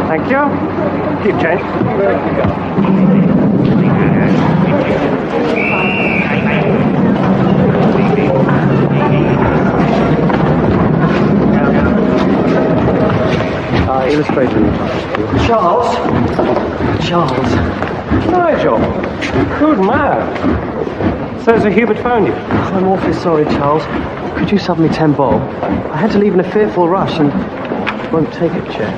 Thank you. Keep change. Illustrator. Charles? Charles? Nigel. Good man. So Sir Hubert phoned you? I'm awfully sorry, Charles. Could you sub me 10 bob? I had to leave in a fearful rush and won't take a cheque.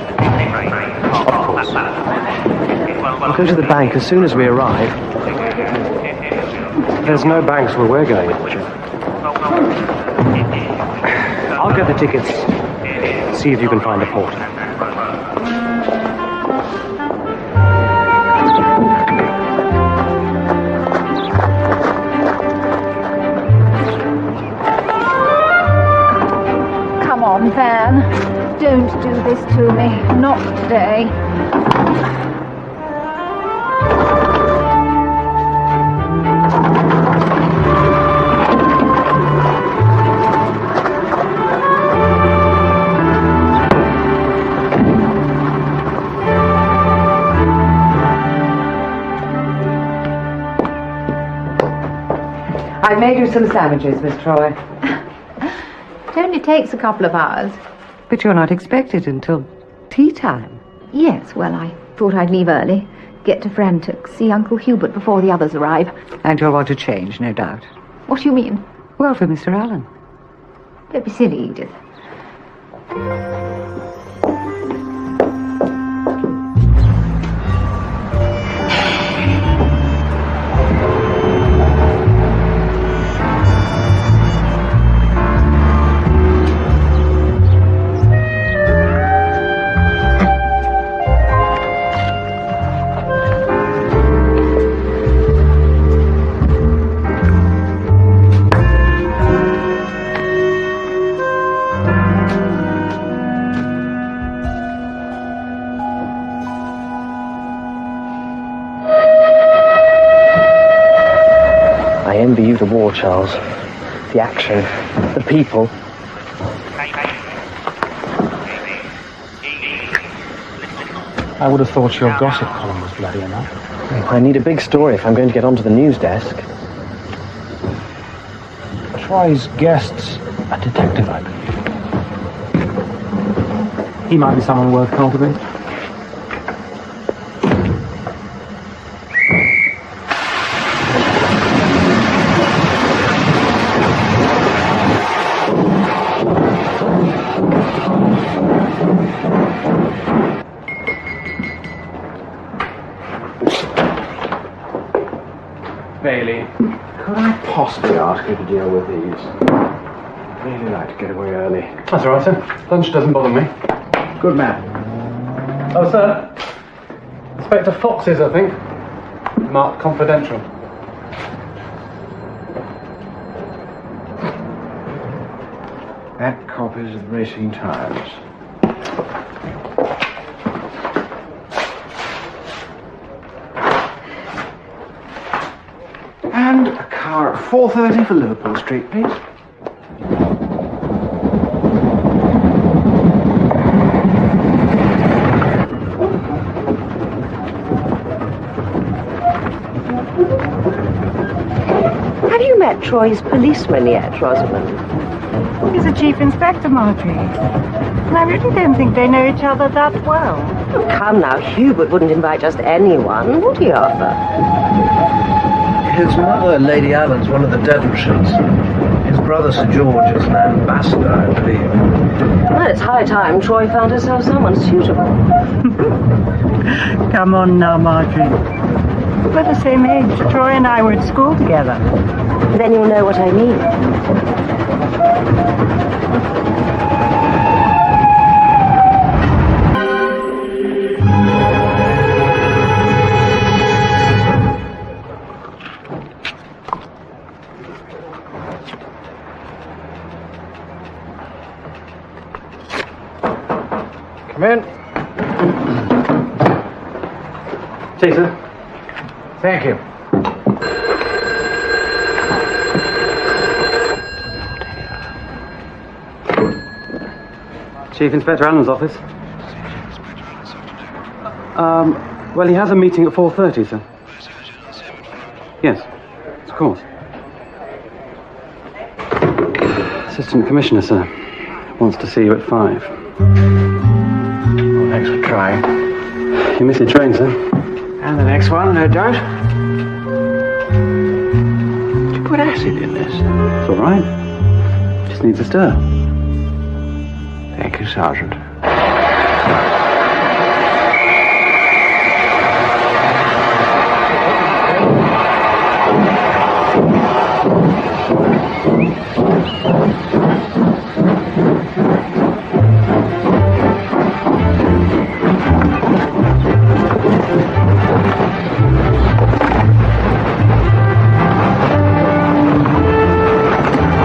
Of course. I'll go to the bank as soon as we arrive. There's no banks where we're going. I'll get the tickets. See if you can find a porter. Come on, Van. Don't do this to me. Not today. I made you some sandwiches, Miss Troy. It only takes a couple of hours. But you're not expected until tea time. Yes, well, I thought I'd leave early. Get to Frantic, see Uncle Hubert before the others arrive. And you'll want to change, no doubt. What do you mean? Well, for Mr. Allen. Don't be silly, Edith. remember you the war, Charles. The action, the people. I would have thought your gossip column was bloody enough. I need a big story if I'm going to get onto the news desk. Troy's guest's a detective, I believe. He might be someone worth cultivating. Bailey, could I possibly ask you to deal with these? I'd really like to get away early. That's all right, sir. Lunch doesn't bother me. Good man. Oh, sir. Inspector Fox's, I think. Marked confidential. And copies of the Racing Times. And a car at 4:30 for Liverpool Street, please. Have you met Troy's policeman yet, Rosamond? He's a chief inspector, Marjorie. And I really don't think they know each other that well. Oh, come now, Hubert wouldn't invite just anyone, would he, Arthur? His mother, Lady Allen's one of the Devonshires. His brother, Sir George, is an ambassador, I believe. Well, it's high time Troy found herself someone suitable. Come on now, Marjorie. We're the same age. Troy and I were at school together. Then you'll know what I mean. Come in. Tea, sir. Thank you. Chief Inspector Allen's office. Well, he has a meeting at 4:30, sir. Yes, of course. Assistant Commissioner, sir, wants to see you at 5. Well, thanks for trying. You missed your train, sir. And the next one, no doubt. Did you put acid in this? It's all right. Just needs a stir. Thank you, Sergeant.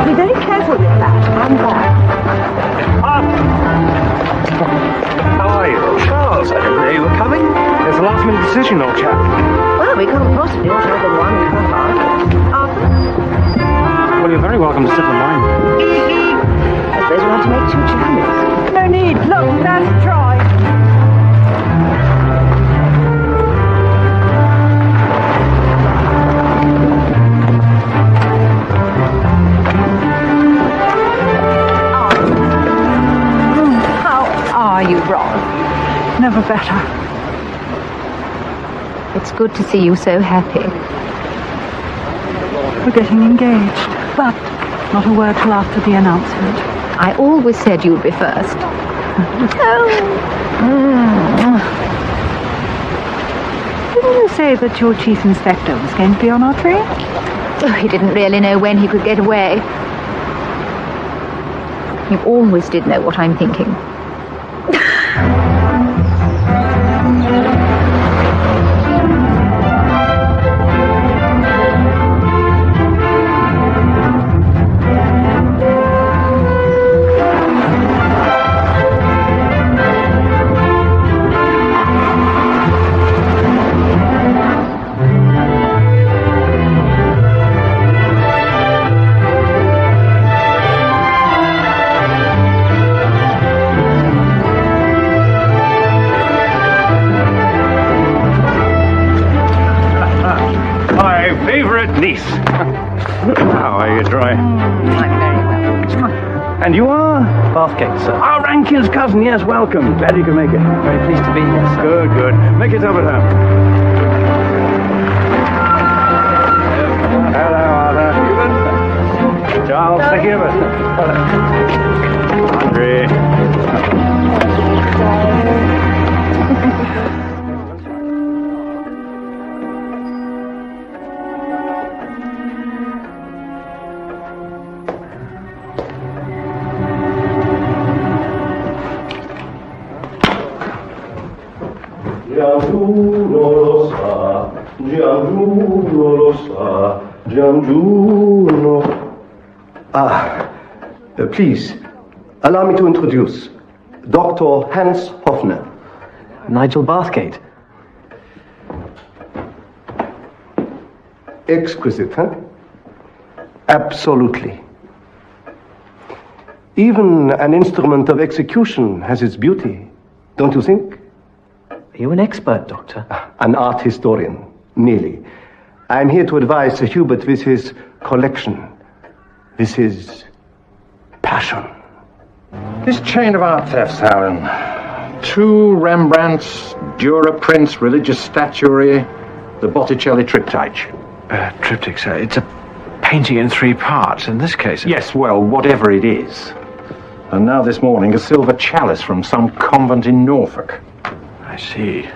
Be very careful with that. I'm back. How are you? Charles, I didn't know you were coming. There's a last-minute decision, old chap. Well, we can't possibly want more than one car. Arthur? Well, you're very welcome to sit on mine. I suppose we'll have to make 2 journeys. No need. Look, that's Troy. How are you, Ron? Never better. It's good to see you so happy. We're getting engaged, but not a word till after the announcement. I always said you'd be first. Didn't you say that your chief inspector was going to be on our train? Oh, he didn't really know when he could get away. You always did know what I'm thinking. And you are? Bathgate, sir. Our Rankin's cousin, yes, welcome. Glad you can make it. Very pleased to be here, sir. Good, good. Make yourself at home. Hello, Arthur. Charles, thank you. Hungry. Please, allow me to introduce Dr. Hans Hoffner. Nigel Bathgate. Exquisite, huh? Absolutely. Even an instrument of execution has its beauty, don't you think? Are you an expert, Doctor? An art historian, nearly. I'm here to advise Sir Hubert with his collection, with his passion. This chain of art thefts, Alan. 2 Rembrandts, Dura prints, religious statuary, the Botticelli triptych. Triptych, sir. It's a painting in 3 parts. In this case... Yes, well, whatever it is. And now this morning, a silver chalice from some convent in Norfolk. I see.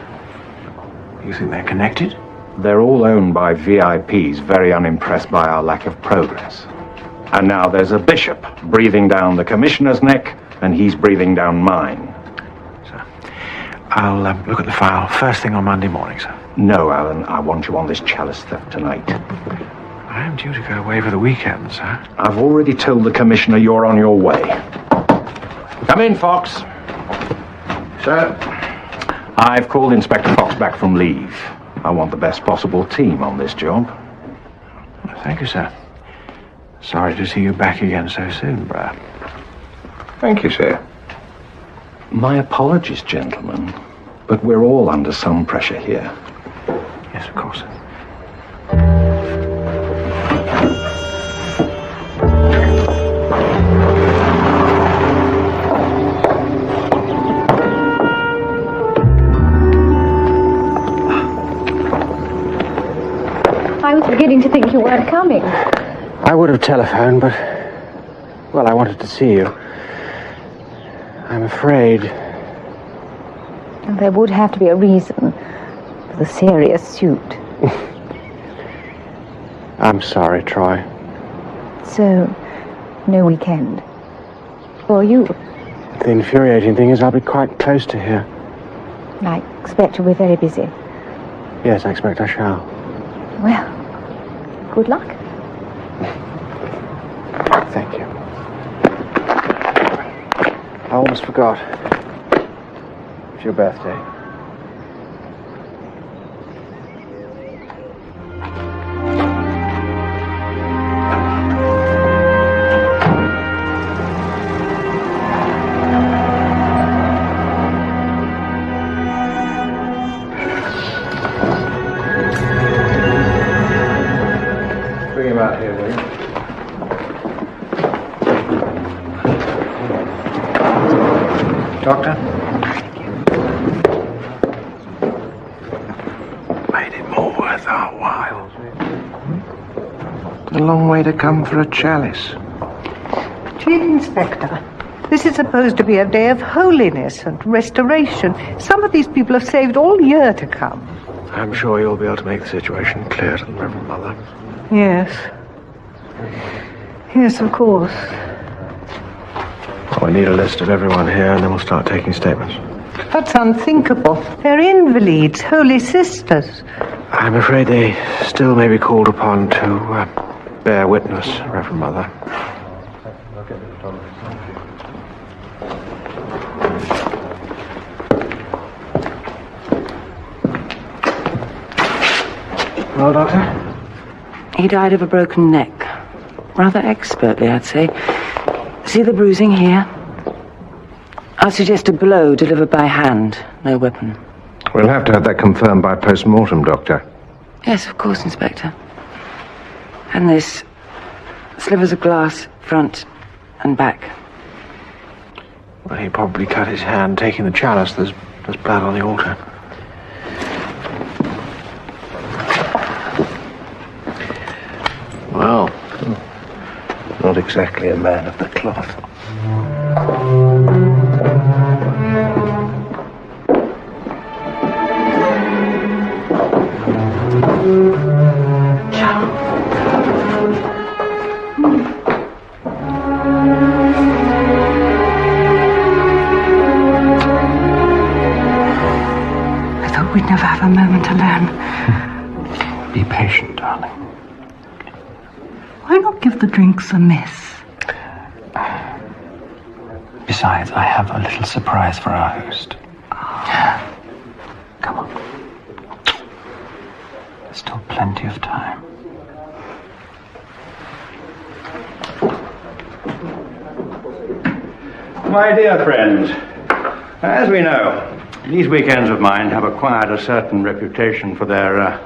You think they're connected? They're all owned by VIPs, very unimpressed by our lack of progress. And now there's a bishop breathing down the commissioner's neck, and he's breathing down mine. Sir, I'll look at the file first thing on Monday morning, sir. No, Alan, I want you on this chalice theft tonight. I am due to go away for the weekend, sir. I've already told the commissioner you're on your way. Come in, Fox. Sir? I've called Inspector Fox back from leave. I want the best possible team on this job. Thank you, sir. Sorry to see you back again so soon, Brad. Thank you, sir. My apologies, gentlemen, but we're all under some pressure here. Yes, of course. I was beginning to think you weren't coming. I would have telephoned, but... Well, I wanted to see you. I'm afraid... There would have to be a reason for the serious suit. I'm sorry, Troy. So, no weekend. For you. The infuriating thing is I'll be quite close to here. I expect you'll be very busy. Yes, I expect I shall. Well, good luck. Thank you. I almost forgot. It's your birthday. Bring him out here, will you? Doctor? Made it more worth our while. A long way to come for a chalice. Chief Inspector, this is supposed to be a day of holiness and restoration. Some of these people have saved all year to come. I'm sure you'll be able to make the situation clear to the Reverend Mother. Yes. Yes, of course. Well, we need a list of everyone here, and then we'll start taking statements. That's unthinkable. They're invalids, holy sisters. I'm afraid they still may be called upon to bear witness, Reverend Mother. Well, Doctor? He died of a broken neck. Rather expertly, I'd say. See the bruising here? I suggest a blow delivered by hand, no weapon. We'll have to have that confirmed by post-mortem, Doctor. Yes, of course, Inspector. And this. Slivers of glass, front and back. Well, he probably cut his hand taking the chalice. There's blood on the altar. Well, not exactly a man of the cloth. I thought we'd never have a moment alone. Be patient, darling. Why not give the drinks a miss? Besides, I have a little surprise for our host. Come on. There's still plenty of time. My dear friends, as we know, these weekends of mine have acquired a certain reputation for their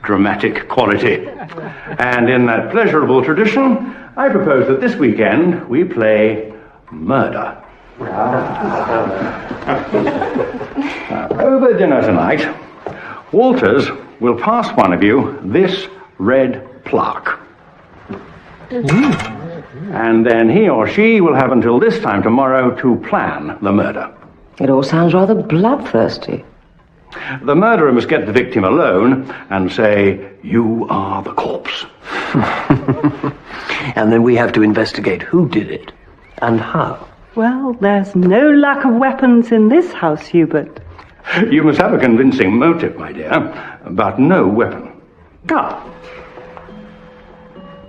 dramatic quality. And in that pleasurable tradition, I propose that this weekend we play murder. Over dinner tonight, Walters will pass one of you this red plaque. And then he or she will have until this time tomorrow to plan the murder. It all sounds rather bloodthirsty. The murderer must get the victim alone and say, "You are the corpse." And then we have to investigate who did it and how. Well, there's no lack of weapons in this house, Hubert. You must have a convincing motive, my dear, but no weapon. Ah.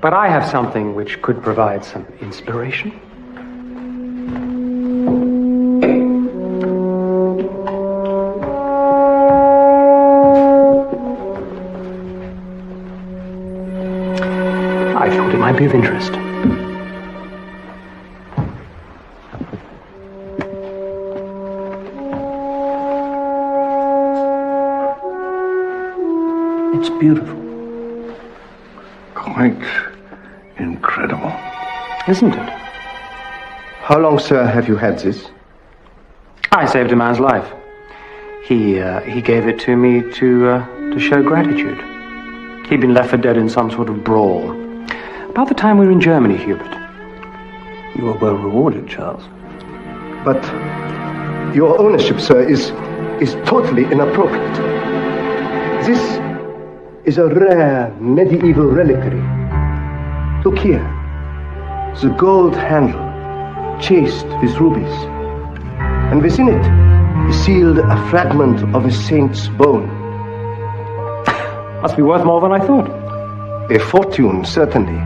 But I have something which could provide some inspiration. I thought it might be of interest. It's beautiful. Quite incredible. Isn't it? How long, sir, have you had this? I saved a man's life. He gave it to me to show gratitude. He'd been left for dead in some sort of brawl. About the time we were in Germany, Hubert. You were well rewarded, Charles. But your ownership, sir, is totally inappropriate. This is a rare medieval reliquary. Look here. The gold handle, chased with rubies. And within it is sealed a fragment of a saint's bone. Must be worth more than I thought. A fortune, certainly.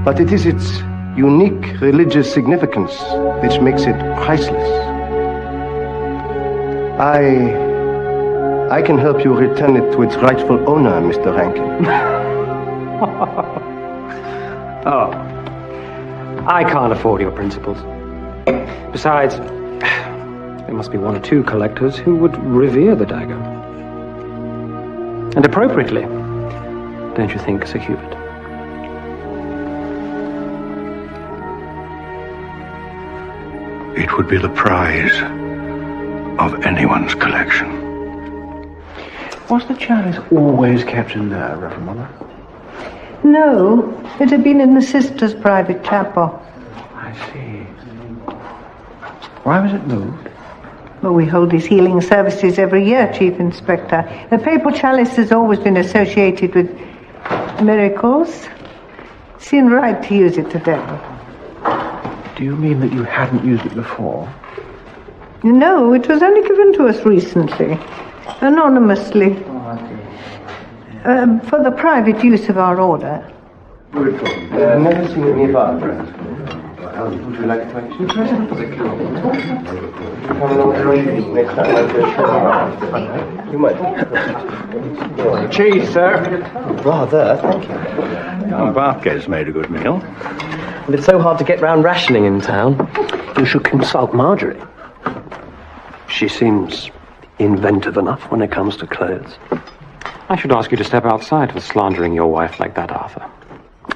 But it is its unique religious significance which makes it priceless. I can help you return it to its rightful owner, Mr. Rankin. Oh. I can't afford your principles. Besides, there must be one or two collectors who would revere the dagger. And appropriately, don't you think, Sir Hubert? It would be the prize of anyone's collection. Was the chalice always kept in there, Reverend Mother? No, it had been in the sister's private chapel. I see. Why was it moved? Well, we hold these healing services every year, Chief Inspector. The papal chalice has always been associated with miracles. Seemed right to use it today. Do you mean that you hadn't used it before? No, it was only given to us recently, anonymously, for the private use of our order. Never seen any of our friends. Would you like to make next time? You might. Cheese, sir. Rather, thank you. Barthes made a good meal. But it's so hard to get round rationing in town. You should consult Marjorie. She seems inventive enough when it comes to clothes. I should ask you to step outside for slandering your wife like that, Arthur.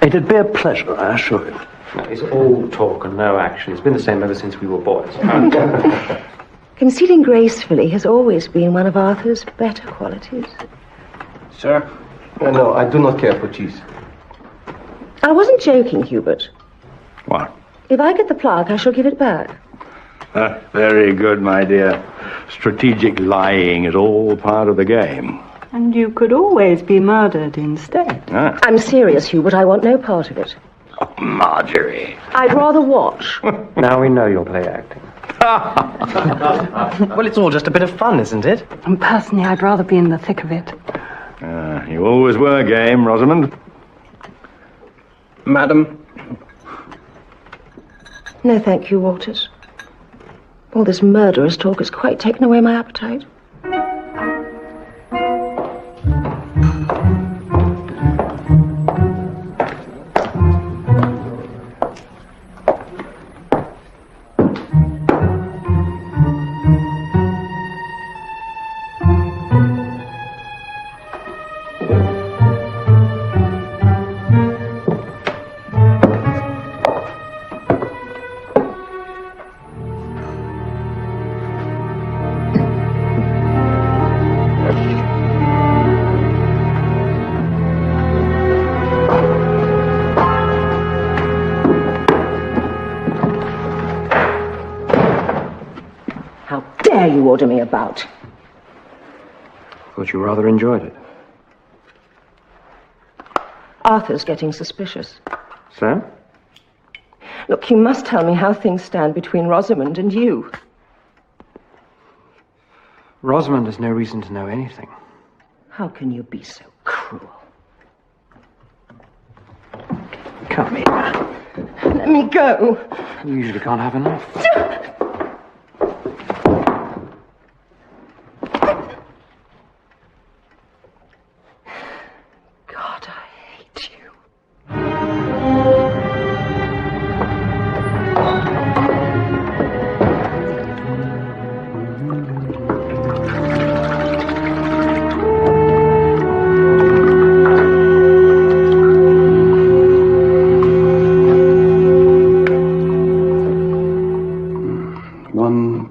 It'd be a pleasure, I assure you. It's all talk and no action. It's been the same ever since we were boys. Concealing gracefully has always been one of Arthur's better qualities. Sir? No, I do not care for cheese. I wasn't joking, Hubert. What? If I get the plaque, I shall give it back. Very good, my dear. Strategic lying is all part of the game. And you could always be murdered instead. Ah. I'm serious, Hubert. I want no part of it. Oh, Marjorie. I'd rather watch. Now we know you'll play acting. Well, it's all just a bit of fun, isn't it? And personally, I'd rather be in the thick of it. You always were game, Rosamond. Madam? No, thank you, Walters. All this murderous talk has quite taken away my appetite. You order me about. Thought you rather enjoyed it. Arthur's getting suspicious. So? Look, you must tell me how things stand between Rosamond and you. Rosamond has no reason to know anything. How can you be so cruel? Come here. Let me go. You usually can't have enough.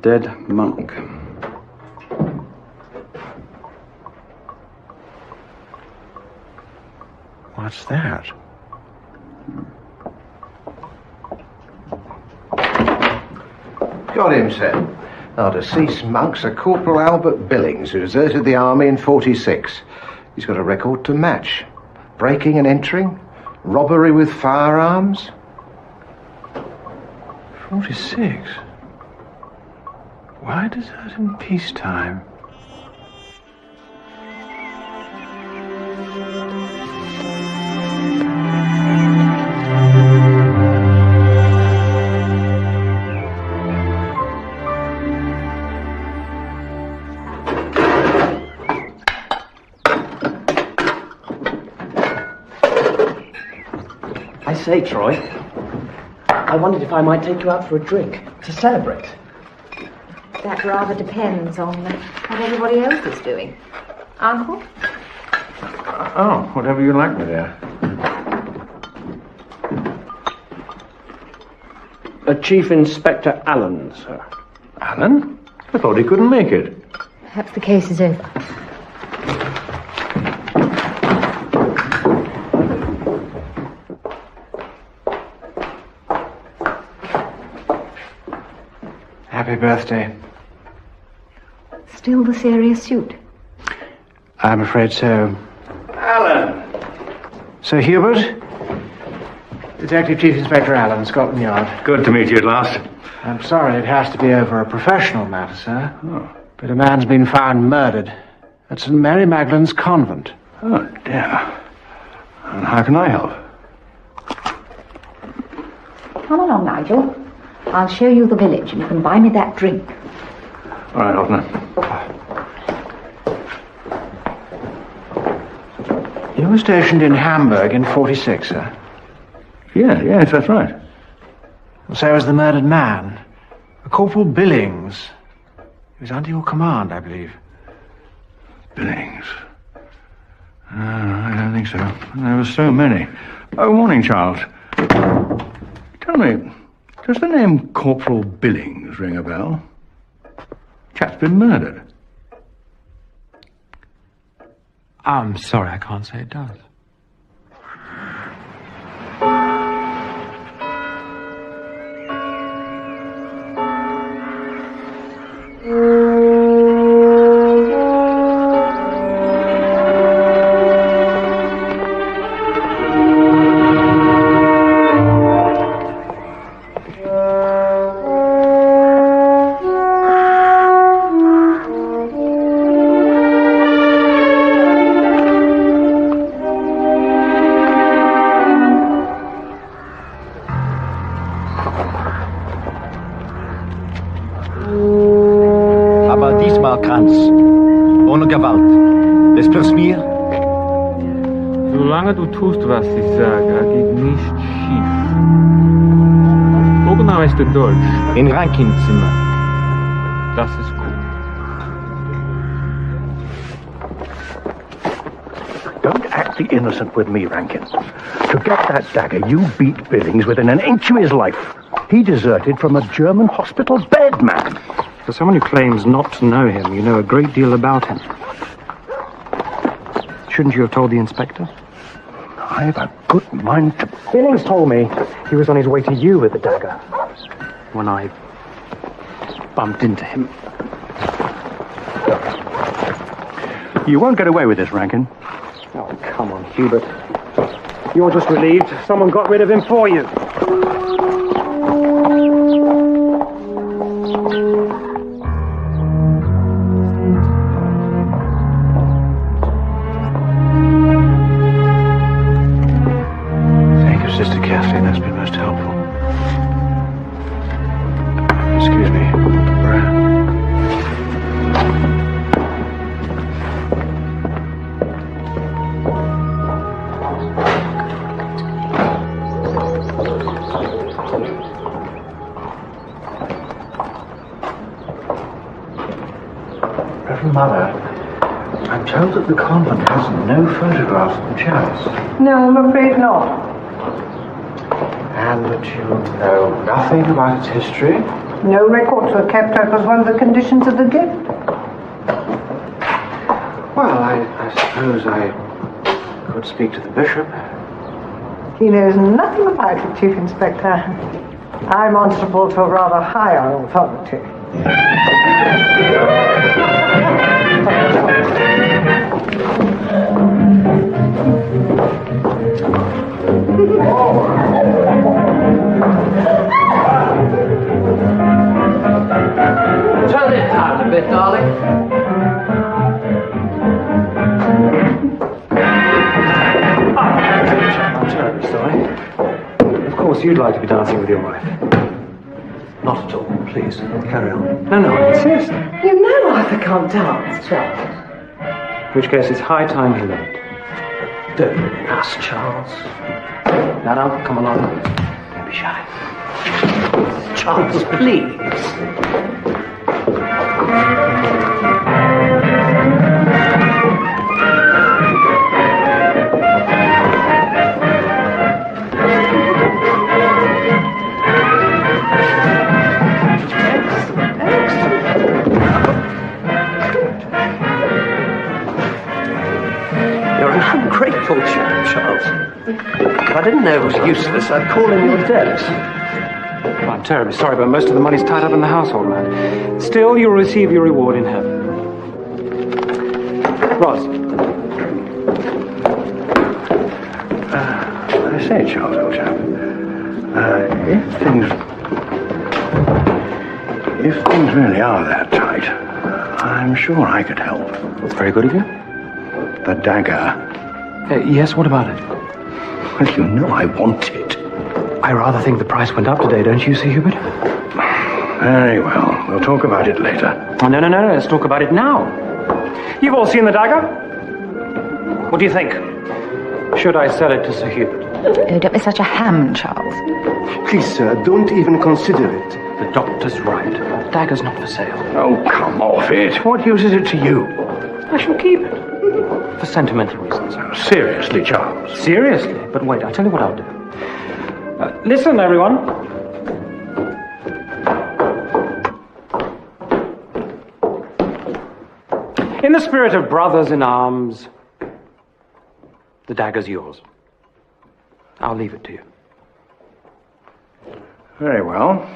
Dead monk. What's that? Got him, sir. Our deceased monk's a Corporal Albert Billings, who deserted the army in 46. He's got a record to match. Breaking and entering, robbery with firearms. 46? Why desert in peacetime? I say, Troy, I wondered if I might take you out for a drink to celebrate. That rather depends on what everybody else is doing. Uncle? Oh, whatever you like, my dear. Chief Inspector Alleyn, sir. Alan? I thought he couldn't make it. Perhaps the case is over. Happy birthday. Still the serious suit? I'm afraid so. Alan! Sir Hubert? Detective Chief Inspector Alleyn, Scotland Yard. Good to meet you at last. I'm sorry it has to be over a professional matter, sir. Oh. But a man's been found murdered at St. Mary Magdalene's convent. Oh, dear. And how can I help? Come along, Nigel. I'll show you the village and you can buy me that drink. All right, Hoffner. You were stationed in Hamburg in 46, sir? Yes, that's right. So was the murdered man, a Corporal Billings. He was under your command, I believe. Billings? I don't think so. There were so many. Oh, morning, Charles. Tell me, does the name Corporal Billings ring a bell? Chap's been murdered. I'm sorry, I can't say it does. Solange du tust, was ich sage, geht nicht schief. Wo genau ist der Dolch? In Rankinzimmer. Das ist gut. Don't act the innocent with me, Rankin. To get that dagger, you beat Billings within an inch of his life. He deserted from a German hospital bed, man. For someone who claims not to know him, you know a great deal about him. Shouldn't you have told the inspector? I've a good mind to... Billings told me he was on his way to you with the dagger when I bumped into him. You won't get away with this, Rankin. Oh, come on, Hubert. You're just relieved someone got rid of him for you. Mother, I'm told that the convent has no photographs of the chalice. No, I'm afraid not. And that you know nothing about its history? No records were kept. That was one of the conditions of the gift. Well, I suppose I could speak to the bishop. He knows nothing about it, Chief Inspector. I'm answerable to a rather higher authority. Turn it out a bit, darling. I'm terribly sorry. Of course, you'd like to be dancing with your wife. Not at all. Please, carry on. No, I insist. You know Arthur can't dance, Charles. In which case, it's high time he learned. Don't be an ass, Charles. Now, come along. Don't be shy. Charles, please. Ungrateful chap, Charles. If I didn't know it was useless, I'd call in your debts. I'm terribly sorry, but most of the money's tied up in the household, man. Still, you'll receive your reward in heaven. Ross. I say, Charles, old chap, if things really are that tight, I'm sure I could help. That's very good of you. The dagger. Yes, what about it? Well, you know I want it. I rather think the price went up today, don't you, Sir Hubert? Very well. We'll talk about it later. Oh, no. Let's talk about it now. You've all seen the dagger? What do you think? Should I sell it to Sir Hubert? Oh, don't be such a ham, Charles. Please, sir, don't even consider it. The doctor's right. The dagger's not for sale. Oh, come off it. What use is it to you? I shall keep it. For sentimental reasons. Seriously, Charles. Seriously? But wait, I'll tell you what I'll do. Listen, everyone. In the spirit of brothers in arms, the dagger's yours. I'll leave it to you. Very well.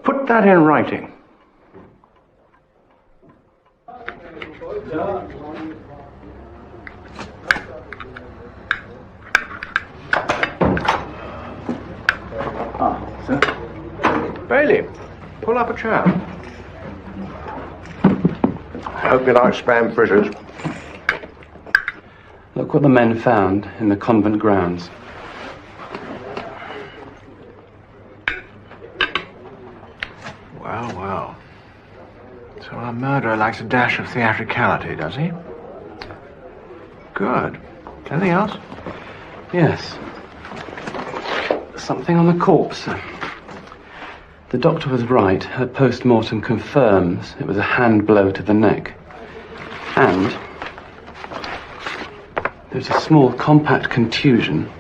Put that in writing. Sir. Bailey, pull up a chair. I hope you like spam fritters. Look what the men found in the convent grounds. Well, well. So our murderer likes a dash of theatricality, does he? Good. Anything else? Yes. Something on the corpse. The doctor was right. Her post-mortem confirms it was a hand blow to the neck. And there's a small compact contusion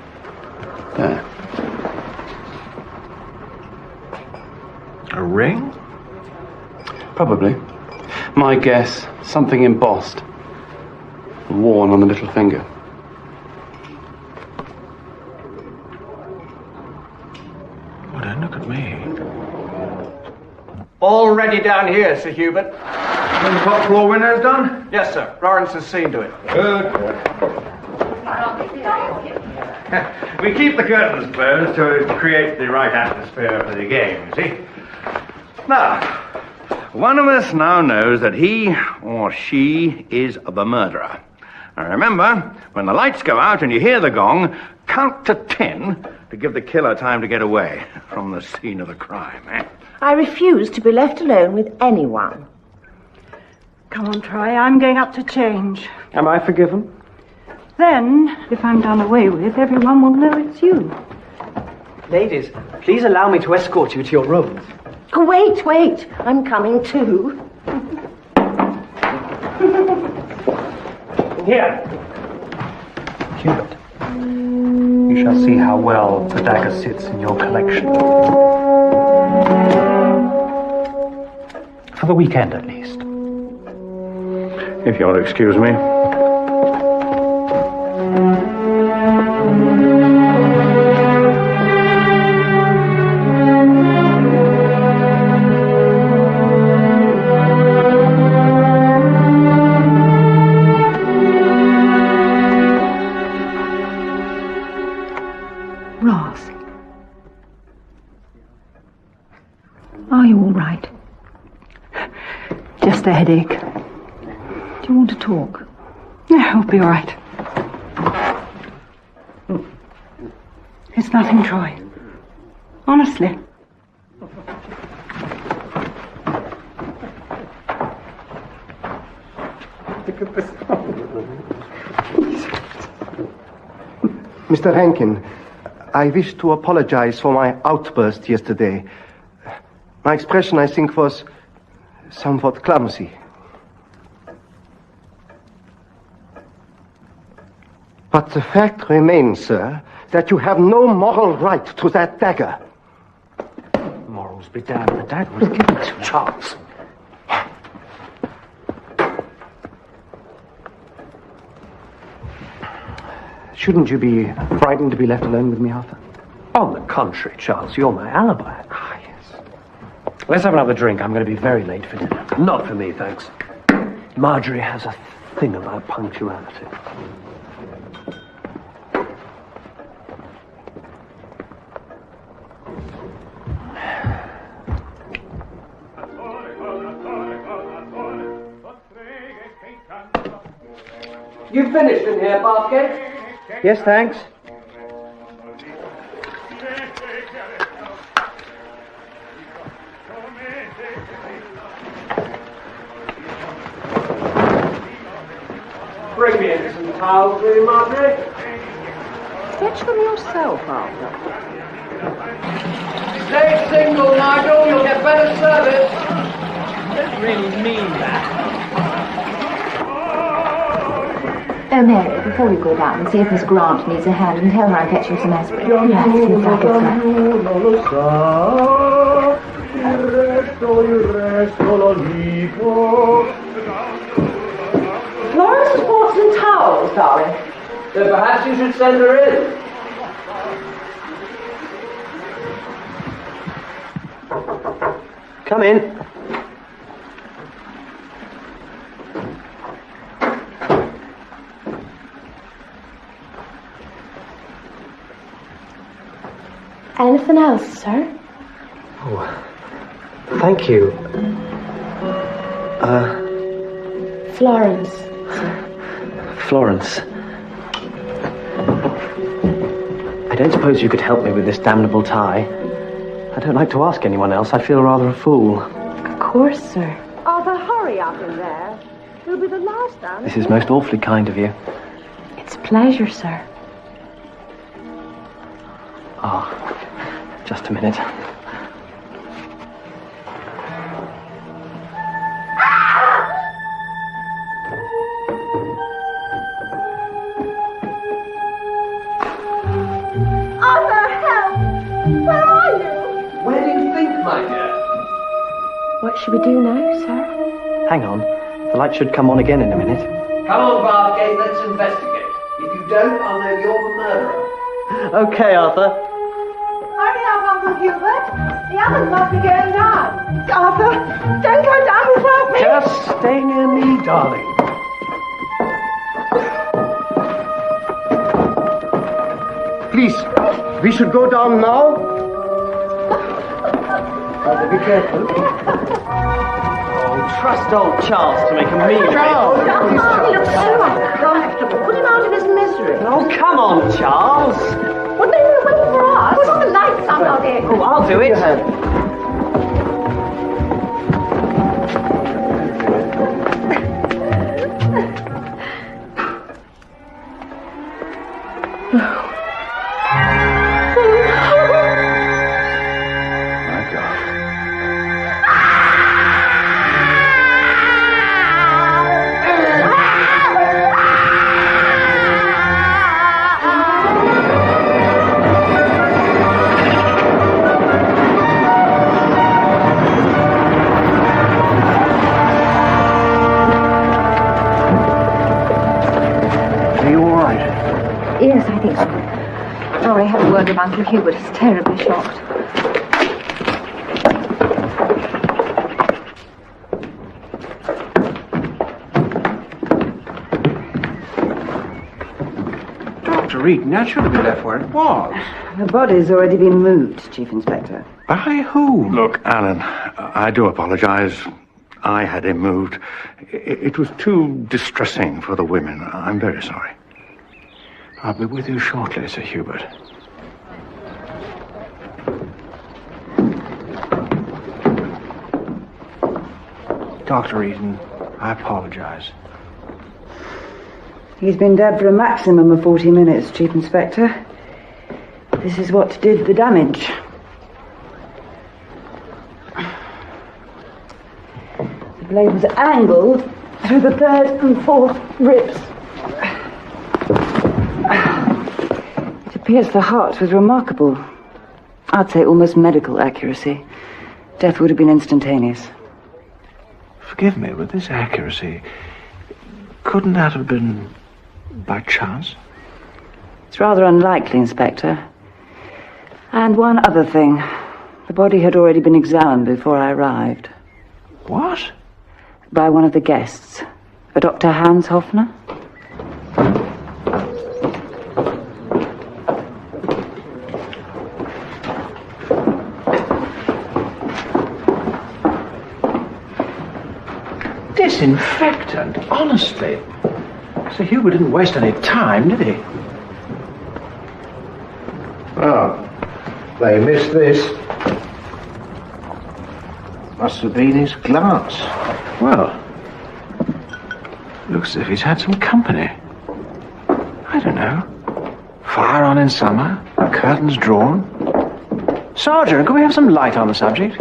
there. A ring? Probably. My guess, something embossed. Worn on the little finger. Well, don't look at me. All ready down here, Sir Hubert. And the top floor windows done? Yes, sir. Lawrence has seen to it. Good. We keep the curtains closed to create the right atmosphere for the game, see? Now, one of us now knows that he or she is the murderer. Now remember, when the lights go out and you hear the gong, count to 10 to give the killer time to get away from the scene of the crime, eh? I refuse to be left alone with anyone. Come on, Troy. I'm going up to change. Am I forgiven? Then, if I'm done away with, everyone will know it's you. Ladies, please allow me to escort you to your rooms. Oh, wait. I'm coming too. Here. Hubert, you shall see how well the dagger sits in your collection. For the weekend, at least. If you'll excuse me. Ross. Are you all right? Just a headache. Do you want to talk? No, I'll be all right. It's nothing, Troy. Honestly. Mr. Rankin, I wish to apologize for my outburst yesterday. My expression, I think, was somewhat clumsy. But the fact remains, sir, that you have no moral right to that dagger. Morals be damned. The dagger was given to Charles. Shouldn't you be frightened to be left alone with me, Arthur? On the contrary, Charles, you're my alibi. Ah, yes. Let's have another drink. I'm going to be very late for dinner. Not for me, thanks. Marjorie has a thing about punctuality. You finished in here, Bathgate? Yes, thanks. Bring me in some towels, will you, Marjorie? Fetch them yourself, Arthur. Stay single, Nigel. You'll get better service. You don't really mean that. Oh, Mary, before you go down, see if Miss Grant needs a hand and tell her I'm fetching some aspirin. Yes, Florence has brought some towels, darling. Then perhaps you should send her in. Come in. Anything else, sir? Oh, thank you. Florence. Florence. I don't suppose you could help me with this damnable tie. I don't like to ask anyone else. I feel rather a fool. Of course, sir. Arthur, hurry up in there. You'll be the last down. This is most awfully kind of you. It's a pleasure, sir. Ah, just a minute. Arthur, help! Where are you? Where do you think, my dear? What should we do now, sir? Hang on. The light should come on again in a minute. Come on, Bathgate, let's investigate. If you don't, I'll know you're the murderer. Okay, Arthur. Hurry up, Uncle Hubert. The others must be going down. Arthur, don't go down without me. Just stay near me, darling. Please, we should go down now. Be careful. Oh, trust old Charles to make a meal of it. He looks so uncomfortable. Put him out of his misery. Oh, come on, Charles. Well, no, wait for us. Put all the lights up, Doggy. Oh, I'll do it. My God. Are you all right? Yes, I think so. I already had a word with Uncle Hubert. He's terribly shocked. Dr. Eaton, that should have been left where it was. The body's already been moved, Chief Inspector. By whom? Look, Alan, I do apologize. I had him moved. It was too distressing for the women. I'm very sorry. I'll be with you shortly, Sir Hubert. Dr. Eaton, I apologize. He's been dead for a maximum of 40 minutes, Chief Inspector. This is what did the damage. The blade was angled through the third and fourth ribs. It pierced the heart with remarkable, I'd say almost medical accuracy. Death would have been instantaneous. Forgive me, with this accuracy, couldn't that have been by chance? It's rather unlikely, Inspector. And one other thing. The body had already been examined before I arrived. What? By one of the guests, a Dr. Hans Hoffner. Disinfectant, honestly. Sir Hubert didn't waste any time, did he? Oh, they missed this. Must have been his glass. Well, looks as if he's had some company. I don't know. Fire on in summer, curtains drawn. Sergeant, can we have some light on the subject?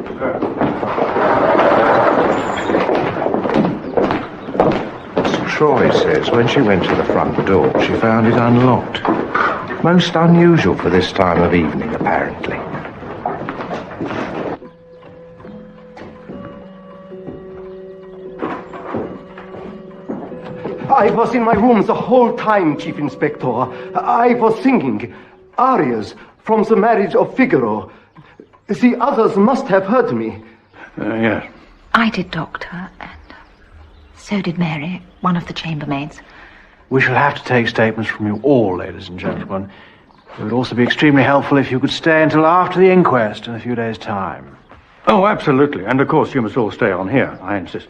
Troy says when she went to the front door, she found it unlocked. Most unusual for this time of evening, apparently. I was in my room the whole time, Chief Inspector. I was singing arias from the Marriage of Figaro. The others must have heard me. Yes. I did, Doctor, and so did Mary, one of the chambermaids. We shall have to take statements from you all, ladies and gentlemen. It would also be extremely helpful if you could stay until after the inquest in a few days' time. Oh, absolutely. And of course you must all stay on here, I insist.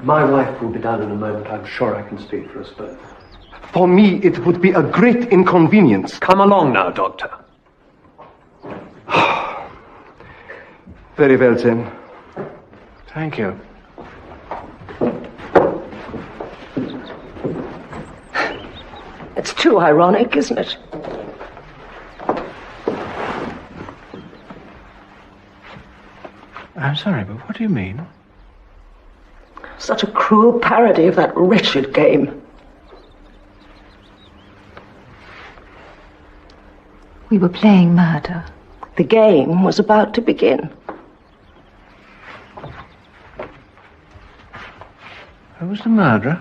My wife will be down in a moment. I'm sure I can speak for us both. For me, it would be a great inconvenience. Come along now, Doctor. Very well, then. Thank you. It's too ironic, isn't it? I'm sorry, but what do you mean? Such a cruel parody of that wretched game. We were playing murder. The game was about to begin. Who was the murderer?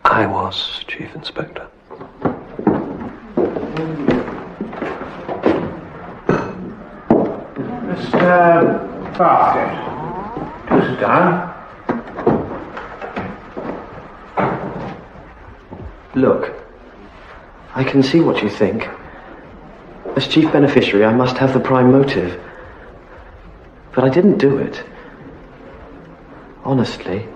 I was, Chief Inspector. Mr. Bartlett, do sit down. Look, I can see what you think. As chief beneficiary, I must have the prime motive. But I didn't do it. Honestly.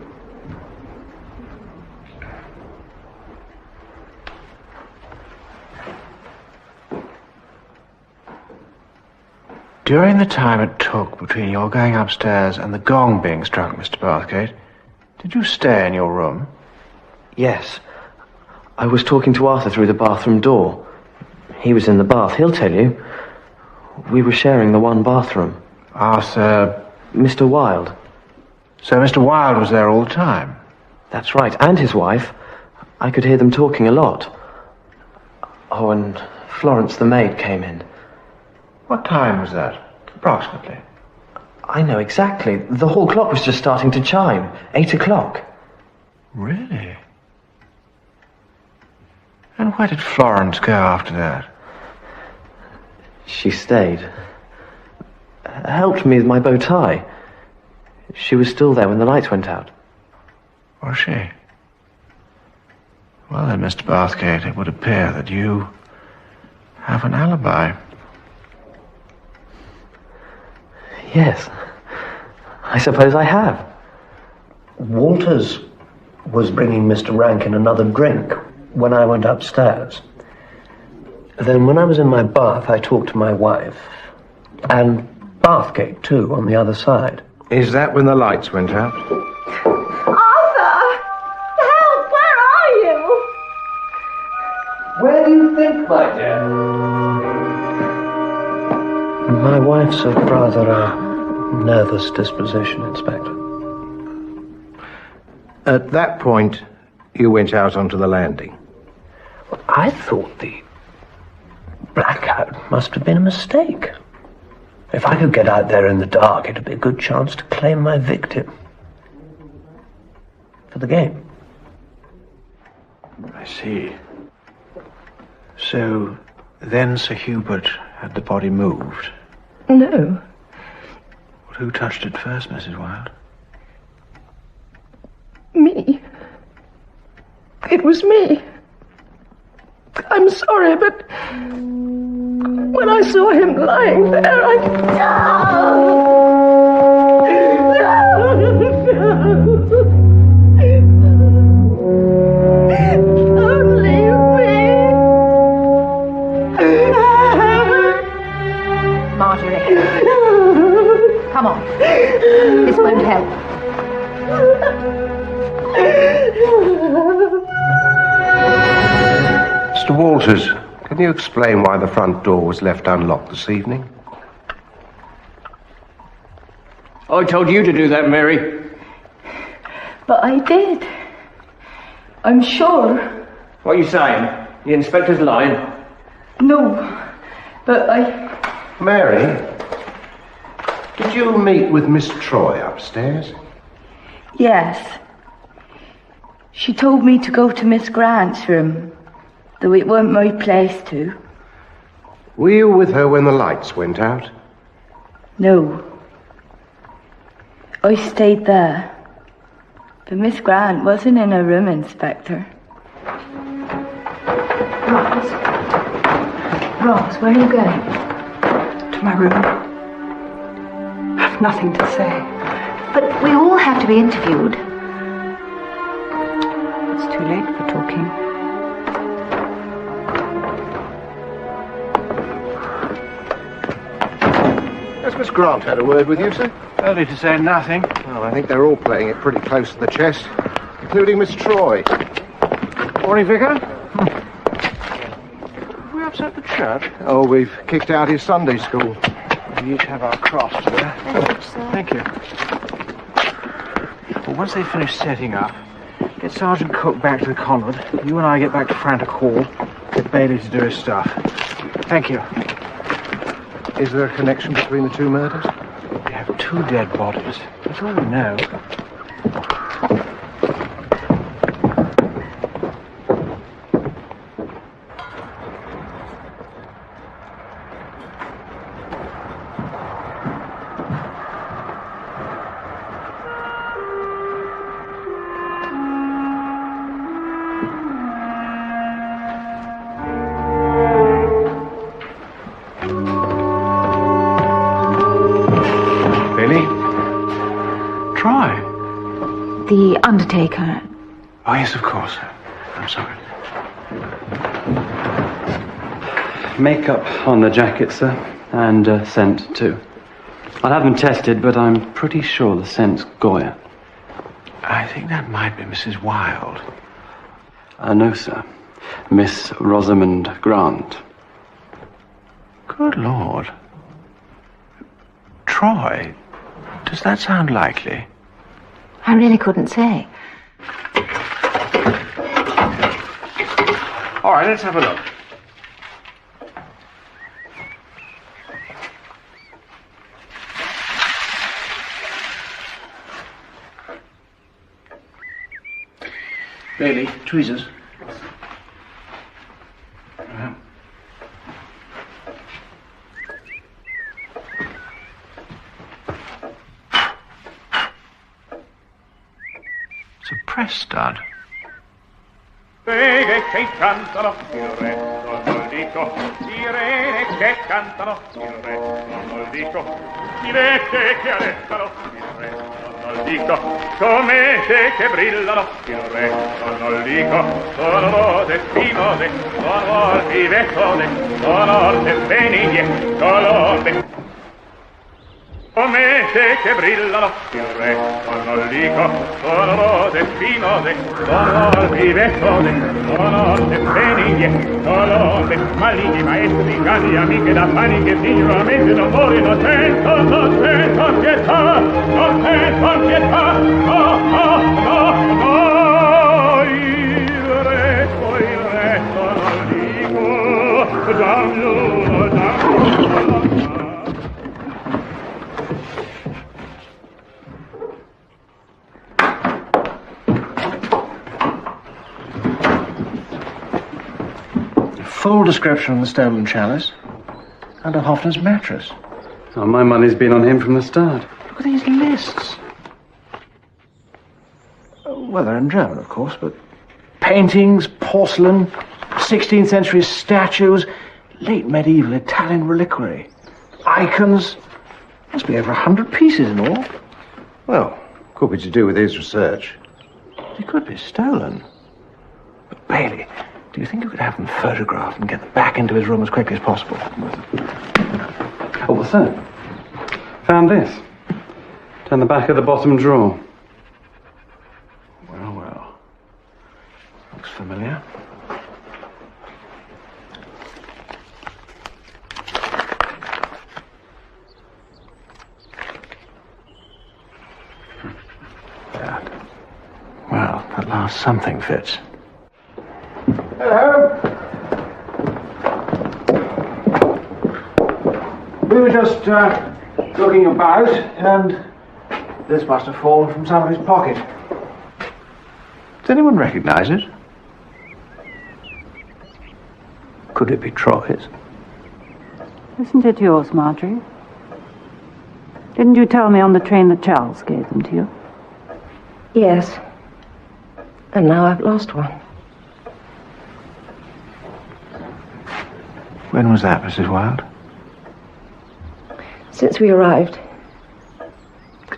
During the time it took between your going upstairs and the gong being struck, Mr. Bathgate, did you stay in your room? Yes. I was talking to Arthur through the bathroom door. He was in the bath, he'll tell you. We were sharing the one bathroom. Arthur... Mr. Wilde. So Mr. Wilde was there all the time? That's right, and his wife. I could hear them talking a lot. Oh, and Florence the maid came in. What time was that, approximately? I know exactly. The hall clock was just starting to chime. 8 o'clock. Really? And where did Florence go after that? She stayed. Helped me with my bow tie. She was still there when the lights went out. Was she? Well then, Mr. Bathgate, it would appear that you have an alibi. Yes. I suppose I have. Walters was bringing Mr. Rankin another drink when I went upstairs. Then when I was in my bath, I talked to my wife. And Bathgate, too, on the other side. Is that when the lights went out? Arthur! Help! Where are you? Where do you think, my dear? My wife's of rather a nervous disposition, Inspector. At that point, you went out onto the landing. I thought the blackout must have been a mistake. If I could get out there in the dark, it'd be a good chance to claim my victim. For the game. I see. So, then Sir Hubert had the body moved? No. Who touched it first, Mrs. Wilde? Me. It was me. I'm sorry, but when I saw him lying there, Don't leave me. Marjorie. Come on. This won't help. Mr. Walters, can you explain why the front door was left unlocked this evening? I told you to do that, Mary. But I did. I'm sure. What are you saying? The inspector's lying? No, but I... Mary, did you meet with Miss Troy upstairs? Yes. She told me to go to Miss Grant's room, though it weren't my place to. Were you with her when the lights went out? No. I stayed there. But Miss Grant wasn't in her room, Inspector. Ross, where are you going? To my room. I've nothing to say. But we all have to be interviewed. It's too late for talking. Has Miss Grant had a word with you, sir? Early to say nothing. Well, I think they're all playing it pretty close to the chest, including Miss Troy. Morning, Vicar. Have we upset the church? Oh, we've kicked out his Sunday school. We each have our cross there. Thank you. Well, once they finish setting up, get Sergeant Cook back to the convent. You and I get back to Frantic Hall. Get Bailey to do his stuff. Thank you. Is there a connection between the two murders? We have 2 dead bodies. That's all we know. The undertaker. Oh, yes, of course. I'm sorry. Makeup on the jacket, sir, and scent, too. I'll have them tested, but I'm pretty sure the scent's Goya. I think that might be Mrs. Wilde. No, sir. Miss Rosamond Grant. Good Lord. Troy, does that sound likely? I really couldn't say. All right, let's have a look. Bailey, tweezers. It's a press stud. Sirene che cantano, il re non lo dico. Sirene che cantano, il re non lo dico. Sirette che alessano, il re non lo dico. Comete che brillano, il re non lo dico. Sono rose spinose, sono orti vettose, sono orte beniglie, colombe. Comete che brillano, il re non lo dico. Sono rose spinose, sono orti vettose, sono orte beniglie, colombe. Maligni maestri, cani, amiche da pani che sicuramente non muore, non sento pietà, non sento pietà, no, il re non dico, damlo. Full description of the stolen chalice and of Hoffner's mattress. Oh, my money's been on him from the start. Look at these lists. Well, they're in German, of course, but paintings, porcelain, 16th century statues, late medieval Italian reliquary, icons. Must be over 100 pieces in all. Well, could be to do with his research. They could be stolen. But Bailey, do you think you could have them photographed and get them back into his room as quickly as possible? Oh, what's that? Found this. Down the back of the bottom drawer. Well. Looks familiar. That. At last, something fits. Hello. We were just looking about, and this must have fallen from somebody's pocket. Does anyone recognize it? Could it be Troy's? Isn't it yours, Marjorie? Didn't you tell me on the train that Charles gave them to you? Yes. And now I've lost one. When was that, Mrs. Wilde? Since we arrived.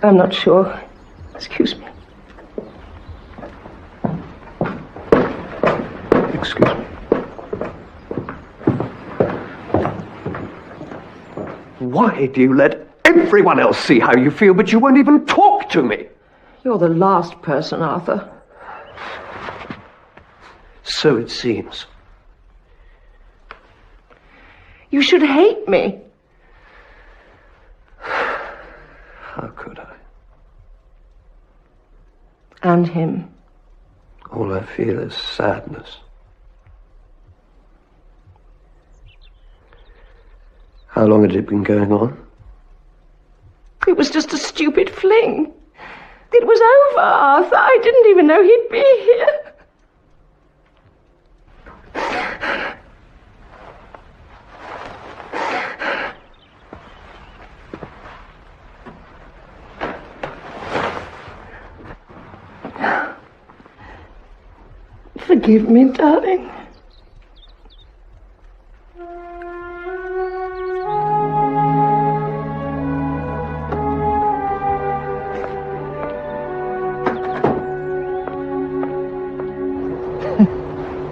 I'm not sure. Excuse me. Excuse me. Why do you let everyone else see how you feel, but you won't even talk to me? You're the last person, Arthur. So it seems. You should hate me. How could I? And him. All I feel is sadness. How long had it been going on? It was just a stupid fling. It was over, Arthur. I didn't even know he'd be here. Forgive me, darling.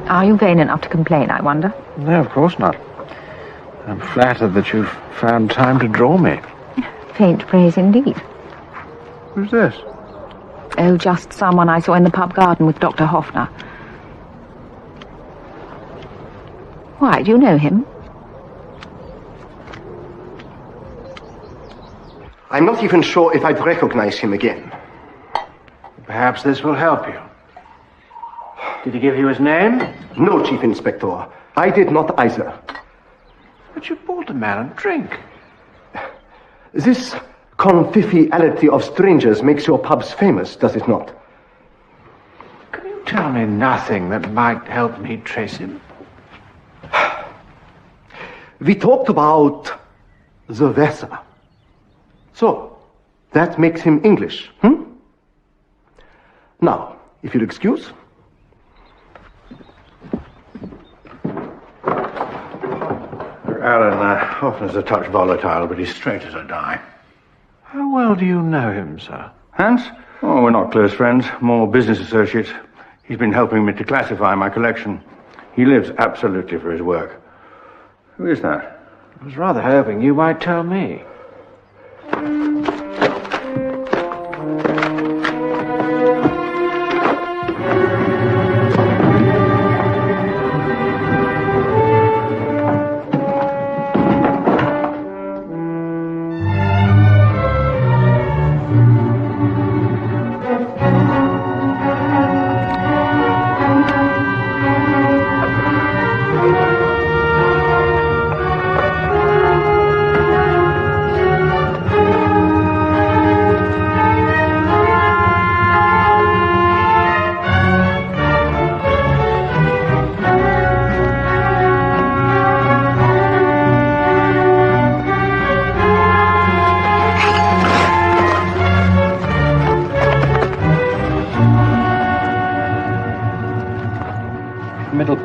Are you vain enough to complain, I wonder? No, of course not. I'm flattered that you've found time to draw me. Faint praise indeed. Who's this? Oh, just someone I saw in the pub garden with Dr. Hoffner. Why, do you know him? I'm not even sure if I'd recognize him again. Perhaps this will help you. Did he give you his name? No, Chief Inspector. I did not either. But you bought the man a drink. This conviviality of strangers makes your pubs famous, does it not? Can you tell me nothing that might help me trace him? We talked about the weather. So, that makes him English, Now, if you'll excuse. Alan, Hoffner's a touch volatile, but he's straight as a die. How well do you know him, sir? Hans? Oh, we're not close friends, more business associates. He's been helping me to classify my collection. He lives absolutely for his work. Who is that? I was rather hoping you might tell me.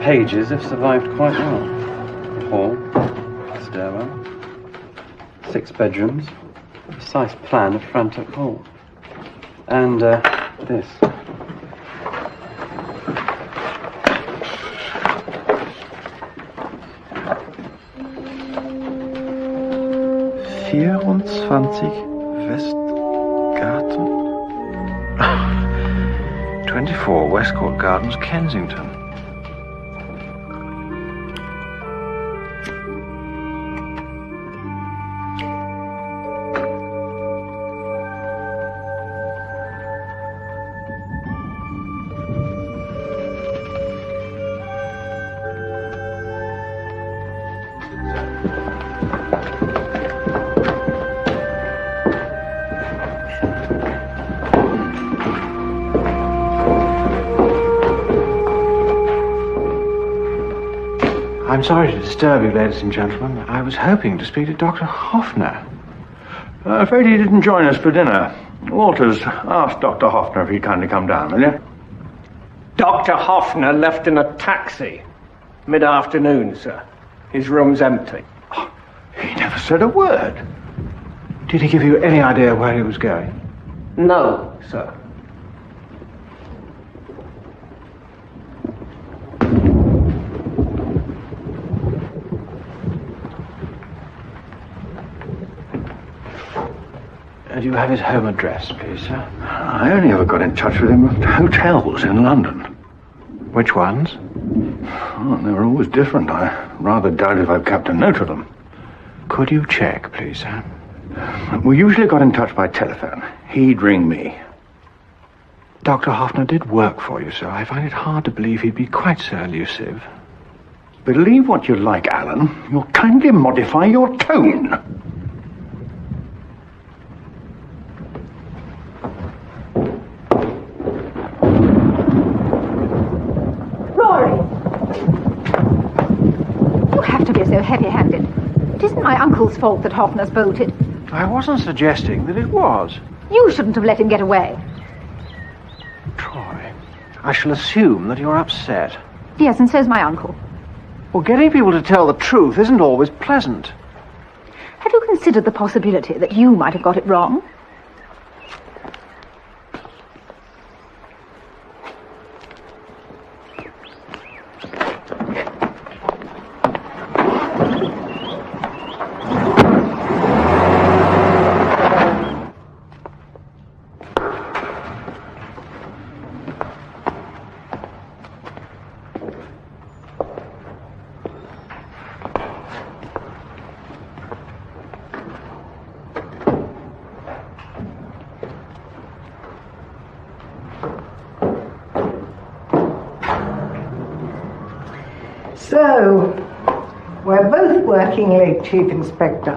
Pages have survived quite well. Hall, stairwell, 6 bedrooms, a precise plan of Frantic Hall, and this. Westgarten. 24 Westcourt Gardens, Kensington. I'm sorry to disturb you, ladies and gentlemen. I was hoping to speak to Dr. Hoffner. I'm afraid he didn't join us for dinner. Walters asked Dr. Hoffner if he'd kindly come down, will you? Dr. Hoffner left in a taxi. Mid-afternoon, sir. His room's empty. He never said a word. Did he give you any idea where he was going? No, sir. Do you have his home address, please, sir? I only ever got in touch with him at hotels in London. Which ones? Oh, they were always different. I rather doubt if I've kept a note of them. Could you check, please, sir? We usually got in touch by telephone. He'd ring me. Dr. Hoffner did work for you, sir. I find it hard to believe he'd be quite so elusive. Believe what you like, Alan. You'll kindly modify your tone. So heavy-handed. It isn't my uncle's fault that Hoffner's bolted. I wasn't suggesting that it was. You shouldn't have let him get away. Troy, I shall assume that you're upset. Yes, and so's my uncle. Well, getting people to tell the truth isn't always pleasant. Have you considered the possibility that you might have got it wrong? So, we're both working late, Chief Inspector.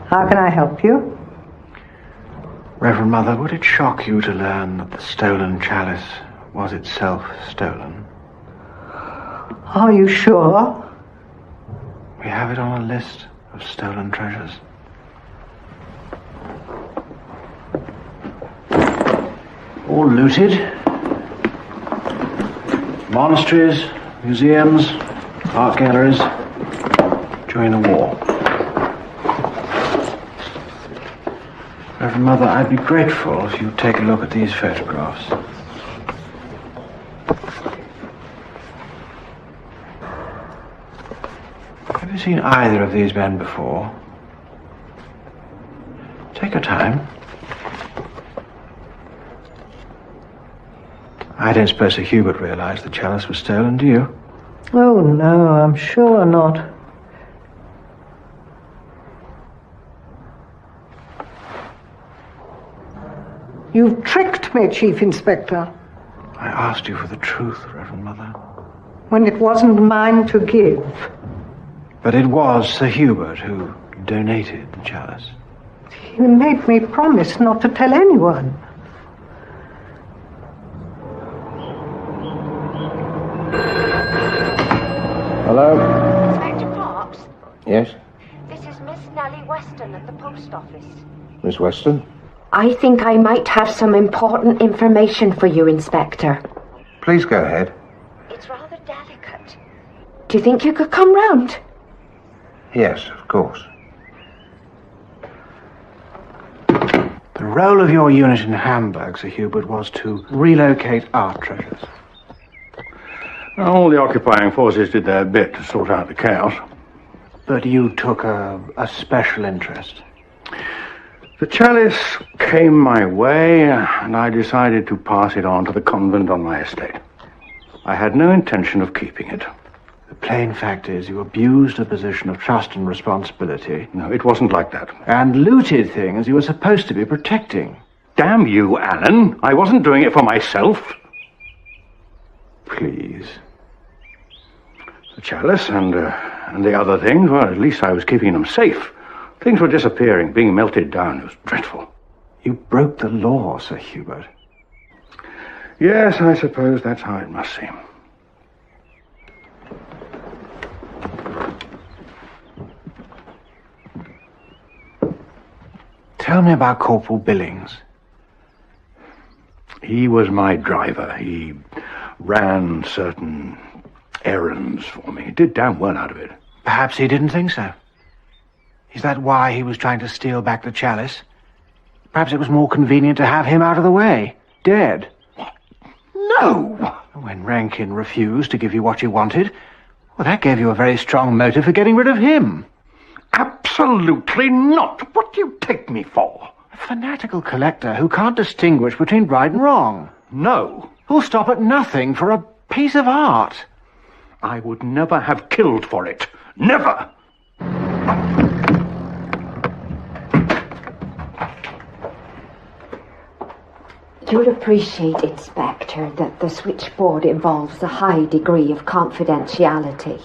How can I help you? Reverend Mother, would it shock you to learn that the stolen chalice was itself stolen? Are you sure? We have it on a list of stolen treasures. All looted. Monasteries, museums, art galleries during the war. Reverend Mother, I'd be grateful if you'd take a look at these photographs. Have you seen either of these men before? Take your time. I don't suppose Sir Hubert realised the chalice was stolen, do you? Oh, no, I'm sure not. You've tricked me, Chief Inspector. I asked you for the truth, Reverend Mother. When it wasn't mine to give. But it was Sir Hubert who donated the chalice. He made me promise not to tell anyone. Hello? Inspector Fox? Yes? This is Miss Nellie Weston at the post office. Miss Weston? I think I might have some important information for you, Inspector. Please go ahead. It's rather delicate. Do you think you could come round? Yes, of course. The role of your unit in Hamburg, Sir Hubert, was to relocate art treasures. All the occupying forces did their bit to sort out the chaos. But you took a special interest. The chalice came my way, and I decided to pass it on to the convent on my estate. I had no intention of keeping it. The plain fact is you abused a position of trust and responsibility. No, it wasn't like that. And looted things you were supposed to be protecting. Damn you, Alan. I wasn't doing it for myself. Please. The chalice and the other things, well, at least I was keeping them safe. Things were disappearing, being melted down. It was dreadful. You broke the law, Sir Hubert. Yes, I suppose that's how it must seem. Tell me about Corporal Billings. He was my driver. He ran certain errands for me. He did damn well out of it. Perhaps he didn't think so. Is that why he was trying to steal back the chalice? Perhaps it was more convenient to have him out of the way, dead. No! When Rankin refused to give you what you wanted, well, that gave you a very strong motive for getting rid of him. Absolutely not. What do you take me for? A fanatical collector who can't distinguish between right and wrong. No. Who'll stop at nothing for a piece of art. I would never have killed for it. Never! You'll appreciate, Inspector, that the switchboard involves a high degree of confidentiality.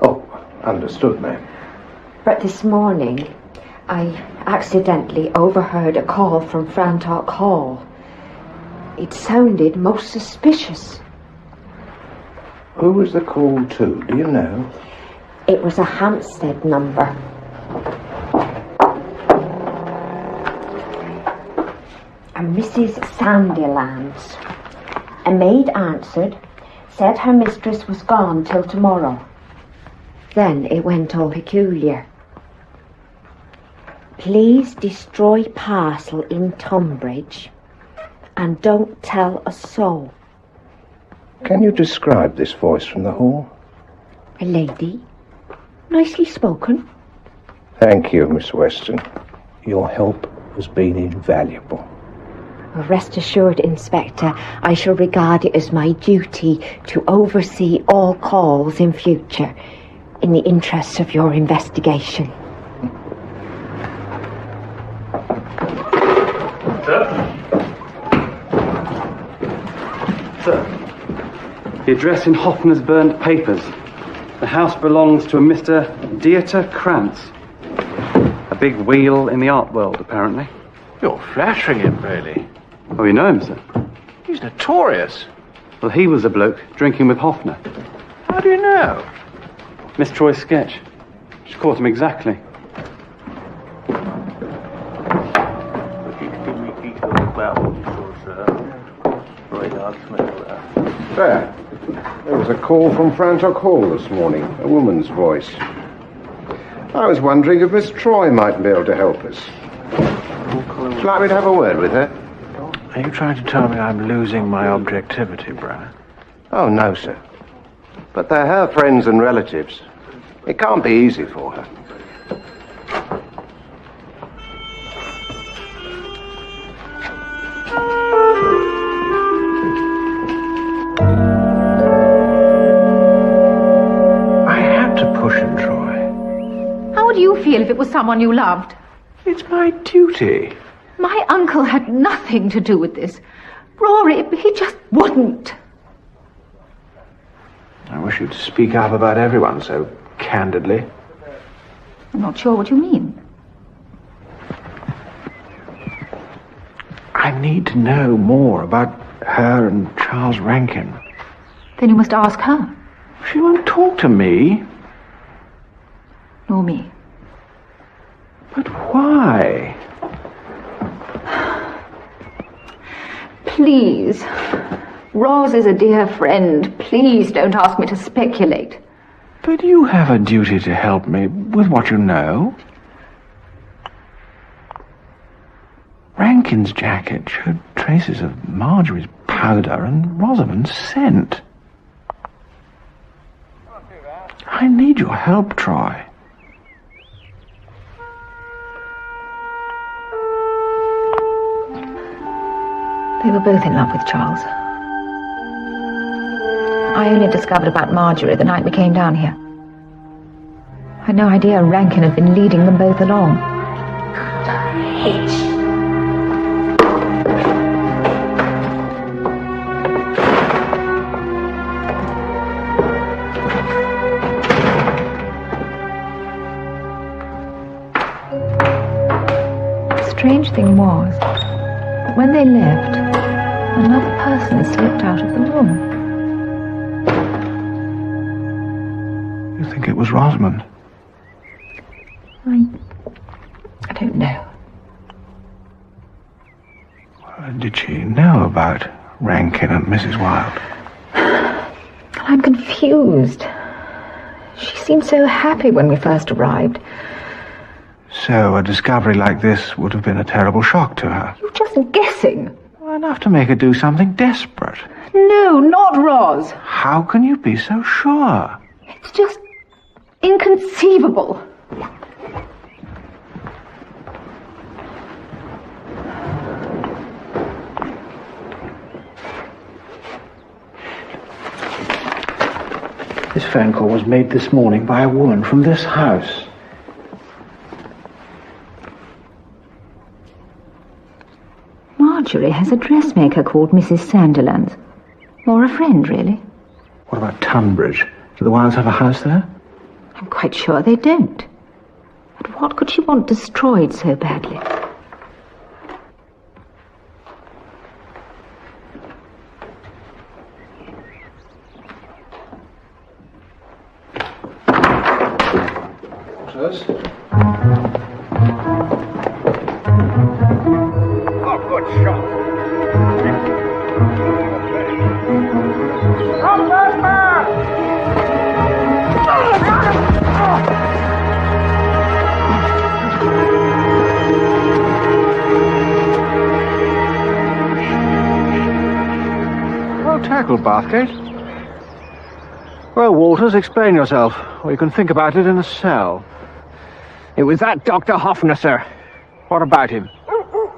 Oh, understood, ma'am. But this morning, I accidentally overheard a call from Frantock Hall. It sounded most suspicious. Who was the call to? Do you know? It was a Hampstead number. A Mrs. Sandilands. A maid answered, said her mistress was gone till tomorrow. Then it went all peculiar. Please destroy parcel in Tunbridge and don't tell a soul. Can you describe this voice from the hall? A lady, nicely spoken. Thank you, Miss Weston. Your help has been invaluable. Rest assured, Inspector, I shall regard it as my duty to oversee all calls in future in the interests of your investigation. Sir, the address in Hoffner's burnt papers. The house belongs to a Mr. Dieter Krantz. A big wheel in the art world, apparently. You're flattering him, Bailey. Oh, you know him, sir? He's notorious. Well, he was a bloke drinking with Hoffner. How do you know? Miss Troy's sketch. She caught him exactly. There was a call from Frantock Hall this morning, a woman's voice. I was wondering if Miss Troy might be able to help us. Would you like me to have a word with her? Are you trying to tell me I'm losing my objectivity, Brad? Oh, no, sir. But they're her friends and relatives. It can't be easy for her. I had to push him, Troy. How would you feel if it was someone you loved? It's my duty. My uncle had nothing to do with this. Rory, he just wouldn't. I wish you'd speak up about everyone so candidly. I'm not sure what you mean. I need to know more about her and Charles Rankin. Then you must ask her. She won't talk to me. Nor me. But why? Please. Roz is a dear friend. Please don't ask me to speculate. But you have a duty to help me with what you know. Rankin's jacket showed traces of Marjorie's powder and Rosamond's scent. I need your help, Troy. They were both in love with Charles. I only discovered about Marjorie the night we came down here. I had no idea Rankin had been leading them both along. The strange thing was, when they left, another person slipped out of the room. You think it was Rosamond? I don't know. did she know about Rankin and Mrs. Wilde? I'm confused. She seemed so happy when we first arrived. So a discovery like this would have been a terrible shock to her. You're just guessing. Enough to make her do something desperate. No, not Roz. How can you be so sure? It's just inconceivable. This phone call was made this morning by a woman from this house. Marjorie has a dressmaker called Mrs. Sandilands. Or a friend, really. What about Tunbridge? Do the Wildes have a house there? I'm quite sure they don't. But what could she want destroyed so badly? Oh, good shot. Stop that man! Well tackled, Bathgate. Well, Walters, explain yourself, or you can think about it in a cell. It was that Dr. Hoffner, sir. What about him?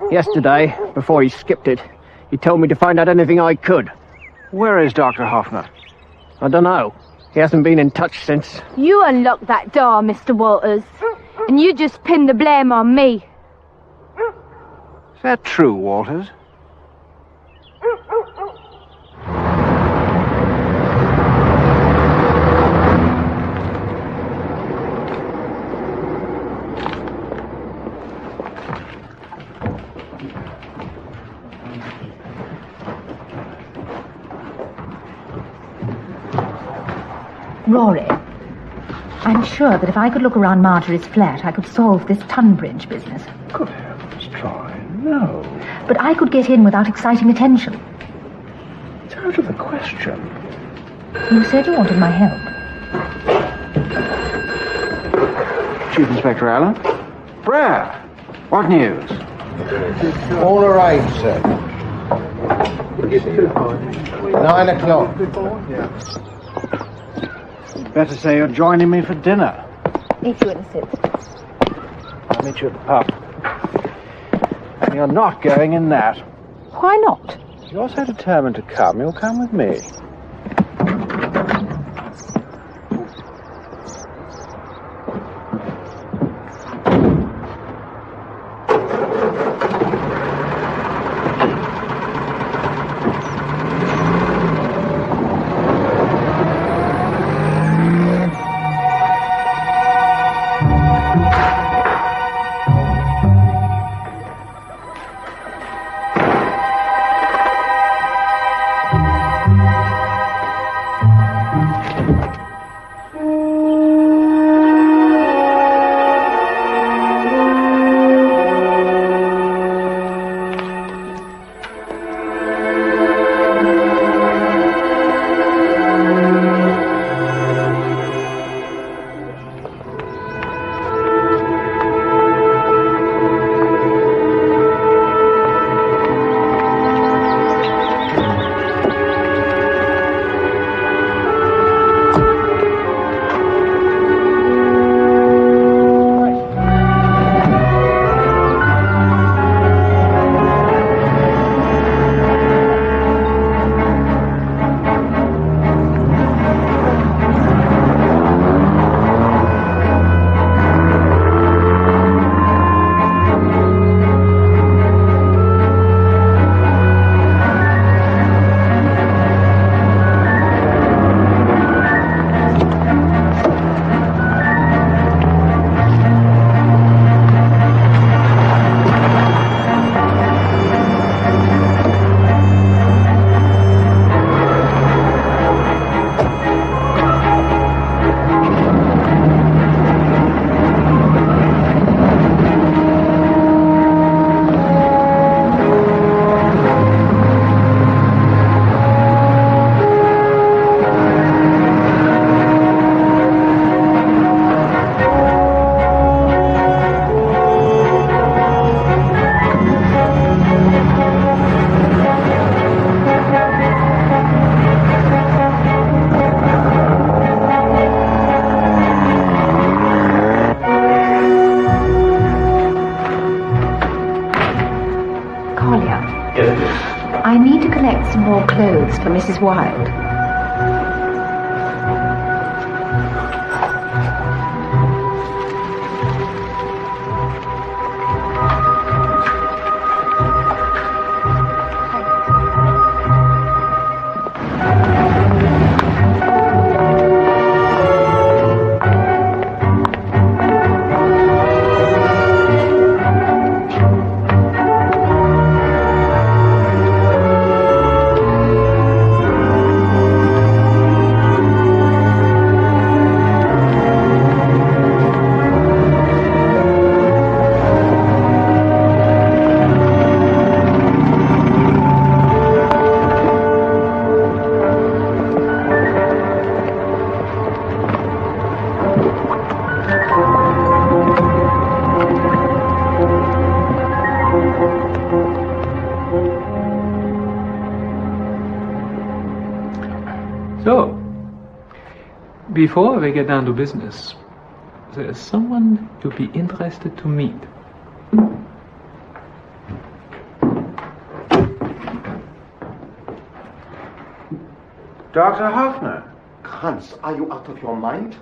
Yesterday, before he skipped it, he told me to find out anything I could. Where is Dr. Hoffner? I don't know. He hasn't been in touch since. You unlocked that door, Mr. Walters, and you just pinned the blame on me. Is that true, Walters? Rory, I'm sure that if I could look around Marjorie's flat, I could solve this Tunbridge business. Good heavens, Troy, no. But I could get in without exciting attention. It's out of the question. You said you wanted my help. Chief Inspector Alleyn? Brer, what news? All arranged, sir. 9 o'clock. Better say you're joining me for dinner. If you insist. I'll meet you at the pub. And you're not going in that. Why not? If you're so determined to come, you'll come with me. I need to collect some more clothes for Mrs. Wilde. So, before we get down to business, there's someone you'll be interested to meet. Dr. Hoffner. Hans, are you out of your mind?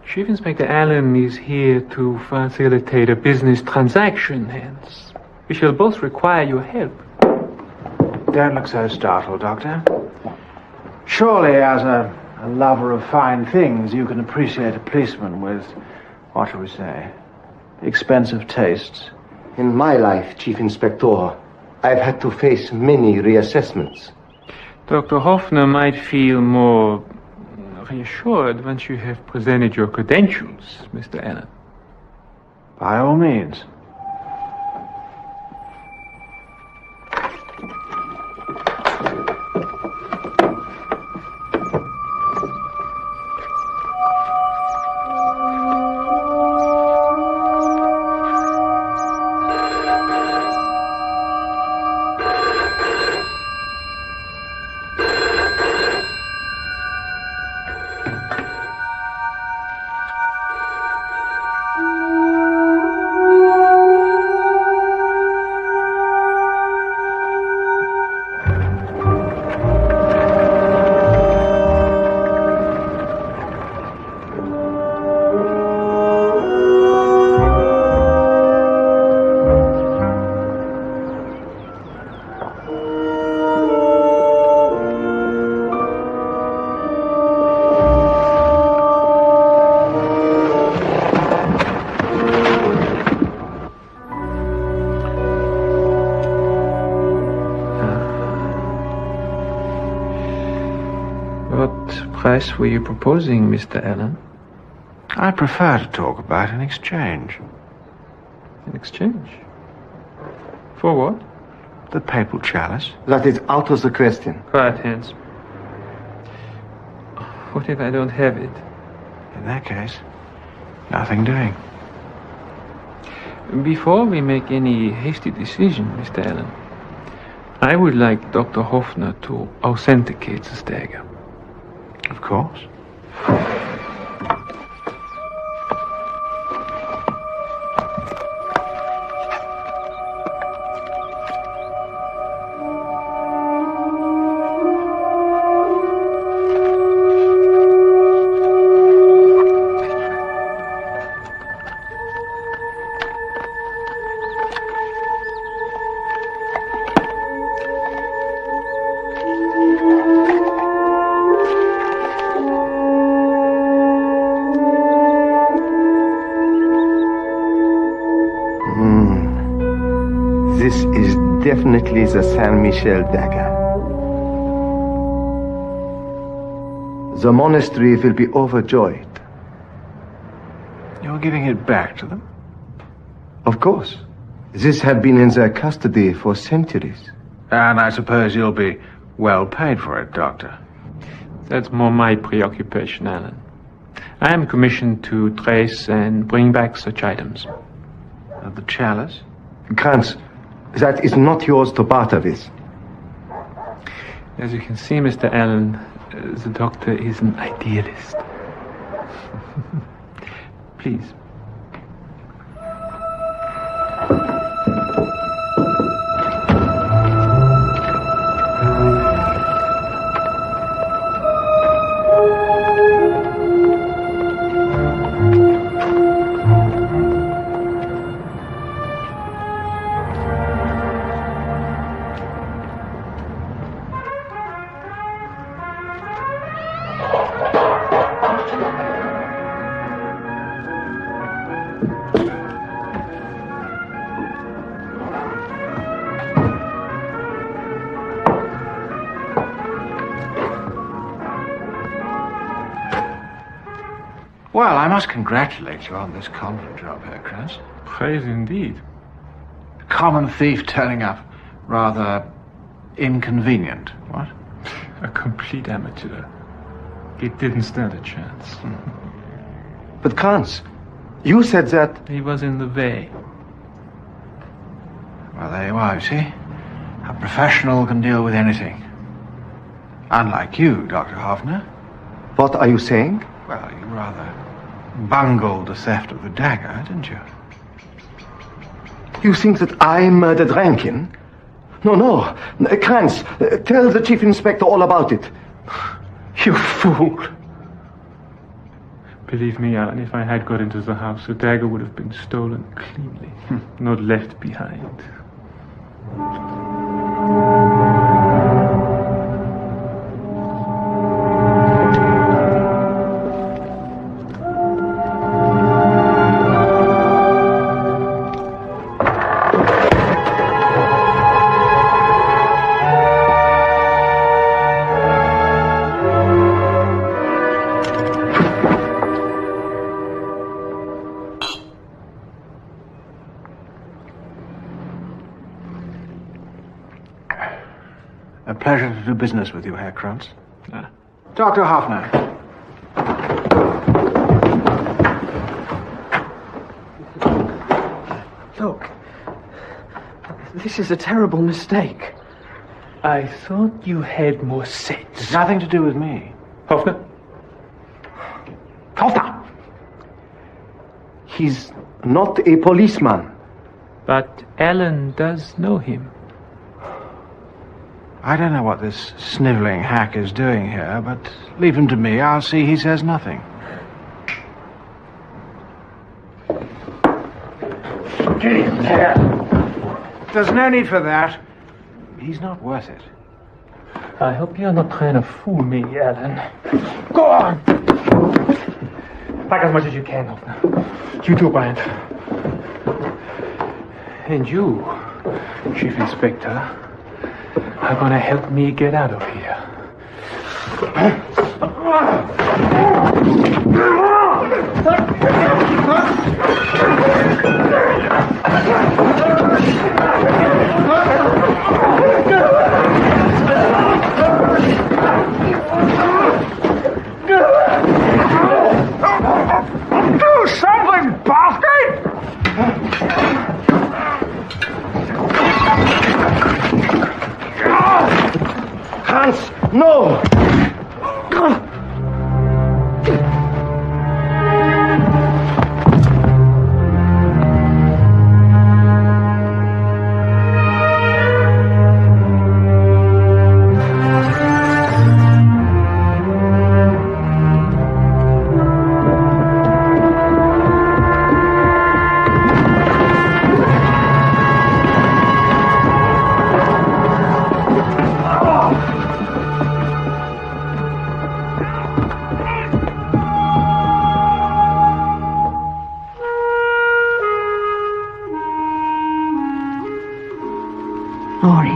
Chief Inspector Alleyn is here to facilitate a business transaction, hence we shall both require your help. Don't look so startled, Doctor. Surely, as a lover of fine things, you can appreciate a policeman with, what shall we say, expensive tastes. In my life, Chief Inspector, I've had to face many reassessments. Dr. Hoffner might feel more reassured once you have presented your credentials, Mr. Alleyn. By all means. Price were you proposing, Mr. Alleyn? I prefer to talk about an exchange. An exchange? For what? The papal chalice. That is out of the question. Quiet, Hans. What if I don't have it? In that case, nothing doing. Before we make any hasty decision, Mr. Alleyn, I would like Dr. Hoffner to authenticate the dagger. Of course. This is definitely the Saint Michel dagger. The monastery will be overjoyed. You're giving it back to them? Of course. This had been in their custody for centuries. And I suppose you'll be well paid for it, Doctor. That's more my preoccupation, Alleyn. I am commissioned to trace and bring back such items. Of the chalice? Krantz, that is not yours to barter with. As you can see, Mr. Alleyn, the doctor is an idealist. Please. Well, I must congratulate you on this convent job, Herr Kranz. Praise indeed. A common thief turning up. Rather inconvenient, what? A complete amateur. He didn't stand a chance. But Kranz, you said that... He was in the way. Well, there you are, you see. A professional can deal with anything. Unlike you, Dr. Hoffner. What are you saying? Well, you rather bungled the theft of the dagger, didn't you? You think that I murdered Rankin? No. Kranz, tell the Chief Inspector all about it. You fool! Believe me, Alan, if I had got into the house, the dagger would have been stolen cleanly, not left behind. A pleasure to do business with you, Herr Kranz. Dr. Hoffner. Look. This is a terrible mistake. I thought you had more sense. It's nothing to do with me. Hoffner? Hoffner! He's not a policeman. But Alan does know him. I don't know what this snivelling hack is doing here, but leave him to me. I'll see he says nothing. There's no need for that. He's not worth it. I hope you're not trying to fool me, Alan. Go on! Pack as much as you can, Hoffner. You too, Bryant. And you, Chief Inspector, are gonna help me get out of here. Do something, bastard! Hans, no! Rory.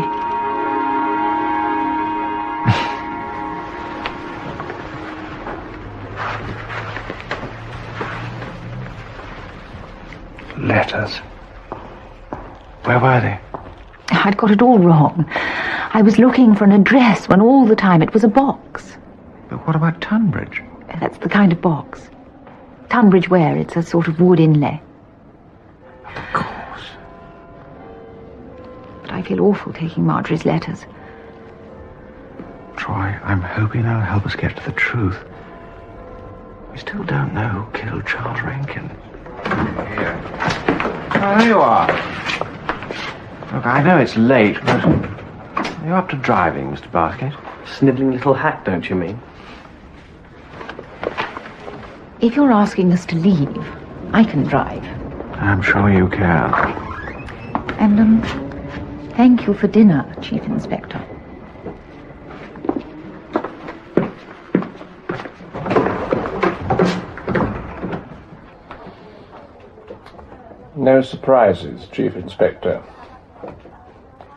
Letters. Where were they? I'd got it all wrong. I was looking for an address when all the time it was a box. But what about Tunbridge? That's the kind of box. Tunbridge ware, it's a sort of wood inlay. Of course. But I feel awful taking Marjorie's letters. Troy, I'm hoping they'll help us get to the truth. We still don't know who killed Charles Rankin. Here. Oh, there you are. Look, I know it's late, but are you up to driving, Mr. Bathgate? Snivelling little hack, don't you mean? If you're asking us to leave, I can drive. I'm sure you can. And, thank you for dinner, Chief Inspector. No surprises, Chief Inspector.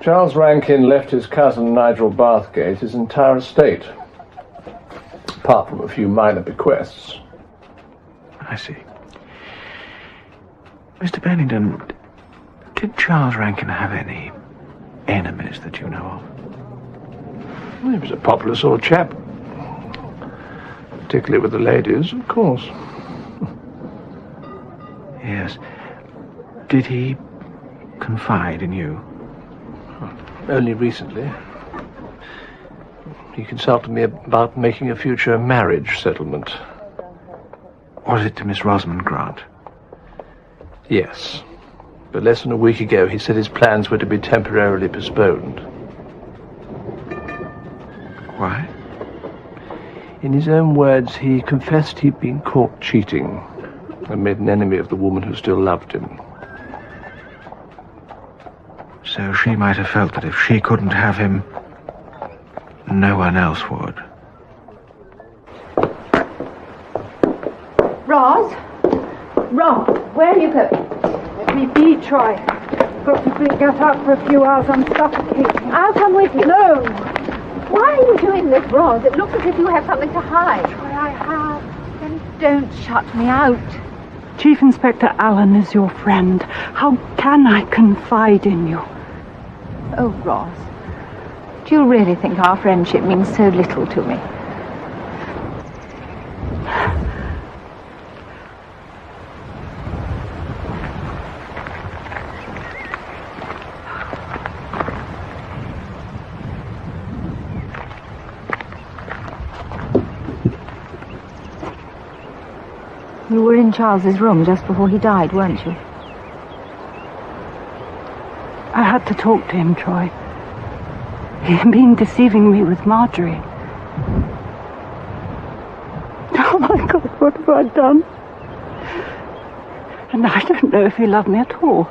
Charles Rankin left his cousin Nigel Bathgate his entire estate, apart from a few minor bequests. I see. Mr. Bennington, did Charles Rankin have any enemies that you know of? Well, he was a popular sort of chap. Particularly with the ladies, of course. Yes. Did he confide in you? Only recently. He consulted me about making a future marriage settlement. Was it to Miss Rosamond Grant? Yes. But less than a week ago, he said his plans were to be temporarily postponed. Why? In his own words, he confessed he'd been caught cheating and made an enemy of the woman who still loved him. So she might have felt that if she couldn't have him, no one else would. Roz? Roz, where are you going? Let me be, Troy. Got to get out for a few hours. I'm suffocating. I'll come with you. No! Why are you doing this, Roz? It looks as if you have something to hide. Troy, I have. Then don't shut me out. Chief Inspector Alleyn is your friend. How can I confide in you? Oh, Roz. Do you really think our friendship means so little to me? You were in Charles's room just before he died, weren't you? I had to talk to him, Troy. He'd been deceiving me with Marjorie. Oh my God, what have I done? And I don't know if he loved me at all.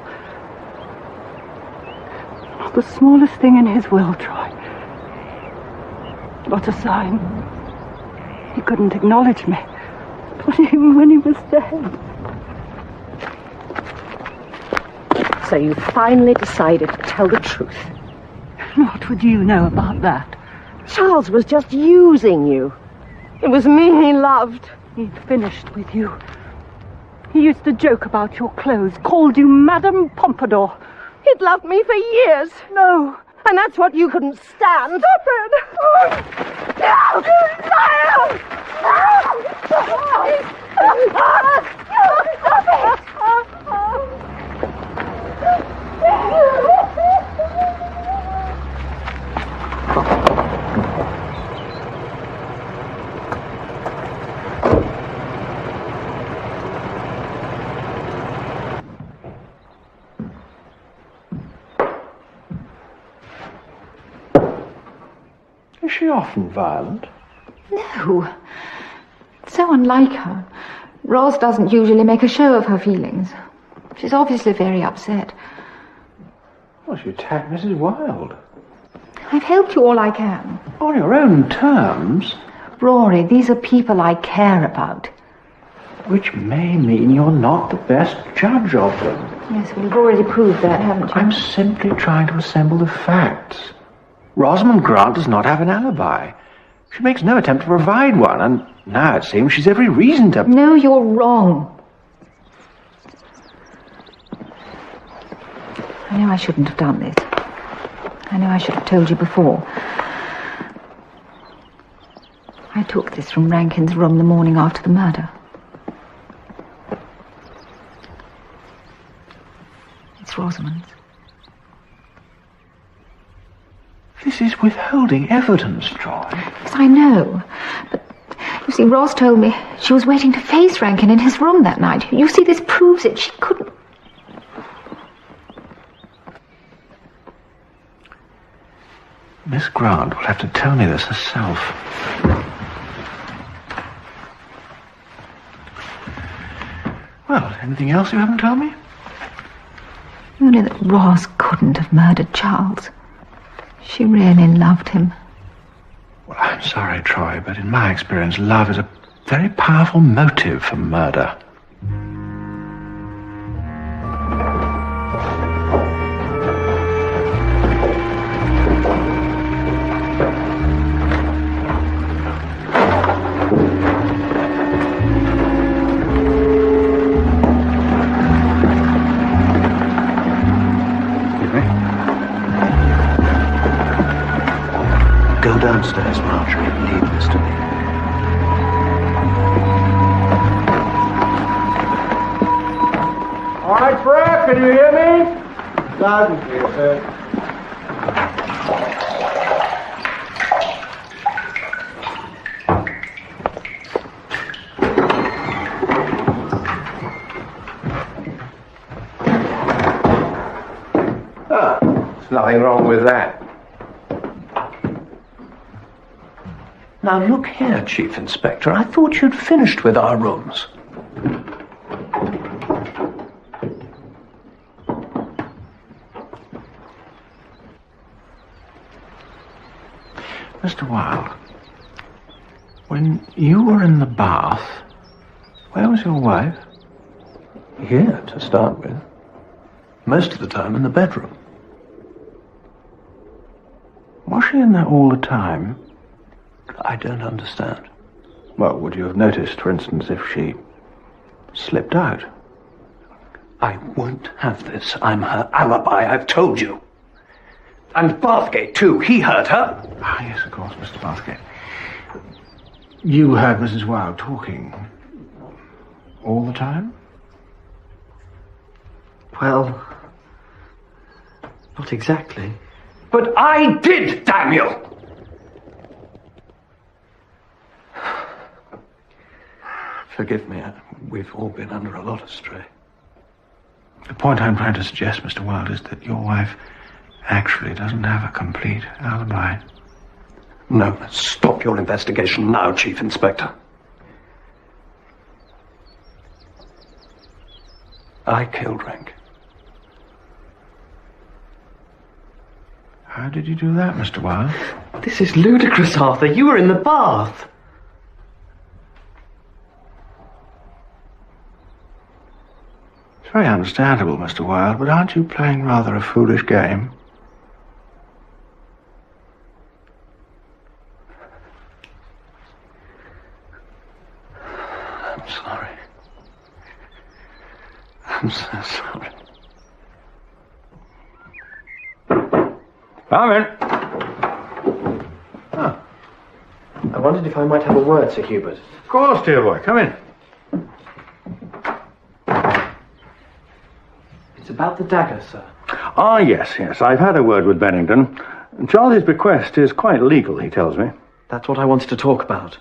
Not the smallest thing in his will, Troy. Not a sign. He couldn't acknowledge me. Not even when he was dead. So you finally decided to tell the truth. What would you know about that? Charles was just using you. It was me he loved. He'd finished with you. He used to joke about your clothes, called you Madame Pompadour. He'd loved me for years. No. And that's what you couldn't stand. Stop it! No! No! Is she often violent? No. So unlike her. Roz doesn't usually make a show of her feelings. She's obviously very upset. Well, she attacked Mrs. Wilde. I've helped you all I can. On your own terms. Rory, these are people I care about. Which may mean you're not the best judge of them. Yes, well, you've already proved that, haven't you? I'm simply trying to assemble the facts. Rosamond Grant does not have an alibi. She makes no attempt to provide one, and now it seems she's every reason to... No, you're wrong. I know I shouldn't have done this. I know I should have told you before. I took this from Rankin's room the morning after the murder. It's Rosamond's. This is withholding evidence, Troy. Yes, I know. But, you see, Ross told me she was waiting to face Rankin in his room that night. You see, this proves it. She couldn't... Miss Grant will have to tell me this herself. Well, anything else you haven't told me? Only that Ross couldn't have murdered Charles. She really loved him. Well, I'm sorry, Troy, but in my experience, love is a very powerful motive for murder. Go downstairs, Marjorie. Leave this to me. All right, Brett, can you hear me? Loud and clear, sir. There's nothing wrong with that. Now look here, Chief Inspector. I thought you'd finished with our rooms. Mr. Wilde, when you were in the bath, where was your wife? Here, to start with. Most of the time in the bedroom. Was she in there all the time? I don't understand. Well, would you have noticed, for instance, if she slipped out? I won't have this. I'm her alibi, I've told you. And Bathgate, too. He heard her. Ah, yes, of course, Mr. Bathgate. You heard Mrs. Wilde talking all the time? Well, not exactly. But I did, damn you! Forgive me, we've all been under a lot of strain. The point I'm trying to suggest, Mr. Wilde, is that your wife actually doesn't have a complete alibi. No, stop your investigation now, Chief Inspector. I killed Rank. How did you do that, Mr. Wilde? This is ludicrous, Arthur. You were in the bath. It's very understandable, Mr. Wilde, but aren't you playing rather a foolish game? I'm sorry. I'm so sorry. Come in. Ah. I wondered if I might have a word, Sir Hubert. Of course, dear boy. Come in. It's about the dagger, sir. Ah, yes. I've had a word with Bennington. Charles's bequest is quite legal, he tells me. That's what I wanted to talk about.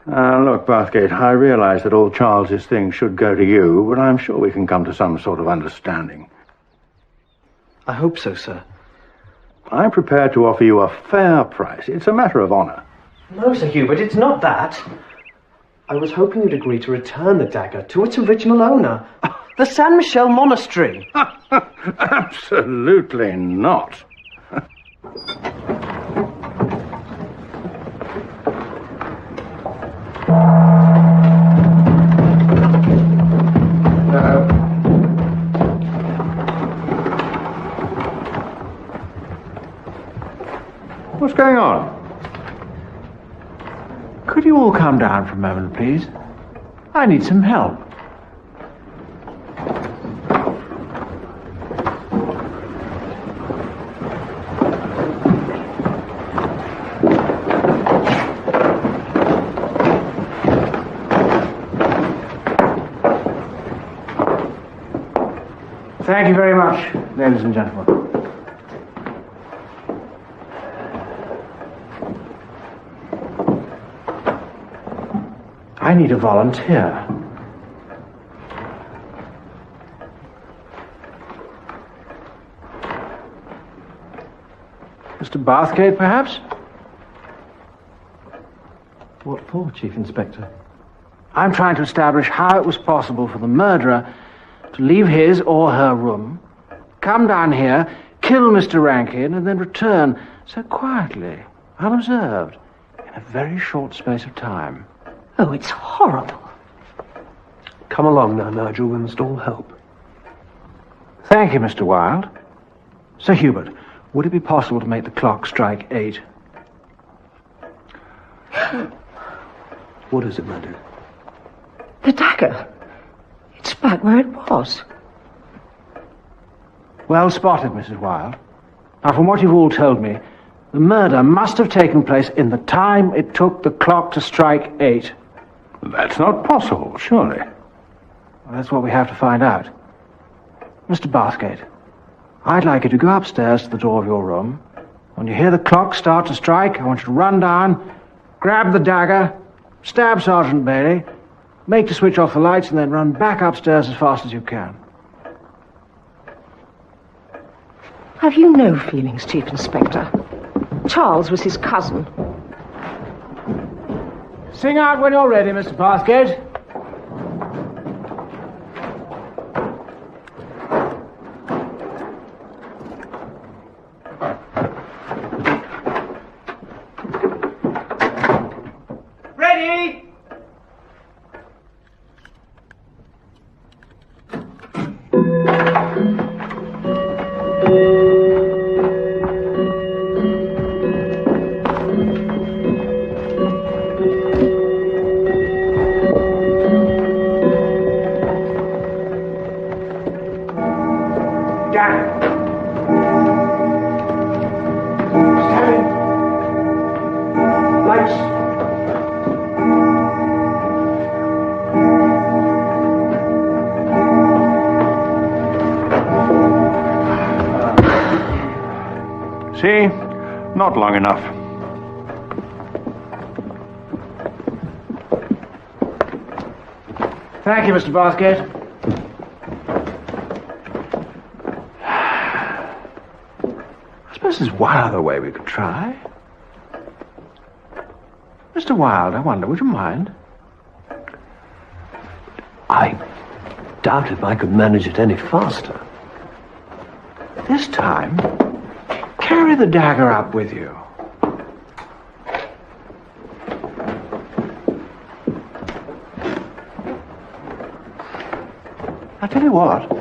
Look, Bathgate, I realise that all Charles's things should go to you, but I'm sure we can come to some sort of understanding. I hope so, sir. I'm prepared to offer you a fair price. It's a matter of honour. No, Sir Hubert, it's not that. I was hoping you'd agree to return the dagger to its original owner, the San Michel Monastery. Absolutely not. What's going on? Could you all calm down for a moment, please? I need some help. Thank you very much, ladies and gentlemen. I need a volunteer. Mr. Bathgate, perhaps? What for, Chief Inspector? I'm trying to establish how it was possible for the murderer to leave his or her room, come down here, kill Mr. Rankin, and then return so quietly, unobserved, in a very short space of time. Oh, it's horrible. Come along now, Nigel. We must all help. Thank you, Mr. Wilde. Sir Hubert, would it be possible to make the clock strike 8? What is it, my dear? The dagger. It's back where it was. Well spotted, Mrs. Wilde. Now, from what you've all told me, The murder must have taken place in the time it took the clock to strike 8. That's not possible, surely. Well, that's what we have to find out. Mr. Bathgate, I'd like you to go upstairs to the door of your room. When you hear the clock start to strike, I want you to run down, grab the dagger, stab Sergeant Bailey, make to switch off the lights, and then run back upstairs as fast as you can. Have you no feelings, Chief Inspector? Charles was his cousin. Sing out when you're ready, Mr. Bathgate. Ready? See? Not long enough. Thank you, Mr. Bathgate. I suppose there's one other way we could try. Mr. Wilde, I wonder, would you mind? I doubt if I could manage it any faster. This time, carry the dagger up with you. I'll tell you what.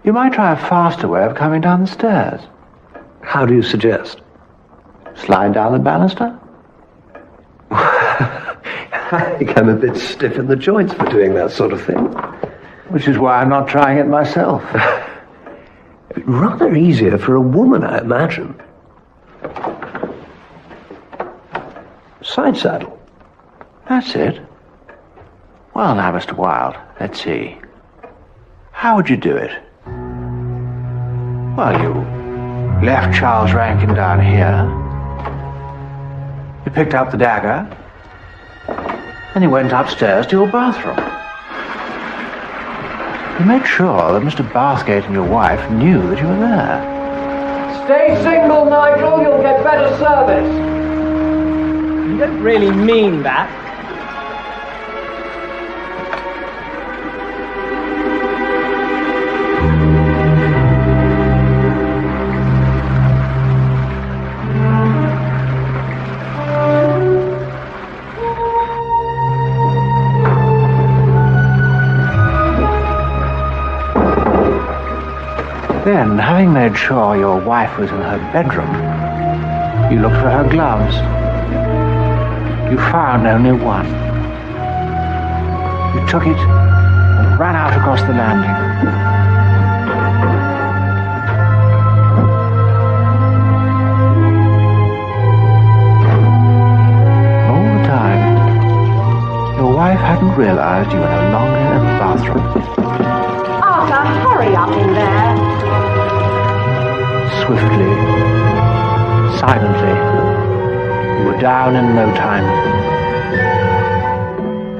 You might try a faster way of coming down the stairs. How do you suggest? Slide down the banister? I think I'm a bit stiff in the joints for doing that sort of thing. Which is why I'm not trying it myself. Rather easier for a woman, I imagine. Side saddle. That's it. Well, now, Mr. Wilde, let's see. How would you do it? Well, you left Charles Rankin down here. You picked up the dagger. Then you went upstairs to your bathroom. You made sure that Mr. Bathgate and your wife knew that you were there. Stay single, Nigel. You'll get better service. You don't really mean that. Then, having made sure your wife was in her bedroom, you looked for her gloves. You found only one. You took it and ran out across the landing. All the time, your wife hadn't realized you were no longer in the bathroom. Arthur, hurry up in there. Swiftly, silently, you were down in no time.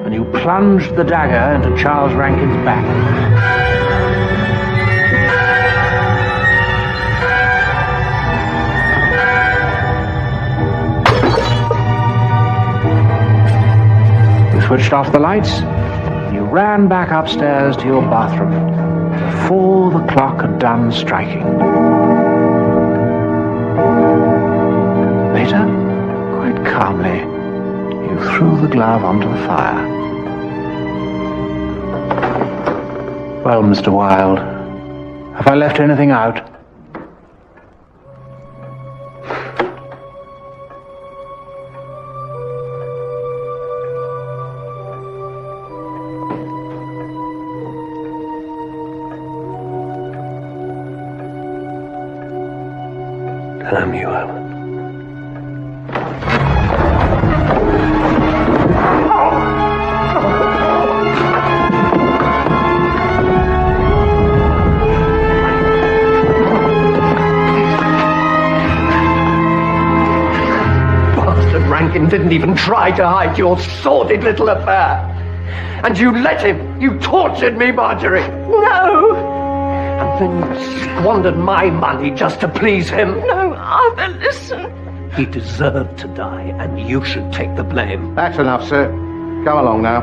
And you plunged the dagger into Charles Rankin's back. You switched off the lights, and you ran back upstairs to your bathroom before the clock had done striking. Later, quite calmly, you threw the glove onto the fire. Well, Mr. Wilde, have I left anything out? Damn you, Alan. Bastard Rankin didn't even try to hide your sordid little affair. And you let him. You tortured me, Marjorie. No. And then you squandered my money just to please him. No, Arthur, listen. He deserved to die, and you should take the blame. That's enough, sir. Come along now.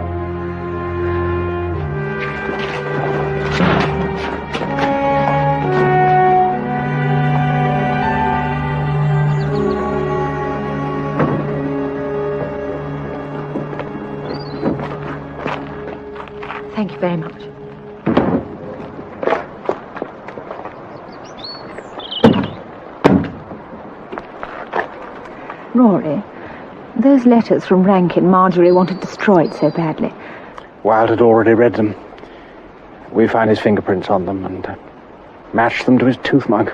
Thank you very much. Rory, those letters from Rankin Marjorie wanted destroyed so badly. Wilde had already read them. We found his fingerprints on them and matched them to his tooth mug.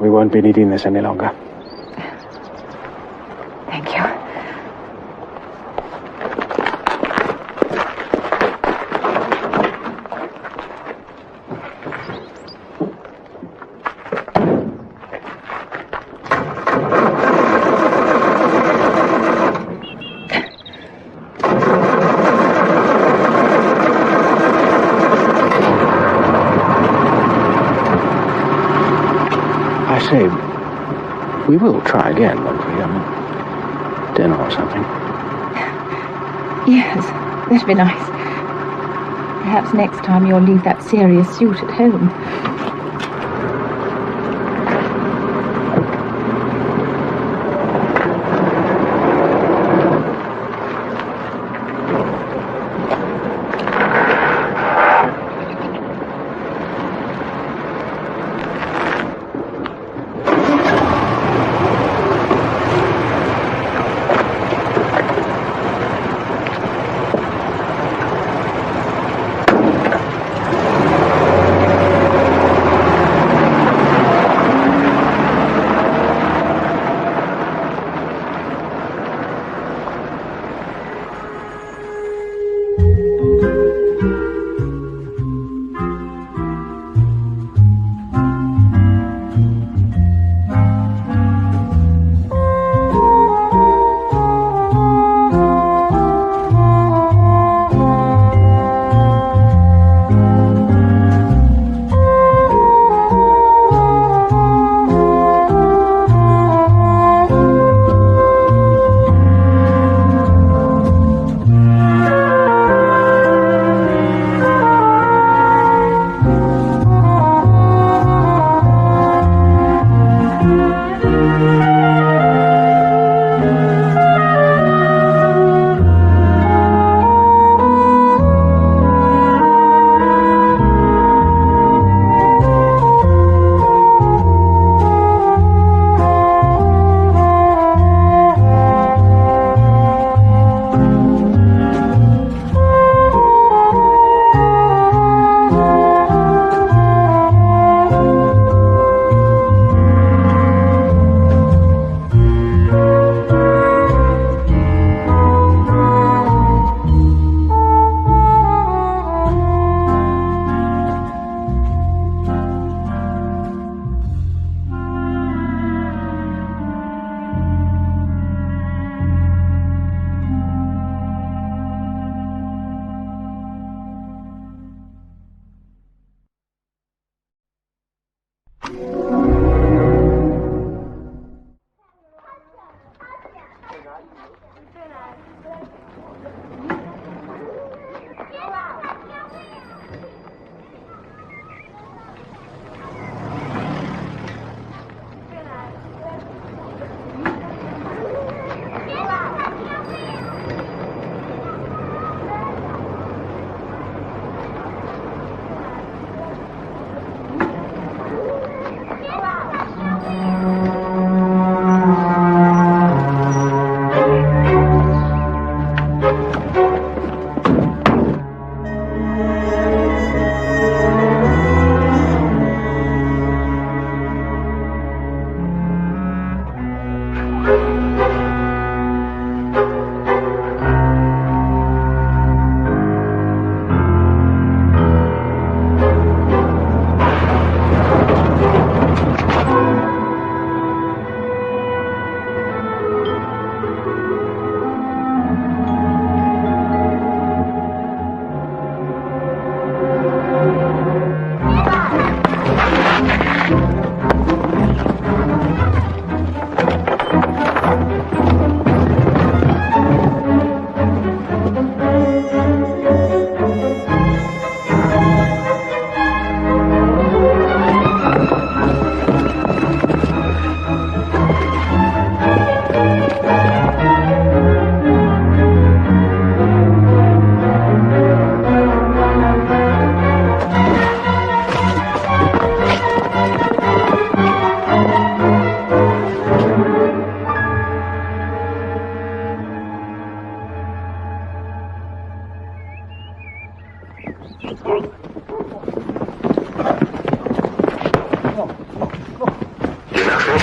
We won't be needing this any longer. Thank you. Say, we will try again, won't we? Dinner or something. Yes, that'd be nice. Perhaps next time you'll leave that serious suit at home.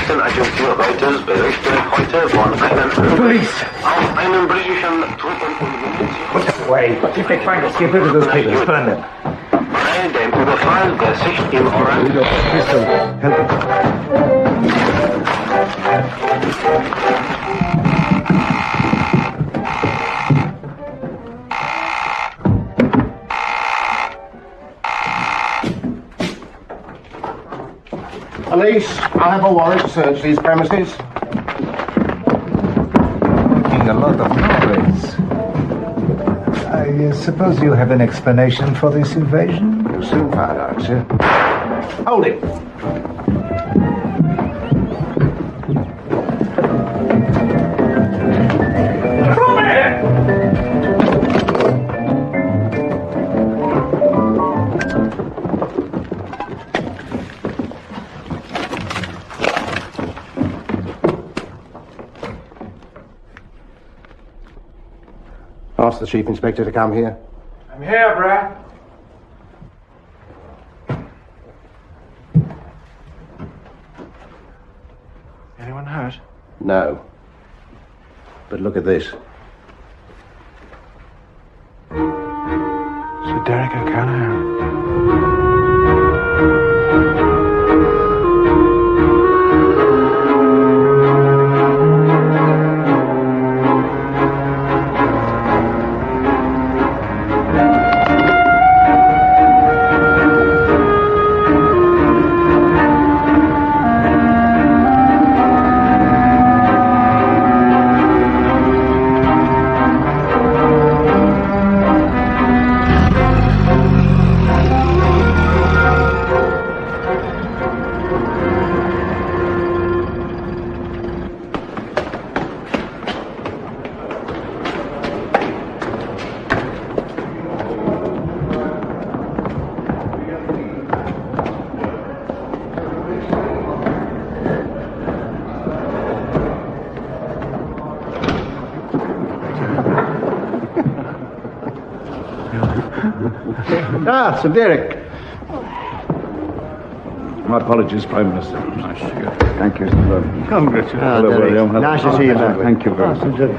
nächsten Agentur Reuters berichtet heute von einem Police! Auf einem britischen Truppen- und Put them away. If they find us, get rid of those papers. Burn them. bei dem Überfall der sich im Orange... Police, I have a warrant to search these premises. Making a lot of noise. I suppose you have an explanation for this invasion? You'll soon find out, sir. Hold it. Ask the Chief Inspector to come here. I'm here, Brad. Anyone hurt? No. But look at this. Sir Derek O'Callaghan. Ah, Sir Derek. My apologies, Prime Minister. Nice to go. Thank you, sir. Congratulations. Hello, William. Hello. Nice to see you, man. Thank you very Ah, Sir much. Derek.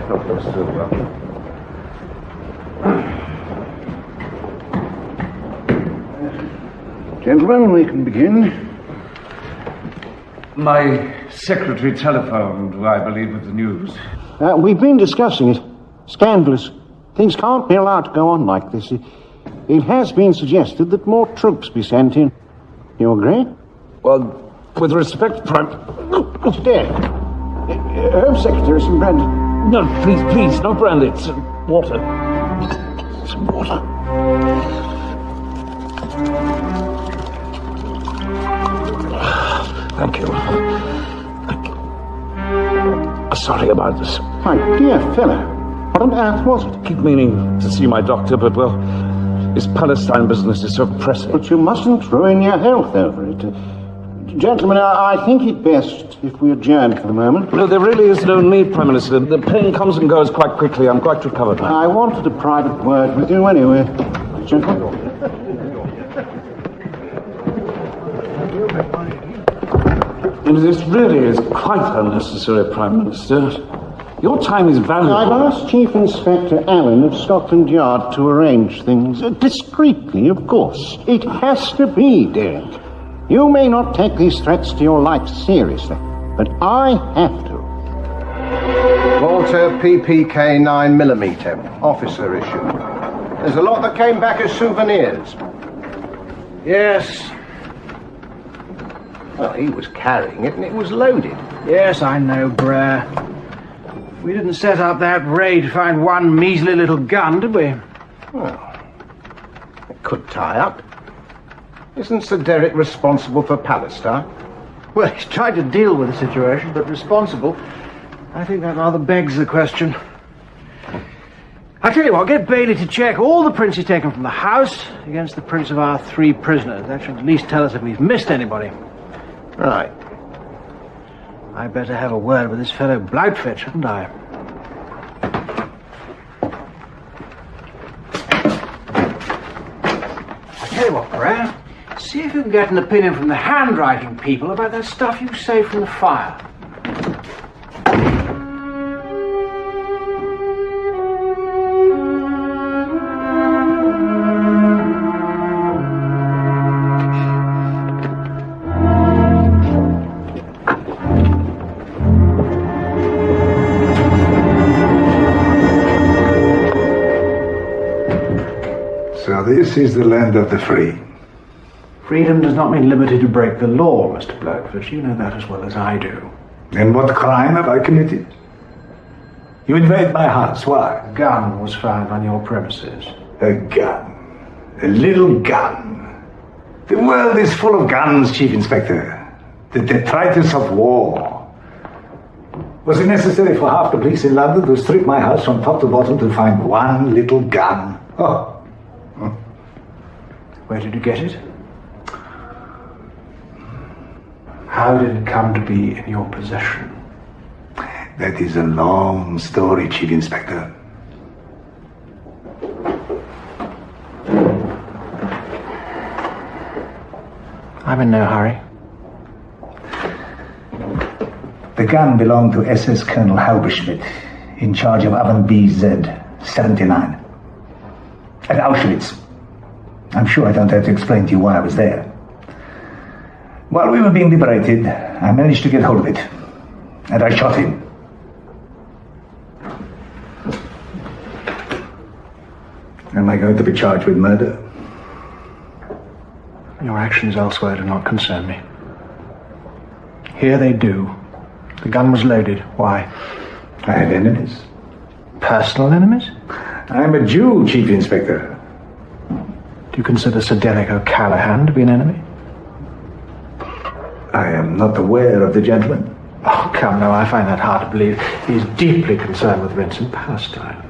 Gentlemen, we can begin. My secretary telephoned, I believe, with the news. We've been discussing it. Scandalous. Things can't be allowed to go on like this. It has been suggested that more troops be sent in. You agree? Well, with respect, Prime... Mr. Derek. Home Secretary, some brandy. No, please, no brandy. It's water. Some water. Thank you. Sorry about this. My dear fellow, what on earth was it? Keep meaning to see my doctor, but, well, his Palestine business is so pressing. But you mustn't ruin your health over it. Gentlemen, I think it best if we adjourn for the moment. No, there really is no need, Prime Minister. The pain comes and goes quite quickly. I'm quite recovered now. I wanted a private word with you anyway. Gentlemen. This really is quite unnecessary, Prime Minister. Your time is valuable. I've asked Chief Inspector Alleyn of Scotland Yard to arrange things. Discreetly, of course. It has to be, Derek. You may not take these threats to your life seriously, but I have to. Walter PPK 9mm, officer issue. There's a lot that came back as souvenirs. Yes. Well, he was carrying it and it was loaded. Yes, I know, Brer. We didn't set up that raid to find one measly little gun, did we? Well, it could tie up. Isn't Sir Derek responsible for Palestine? Well, he's tried to deal with the situation, but responsible, I think that rather begs the question. I'll tell you what, get Bailey to check all the prints he's taken from the house against the prints of our 3 prisoners. That should at least tell us if we've missed anybody. Right. I'd better have a word with this fellow Bloutfitch, hadn't I? I tell you what, Brad, see if you can can get an opinion from the handwriting people about that stuff you saved from the fire. So this is the land of the free. Freedom does not mean liberty to break the law, Mr. Blackford. You know that as well as I do. And what crime have I committed? You invade my house, why? A gun was found on your premises. A gun. A little gun. The world is full of guns, Chief Inspector. The detritus of war. Was it necessary for half the police in London to strip my house from top to bottom to find one little gun? Oh. Where did you get it? How did it come to be in your possession? That is a long story, Chief Inspector. I'm in no hurry. The gun belonged to SS Colonel Halberschmidt, in charge of Oven BZ 79. At Auschwitz. I'm sure I don't have to explain to you why I was there. While we were being liberated, I managed to get hold of it. And I shot him. Am I going to be charged with murder? Your actions elsewhere do not concern me. Here they do. The gun was loaded. Why? I have enemies. Personal enemies? I'm a Jew, Chief Inspector. Do you consider Sir Derek O'Callaghan to be an enemy? I am not aware of the gentleman. Oh, come now, I find that hard to believe. He is deeply concerned with rents and pastime.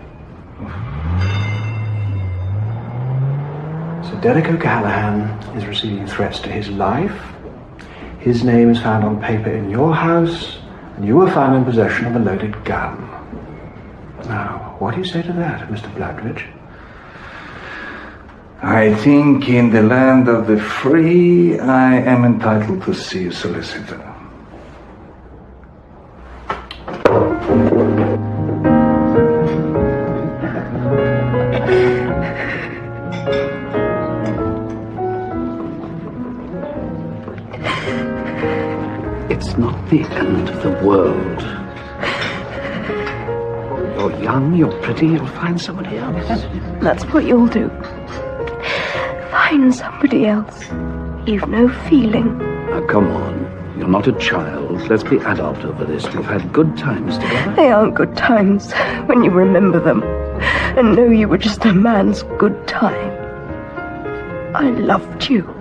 Sir Derek O'Callaghan is receiving threats to his life. His name is found on paper in your house, and you were found in possession of a loaded gun. Now, what do you say to that, Mr. Blackridge? I think in the land of the free, I am entitled to see a solicitor. It's not the end of the world. You're young, you're pretty, you'll find somebody else. That's what you'll do. Find somebody else. You've no feeling. Now, come on. You're not a child. Let's be adult over this. We've had good times together. They aren't good times when you remember them and know you were just a man's good time. I loved you.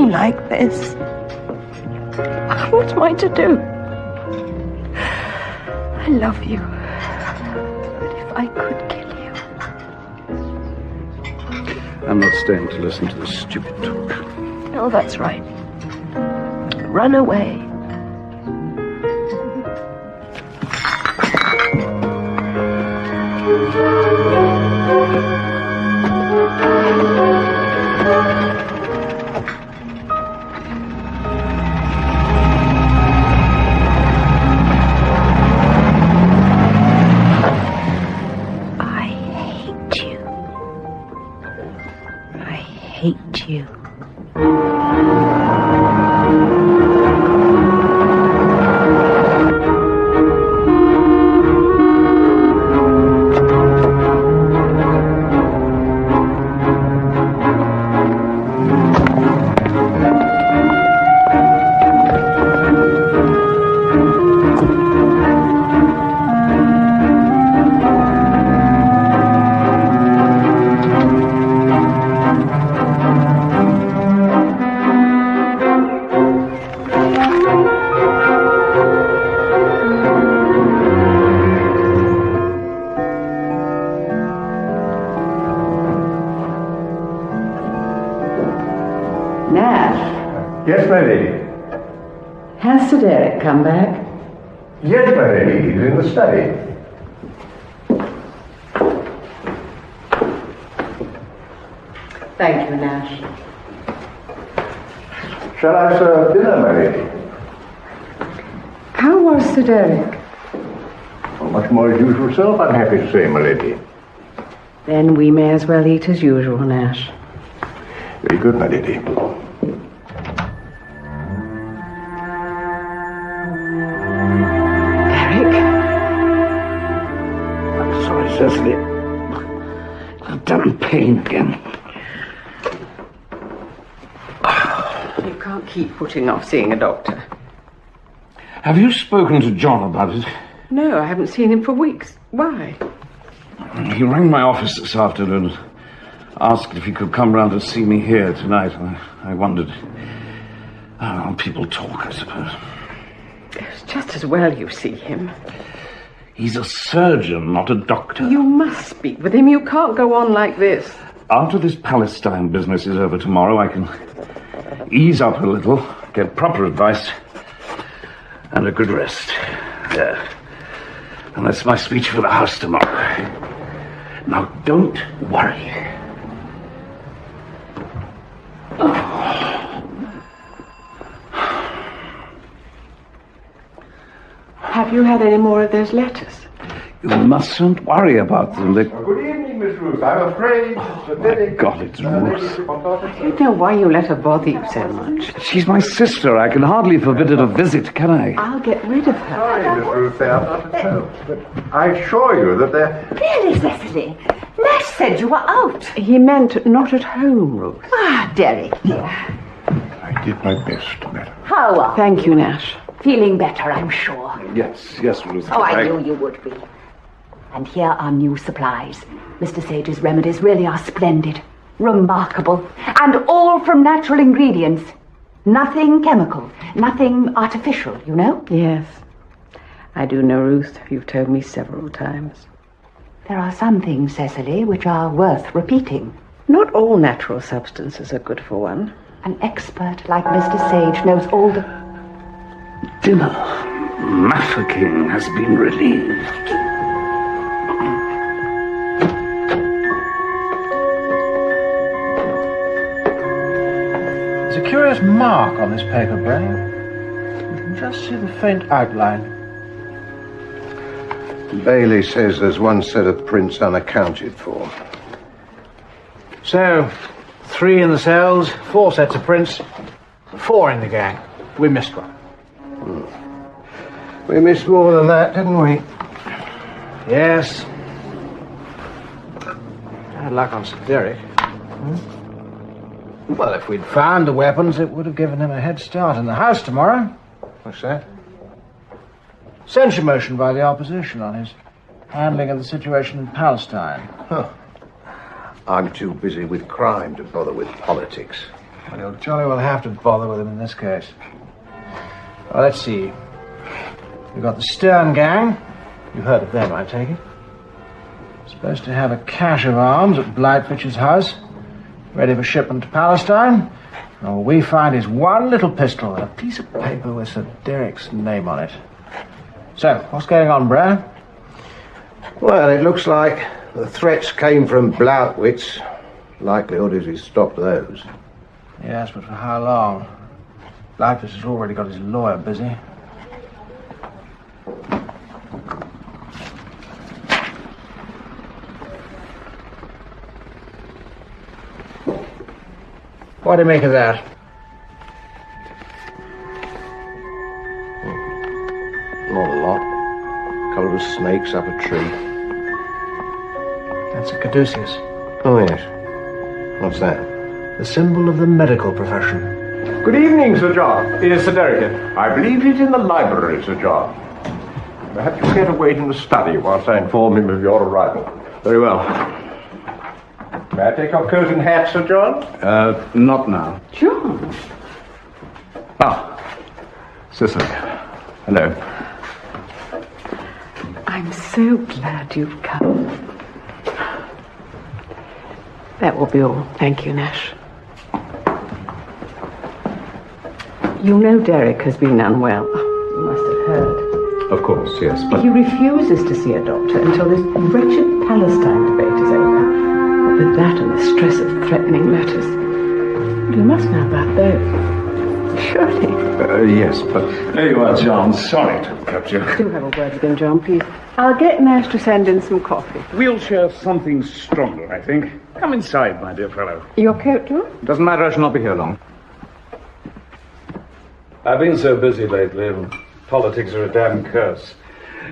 Like this. What am I to do? I love you. But if I could kill you... I'm not staying to listen to this stupid talk. Oh, that's right. Run away. Hate you. Yes, my lady. Has Sir Derek come back? Yes, my lady. He's in the study. Thank you, Nash. Shall I serve dinner, my lady? How was Sir Derek? Well, much more as usual self, I'm happy to say, my lady. Then we may as well eat as usual, Nash. Very good, my lady. I'm sorry, Cecily. I've done pain again. You can't keep putting off seeing a doctor. Have you spoken to John about it? No, I haven't seen him for weeks. Why? He rang my office this afternoon, asked if he could come round to see me here tonight. I wondered. Oh, people talk, I suppose. It's just as well you see him. He's a surgeon, not a doctor. You must speak with him. You can't go on like this. After this Palestine business is over tomorrow, I can ease up a little, get proper advice, and a good rest. There. And that's my speech for the House tomorrow. Now, don't worry. Have you had any more of those letters? You mustn't worry about them. Good evening, Miss Ruth. I'm afraid My God, it's Ruth. I don't know why you let her bother you so much. She's my sister. I can hardly forbid her to visit, can I? I'll get rid of her. Sorry, Miss Ruth, they are not at home. But I assure you that they're... Really, Cecily? Nash said you were out. He meant not at home, Ruth. Ah, Derek. I did my best, madam. How are Thank you, Nash. Feeling better, I'm sure. Yes, Ruth. Oh, I knew you would be. And here are new supplies. Mr. Sage's remedies really are splendid, remarkable, and all from natural ingredients. Nothing chemical, nothing artificial, you know? Yes. I do know, Ruth. You've told me several times. There are some things, Cecily, which are worth repeating. Not all natural substances are good for one. An expert like Mr. Sage knows all the... Dinner. Mafeking has been relieved. There's a curious mark on this paper, Bray. You can just see the faint outline. Bailey says there's one set of prints unaccounted for. So, 3 in the cells, 4 sets of prints, 4 in the gang. We missed one. We missed more than that, didn't we? Yes. Bad luck on Sir Derek. Well, if we'd found the weapons, it would have given him a head start in the House tomorrow. What's that? Censure motion by the opposition on his handling of the situation in Palestine. Huh. I'm too busy with crime to bother with politics. Well, you'll jolly well have to bother with him in this case. Well, let's see. We've got the Stern gang. You've heard of them, I take it. Supposed to have a cache of arms at Blightfitch's house, ready for shipment to Palestine. All we find is one little pistol and a piece of paper with Sir Derek's name on it. So, what's going on, Brer? Well, it looks like the threats came from Blautwitz. Likelihood is he's stopped those. Yes, but for how long? Blightfitch has already got his lawyer busy. What do you make of that? Not a lot. A couple of snakes up a tree. That's a caduceus. Oh, yes. What's that? The symbol of the medical profession. Good evening, Sir John. Is Sir Derek in? I believe he's in the library, Sir John. Perhaps you'd care to wait in the study whilst I inform him of your arrival. Very well. May I take your coat and hat, Sir John? Not now. John. Ah, Cicely. Hello. I'm so glad you've come. That will be all. Thank you, Nash. You know Derek has been unwell. You must have heard. Of course, yes, but... He refuses to see a doctor until this wretched Palestine debate is over. With that and the stress of threatening letters. You must know about those. Surely. Yes, but... There you are, John. Sorry to interrupt you. Do have a word with him, John, please. I'll get Nash to send in some coffee. We'll share something stronger, I think. Come inside, my dear fellow. Your coat, John? Doesn't matter, I shall not be here long. I've been so busy lately, and politics are a damn curse.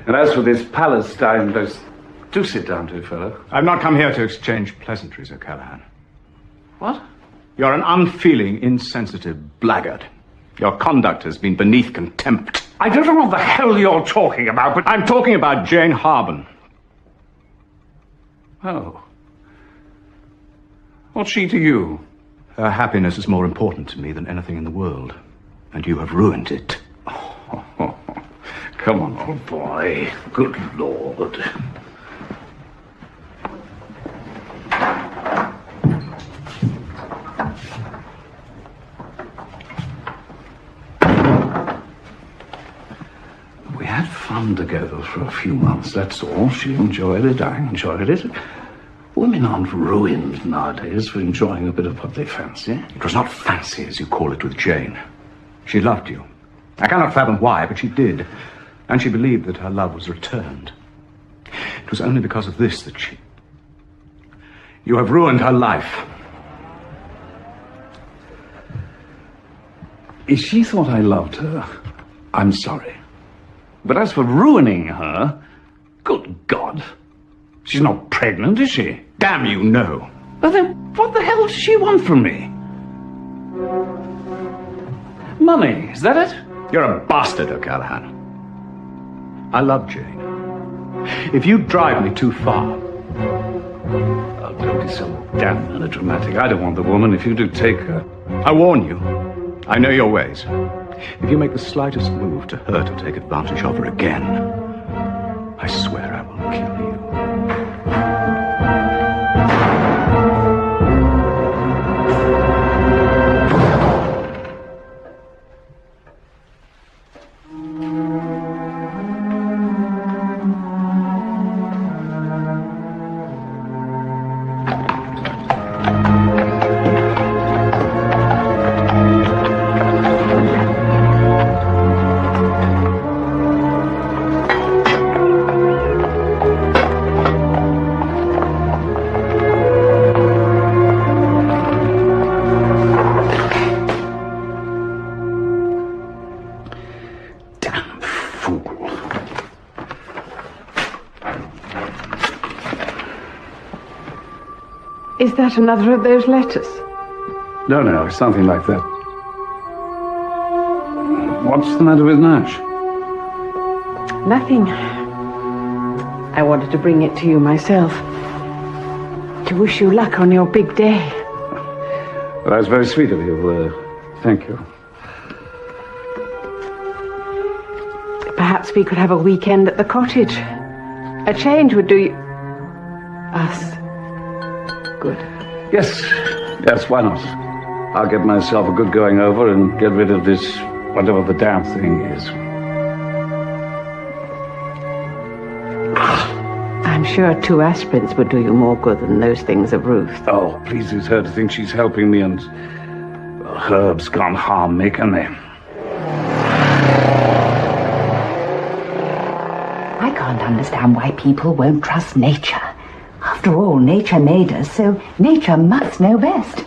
And as for this Palestine, do sit down, dear fellow. I've not come here to exchange pleasantries, O'Callaghan. What? You're an unfeeling, insensitive blackguard. Your conduct has been beneath contempt. I don't know what the hell you're talking about, but... I'm talking about Jane Harben. Oh. What's she to you? Her happiness is more important to me than anything in the world. And you have ruined it. Oh, come on, old boy. Good Lord. We had fun together for a few months, that's all. She enjoyed it, I enjoyed it. Women aren't ruined nowadays for enjoying a bit of what they fancy. It was not fancy, as you call it, with Jane. She loved you. I cannot fathom why, but she did. And she believed that her love was returned. It was only because of this that she... You have ruined her life. If she thought I loved her, I'm sorry. But as for ruining her, good God. She's not pregnant, is she? Damn you, no. But then what the hell does she want from me? Money, is that it? You're a bastard, O'Callaghan. I love Jane. If you drive me too far... Oh, don't be so damn melodramatic. I don't want the woman. If you do, take her. I warn you. I know your ways. If you make the slightest move to hurt or take advantage of her again, I swear I will kill you. Is that another of those letters? No, it's something like that. What's the matter with Nash? Nothing. I wanted to bring it to you myself. To wish you luck on your big day. Well, that's very sweet of you. Thank you. Perhaps we could have a weekend at the cottage. A change would do you... us. Good. Yes, why not? I'll get myself a good going over and get rid of this, whatever the damn thing is. I'm sure 2 aspirins would do you more good than those things of Ruth. Oh, pleases her to think she's helping me, and herbs can't harm me, can they? I can't understand why people won't trust nature. After all, nature made us, so nature must know best.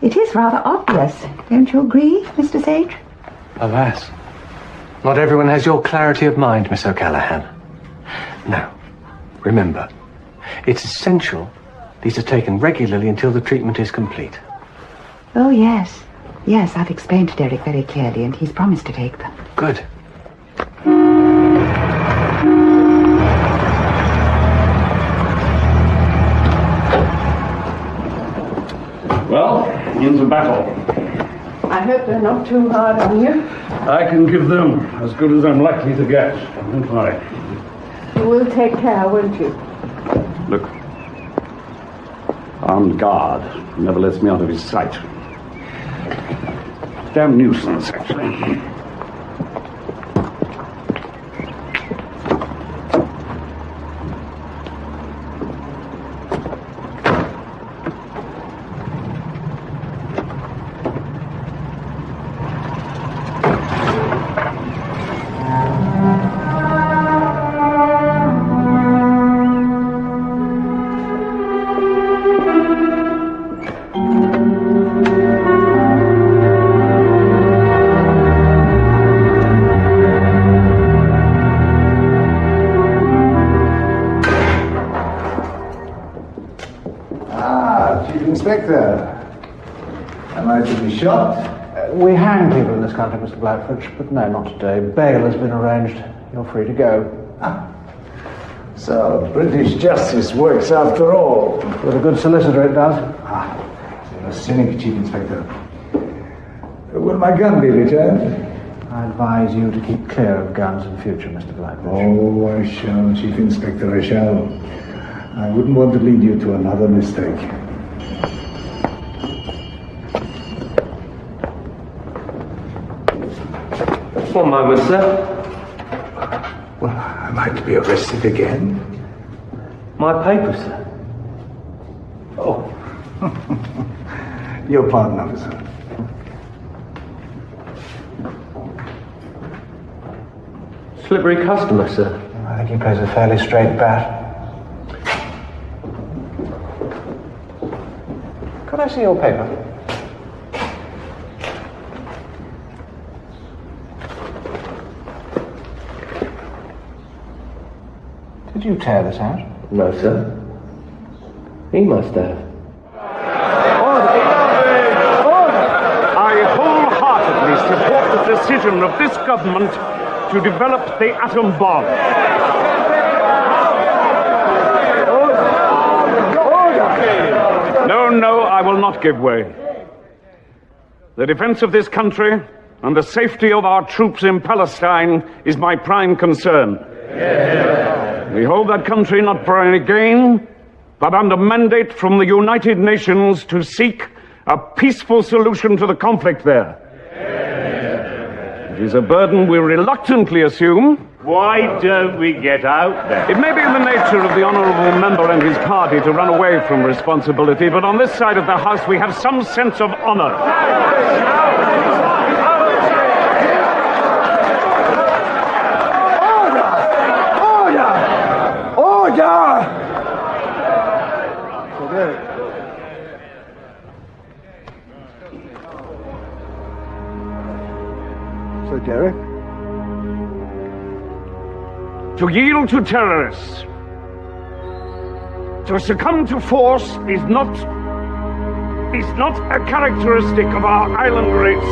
It is rather obvious, don't you agree, Mr. Sage? Alas, not everyone has your clarity of mind, Miss O'Callaghan. Now, remember, it's essential these are taken regularly until the treatment is complete. Oh, yes. Yes, I've explained to Derek very clearly, and he's promised to take them. Good. Well, into battle. I hope they're not too hard on you. I can give them as good as I'm likely to get. Don't worry. You will take care, won't you? Look. Armed guard never lets me out of his sight. Damn nuisance, actually. Am I to be shot? We hang people in this country, Mr. Blackfridge, but no, not today. Bail has been arranged. You're free to go. So, British justice works after all. With a good solicitor, it does. You're a cynic, Chief Inspector. Will my gun be returned? I advise you to keep clear of guns in future, Mr. Blackfridge. Oh, I shall, Chief Inspector, I shall. I wouldn't want to lead you to another mistake. One moment, sir. Well, I might be arrested again. My papers, sir. Oh. Your pardon, officer. Slippery customer, sir. I think he plays a fairly straight bat. Could I see your paper? Did you tear this out? No, sir. He must have. I wholeheartedly support the decision of this government to develop the atom bomb. No, I will not give way. The defense of this country and the safety of our troops in Palestine is my prime concern. We hold that country not for any gain, but under mandate from the United Nations to seek a peaceful solution to the conflict there. It is a burden we reluctantly assume. Why don't we get out there? It may be in the nature of the honourable member and his party to run away from responsibility, but on this side of the House we have some sense of honour. So, Derek? To yield to terrorists, to succumb to force is not a characteristic of our island race.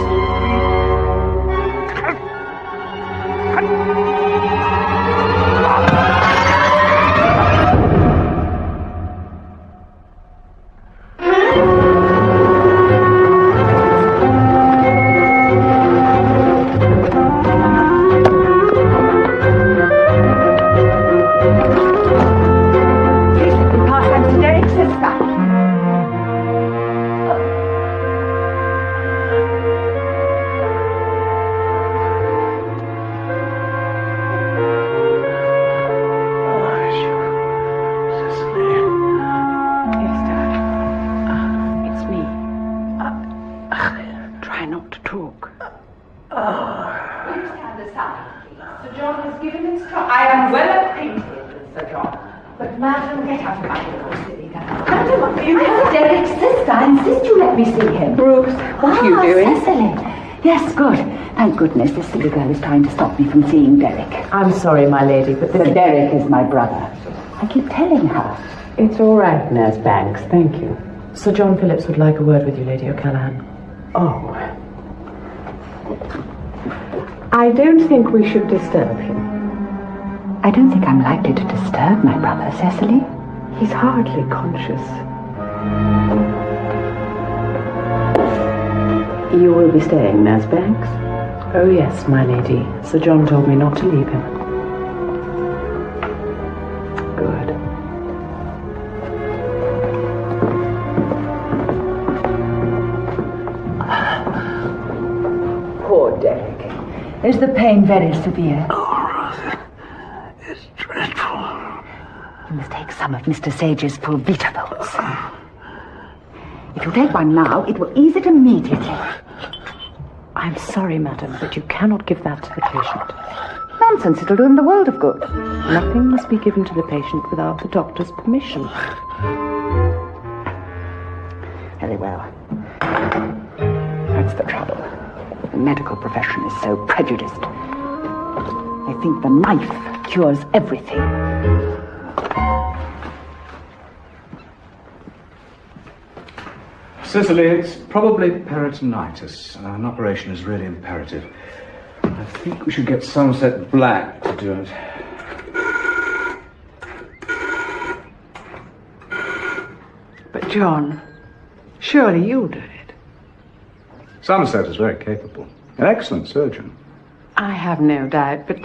Goodness, this silly girl is trying to stop me from seeing Derek. I'm sorry, my lady, but Derek is my brother. I keep telling her. It's all right, Nurse Banks, thank you. Sir John Phillips would like a word with you, Lady O'Callaghan. Oh. I don't think we should disturb him. I don't think I'm likely to disturb my brother, Cecily. He's hardly conscious. You will be staying, Nurse Banks? Oh, yes, my lady. Sir John told me not to leave him. Good. Is the pain very severe? It's dreadful. You must take some of Mr. Sage's pulvitables. If you take one now, it will ease it immediately. I'm sorry, madam, but you cannot give that to the patient. Nonsense, it'll do him the world of good. Nothing must be given to the patient without the doctor's permission. Very well. That's the trouble. The medical profession is so prejudiced. They think the knife cures everything. Cicely, it's probably peritonitis. An operation is really imperative. I think we should get Somerset Black to do it. But, John, surely you'll do it. Somerset is very capable. An excellent surgeon. I have no doubt, but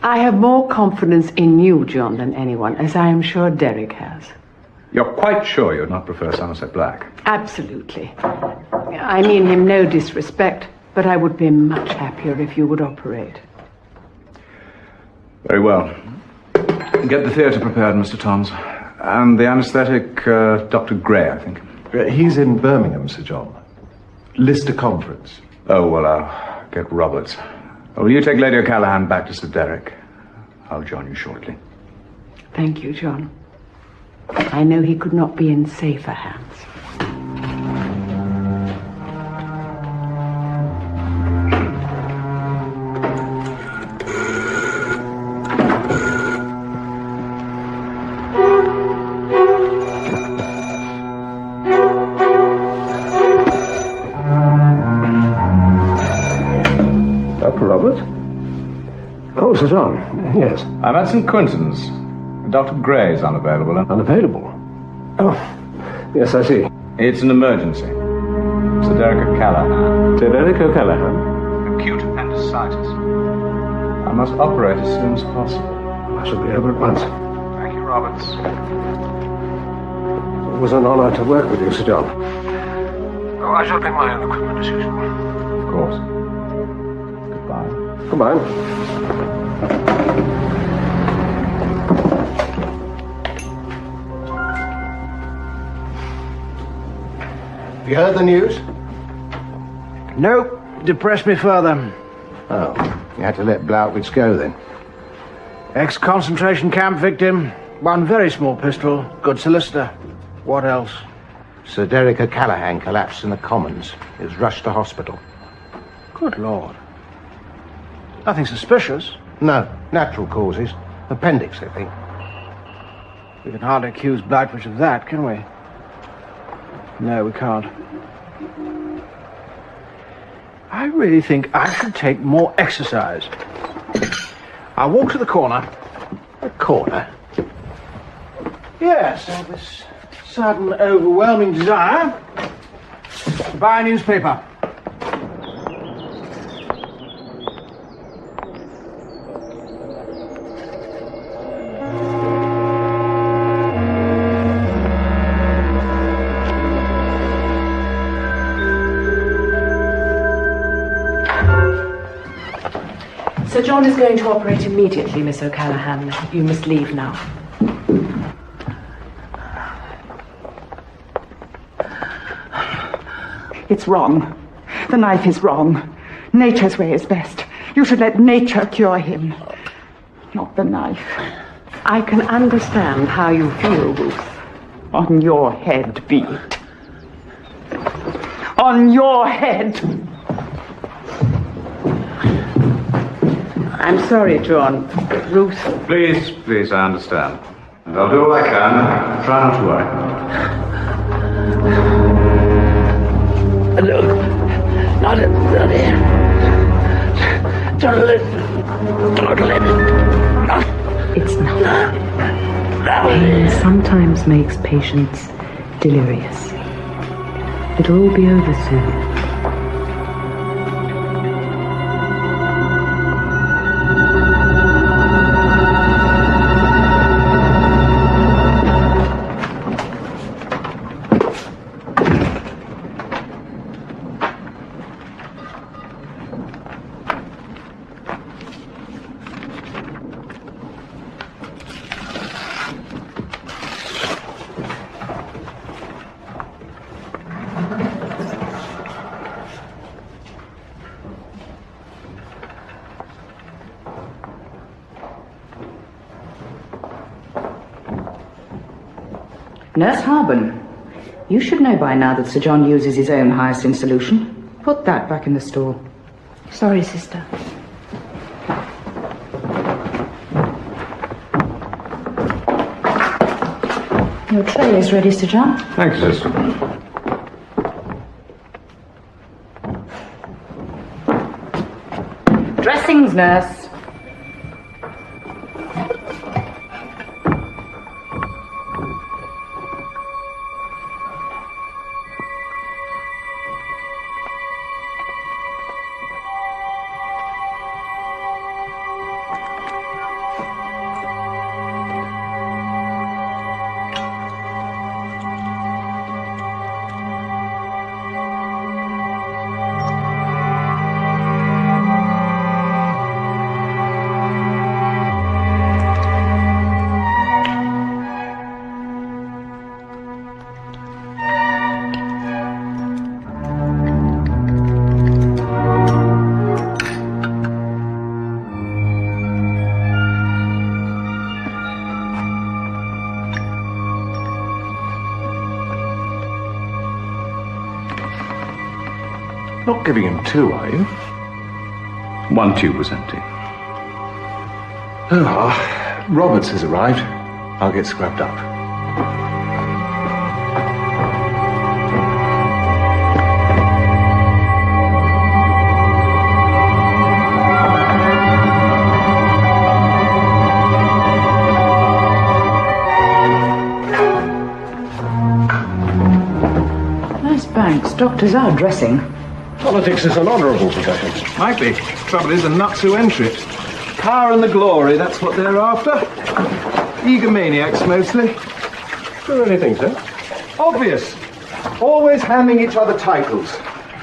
I have more confidence in you, John, than anyone, as I am sure Derek has. You're quite sure you'd not prefer Somerset Black? Absolutely. I mean him no disrespect, but I would be much happier if you would operate. Very well. Get the theatre prepared, Mr. Toms. And the anaesthetic, Dr. Gray, I think. He's in Birmingham, Sir John. Lister Conference. Oh, well, I'll get Roberts. Will you take Lady O'Callaghan back to Sir Derek? I'll join you shortly. Thank you, John. I know he could not be in safer hands. Dr. Roberts? Oh, Sir John, yes. I'm at St. Quentin's. Dr. Gray is unavailable. Unavailable? Oh, yes, I see. It's an emergency. Sir Derek O'Callaghan. Sir Derek O'Callaghan? Acute appendicitis. I must operate as soon as possible. I shall be over at once. Thank you, Roberts. It was an honor to work with you, Sir John. Oh, I shall bring my own equipment as usual. Of course. Goodbye. Goodbye. Have you heard the news? Nope. Depressed me further. Oh, you had to let Blautwitz go then? Ex-concentration camp victim. One very small pistol. Good solicitor. What else? Sir Derek O'Callaghan collapsed in the Commons. He was rushed to hospital. Good Lord. Nothing suspicious. No, natural causes. Appendix, I think. We can hardly accuse Blackfish of that, can we? No, we can't. I really think I should take more exercise. I'll walk to the corner. The corner? Yes, I have this sudden, overwhelming desire to buy a newspaper. Sir John is going to operate immediately, Miss O'Callaghan. You must leave now. It's wrong. The knife is wrong. Nature's way is best. You should let nature cure him, not the knife. I can understand how you feel, Ruth. On your head be it. On your head! I'm sorry, John. Ruth... Please, I understand. And I'll do all I can. Try not to worry. Look, not here. Don't let it. It's not. Pain sometimes makes patients delirious. It'll all be over soon. Nurse Harben, you should know by now that Sir John uses his own hyoscine solution. Put that back in the store. Sorry, sister. Your tray is ready, Sir John. Thanks, sister. Dressings, nurse. Not giving him two, are you? One tube was empty. Oh, Roberts has arrived. I'll get scrubbed up. Nice banks. Doctors are dressing. Politics is an honourable profession. Might be. Trouble is, the nuts who enter it. Power and the glory, that's what they're after. Egomaniacs, mostly. Do anything, sir? Obvious. Always handing each other titles.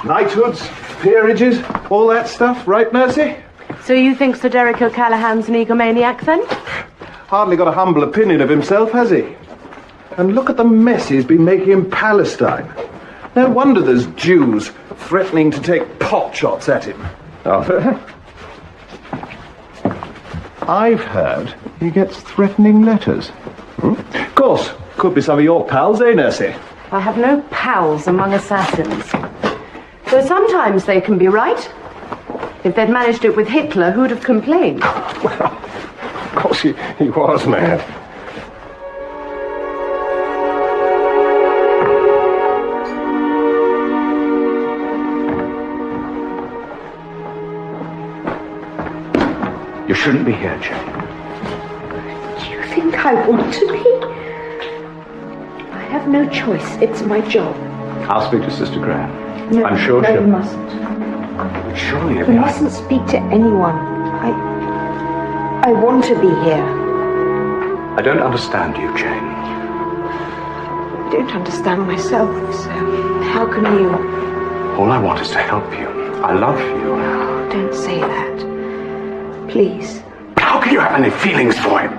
Knighthoods, peerages, all that stuff, right, Mercy? So you think Sir Derek O'Callaghan's an egomaniac, then? Hardly got a humble opinion of himself, has he? And look at the mess he's been making in Palestine. No wonder there's Jews threatening to take pot shots at him. Arthur? I've heard he gets threatening letters. Of course, could be some of your pals, eh, Nursey? I have no pals among assassins. Though sometimes they can be right. If they'd managed it with Hitler, who'd have complained? Of course he was mad. You shouldn't be here, Jane. Do you think I want to be? I have no choice. It's my job. I'll speak to Sister Graham. No, I'm sure no, she'll... you mustn't. Surely, You mustn't speak to anyone. I want to be here. I don't understand you, Jane. I don't understand myself, so how can you? All I want is to help you. I love you. Oh, don't say that. Please. How can you have any feelings for him?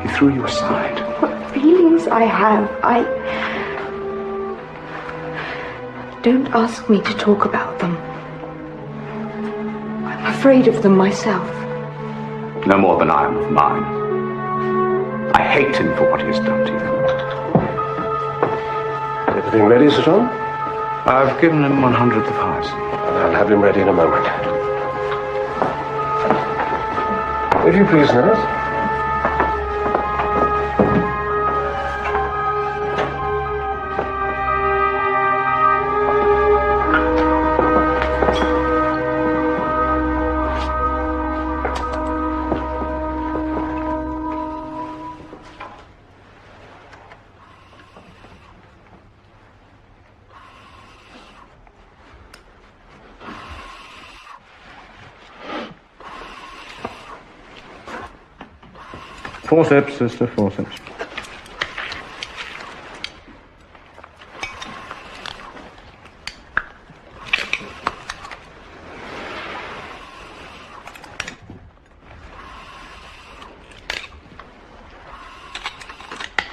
He threw you aside. What feelings I have, Don't ask me to talk about them. I'm afraid of them myself. No more than I am of mine. I hate him for what he has done to you. Is everything ready, Sir John? I've given him 100th of hyoscine. I'll have him ready in a moment. If you please, nurse. Forceps, sister, forceps.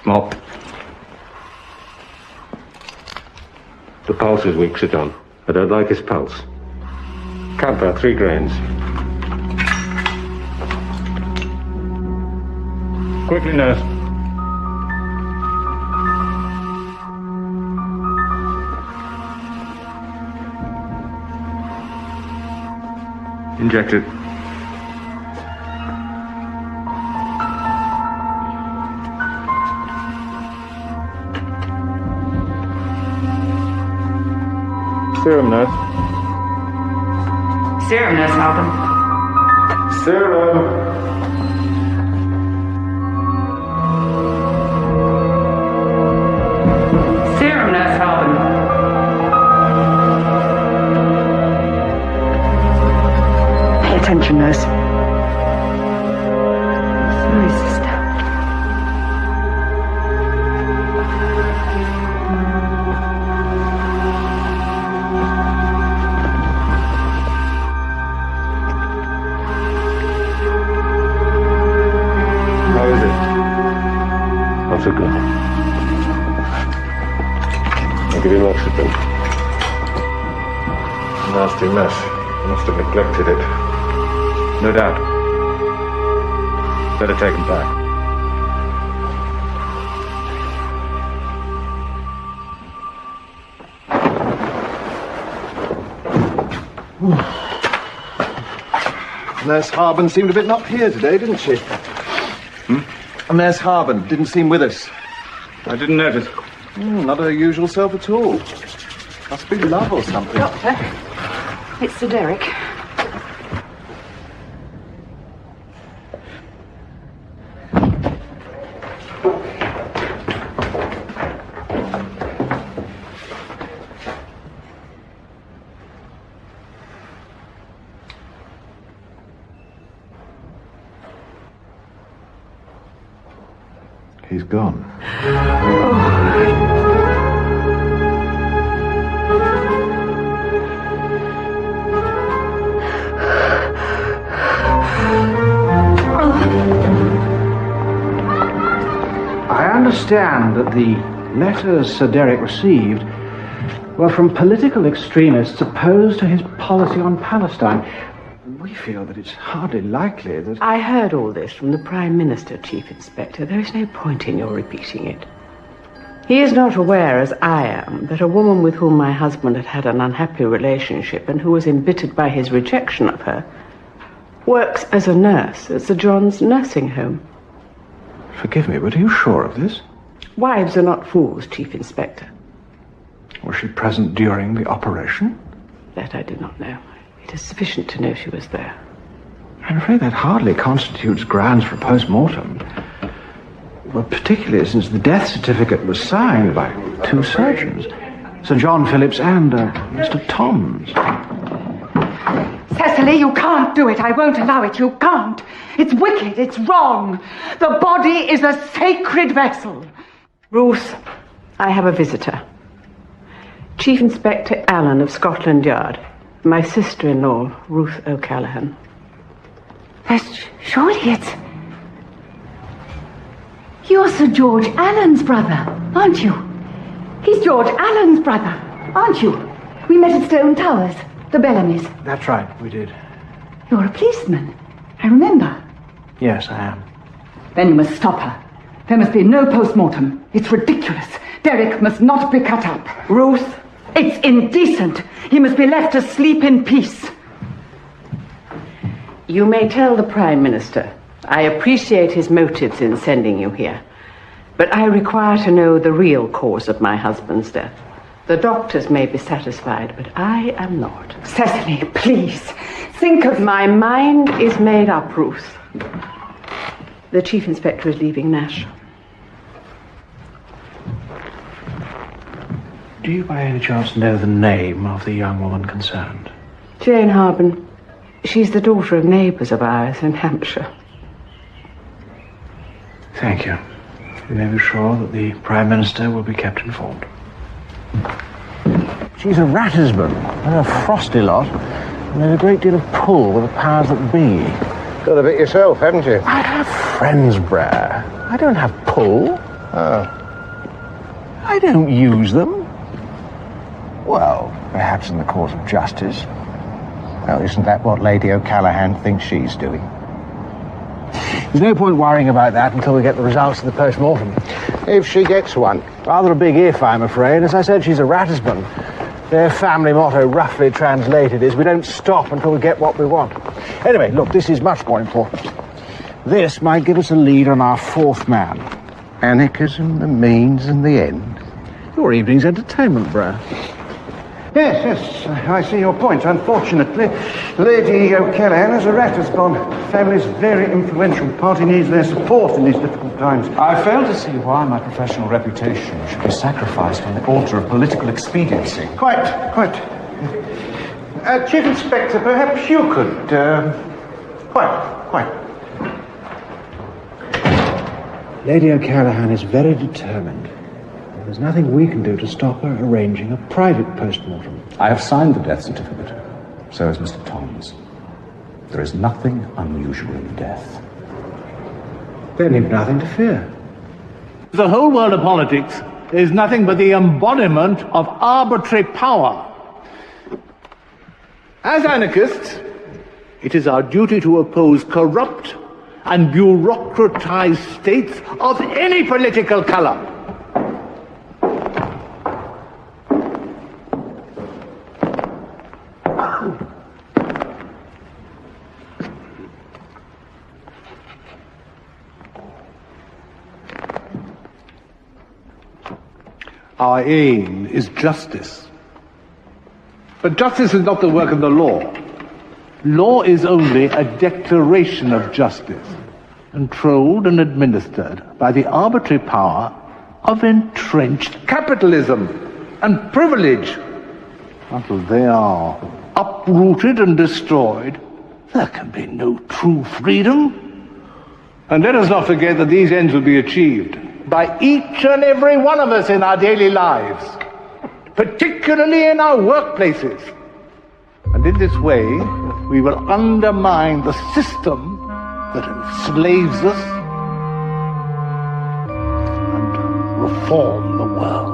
Mop. The pulse is weak, Sir John. I don't like his pulse. Count about 3 grains. Quickly, nurse. Inject it. Serum, nurse. Serum, Nurse Halpin. Serum. Serum, Nurse Halpin. Pay attention, nurse. Sorry, sister. How is it? Not so good. I'll give him oxygen. Nasty mess. Must have neglected it. No doubt. Better take him back. Nurse Harben seemed a bit not here today, didn't she? Nurse Harben didn't seem with us. I didn't notice. Not her usual self at all. Must be love or something. Doctor, it's Sir Derek. He's gone. I understand that the letters Sir Derek received were from political extremists opposed to his policy on Palestine. We feel that it's hardly likely that... I heard all this from the Prime Minister, Chief Inspector. There is no point in your repeating it. He is not aware, as I am, that a woman with whom my husband had had an unhappy relationship and who was embittered by his rejection of her works as a nurse at Sir John's nursing home. Forgive me, but are you sure of this? Wives are not fools, Chief Inspector. Was she present during the operation? That I do not know. It is sufficient to know she was there. I'm afraid that hardly constitutes grounds for a post-mortem. Well, particularly since the death certificate was signed by two surgeons, Sir John Phillips and Mr. Toms. Cecily, you can't do it. I won't allow it. You can't. It's wicked. It's wrong. The body is a sacred vessel. Ruth, I have a visitor. Chief Inspector Alleyn of Scotland Yard. My sister-in-law, Ruth O'Callaghan. Surely it's... You're Sir George Allen's brother, aren't you? He's George Allen's brother, aren't you? We met at Stone Towers, the Bellamy's. That's right, we did. You're a policeman. I remember. Yes, I am. Then you must stop her. There must be no post-mortem. It's ridiculous. Derek must not be cut up. Ruth! It's indecent. He must be left to sleep in peace. You may tell the Prime Minister I appreciate his motives in sending you here, but I require to know the real cause of my husband's death. The doctors may be satisfied, but I am not. Cecily, please, think of... My mind is made up, Ruth. The Chief Inspector is leaving Nash. Do you by any chance know the name of the young woman concerned? Jane Harben. She's the daughter of neighbours of ours in Hampshire. Thank you. You may be sure that the Prime Minister will be kept informed. She's a Ratisbon. They're a frosty lot, and there's a great deal of pull with the powers that be. Got a bit yourself, haven't you? I have friends, Brer. I don't have pull. Oh. I don't use them. Well, perhaps in the cause of justice. Well, isn't that what Lady O'Callaghan thinks she's doing? There's no point worrying about that until we get the results of the post-mortem. If she gets one. Rather a big if, I'm afraid. As I said, she's a Ratisbon. Their family motto, roughly translated, is we don't stop until we get what we want. Anyway, look, this is much more important. This might give us a lead on our fourth man. Anarchism, the means and the end. Your evening's entertainment, bro. Yes, I see your point. Unfortunately, Lady O'Callaghan is a Ratisbon. Family's very influential. Party needs their support in these difficult times. I fail to see why my professional reputation should be sacrificed on the altar of political expediency. Quite. Chief Inspector, perhaps you could... Quite. Lady O'Callaghan is very determined. There's nothing we can do to stop her arranging a private post-mortem. I have signed the death certificate. So has Mr. Toms. There is nothing unusual in death. Then you've nothing to fear. The whole world of politics is nothing but the embodiment of arbitrary power. As anarchists, it is our duty to oppose corrupt and bureaucratized states of any political color. Our aim is justice. But justice is not the work of the law. Law is only a declaration of justice, controlled and administered by the arbitrary power of entrenched capitalism and privilege. Until they are uprooted and destroyed, there can be no true freedom. And let us not forget that these ends will be achieved by each and every one of us in our daily lives, particularly in our workplaces. And in this way, we will undermine the system that enslaves us and reform the world.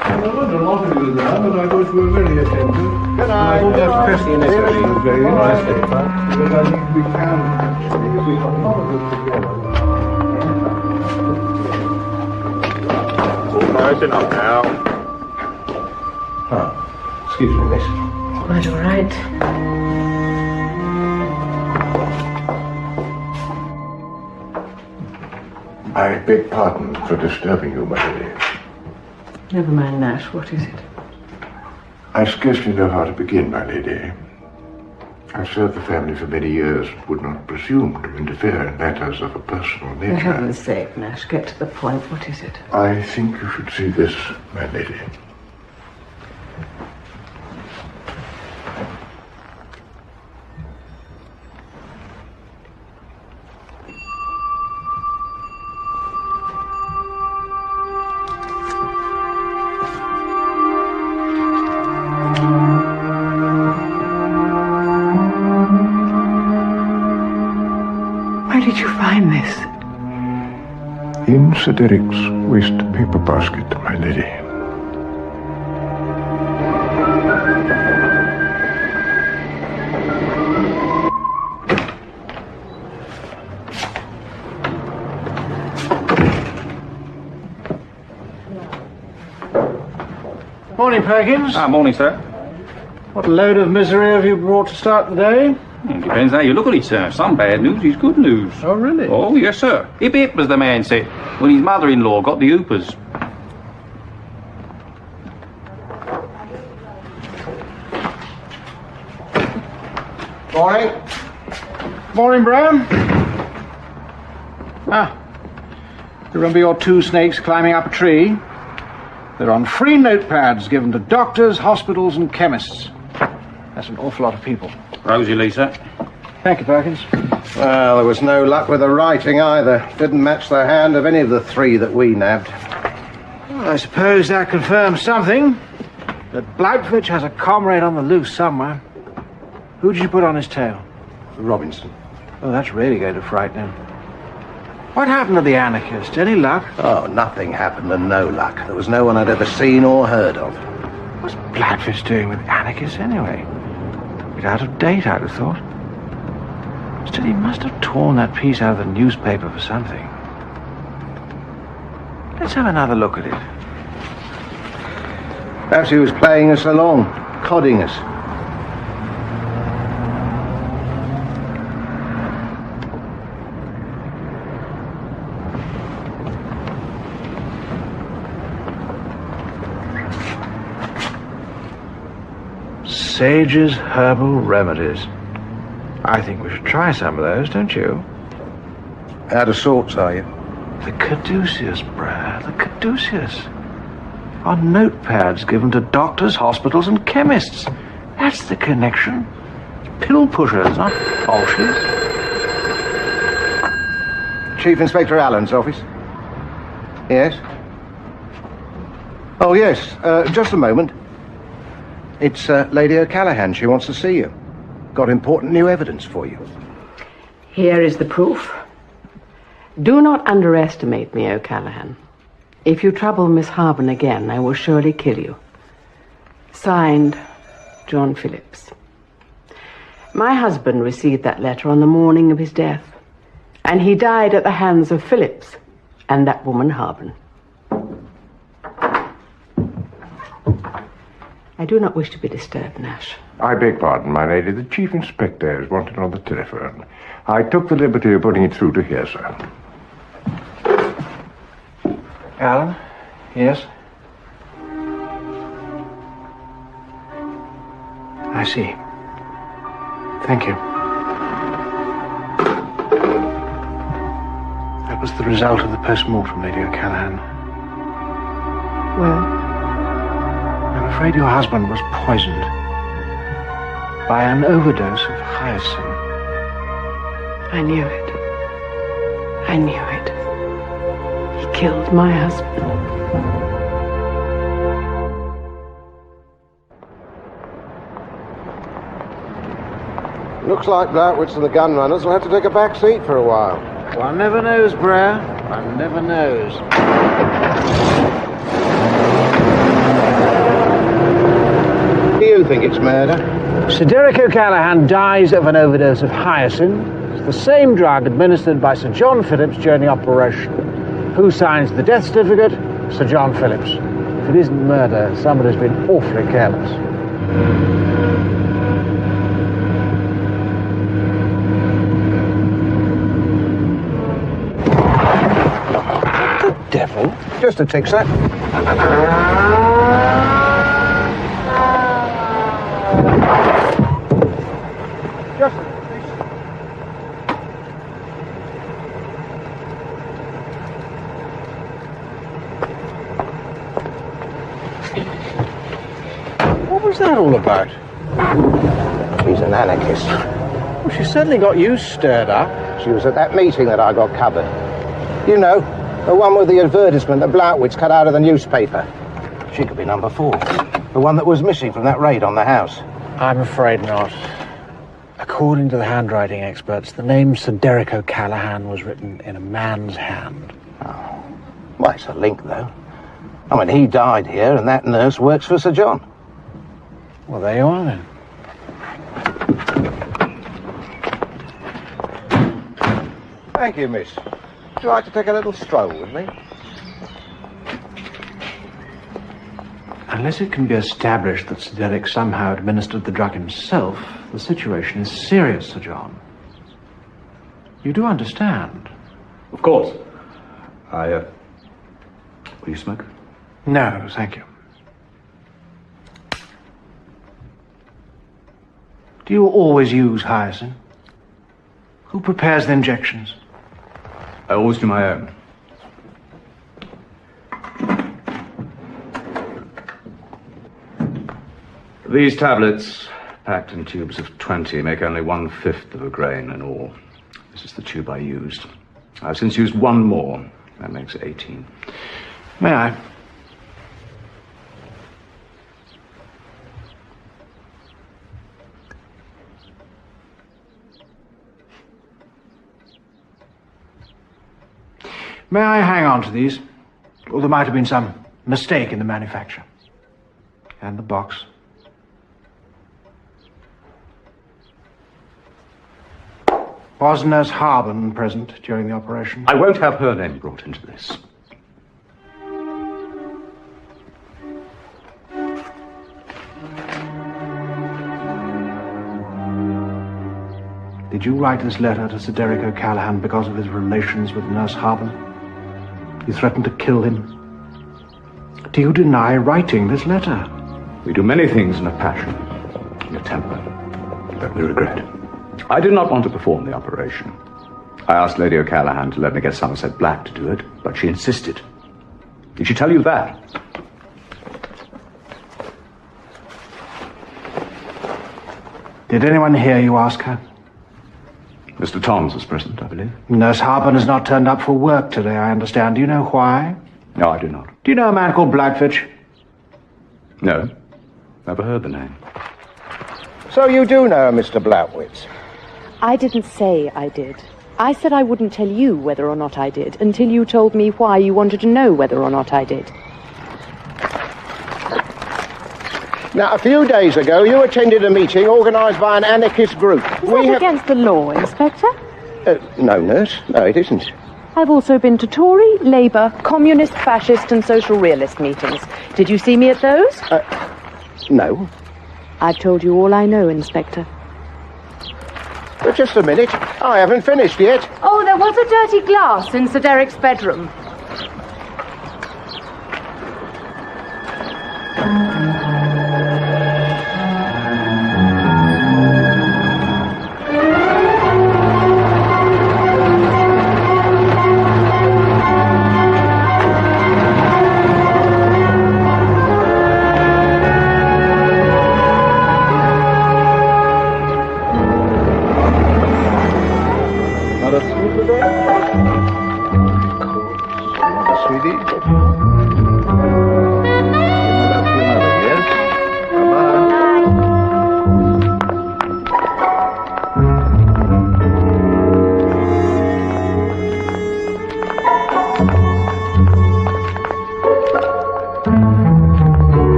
I wonder a lot of you there, but I thought you were very attentive. Good night. I thought that question was very interesting. Because I think we can actually, if we can follow this together. Close enough now. Oh, excuse me, miss. Quite all right. I beg pardon for disturbing you, my lady. Never mind, Nash. What is it? I scarcely know how to begin, my lady. I've served the family for many years and would not presume to interfere in matters of a personal nature. For heaven's sake, Nash, get to the point. What is it? I think you should see this, my lady. Where did you find this? In Sir Derrick's waste paper basket, my lady. Morning, Perkins. Morning, sir. What load of misery have you brought to start the day? Depends how you look at it, sir. Some bad news is good news. Oh, really? Oh, yes, sir. Hip hip, as the man said, when his mother-in-law got the hoopers. Morning. Morning, Brown. Remember your two snakes climbing up a tree? They're on free notepads given to doctors, hospitals, and chemists. That's an awful lot of people. Rosie, Lisa. Thank you, Perkins. Well, there was no luck with the writing either. Didn't match the hand of any of the three that we nabbed. Well, I suppose that confirms something. That Blautwitch has a comrade on the loose somewhere. Who did you put on his tail? Robinson. Oh, that's really going to frighten him. What happened to the anarchist? Any luck? Oh, nothing happened and no luck. There was no one I'd ever seen or heard of. What's Blautwitch doing with anarchists anyway? It's out of date, I'd have thought. Still, he must have torn that piece out of the newspaper for something. Let's have another look at it. Perhaps he was playing us along, codding us. Sage's Herbal Remedies. I think we should try some of those, don't you? Out of sorts, are you? The caduceus, Brad, the caduceus. Are notepads given to doctors, hospitals, and chemists. That's the connection. Pill pushers, not bolshes. Chief Inspector Alleyn's office. Yes? Oh, yes. Just a moment. It's Lady O'Callaghan. She wants to see you. Got important new evidence for you. Here is the proof. Do not underestimate me, O'Callaghan. If you trouble Miss Harben again, I will surely kill you. Signed, John Phillips. My husband received that letter on the morning of his death, and he died at the hands of Phillips and that woman Harben. I do not wish to be disturbed, Nash. I beg pardon, my lady. The Chief Inspector is wanted on the telephone. I took the liberty of putting it through to here, sir. Alan? Yes? I see. Thank you. That was the result of the post-mortem, Lady O'Callaghan. Well? I'm afraid your husband was poisoned by an overdose of hyacinth. I knew it. I knew it. He killed my husband. Looks like Blackwood's and the gun runners will have to take a back seat for a while. One never knows, Brer. One never knows. Do you think it's murder? Sir Derek O'Callaghan dies of an overdose of hyacinth. It's the same drug administered by Sir John Phillips during the operation. Who signs the death certificate? Sir John Phillips. If it isn't murder, somebody's been awfully careless. The devil? Just a tick, sir. What was that all about? She's an anarchist. Well, she certainly got you stirred up. She was at that meeting that I got covered. You know, the one with the advertisement that Blackwood's cut out of the newspaper. She could be number 4. The one that was missing from that raid on the house. I'm afraid not. According to the handwriting experts, the name Sir Derek O'Callaghan was written in a man's hand. Oh. Well, it's a link, though. I mean, he died here, and that nurse works for Sir John. Well, there you are, then. Thank you, miss. Would you like to take a little stroll with me? Unless it can be established that Sir Derek somehow administered the drug himself, the situation is serious, Sir John. You do understand? Of course. Will you smoke? No, thank you. Do you always use hyacinth? Who prepares the injections? I always do my own. These tablets, packed in tubes of 20, make only 1/5 of a grain in all. This is the tube I used. I've since used one more. That makes 18. May I? May I hang on to these? Or there might have been some mistake in the manufacture. And the box. Was Nurse Harben present during the operation? I won't have her name brought into this. Did you write this letter to Sir Derek O'Callaghan because of his relations with Nurse Harben? You threatened to kill him. Do you deny writing this letter? We do many things in a passion, in a temper, that we regret. I did not want to perform the operation. I asked Lady O'Callaghan to let me get Somerset Black to do it, but she insisted. Did she tell you that? Did anyone hear you ask her? Mr. Toms was present, I believe. Nurse Harben has not turned up for work today, I understand. Do you know why? No, I do not. Do you know a man called Blackfitch? No. Never heard the name. So you do know Mr. Blackfitch? I didn't say I did. I said I wouldn't tell you whether or not I did until you told me why you wanted to know whether or not I did. Now, a few days ago, you attended a meeting organised by an anarchist group. Is that against the law, Inspector? No, nurse. No, it isn't. I've also been to Tory, Labour, Communist, Fascist and Social Realist meetings. Did you see me at those? No. I've told you all I know, Inspector. But just a minute. I haven't finished yet. Oh, there was a dirty glass in Sir Derek's bedroom.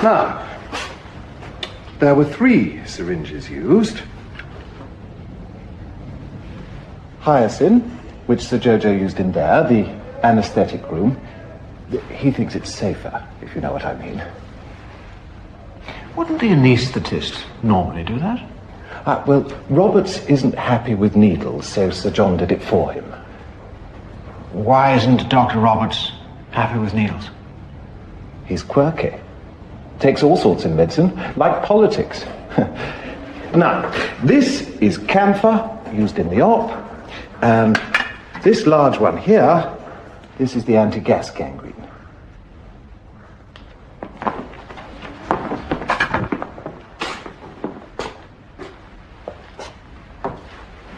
Now, there were 3 syringes used. Hyoscine, which Sir Jojo used in there, the anaesthetic room. He thinks it's safer, if you know what I mean. Wouldn't the anaesthetist normally do that? Well, Roberts isn't happy with needles, so Sir John did it for him. Why isn't Dr. Roberts happy with needles? He's quirky. Takes all sorts in medicine, like politics. Now, this is camphor, used in the op, and this large one here, this is the anti-gas gangrene.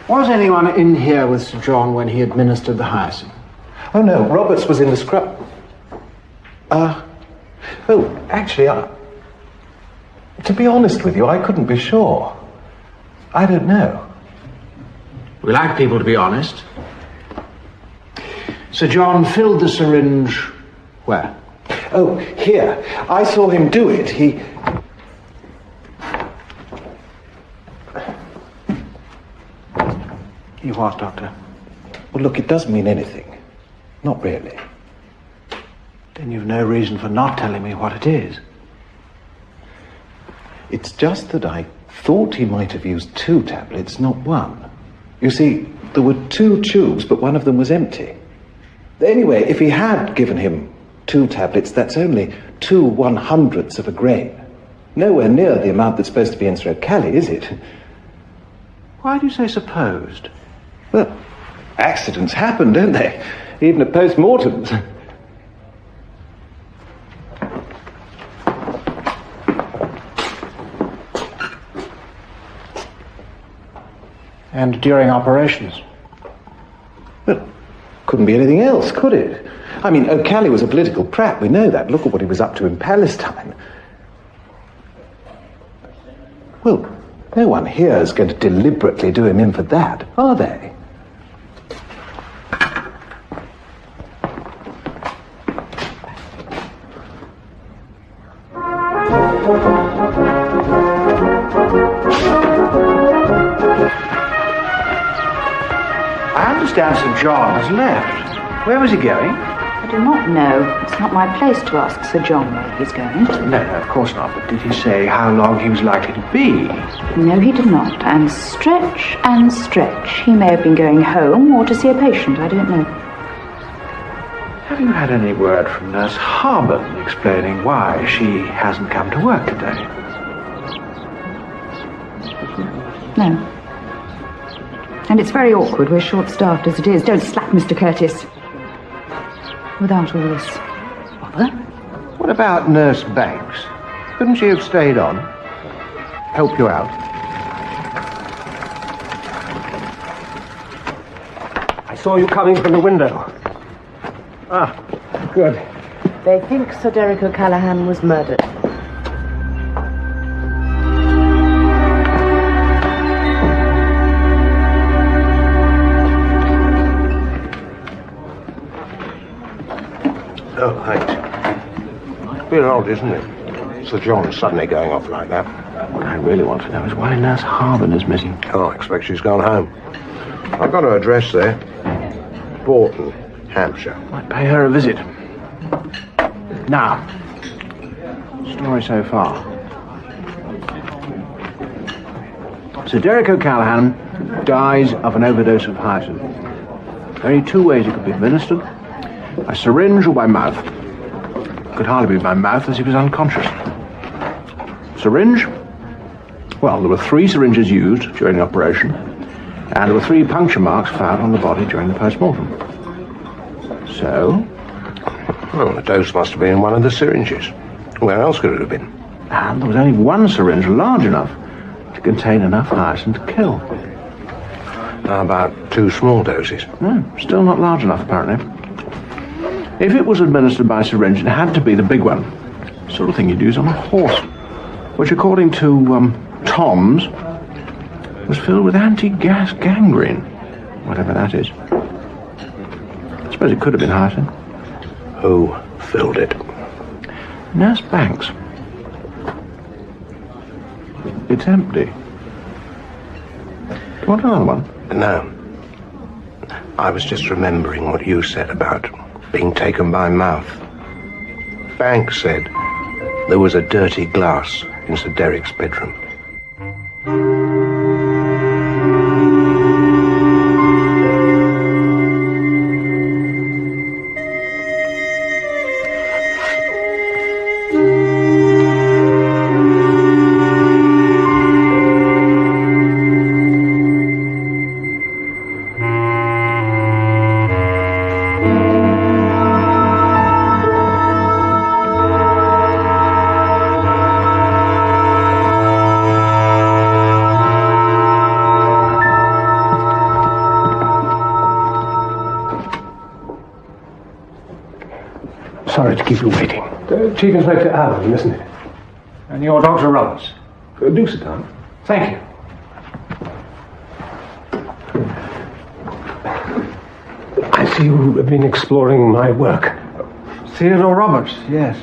Was anyone in here with Sir John when he administered the hyoscine? Oh no, Roberts was in the scrub. Actually, to be honest with you, I couldn't be sure. I don't know. We like people to be honest. Sir John filled the syringe where? Oh, here. I saw him do it. You what, Doctor? Well, look, it doesn't mean anything. Not really. Then you've no reason for not telling me what it is. It's just that I thought he might have used 2 tablets, not 1. You see, there were 2 tubes, but one of them was empty. Anyway, if he had given him 2 tablets, that's only 2 1/100ths of a grain. Nowhere near the amount that's supposed to be in Sir O'Callaghan, is it? Why do you say supposed? Well, accidents happen, don't they? Even at post-mortems. And during operations? Well, couldn't be anything else, could it? I mean, O'Callaghan was a political prat, we know that. Look at what he was up to in Palestine. Well, no one here is going to deliberately do him in for that, are they? I understand Sir John has left. Where was he going? I do not know. It's not my place to ask Sir John where he's going. No, of course not. But did he say how long he was likely to be? No, he did not. And stretch. He may have been going home or to see a patient. I don't know. Have you had any word from Nurse Harben explaining why she hasn't come to work today? No. And it's very awkward. We're short-staffed as it is. Don't slack, Mr. Curtis. Without all this bother. What about Nurse Banks? Couldn't she have stayed on? Help you out? I saw you coming from the window. Ah, good. They think Sir Derek O'Callaghan was murdered. Oh, thanks. It's a bit odd, isn't it? Sir John suddenly going off like that. What I really want to know is why Nurse Harben is missing. Oh, I expect she's gone home. I've got her address there. Bourton, Hampshire. Might pay her a visit. Now, story so far. Sir Derek O'Callaghan dies of an overdose of hyoscine. There are only two ways it could be administered. By syringe or by mouth. Could hardly be by mouth as he was unconscious. Syringe? Well, there were 3 syringes used during the operation, and there were 3 puncture marks found on the body during the post-mortem. So? Well, the dose must have been in one of the syringes. Where else could it have been? And there was only one syringe large enough to contain enough hyoscine to kill. How about 2 small doses? No, still not large enough, apparently. If it was administered by syringe, it had to be the big one. The sort of thing you'd use on a horse. Which, according to Tom's, was filled with anti-gas gangrene. Whatever that is. I suppose it could have been hyoscine. Who filled it? Nurse Banks. It's empty. Do you want another one? No. I was just remembering what you said about being taken by mouth. Banks said there was a dirty glass in Sir Derek's bedroom. Sorry to keep you waiting. Chief Inspector Alleyn, isn't it? And you're Dr. Roberts. Do sit down. Thank you. I see you have been exploring my work. Theodore Roberts, yes.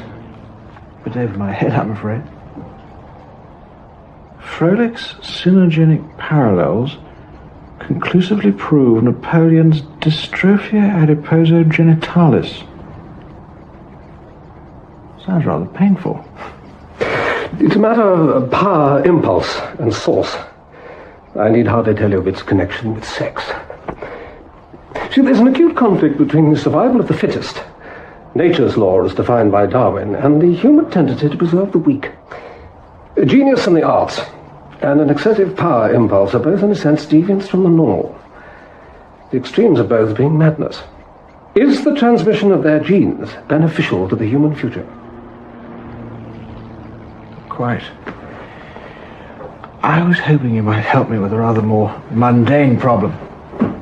But over my head, I'm afraid. Froelic's synergenic parallels conclusively prove Napoleon's dystrophia adiposo-genitalis. Sounds rather painful. It's a matter of power, impulse, and source. I need hardly tell you of its connection with sex. See, there's an acute conflict between the survival of the fittest, nature's law as defined by Darwin, and the human tendency to preserve the weak. Genius and the arts, and an excessive power impulse are both, in a sense, deviants from the normal. The extremes of both being madness. Is the transmission of their genes beneficial to the human future? Quite. I was hoping you might help me with a rather more mundane problem.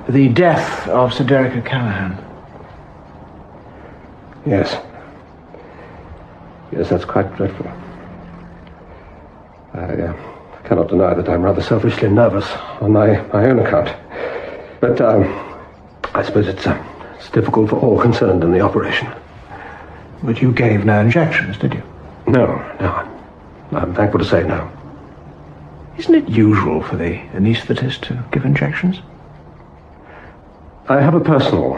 The death of Sir Derek O'Callaghan. Yes. Yes, that's quite dreadful. I cannot deny that I'm rather selfishly nervous on my own account. But I suppose it's difficult for all concerned in the operation. But you gave no injections, did you? No. I'm thankful to say no. Isn't it usual for the anaesthetist to give injections? I have a personal,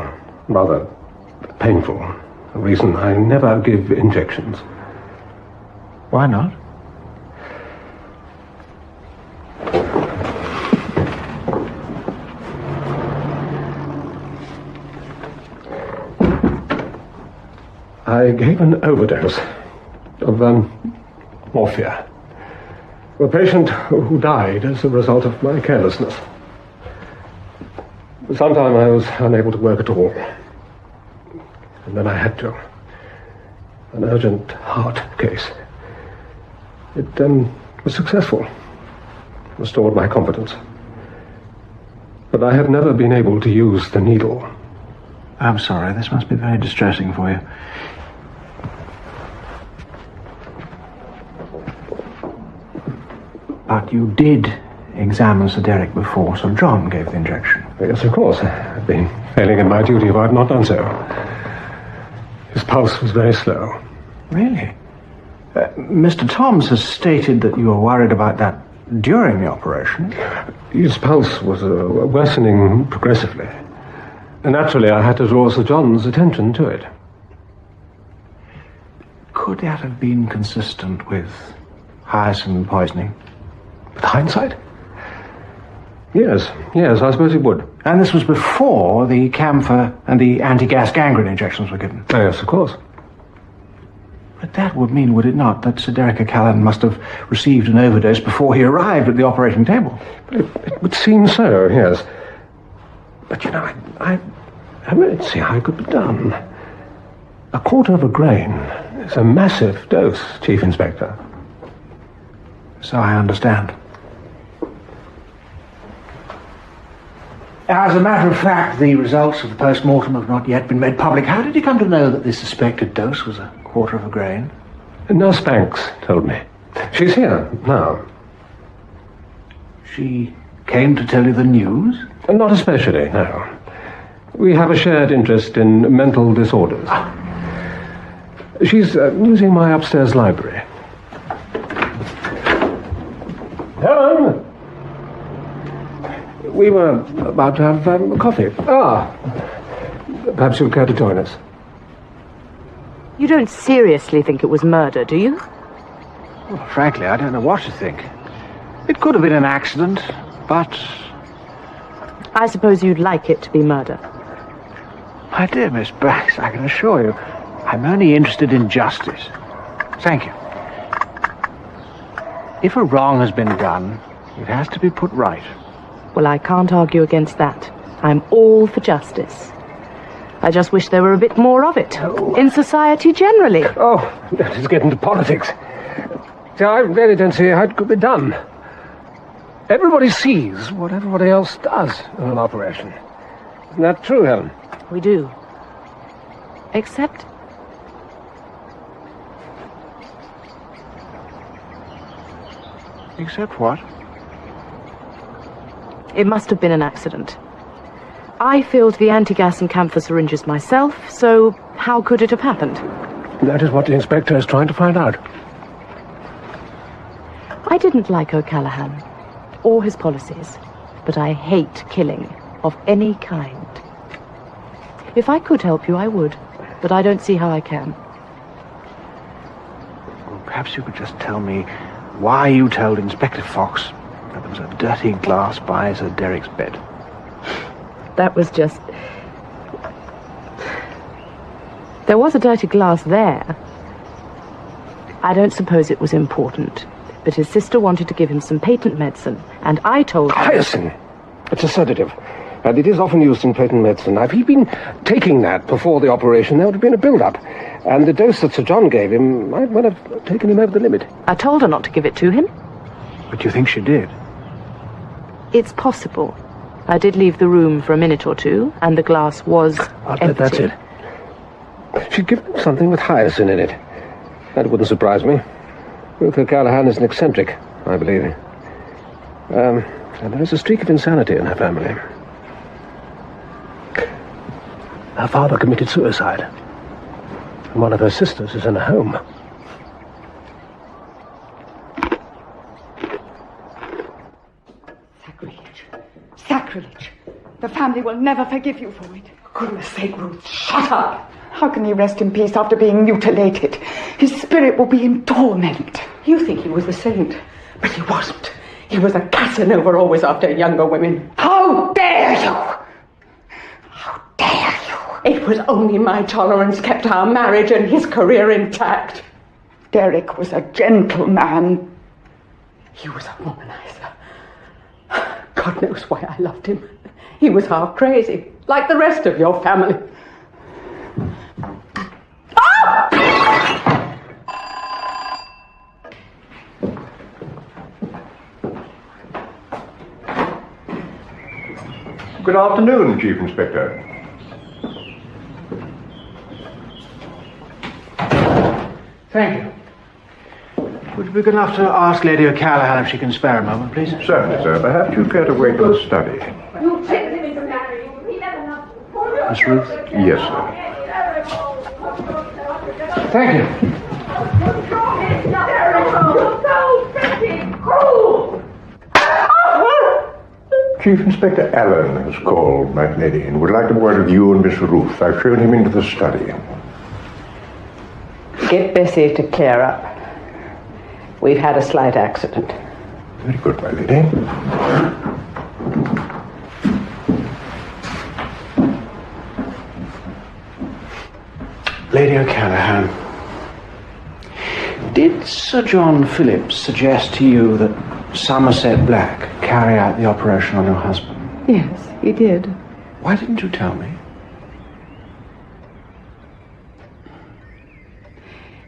rather painful reason. I never give injections. Why not? I gave an overdose of morphia to a patient who died as a result of my carelessness. For some time I was unable to work at all. And then I had to. An urgent heart case. It was successful. Restored my confidence. But I have never been able to use the needle. I'm sorry, this must be very distressing for you. But you did examine Sir Derek before Sir John gave the injection. Yes, of course. I've been failing in my duty if I've not done so. His pulse was very slow. Really? Mr. Toms has stated that you were worried about that during the operation. His pulse was worsening progressively. And naturally, I had to draw Sir John's attention to it. Could that have been consistent with hyacinth poisoning? With hindsight? Yes, I suppose it would. And this was before the camphor and the anti-gas gangrene injections were given? Oh, yes, of course. But that would mean, would it not, that Sir Derek O'Callaghan must have received an overdose before he arrived at the operating table? But it would seem so, yes. But, you know, I don't see how it could be done. 1/4 grain is a massive dose, Chief Inspector. So I understand. As a matter of fact, the results of the post-mortem have not yet been made public. How did you come to know that the suspected dose was 1/4 grain? Nurse Banks told me. She's here now. She came to tell you the news? Not especially, no. We have a shared interest in mental disorders. She's using my upstairs library. Helen! We were about to have coffee. Perhaps you'll care to join us. You don't seriously think it was murder, do you? Well, frankly, I don't know what to think. It could have been an accident, but... I suppose you'd like it to be murder. My dear Miss Banks, I can assure you, I'm only interested in justice. Thank you. If a wrong has been done, it has to be put right. Well, I can't argue against that. I'm all for justice. I just wish there were a bit more of it. In society generally. Oh, let's get into politics. See, I really don't see how it could be done. Everybody sees what everybody else does in an operation. Isn't that true, Helen? We do. Except... Except what? It must have been an accident. I filled the anti-gas and camphor syringes myself, so how could it have happened? That is what the inspector is trying to find out. I didn't like O'Callaghan, or his policies, but I hate killing of any kind. If I could help you, I would, but I don't see how I can. Well, perhaps you could just tell me why you told Inspector Fox that there was a dirty glass by Sir Derek's bed. That was just... There was a dirty glass there. I don't suppose it was important, but his sister wanted to give him some patent medicine, and I told her... Hyacinth! It's a sedative, and it is often used in patent medicine. Now, if he'd been taking that before the operation, there would have been a build-up, and the dose that Sir John gave him might well have taken him over the limit. I told her not to give it to him. But you think she did? It's possible. I did leave the room for a minute or two, and the glass was empty. That's it. She'd given him something with hyacinth in it. That wouldn't surprise me. Ruth O'Callaghan is an eccentric, I believe. And there is a streak of insanity in her family. Her father committed suicide. And one of her sisters is in a home. Sacrilege. Sacrilege. The family will never forgive you for it. For goodness sake, Ruth, shut up! How can he rest in peace after being mutilated? His spirit will be in torment. You think he was a saint, but he wasn't. He was a Casanova, always after younger women. How dare you! How dare you! It was only my tolerance kept our marriage and his career intact. Derek was a gentleman. He was a womanizer. God knows why I loved him. He was half crazy, like the rest of your family. Good afternoon, Chief Inspector. Thank you. Would you be good enough to ask Lady O'Callaghan if she can spare a moment, please? Certainly, sir. Perhaps you'd care to wait in the study. Miss Ruth? Yes, sir. Thank you. Chief Inspector Alleyn has called, my lady, and would like to have a word with you and Miss Ruth. I've shown him into the study. Get Bessie to clear up. We've had a slight accident. Very good, my lady. Lady O'Callaghan, did Sir John Phillips suggest to you that Somerset Black carry out the operation on your husband? Yes, he did. Why didn't you tell me?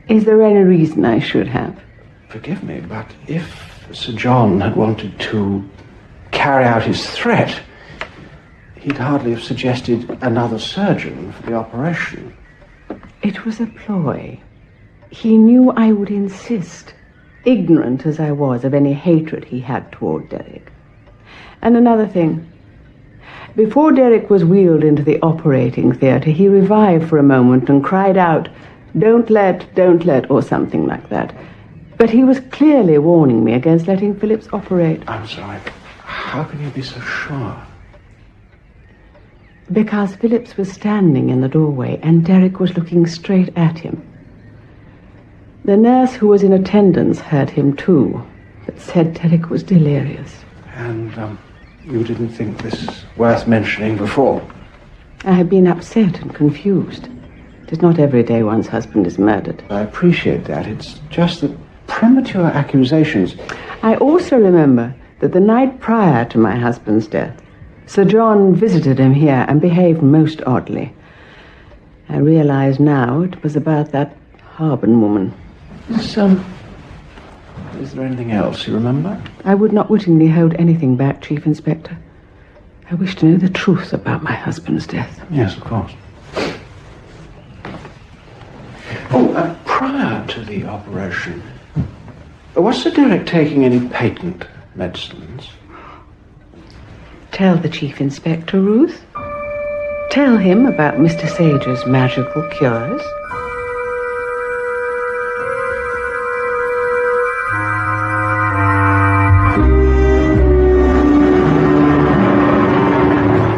Is there any reason I should have? Forgive me, but if Sir John had wanted to carry out his threat, he'd hardly have suggested another surgeon for the operation. It was a ploy. He knew I would insist, ignorant as I was of any hatred he had toward Derek. And another thing. Before Derek was wheeled into the operating theatre, he revived for a moment and cried out, don't let, or something like that. But he was clearly warning me against letting Phillips operate. I'm sorry. How can you be so sure? Because Phillips was standing in the doorway and Derek was looking straight at him. The nurse who was in attendance heard him too, but said Derek was delirious. And, you didn't think this worth mentioning before? I had been upset and confused. It is not every day one's husband is murdered. I appreciate that. It's just that premature accusations... I also remember that the night prior to my husband's death, Sir John visited him here and behaved most oddly. I realize now it was about that Harbin woman. Is there anything else you remember? I would not wittingly hold anything back, Chief Inspector. I wish to know the truth about my husband's death. Yes, of course. Prior to the operation, was Sir Derek taking any patent medicines? Tell the Chief Inspector, Ruth. Tell him about Mr. Sage's magical cures.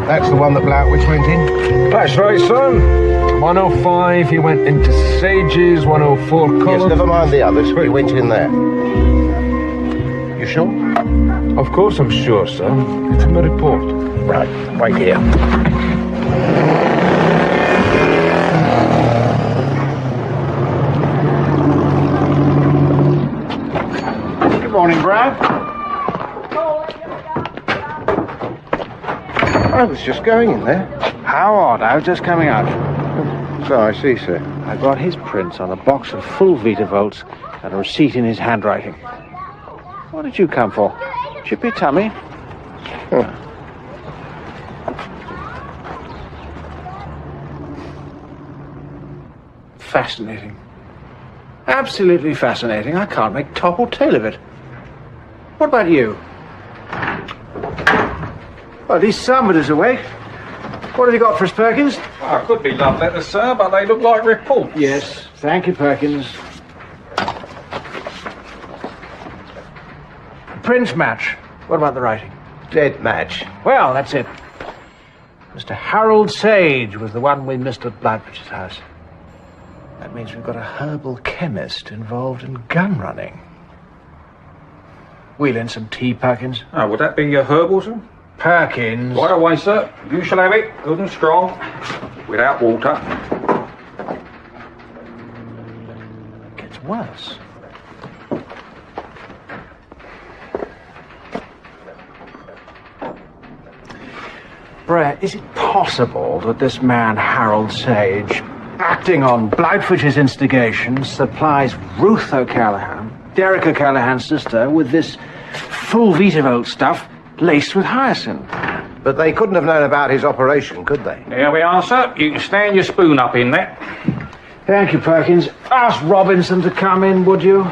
That's the one that Blackwood's went in? That's right, son. 105, he went into Sage's, 104 Collins. Yes, never mind the others. He went in there. You sure? Of course I'm sure, sir. It's in the report. Right, wait here. Good morning, Brad. I was just going in there. How odd. I was just coming out. So I see, sir. I got his prints on a box of full Vitavolts and a receipt in his handwriting. What did you come for? Chippy tummy? Huh. Fascinating. Absolutely fascinating. I can't make top or tail of it. What about you? Well, at least somebody's awake. What have you got for us, Perkins? Oh, could be love letters, sir, but they look like reports. Yes, thank you, Perkins. Prince match. What about the writing? Dead match. Well, that's it. Mr. Harold Sage was the one we missed at Blightbridge's house. That means we've got a herbal chemist involved in gun running. Wheel in some tea, Perkins. Oh, would that be your herbal, sir? Perkins. Right away, sir. You shall have it, good and strong, without water. It gets worse. Brett, is it possible that this man, Harold Sage, acting on Blightbridge's instigation, supplies Ruth O'Callaghan, Derek O'Callaghan's sister, with this full Vitavolt stuff laced with hyacinth? But they couldn't have known about his operation, could they? There we are, sir. You can stand your spoon up in there. Thank you, Perkins. Ask Robinson to come in, would you?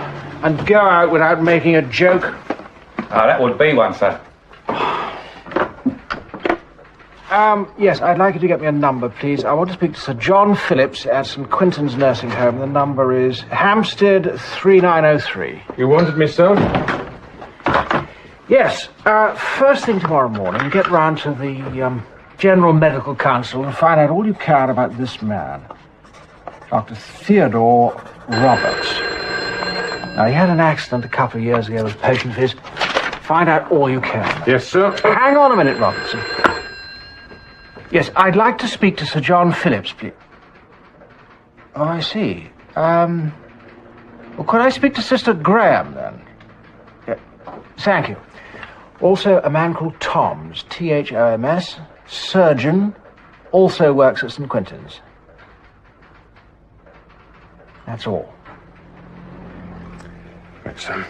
And go out without making a joke. Oh, that would be one, sir. Yes, I'd like you to get me a number, please. I want to speak to Sir John Phillips at St. Quintin's Nursing Home. The number is Hampstead 3903. You wanted me, sir? Yes, first thing tomorrow morning, get round to the General Medical Council and find out all you can about this man, Dr. Theodore Roberts. Now, he had an accident a couple of years ago with a patient of his. Find out all you can. Yes, sir. Hang on a minute, Robertson. Yes, I'd like to speak to Sir John Phillips, please. Oh, I see. Well, could I speak to Sister Graham, then? Yeah. Thank you. Also, a man called Toms, Thoms, surgeon, also works at St. Quintin's. That's all. Right, sir.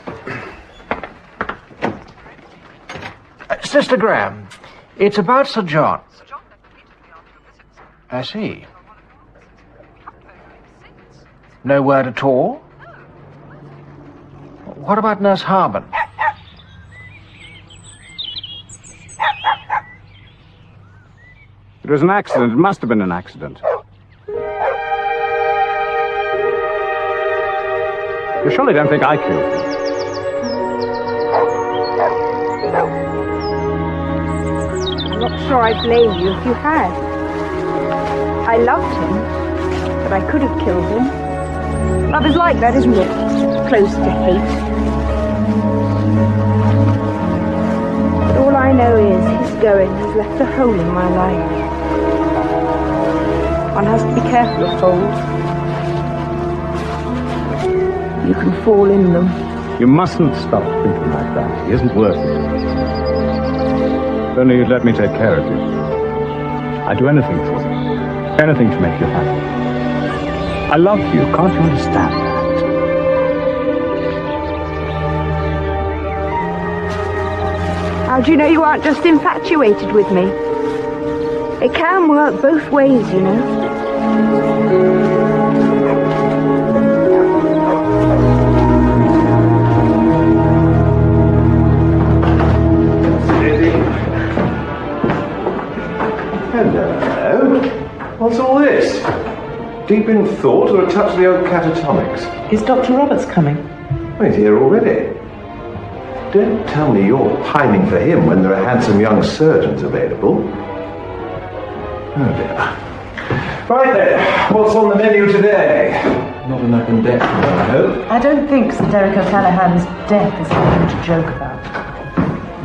Sister Graham, it's about Sir John. I see. No word at all? What about Nurse Harman? It was an accident. It must have been an accident. You surely don't think I killed him? I'm not sure I blame you if you had. I loved him, but I could have killed him. Love is like that, isn't it? Close to hate. But all I know is his going has left a hole in my life. One has to be careful of holes. You can fall in them. You mustn't stop thinking like that. He isn't worth it. If only you'd let me take care of you. I'd do anything for you. Anything to make you happy. I love you. Can't you understand that? How do you know you aren't just infatuated with me? It can work both ways, you know. Hello. What's all this? Deep in thought or a touch of the old catatonics? Is Dr. Roberts coming? Well, he's here already. Don't tell me you're pining for him when there are handsome young surgeons available. Oh dear. Right then, what's on the menu today? Not an appendectomy, I hope. I don't think Sir Derek O'Callaghan's death is something to joke about.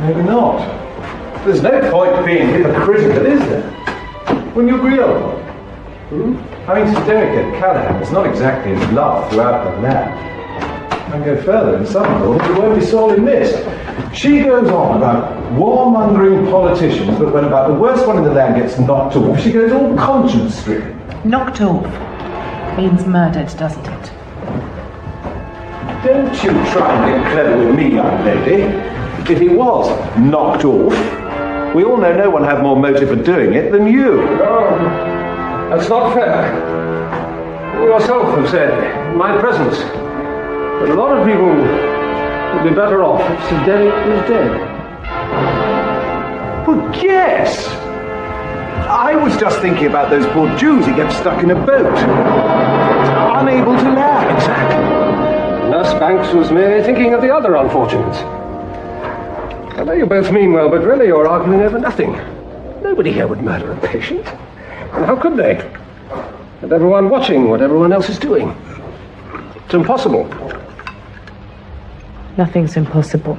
Maybe not. There's no point being hypocritical, is there? Wouldn't you agree on that? I mean, Sir Derek O'Callaghan is not exactly in love throughout the land. And go further, in some quarters, it won't be sorely missed. She goes on about warmongering politicians, but when about the worst one in the land gets knocked off, she goes all conscience-stricken. Knocked off means murdered, doesn't it? Don't you try and get clever with me, young lady. If he was knocked off, we all know no one had more motive for doing it than you. Oh, that's not fair. You yourself have said, in my presence, that a lot of people would be better off if Sir Derek was dead. Well, yes! I was just thinking about those poor Jews he kept stuck in a boat. Unable to land. Exactly. Nurse Banks was merely thinking of the other unfortunates. I know you both mean well, but really you're arguing over nothing. No Nobody here would murder a patient. And how could they? And everyone watching what everyone else is doing. It's impossible. Nothing's impossible.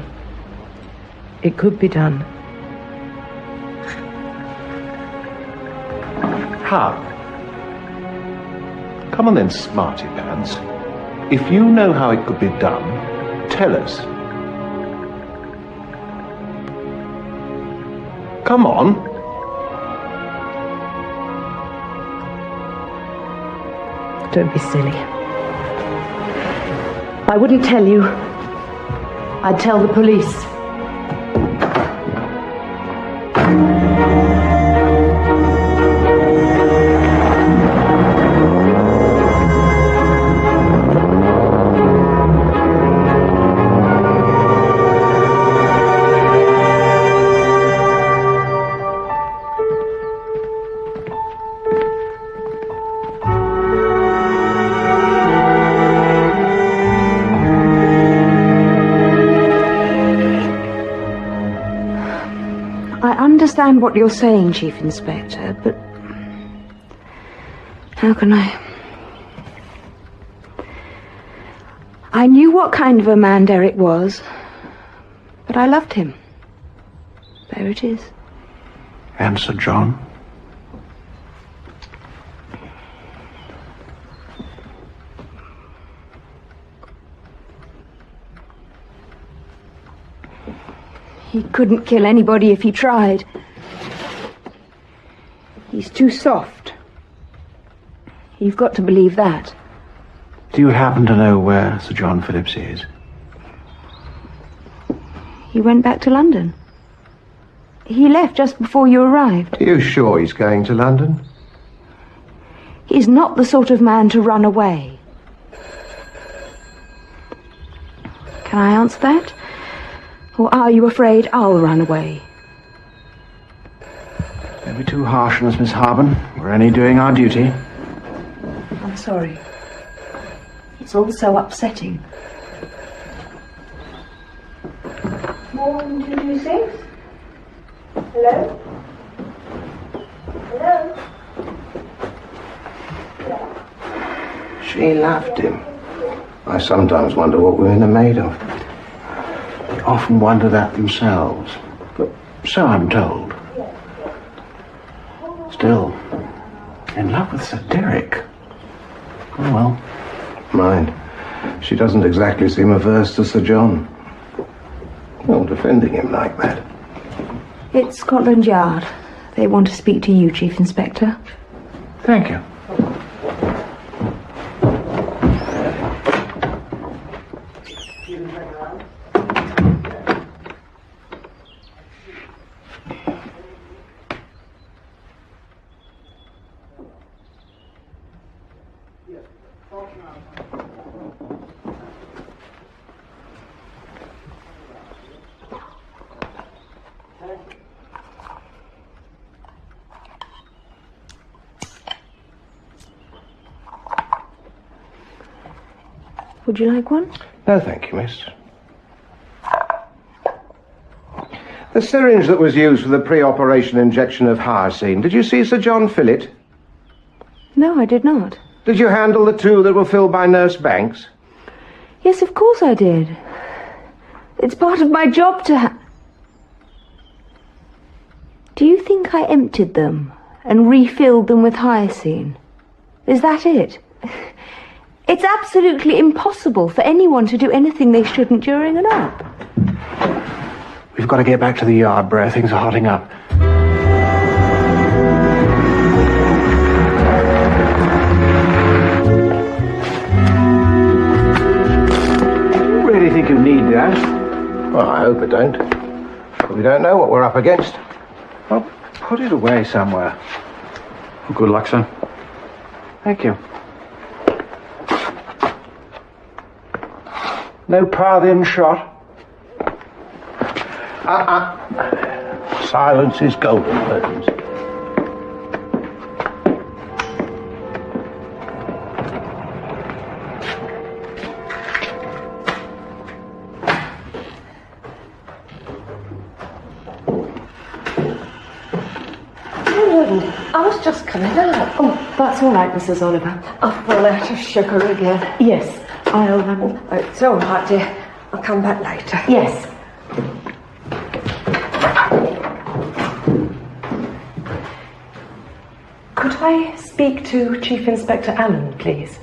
It could be done. How? Come on then, smarty pants. If you know how it could be done, tell us. Come on. Don't be silly. I wouldn't tell you. I'd tell the police. I understand what you're saying, Chief Inspector, but how can I? I knew what kind of a man Derek was, but I loved him. There it is. And Sir John? He couldn't kill anybody if he tried. He's too soft. You've got to believe that. Do you happen to know where Sir John Phillips is? He went back to London. He left just before you arrived. Are you sure he's going to London? He's not the sort of man to run away. Can I answer that? Or are you afraid I'll run away? Don't be too harsh on us, Miss Harben. We're only doing our duty. I'm sorry. It's all so upsetting. More than 226? Hello? Hello? She loved him. I sometimes wonder what women are made of. They often wonder that themselves, but so I'm told. Still, in love with Sir Derek. Oh well. Mind, she doesn't exactly seem averse to Sir John. Well, defending him like that. It's Scotland Yard. They want to speak to you, Chief Inspector. Thank you. Would you like one? No, thank you, miss. The syringe that was used for the pre-operation injection of hyoscine, did you see Sir John fill it? No, I did not. Did you handle the two that were filled by Nurse Banks? Yes, of course I did. It's part of my job to Do you think I emptied them and refilled them with hyoscine? Is that it? It's absolutely impossible for anyone to do anything they shouldn't during an op. We've got to get back to the yard, Brer. Things are hotting up. You really think you need that? Well, I hope I don't. But we don't know what we're up against. Well, put it away somewhere. Good luck, sir. Thank you. No Parthian shot? Silence is golden, Holmes. happened? I was just coming out. Oh, that's all right, Mrs. Oliver. I've run out of sugar again. Yes, I'll, It's all right, dear. I'll come back later. Yes. Could I speak to Chief Inspector Alleyn, please?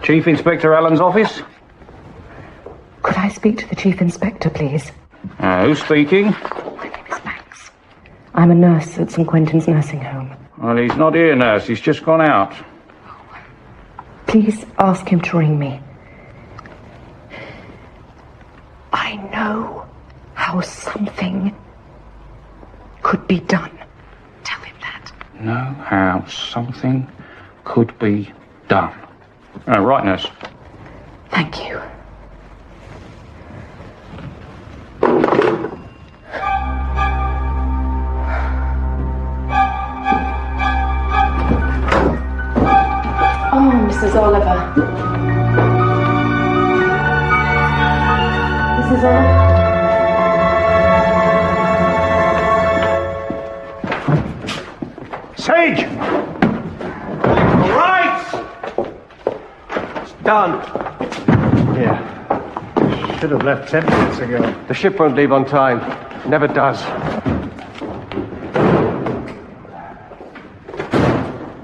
Chief Inspector Allen's office? Could I speak to the Chief Inspector, please? Who's speaking? I'm a nurse at St. Quentin's nursing home. Well, he's not here, nurse. He's just gone out. Please ask him to ring me. I know how something could be done. Tell him that. Know how something could be done. Right, nurse. Thank you. Oh, Mrs. Oliver. Mrs. Oliver? Sage! All right! It's done. Yeah. Should have left 10 minutes ago. The ship won't leave on time. Never does.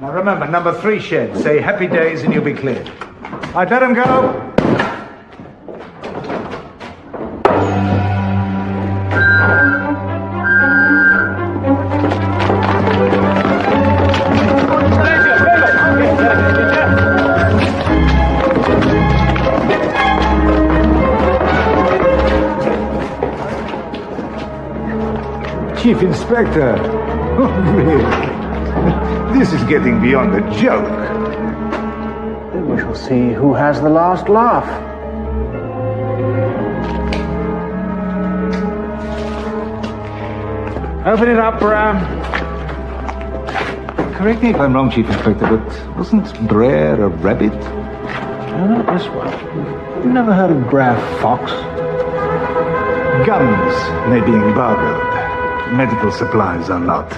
Now remember, number 3 shed. Say happy days and you'll be cleared. Right, let him go. Chief Inspector. Oh, really? This is getting beyond a joke. Then we shall see who has the last laugh. Open it up, Bram. Correct me if I'm wrong, Chief Inspector, but wasn't Brer a rabbit? No, not this one. You've never heard of Brer Fox? Guns may be embargoed. Medical supplies are not.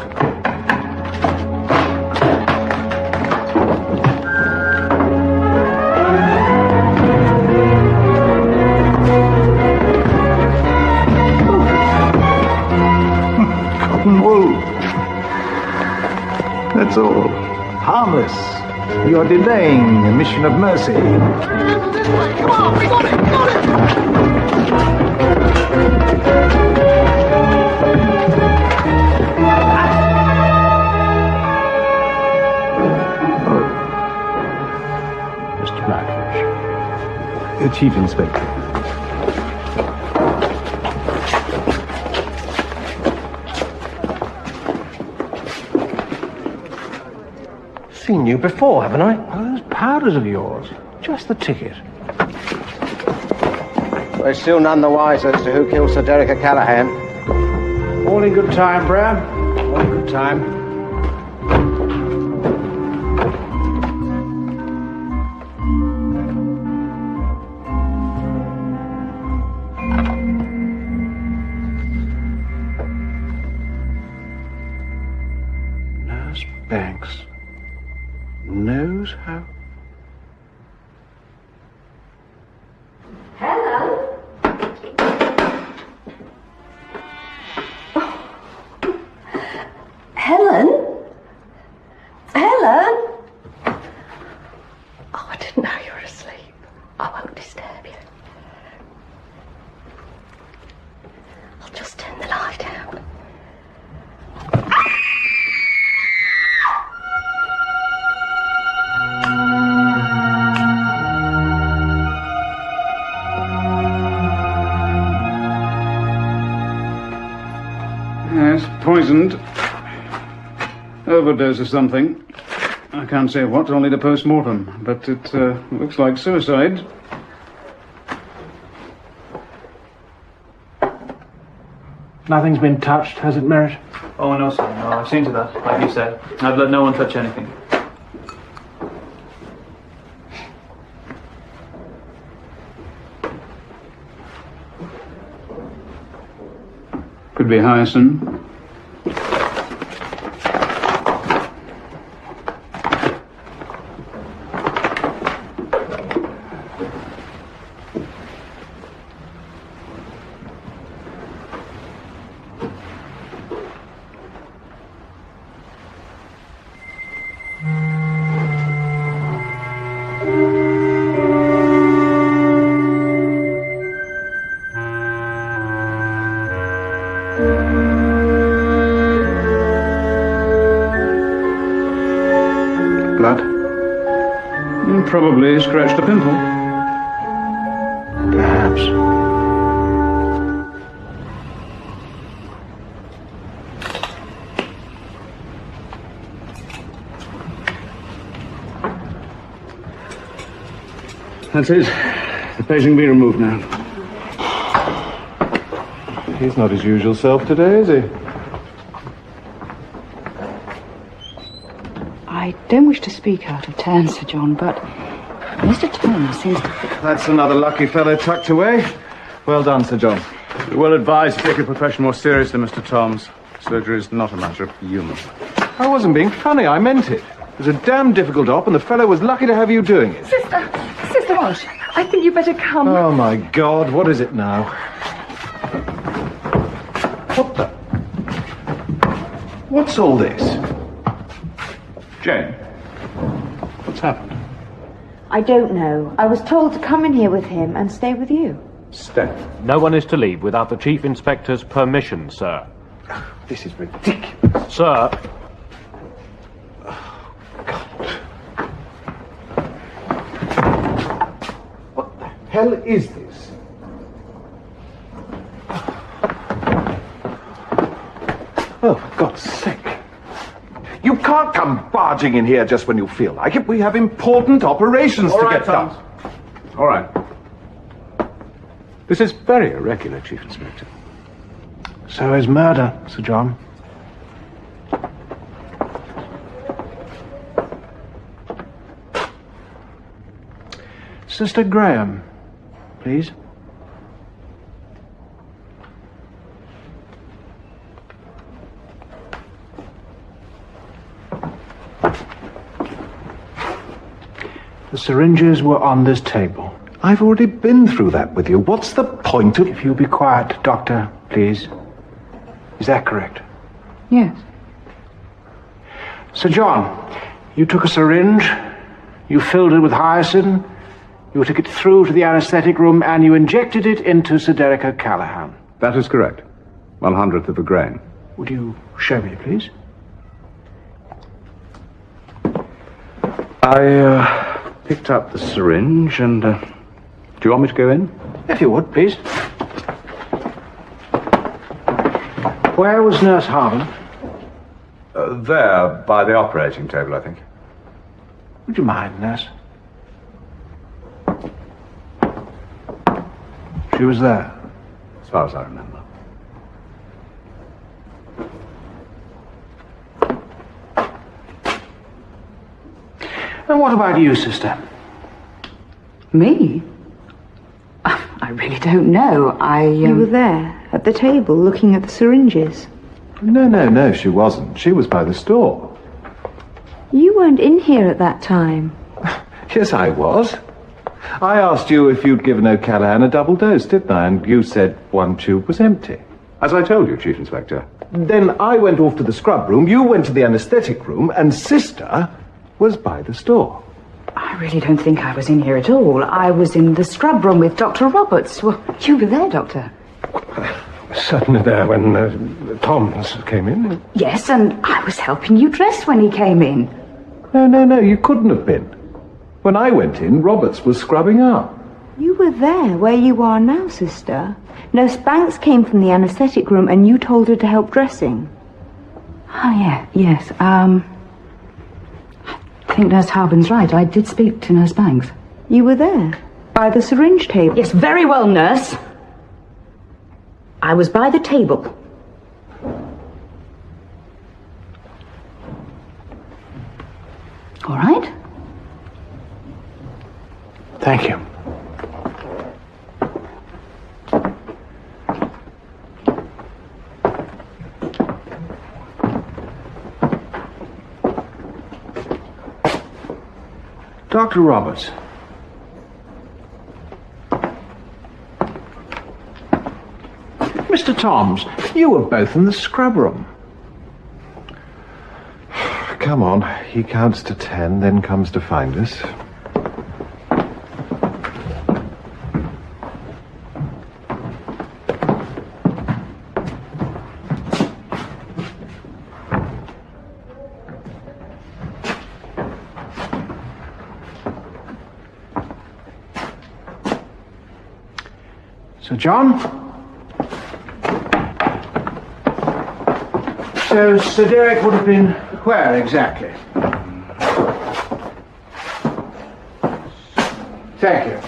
Cotton wool. That's all. Harmless. You're delaying a mission of mercy. Come on, we got it! Mr. Blackfish. Chief Inspector. Seen you before, haven't I? Oh, those powders of yours. Just the ticket. We're still none the wiser as to who killed Sir Derek Callahan. All in good time, Bram. All in good time. Nurse Banks knows how. Helen? Helen? Helen? Oh, I didn't know you were asleep. I won't disturb you. I'll just turn the light down. Yes, poisoned. Overdose of something. I can't say what, only the post-mortem, but it looks like suicide. Nothing's been touched, has it, Merritt? Oh, no, sir. No, I've seen to that, like you said. I've let no one touch anything. Could be Hyacinth. Probably scratched a pimple. Perhaps. That's it. The painting be removed now. He's not his usual self today, is he? I don't wish to speak out of turn, Sir John, but Mr. Holmes seems to... That's another lucky fellow tucked away. Well done, Sir John. You're well advised to take your profession more seriously, Mr. Toms. Surgery is not a matter of humour. I wasn't being funny, I meant it. It was a damn difficult op, and the fellow was lucky to have you doing it. Sister Walsh, I think you better come. Oh, my God, what is it now? What the... What's all this? Jane, what's happened? I don't know. I was told to come in here with him and stay with you. Stay. No one is to leave without the Chief Inspector's permission, sir. This is ridiculous. Sir. What the hell is this? Oh, for God's sake. You can't come barging in here just when you feel like it. We have important operations to get done. All right. This is very irregular, Chief Inspector. So is murder, Sir John. Sister Graham, please. The syringes were on this table. I've already been through that with you. What's the point of... If you'll be quiet, Doctor, please. Is that correct? Yes. Sir John, you took a syringe, you filled it with hyoscine, you took it through to the anaesthetic room, and you injected it into Sir Derek O'Callaghan. That is correct. 1/100th of a grain. Would you show me, please? I picked up the syringe and... do you want me to go in? If you would, please. Where was Nurse Harman? There, by the operating table, I think. Would you mind, Nurse? She was there. As far as I remember. And what about you, sister? Me? I really don't know. You were there, at the table, looking at the syringes. No, she wasn't. She was by the store. You weren't in here at that time. Yes, I was. I asked you if you'd given O'Callaghan a double dose, didn't I? And you said one tube was empty. As I told you, Chief Inspector. Then I went off to the scrub room, you went to the anaesthetic room, and Sister was by the store. I really don't think I was in here at all. I was in the scrub room with Dr. Roberts. Well, you were there, Doctor. Certainly there when Toms came in. Yes, and I was helping you dress when he came in. No, you couldn't have been. When I went in, Roberts was scrubbing up. You were there, where you are now, sister. Nurse Banks came from the anaesthetic room and you told her to help dressing. Oh, yes. I think Nurse Harbin's right. I did speak to Nurse Banks. You were there, by the syringe table. Yes, very well, nurse. I was by the table. All right. Thank you. Dr. Roberts. Mr. Toms, you were both in the scrub room. Come on, he counts to 10, then comes to find us. Sir John? So, Sir Derek would have been where exactly? Thank you.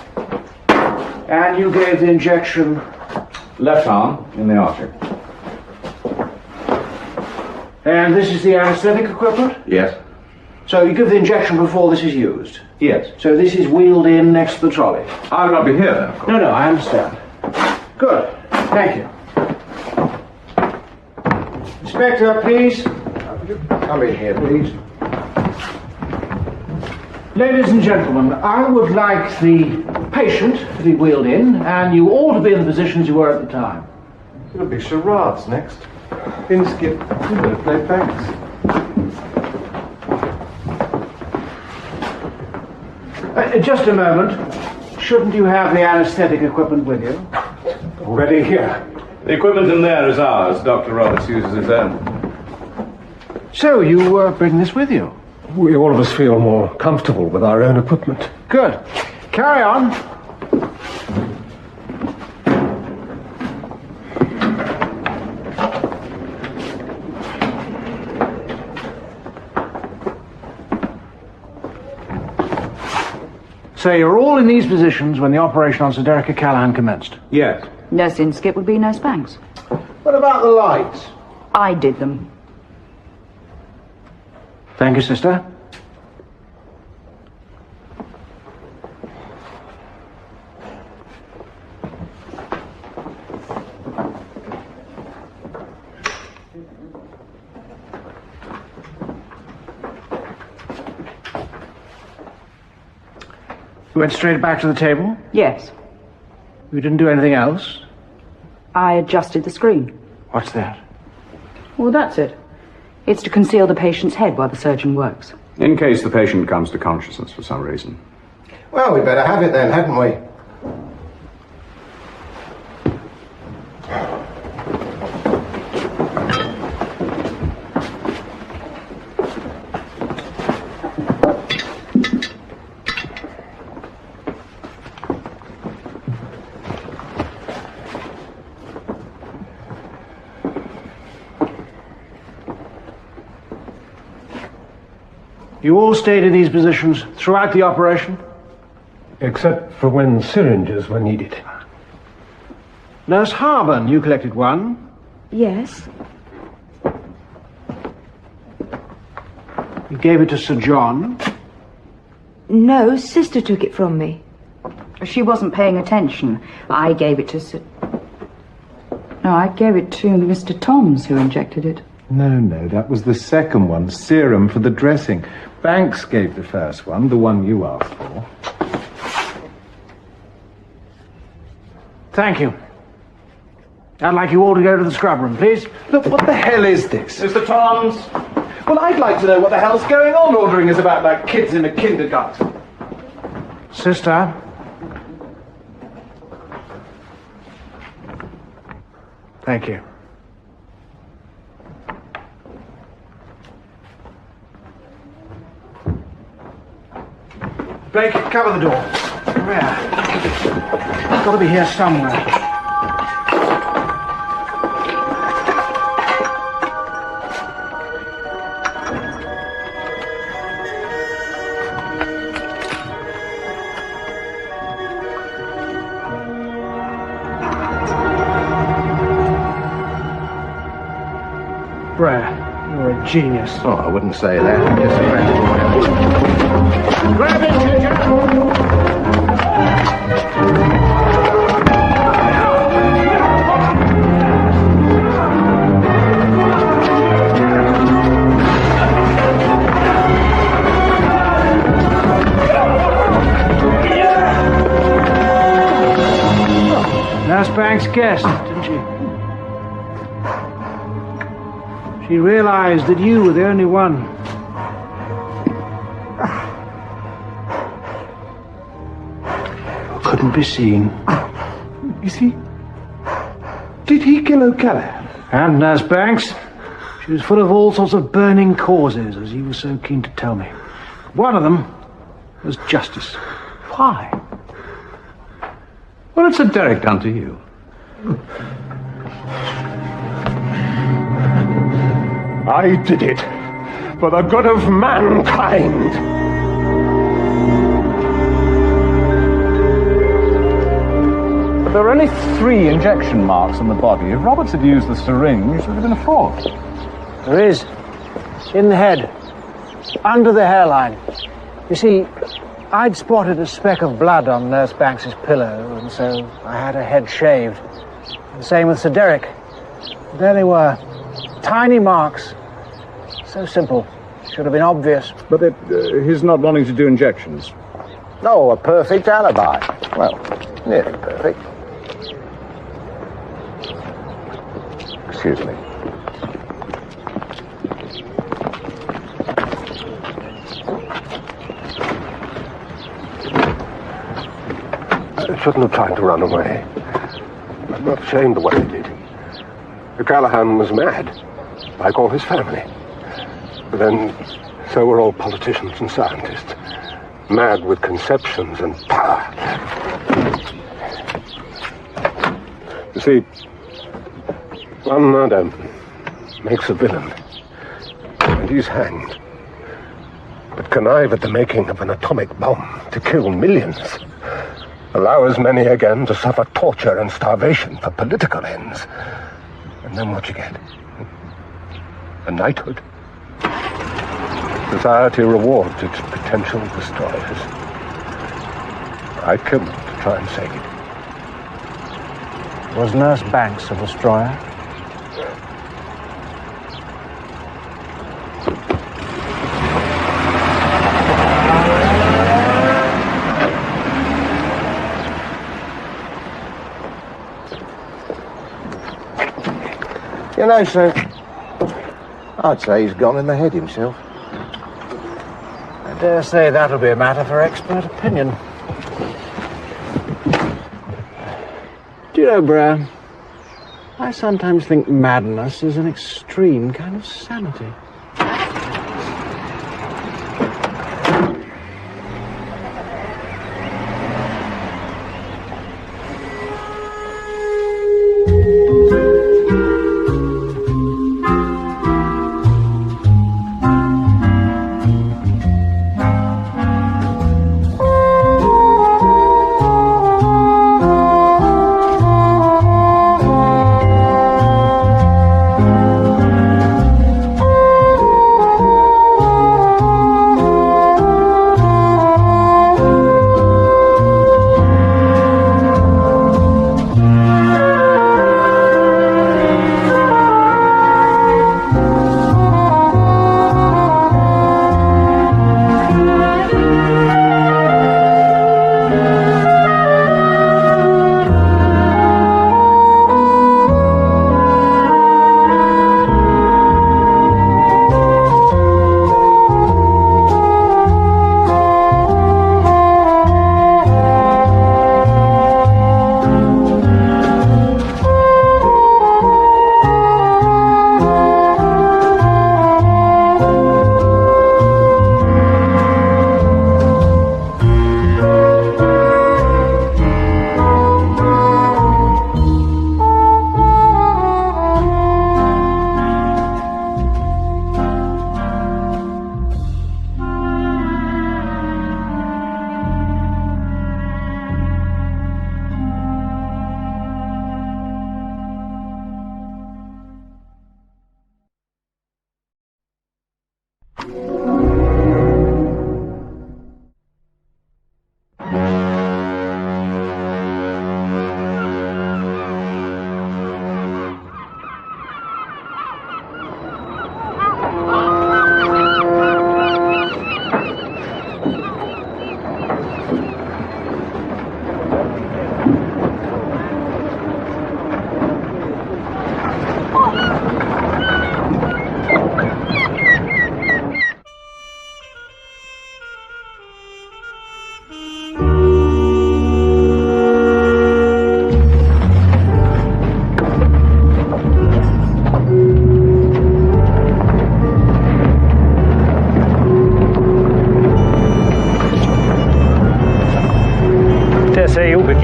And you gave the injection? Left arm, in the artery. And this is the anesthetic equipment? Yes. So you give the injection before this is used? Yes. So this is wheeled in next to the trolley? I will not be here then, of course. No, I understand. Good. Thank you. Inspector, please. Come in here, please. Ladies and gentlemen, I would like the patient to be wheeled in, and you all to be in the positions you were at the time. It'll be charades next. Inskip, you better play banks. Just a moment. Shouldn't you have the anesthetic equipment with you? Already here. The equipment in there is ours. Dr. Roberts uses his own. So you bring this with you? We all of us feel more comfortable with our own equipment. Good. Carry on. So you're all in these positions when the operation on Sir Derek O'Callaghan commenced? Yes. Nurse Inskip would be no Spanks. What about the lights? I did them. Thank you, sister. You went straight back to the table? Yes. You didn't do anything else? I adjusted the screen. What's that? Well, that's it. It's to conceal the patient's head while the surgeon works. In case the patient comes to consciousness for some reason. Well, we better have it then, hadn't we? You all stayed in these positions throughout the operation? Except for when syringes were needed. Nurse Harburn, you collected one. Yes. You gave it to Sir John. No, Sister took it from me. She wasn't paying attention. I gave it to No, I gave it to Mr. Toms, who injected it. No, that was the second one, serum for the dressing. Banks gave the first one, the one you asked for. Thank you. I'd like you all to go to the scrub room, please. Look, what the hell is this? Mr. Toms? Well, I'd like to know what the hell's going on. Ordering is about like kids in a kindergarten. Sister. Thank you. Blake, cover the door. Where? It's got to be here somewhere. Brad, you're a genius. Oh, I wouldn't say that. Just a friend of mine. Grab it, distressed, didn't she? She realized that you were the only one. Who couldn't be seen. Is he... Did he kill O'Callaghan? And Nurse Banks. She was full of all sorts of burning causes, as he was so keen to tell me. One of them was justice. Why? What had Sir Derek done to you? I did it for the good of mankind. But there are only 3 injection marks on the body. If Roberts had used the syringe, there would have been a 4th. There is. In the head. Under the hairline. You see, I'd spotted a speck of blood on Nurse Banks's pillow, and so I had her head shaved. The same with Sir Derek. There they were. Tiny marks. So simple. Should have been obvious. But his not wanting to do injections. No, a perfect alibi. Well, nearly perfect. Excuse me. I shouldn't have tried to run away. I'm not ashamed of what I did. O'Callaghan was mad, like all his family. But then, so were all politicians and scientists. Mad with conceptions and power. You see, one murder makes a villain, and he's hanged. But connive at the making of an atomic bomb to kill millions. Allow as many again to suffer torture and starvation for political ends. And then what you get? A knighthood. Society rewards its potential destroyers. I killed them to try and save it. Was Nurse Banks a destroyer? You know, sir, I'd say he's gone in the head himself. I dare say that'll be a matter for expert opinion. Do you know, Brer, I sometimes think madness is an extreme kind of sanity.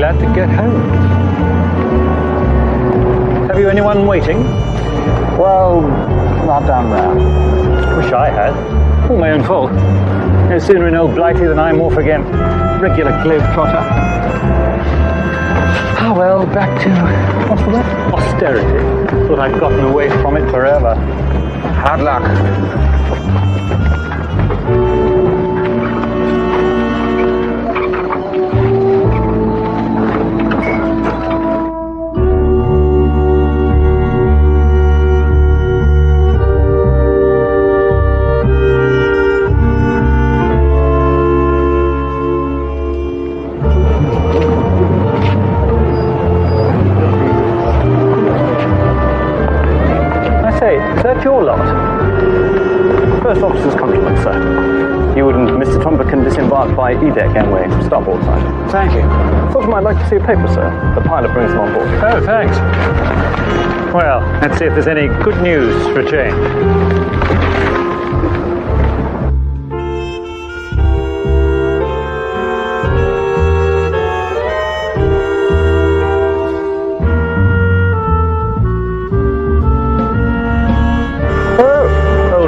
glad to get home. Have you anyone waiting? Well, not down there. Wish I had. All my own fault. No sooner an old blighty than I'm off again. Regular globetrotter. Ah, well, back to... what's the word? Austerity. Thought I'd gotten away from it forever. Hard luck. Your lot. First officer's compliments, sir. You and Mr. Trumbucan disembarked by E-deck gangway, starboard side. Thank you. Thought you might like to see a paper, sir. The pilot brings them on board. Oh, thanks. Well, let's see if there's any good news for a change.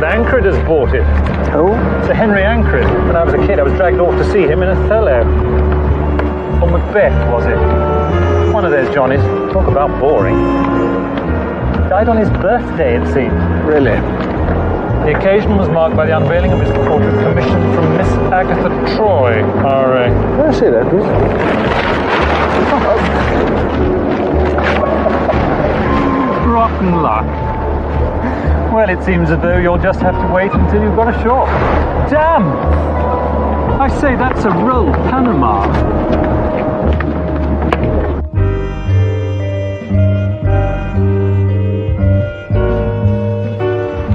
Ancred has bought it. Who? Sir Henry Ancred. When I was a kid, I was dragged off to see him in Othello. Or Macbeth, was it? One of those Johnnies. Talk about boring. Died on his birthday, it seemed. Really? The occasion was marked by the unveiling of his portrait commissioned from Miss Agatha Troy, R.A. Can I see that, please? Rotten luck. Well, it seems as though you'll just have to wait until you've got a shot. Damn! I say, that's a roll Panama.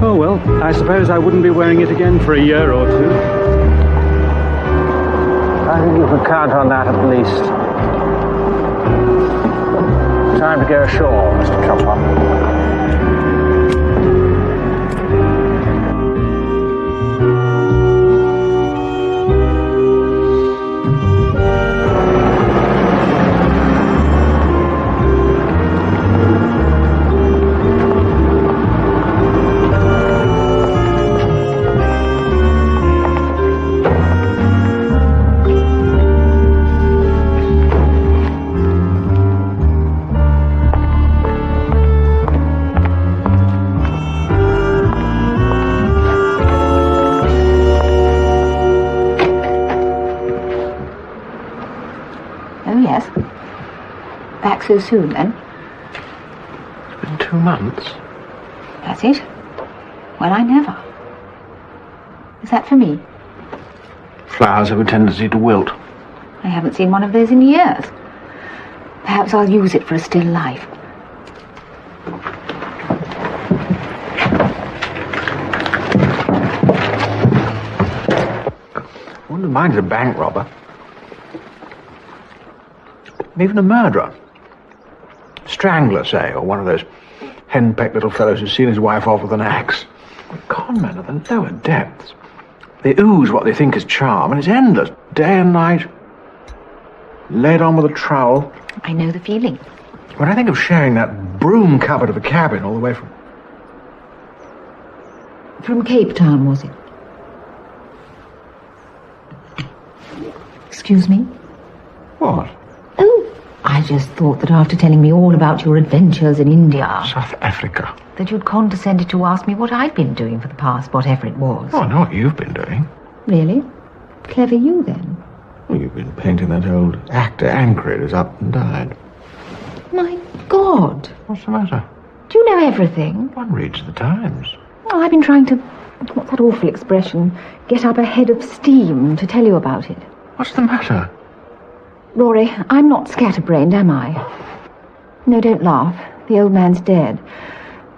Oh, well, I suppose I wouldn't be wearing it again for a year or two. I think you can count on that at least. Time to go ashore, Mr. Chopper. Back so soon, then? It's been 2 months. That's it? Well, I never. Is that for me? Flowers have a tendency to wilt. I haven't seen one of those in years. Perhaps I'll use it for a still life. I wouldn't mind a bank robber. Even a murderer. Strangler, say, or one of those henpecked little fellows who's seen his wife off with an axe. Con men of the lower depths. They ooze what they think is charm, and it's endless, day and night. Laid on with a trowel. I know the feeling. When I think of sharing that broom cupboard of a cabin all the way from... From Cape Town, was it? Excuse me? What? Oh, I just thought that after telling me all about your adventures in India... South Africa. That you'd condescended to ask me what I'd been doing for the past, whatever it was. Oh, I know what you've been doing. Really? Clever you, then. Well, you've been painting that old actor Ancred who's up and died. My God. What's the matter? Do you know everything? One reads the Times. Well, I've been trying to... What's that awful expression? Get up a head of steam to tell you about it. What's the matter? Rory, I'm not scatterbrained, am I? No, don't laugh. The old man's dead.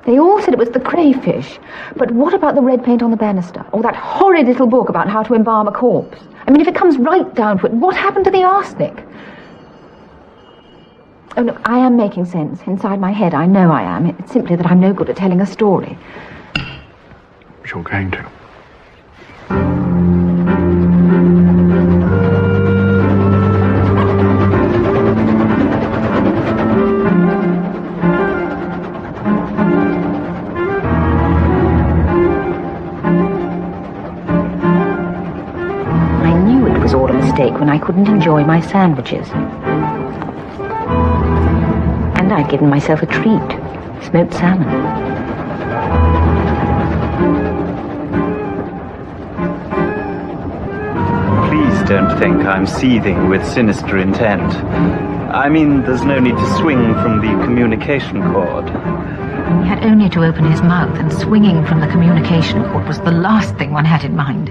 They all said it was the crayfish. But what about the red paint on the banister? Or that horrid little book about how to embalm a corpse? I mean, if it comes right down to it, what happened to the arsenic? Oh, look, I am making sense. Inside my head, I know I am. It's simply that I'm no good at telling a story. But you're going to. couldn't enjoy my sandwiches. And I'd given myself a treat, smoked salmon. Please don't think I'm seething with sinister intent. I mean, there's no need to swing from the communication cord. He had only to open his mouth, and swinging from the communication cord was the last thing one had in mind.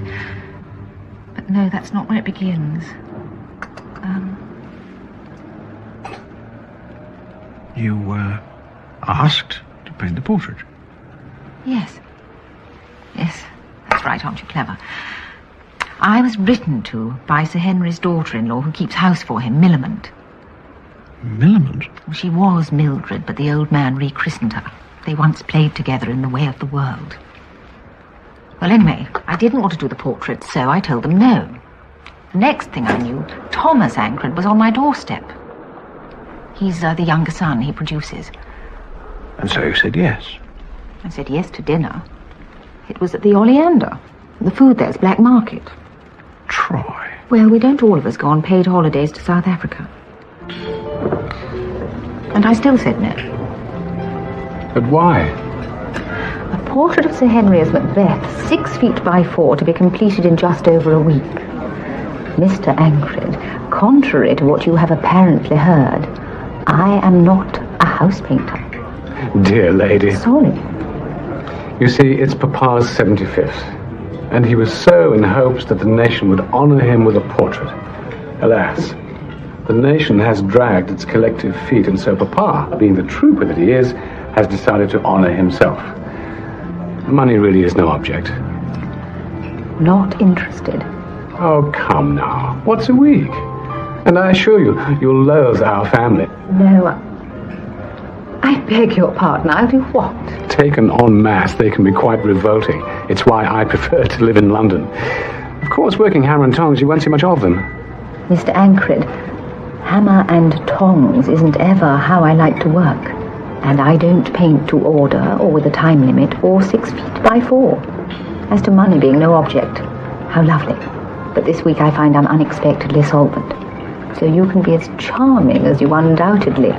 But no, that's not where it begins. You asked to paint the portrait? Yes. Yes, that's right, aren't you clever? I was written to by Sir Henry's daughter-in-law, who keeps house for him, Millamant. Millamant? She was Mildred, but the old man rechristened her. They once played together in The Way of the World. Well, anyway, I didn't want to do the portrait, so I told them no. The next thing I knew, Thomas Ancred was on my doorstep. He's the younger son he produces. And so you said yes? I said yes to dinner. It was at the Oleander. The food there's black market. Troy. Well, we don't all of us go on paid holidays to South Africa. And I still said no. But why? A portrait of Sir Henry as Macbeth, 6 feet by 4, to be completed in just over a week. Mr. Ancred, contrary to what you have apparently heard, I am not a house painter. Dear lady. Sorry. You see, it's Papa's 75th, and he was so in hopes that the nation would honor him with a portrait. Alas, the nation has dragged its collective feet, and so Papa, being the trooper that he is, has decided to honor himself. Money really is no object. Not interested. Oh, come now. What's a week? And I assure you, you'll loathe our family. No, I beg your pardon. I'll do what? Taken en masse, they can be quite revolting. It's why I prefer to live in London. Of course, working hammer and tongs, you won't see much of them. Mr. Ancred, hammer and tongs isn't ever how I like to work. And I don't paint to order or with a time limit or 6 feet by 4. As to money being no object, how lovely. But this week I find I'm unexpectedly solvent. So you can be as charming as you undoubtedly.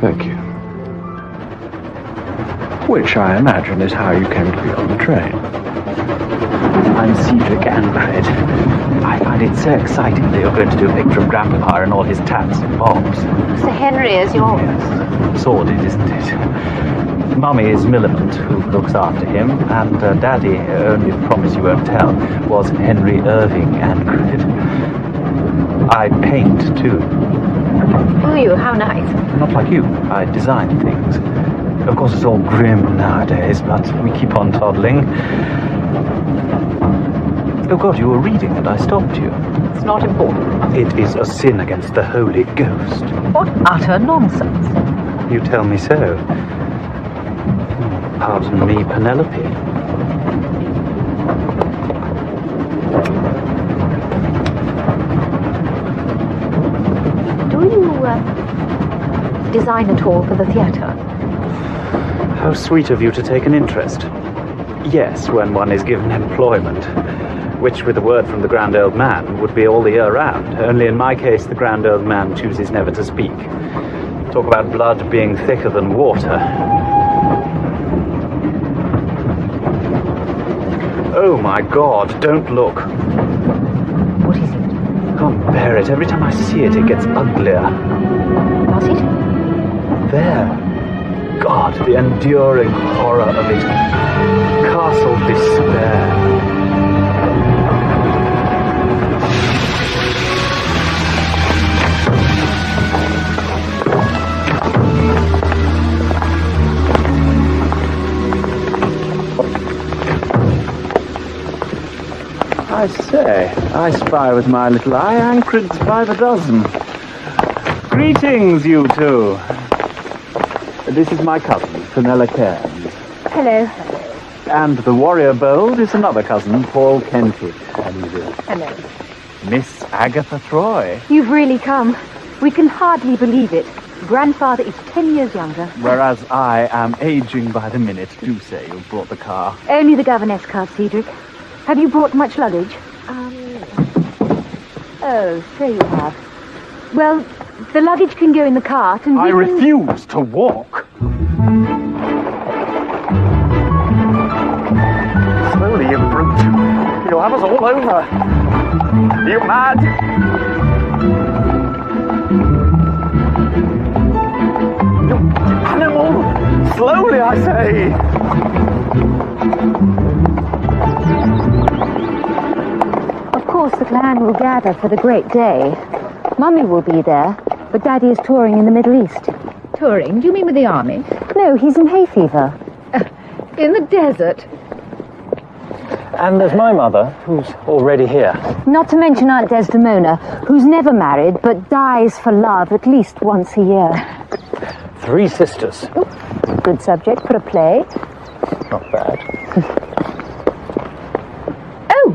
Thank you. Which I imagine is how you came to be on the train. I'm Cedric Ancred. I find it so exciting that you're going to do a picture of Grandpapa and all his tats and bobs. Sir Henry is yours. Sordid, isn't it? Mummy is Millamant, who looks after him, and Daddy, only promise you won't tell, was Henry Irving Ancred. I paint, too. Do you? How nice. Not like you. I design things. Of course, it's all grim nowadays, but we keep on toddling. Oh, God, you were reading and I stopped you. It's not important. It is a sin against the Holy Ghost. What utter nonsense. You tell me so. Pardon me, Penelope. Do you, design at all for the theatre? How sweet of you to take an interest. Yes, when one is given employment. Which, with a word from the grand old man, would be all the year round. Only in my case, the grand old man chooses never to speak. Talk about blood being thicker than water. Oh my God, don't look. What is it? Can't bear it. Every time I see it, it gets uglier. Does it? There. God, the enduring horror of it. Castle Despair. I say, I spy with my little eye Ancred's 5 a dozen. Greetings, you two. This is my cousin, Fenella Cairns. Hello. And the warrior bold is another cousin, Paul Kentish. How do you do? Hello. Miss Agatha Troy. You've really come. We can hardly believe it. Grandfather is 10 years younger. Whereas I am aging by the minute. Do say you brought the car. Only the governess car, Cedric. Have you brought much luggage? Oh, so you have. Well, the luggage can go in the cart and I refuse to walk. Slowly, you brute. You'll have us all over. Are you mad? You animal! Slowly, I say! Of course, the clan will gather for the great day. Mummy will be there, but Daddy is touring in the Middle East. Touring? Do you mean with the army? No, he's in hay fever. In the desert? And there's my mother, who's already here. Not to mention Aunt Desdemona, who's never married, but dies for love at least once a year. 3 sisters. Good subject for a play. Not bad. Oh!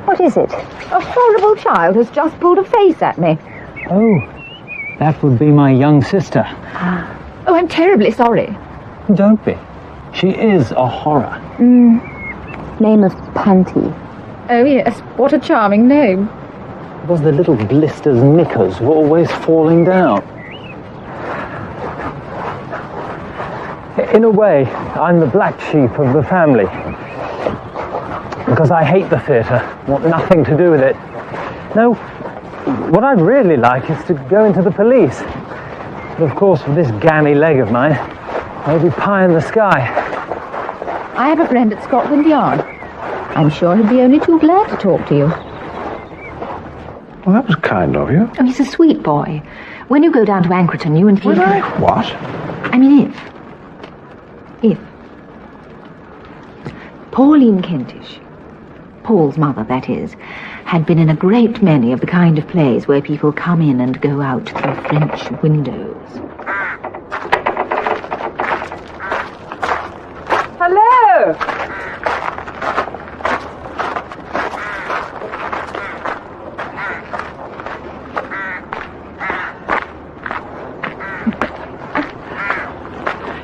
What is it? A horrible child has just pulled a face at me. Oh, that would be my young sister. Oh, I'm terribly sorry. Don't be. She is a horror. Name of Panty. Oh, yes. What a charming name. It was the little blisters knickers were always falling down. In a way, I'm the black sheep of the family. Because I hate the theatre, want nothing to do with it. No, what I'd really like is to go into the police. But of course, with this gammy leg of mine, I'll be pie in the sky. I have a friend at Scotland Yard. I'm sure he'd be only too glad to talk to you. Well, that was kind of you. Oh, he's a sweet boy. When you go down to Anckerton, you and he... What? I mean, if. Pauline Kentish, Paul's mother, that is, had been in a great many of the kind of plays where people come in and go out through French windows. Hello!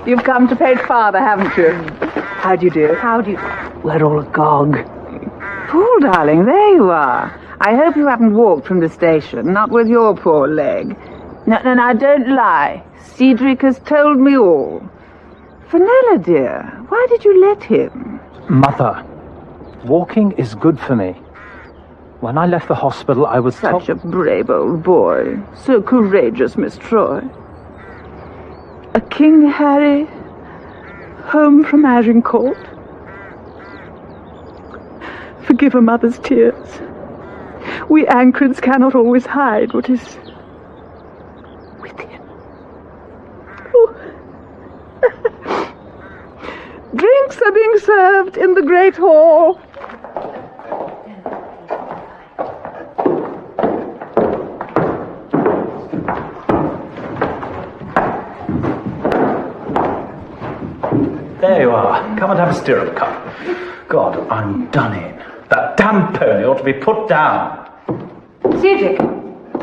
You've come to page father, haven't you? How do you do? How do you... We're all agog. Poor darling, there you are. I hope you haven't walked from the station, not with your poor leg. No, don't lie. Cedric has told me all. Fenella, dear, why did you let him? Mother, walking is good for me. When I left the hospital, I was Such a brave old boy. So courageous, Miss Troy. A King Harry, home from Agincourt. Forgive a mother's tears. We Ancrins cannot always hide what is within. Oh. Drinks are being served in the great hall. There you are. Come and have a stirrup cup. God, I'm done in. That damn pony ought to be put down. Cedric,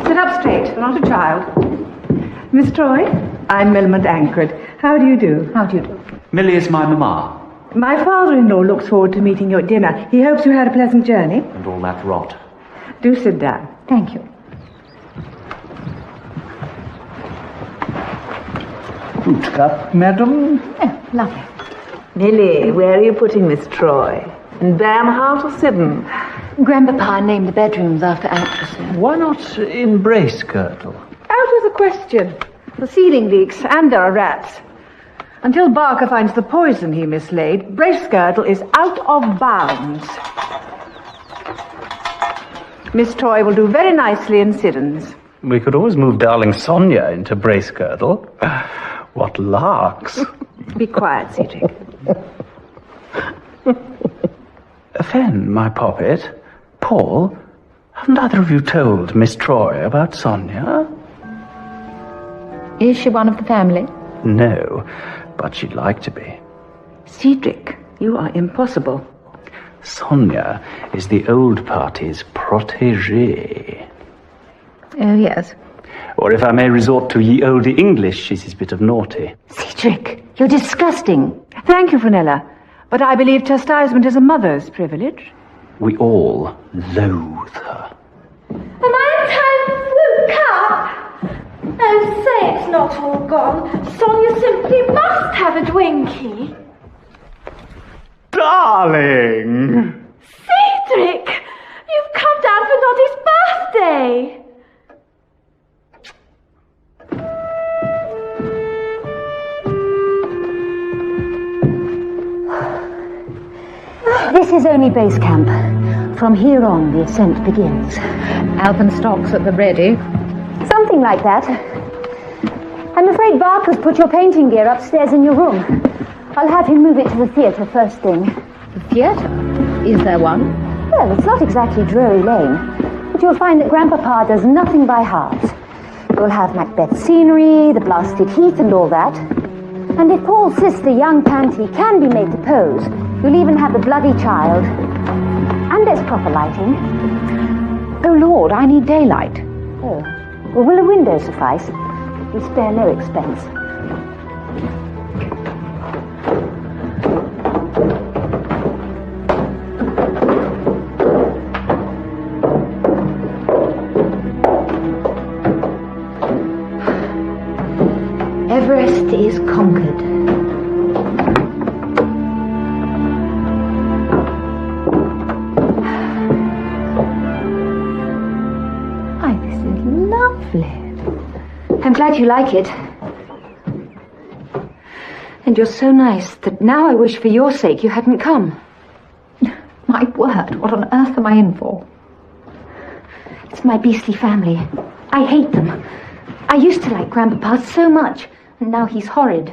sit up straight, not a child. Miss Troy, I'm Millamant Ancred. How do you do? How do you do? Millie is my mamma. My father-in-law looks forward to meeting you at dinner. He hopes you had a pleasant journey. And all that rot. Do sit down. Thank you. Fruit cup, madam. Oh, lovely. Millie, where are you putting Miss Troy? In Bernhardt or Sidden? Grandpapa named the bedrooms after actresses. Why not in Bracegirdle? Out of the question. The ceiling leaks, and there are rats. Until Barker finds the poison he mislaid, Bracegirdle is out of bounds. Miss Troy will do very nicely in Siddons. We could always move darling Sonia into Bracegirdle. What larks. Be quiet, Cedric. Fen, my poppet. Paul, haven't either of you told Miss Troy about Sonia? Is she one of the family? No, but she'd like to be. Cedric, you are impossible. Sonia is the old party's protégée. Oh, yes. Or if I may resort to ye olde English, she's his bit of naughty. Cedric, you're disgusting. Thank you, Fenella. But I believe chastisement is a mother's privilege. We all loathe her. Am I in time for the cup? Oh, say it's not all gone. Sonia simply must have a Twinkie. Darling! Cedric! You've come down for Noddy's birthday! This is only base camp. From here on, the ascent begins. Alpenstocks at the ready. Something like that. I'm afraid Barker's put your painting gear upstairs in your room. I'll have him move it to the theatre first thing. The theatre? Is there one? Well, it's not exactly Drury Lane, but you'll find that Grandpapa does nothing by halves. You'll have Macbeth scenery, the blasted heath and all that. And if Paul's sister, young Panty, can be made to pose, you'll even have the bloody child. And there's proper lighting. Oh, Lord, I need daylight. Oh, well, will a window suffice? We spare no expense. Everest is conquered. Why, this is lovely. I'm glad you like it. And you're so nice that now I wish for your sake you hadn't come. My word, what on earth am I in for? It's my beastly family. I hate them. I used to like Grandpapa so much, and now he's horrid.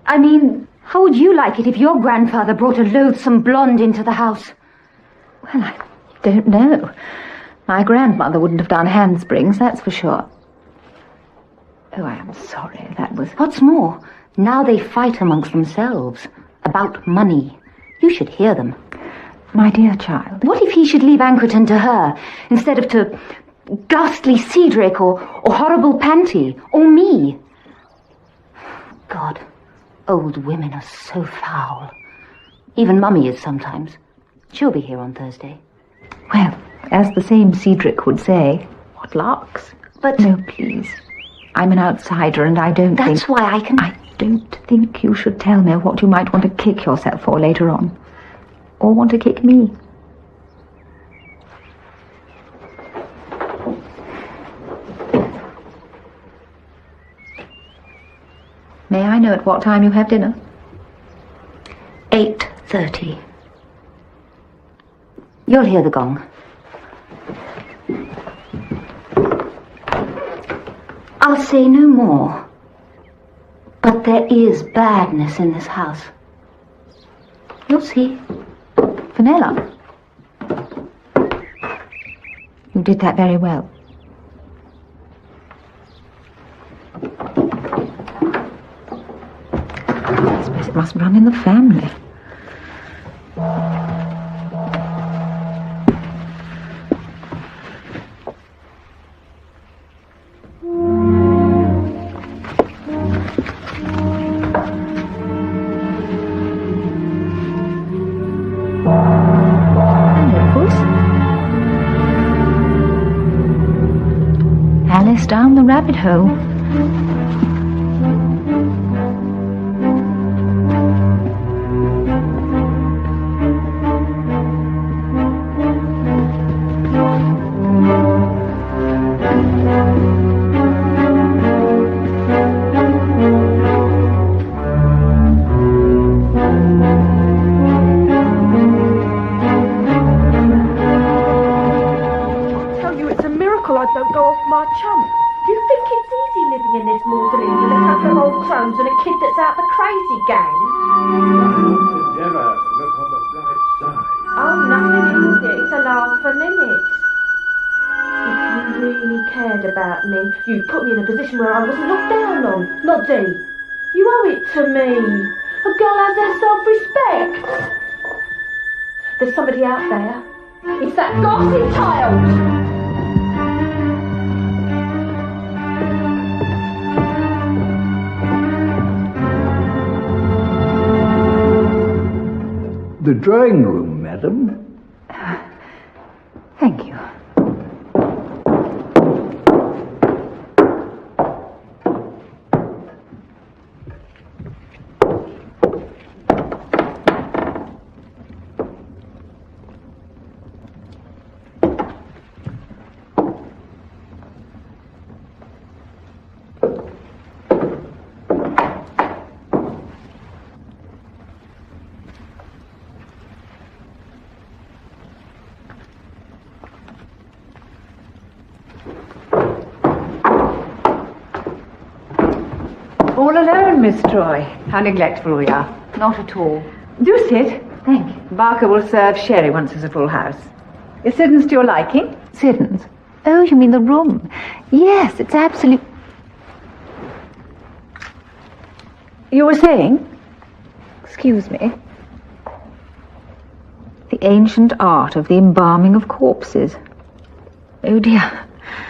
I mean, how would you like it if your grandfather brought a loathsome blonde into the house? Well, I don't know. My grandmother wouldn't have done handsprings, that's for sure. Oh, I am sorry, that was... What's more, now they fight amongst themselves about money. You should hear them. My dear child. What if he should leave Ancreton to her, instead of to ghastly Cedric or horrible Panty, or me? God, old women are so foul. Even Mummy is sometimes. She'll be here on Thursday. Well, as the same Cedric would say, what larks. But... No, please. I'm an outsider and I don't think... That's why I can... I don't think you should tell me what you might want to kick yourself for later on. Or want to kick me. May I know at what time you have dinner? 8:30. You'll hear the gong. I'll say no more. But there is badness in this house. You'll see. Fenella. You did that very well. I suppose it must run in the family. Alice down the rabbit hole. You put me in a position where I wasn't looked down on, not Dee. You owe it to me. A girl has her self-respect. There's somebody out there. It's that ghastly child! The drawing room, madam. Thank you. All alone, Miss Troy. How neglectful we are. Not at all. Do sit. Thank you. Barker will serve sherry once there's a full house. Is Siddons to your liking? Siddons? Oh, you mean the room? Yes, it's absolute... You were saying? Excuse me. The ancient art of the embalming of corpses. Oh, dear.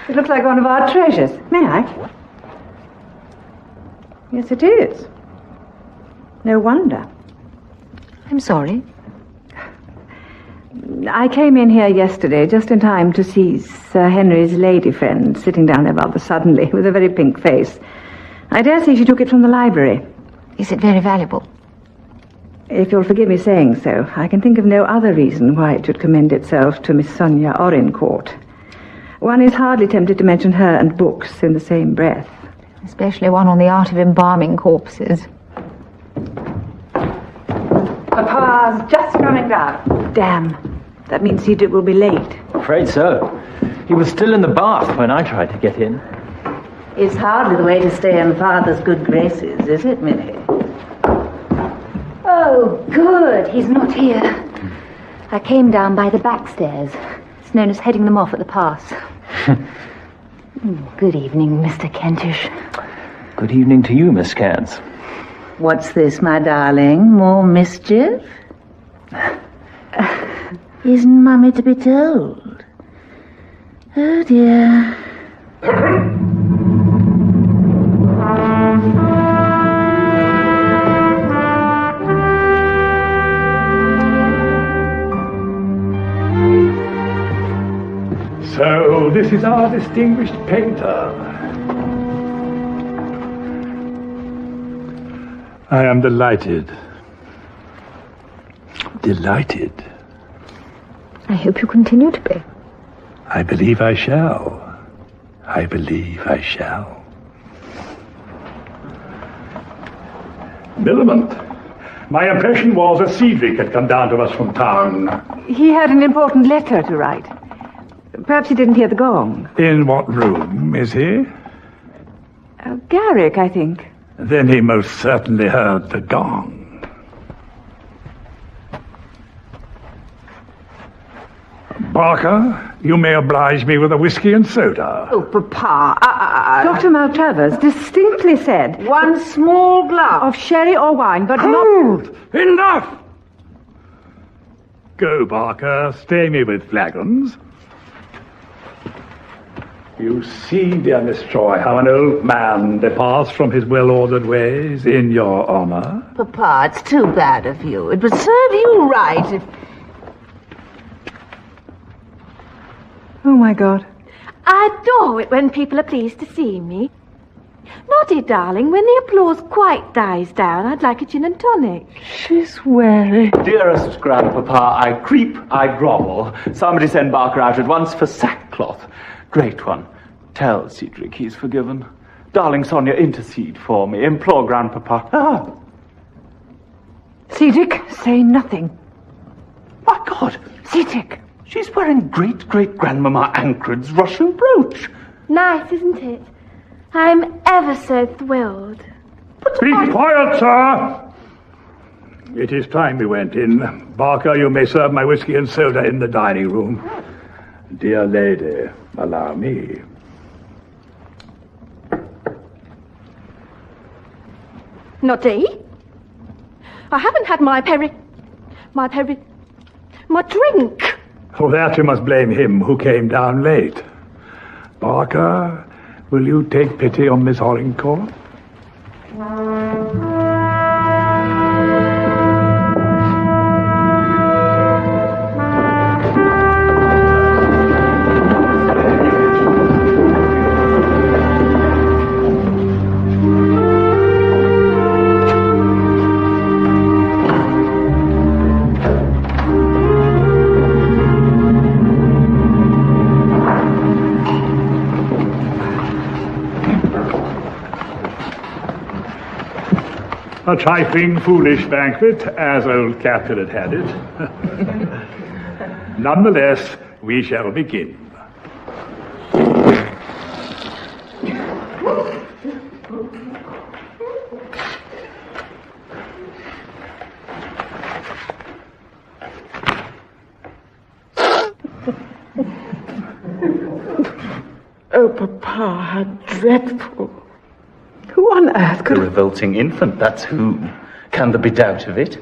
It looks like one of our treasures. May I? Yes, it is. No wonder. I'm sorry. I came in here yesterday just in time to see Sir Henry's lady friend sitting down there rather suddenly with a very pink face. I dare say she took it from the library. Is it very valuable? If you'll forgive me saying so, I can think of no other reason why it should commend itself to Miss Sonia Orincourt. One is hardly tempted to mention her and books in the same breath. Especially one on the art of embalming corpses. Papa's just coming down. Damn. That means Cedric will be late. Afraid so. He was still in the bath when I tried to get in. It's hardly the way to stay in Father's good graces, is it, Millie? Oh, good. He's not here. I came down by the back stairs. It's known as heading them off at the pass. Good evening, Mr. Kentish. Good evening to you, Miss Cairns. What's this, my darling? More mischief? Isn't Mummy to be told? Oh, dear. So, this is our distinguished painter. I am delighted. Delighted. I hope you continue to be. I believe I shall. I believe I shall. Millamant, my impression was that Cedric had come down to us from town. He had an important letter to write. Perhaps he didn't hear the gong. In what room is he? Garrick, I think. Then he most certainly heard the gong. Barker, you may oblige me with a whiskey and soda. Oh, Papa. Dr. Maltravers distinctly said 1 small glass of sherry or wine, but Hold! Not... Enough! Go, Barker, stay me with flagons. You see, dear Miss Troy, how an old man departs from his well-ordered ways in your honor. Papa, it's too bad of you. It would serve you right if... Oh, my God. I adore it when people are pleased to see me. Noddy, darling, when the applause quite dies down, I'd like a gin and tonic. She's wary. Dearest Grandpapa, I creep, I grovel. Somebody send Barker out at once for sackcloth. Great one. Tell Cedric he's forgiven. Darling Sonia, intercede for me. Implore Grandpapa. Ah! Cedric, say nothing. My God! Cedric! She's wearing great-great-grandmama Ancred's Russian brooch. Nice, isn't it? I'm ever so thrilled. Be quiet, sir! It is time we went in. Barker, you may serve my whiskey and soda in the dining room. Dear lady, allow me. Noddy? I haven't had my My drink. For that you must blame him who came down late. Barker, will you take pity on Miss Hollingcourt? A trifling, foolish banquet, as old Capulet had it. Nonetheless, we shall begin. Oh, Papa, how dreadful. Who on earth could... The revolting infant, that's who. Can there be doubt of it?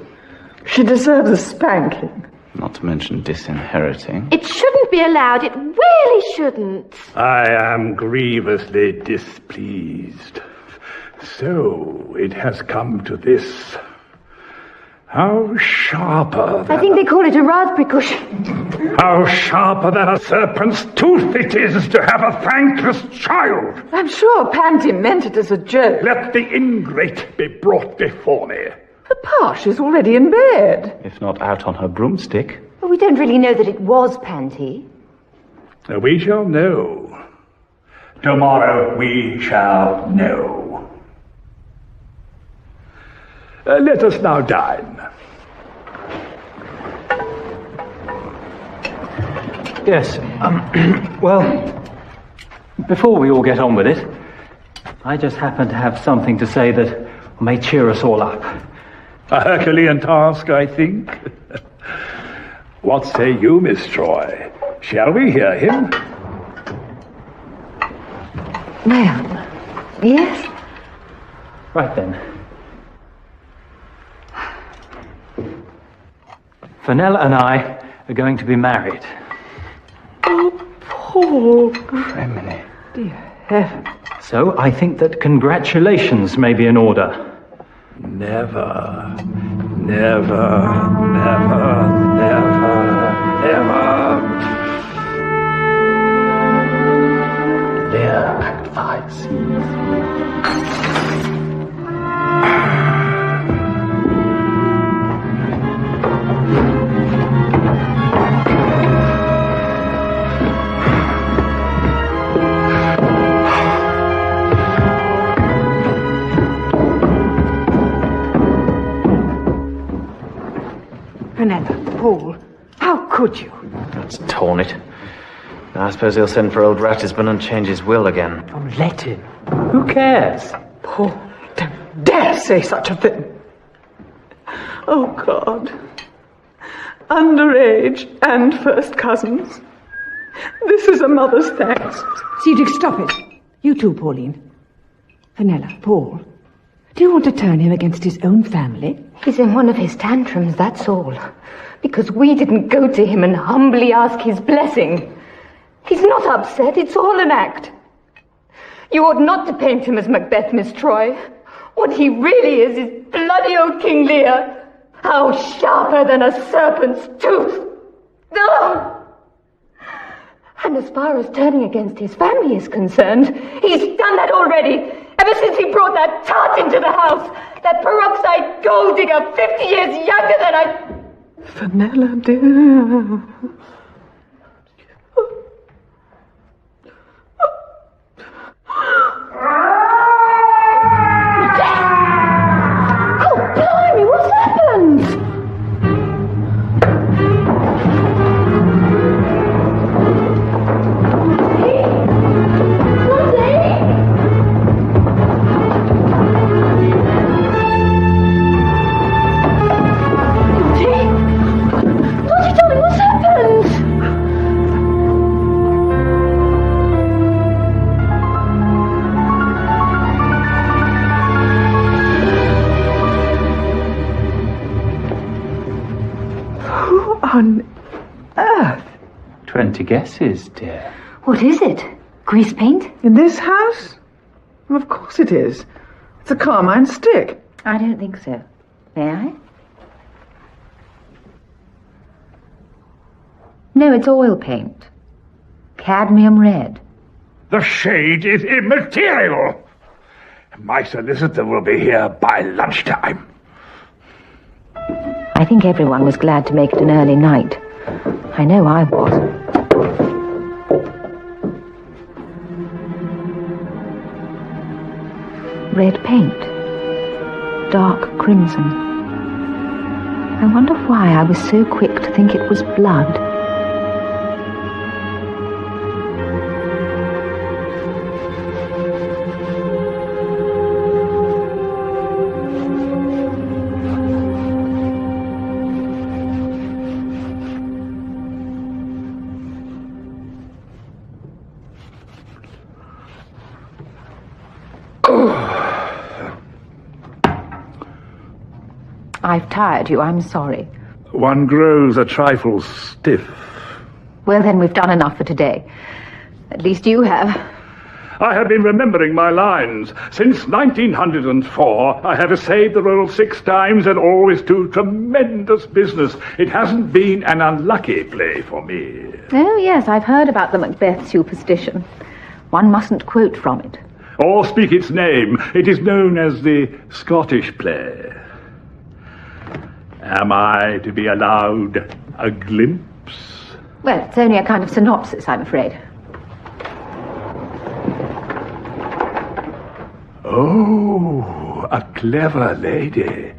She deserves a spanking. Not to mention disinheriting. It shouldn't be allowed. It really shouldn't. I am grievously displeased. So, it has come to this. How sharper than... I think they call it a raspberry cushion. How sharper than a serpent's tooth it is to have a thankless child! I'm sure Panty meant it as a joke. Let the ingrate be brought before me. Papa, she's already in bed. If not out on her broomstick. Well, we don't really know that it was Panty. We shall know. Tomorrow we shall know. Let us now dine. Yes, well, before we all get on with it, I just happen to have something to say that may cheer us all up. A Herculean task, I think. What say you, Miss Troy? Shall we hear him? Well, yes. Right then. Fenella and I are going to be married. Oh, Paul. Criminy. Dear heaven. So I think that congratulations may be in order. Never, never, never, never, never. Lear, Act 5, Scene 3. Fenella, Paul, how could you? That's torn it. Now, I suppose he'll send for old Ratisbon and change his will again. Oh, let him. Who cares? Paul, don't dare say such a thing. Oh, God. Underage and first cousins. This is a mother's thanks. Cedric, stop it. You too, Pauline. Fenella, Paul, do you want to turn him against his own family? He's in one of his tantrums, that's all. Because we didn't go to him and humbly ask his blessing. He's not upset, it's all an act. You ought not to paint him as Macbeth, Miss Troy. What he really is bloody old King Lear. How sharper than a serpent's tooth. No! And as far as turning against his family is concerned, he's done that already. Ever since he brought that tart into the house. That peroxide gold digger 50 years younger than I... Fenella, dear. Oh, blimey, what's happened? What's happened? on earth? 20 guesses, dear. What is it? Grease paint? In this house? Well, of course it is. It's a carmine stick. I don't think so. May I? No, it's oil paint. Cadmium red. The shade is immaterial. My solicitor will be here by lunchtime. I think everyone was glad to make it an early night. I know I was. Red paint. Dark crimson. I wonder why I was so quick to think it was blood. I've tired you, I'm sorry. One grows a trifle stiff. Well, then we've done enough for today. At least you have. I have been remembering my lines. Since 1904, I have essayed the role 6 times and always to tremendous business. It hasn't been an unlucky play for me. Oh, yes, I've heard about the Macbeth superstition. One mustn't quote from it. Or speak its name. It is known as the Scottish play. Am I to be allowed a glimpse? Well, it's only a kind of synopsis, I'm afraid. Oh, a clever lady.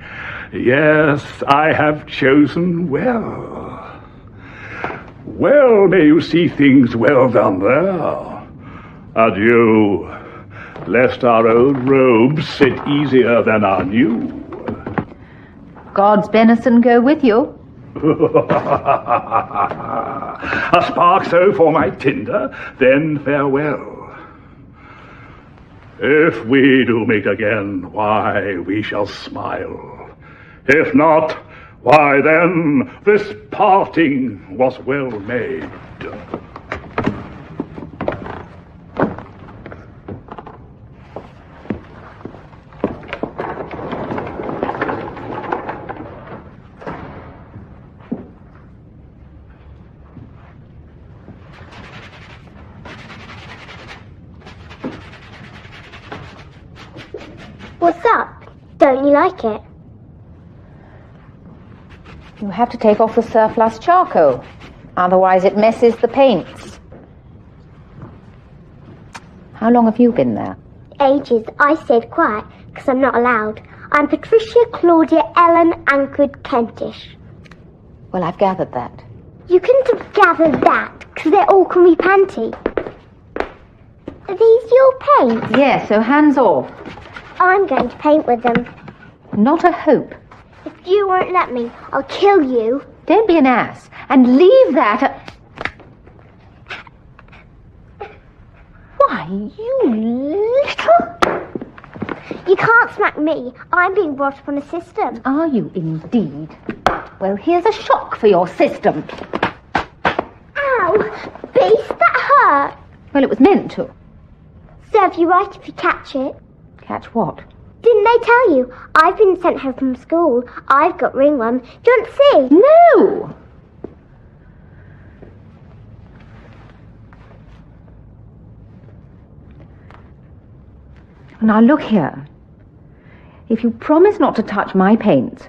Yes, I have chosen well. Well, may you see things well done there. Adieu, lest our old robes sit easier than our new. God's benison go with you. A spark so for my tinder, then farewell. If we do meet again, why, we shall smile. If not, why then, this parting was well made. What's up? Don't you like it? You have to take off the surplus charcoal. Otherwise it messes the paints. How long have you been there? Ages. I stayed quiet because I'm not allowed. I'm Patricia Claudia Ellen Ancred Kentish. Well, I've gathered that. You couldn't have gathered that because they're all call me Panty. Are these your paints? Yes, so hands off. I'm going to paint with them. Not a hope. If you won't let me, I'll kill you. Don't be an ass. And leave that... Why, you little... You can't smack me. I'm being brought up on a system. Are you indeed? Well, here's a shock for your system. Ow! Beast, that hurt. Well, it was meant to. Serve you right if you catch it. Catch what? Didn't they tell you? I've been sent home from school. I've got ringworm. Do you want to see? No! Now look here. If you promise not to touch my paints,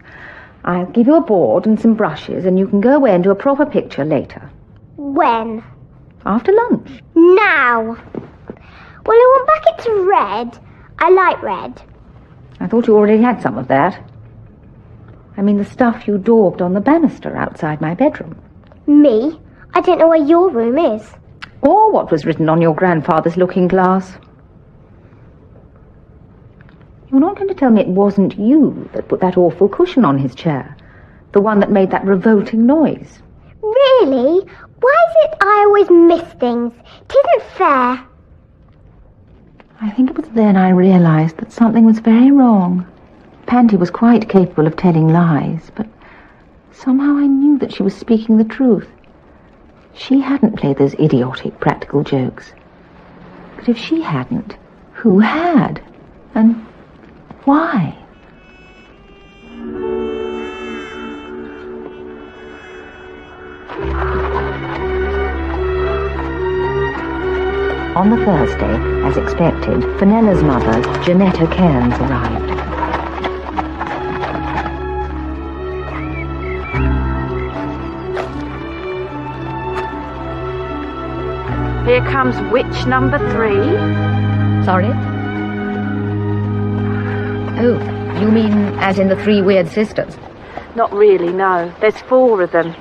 I'll give you a board and some brushes and you can go away and do a proper picture later. When? After lunch. Now. Well, I want back it to red. I like red. I thought you already had some of that. I mean the stuff you daubed on the banister outside my bedroom. Me? I don't know where your room is. Or what was written on your grandfather's looking glass. You're not going to tell me it wasn't you that put that awful cushion on his chair? The one that made that revolting noise? Really? Why is it I always miss things? It isn't fair. I think it was then I realised that something was very wrong. Panty was quite capable of telling lies, but Somehow I knew that she was speaking the truth. She hadn't played those idiotic practical jokes. But if she hadn't, who had? And why? On the Thursday, as expected, Fenella's mother, Janetta Cairns, arrived. Here comes witch number 3. Sorry? Oh, you mean as in the 3 weird sisters? Not really, no. There's 4 of them.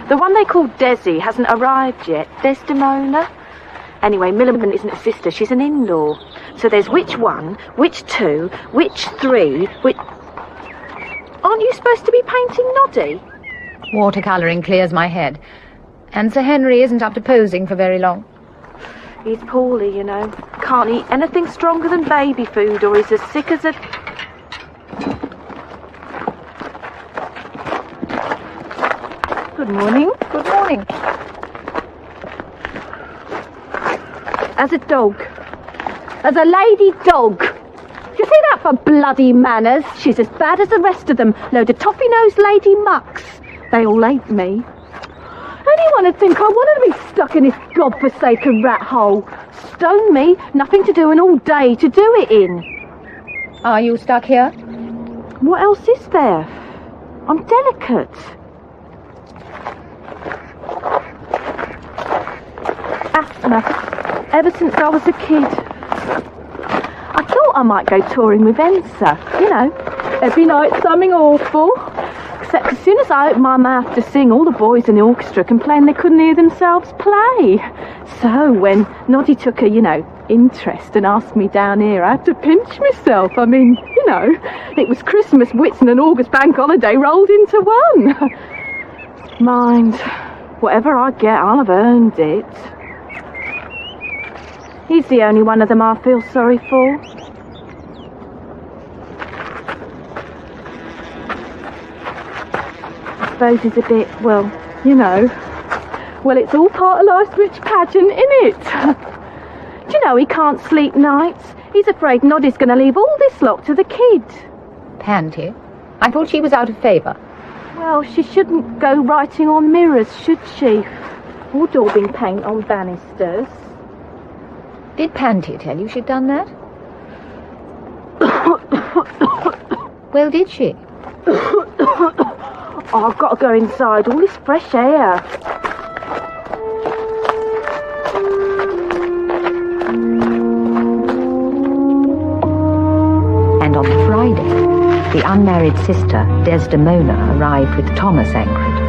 The one they call Desi hasn't arrived yet. Desdemona. Anyway, Millicent isn't a sister, she's an in-law. So there's witch 1, witch 2, witch 3, witch... Aren't you supposed to be painting Noddy? Watercolouring clears my head. And Sir Henry isn't up to posing for very long. He's poorly, you know. Can't eat anything stronger than baby food, or he's as sick as a... Good morning. Good morning. As a dog. As a lady dog. Do you see that for bloody manners? She's as bad as the rest of them. Load of toffee-nosed lady mucks. They all hate me. Anyone would think I wanted to be stuck in this godforsaken rat hole. Stone me, nothing to do and all day to do it in. Are you stuck here? What else is there? I'm delicate. Asthma. Ever since I was a kid. I thought I might go touring with Ensa. You know, every night something awful. Except as soon as I opened my mouth to sing, all the boys in the orchestra complained they couldn't hear themselves play. So when Noddy took a, interest and asked me down here, I had to pinch myself. I mean, it was Christmas, Whitsun and August bank holiday rolled into one. Mind, whatever I get, I'll have earned it. He's the only one of them I feel sorry for. I suppose he's a bit, well, it's all part of life's rich pageant, innit? Do you know he can't sleep nights? He's afraid Noddy's going to leave all this lot to the kid. Panty? I thought she was out of favour. Well, she shouldn't go writing on mirrors, should she? Or daubing paint on banisters. Did Panty tell you she'd done that? Well, did she? Oh, I've got to go inside. All this fresh air. And on the Friday, the unmarried sister, Desdemona, arrived with Thomas Ancred.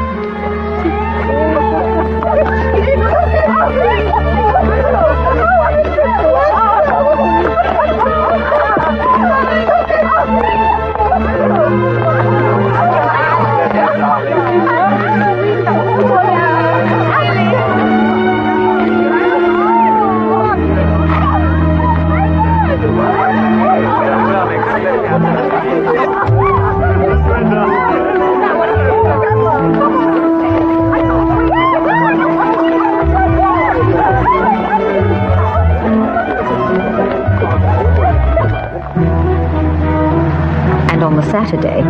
Saturday,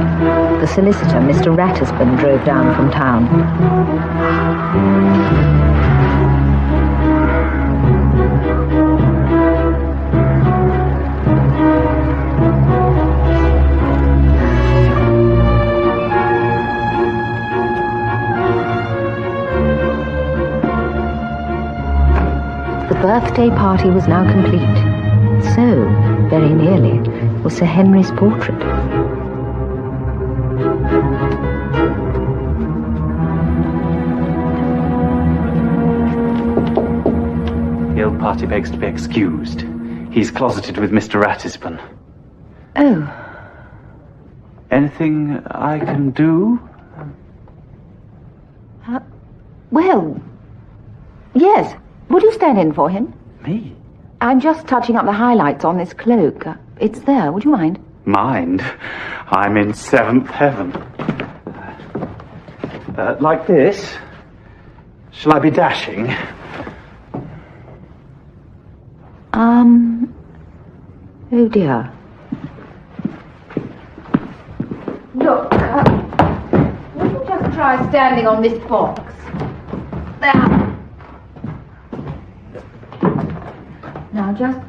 the solicitor, Mr. Rattersband, drove down from town. The birthday party was now complete. So, very nearly, was Sir Henry's portrait. The old party begs to be excused. He's closeted with Mr. Rattisbon. Oh. Anything I can do? Well, yes. Would you stand in for him? Me? I'm just touching up the highlights on this cloak. It's there. Would you mind? Mind? I'm in 7th heaven. Like this? Shall I be dashing? Oh dear. Look, will you just try standing on this box? There. Now just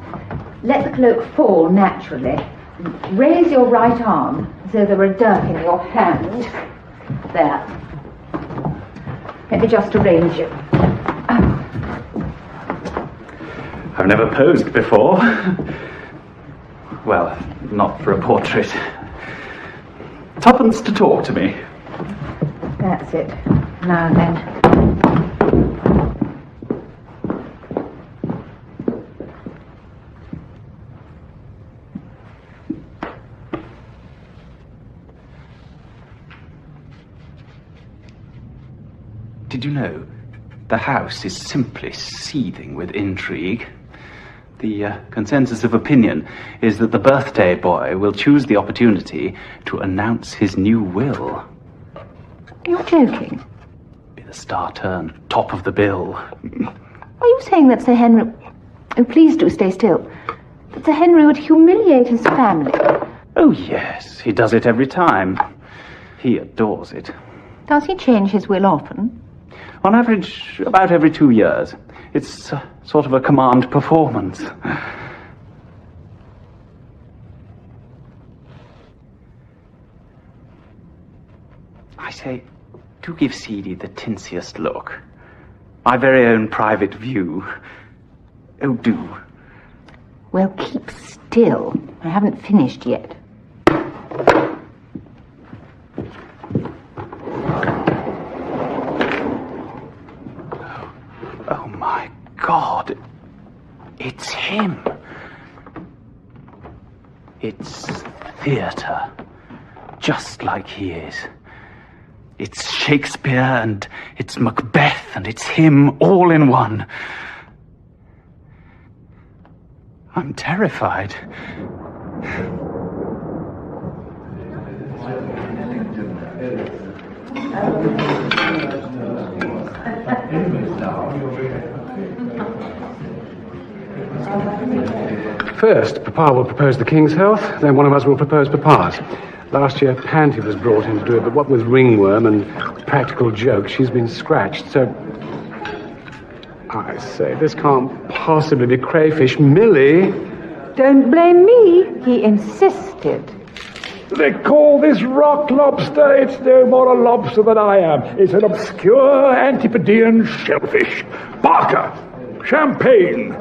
let the cloak fall naturally. Raise your right arm as though there were a dirk in your hand. There. Let me just arrange you. I've never posed before. Well, not for a portrait. Tuppence to talk to me. That's it. Now then. Did you know the house is simply seething with intrigue? The consensus of opinion is that the birthday boy will choose the opportunity to announce his new will. You're joking. Be the star turn, top of the bill. Are you saying that Sir Henry... Oh, please do stay still. That Sir Henry would humiliate his family? Oh, yes. He does it every time. He adores it. Does he change his will often? On average, about every 2 years. It's sort of a command performance. I say, do give Seedy the tinsiest look. My very own private view. Oh, do. Well, keep still. I haven't finished yet. Oh, my God. It's him. It's theatre. Just like he is. It's Shakespeare, and it's Macbeth, and it's him all in one. I'm terrified. First, Papa will propose the King's health, then one of us will propose Papa's. Last year, Panty was brought in to do it, but what with ringworm and practical jokes, she's been scratched, so... I say, this can't possibly be crayfish. Millie! Don't blame me. He insisted. They call this rock lobster. It's no more a lobster than I am. It's an obscure Antipodean shellfish. Barker! Champagne!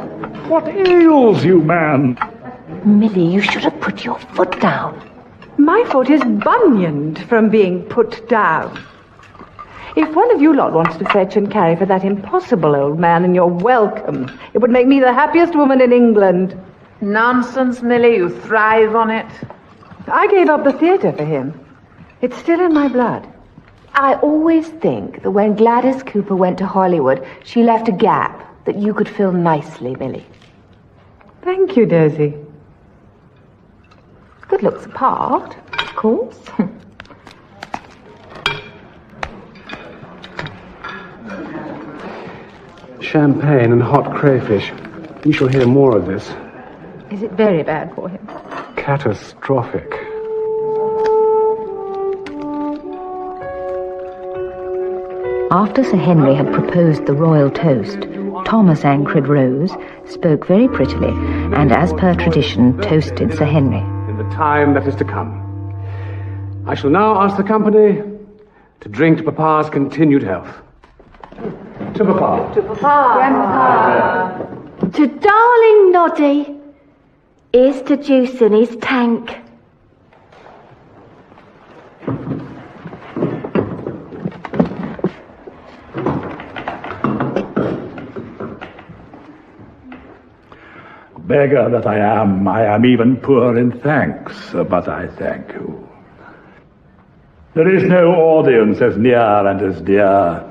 What ails you, man? Millie, you should have put your foot down. My foot is bunioned from being put down. If one of you lot wants to fetch and carry for that impossible old man, then you're welcome. It would make me the happiest woman in England. Nonsense, Millie. You thrive on it. I gave up the theatre for him. It's still in my blood. I always think that when Gladys Cooper went to Hollywood, she left a gap that you could fill nicely, Millie. Thank you, Daisy. Good looks apart, of course. Champagne and hot crayfish. We shall hear more of this. Is it very bad for him? Catastrophic. After Sir Henry had proposed the royal toast, Thomas Ancred rose, spoke very prettily, and as per tradition, toasted Sir Henry. In the time that is to come. I shall now ask the company to drink to Papa's continued health. To Papa. To Papa. Grandpapa. To darling Noddy. Here's to juice in his tank. Beggar that I am even poor in thanks, but I thank you. There is no audience as near and as dear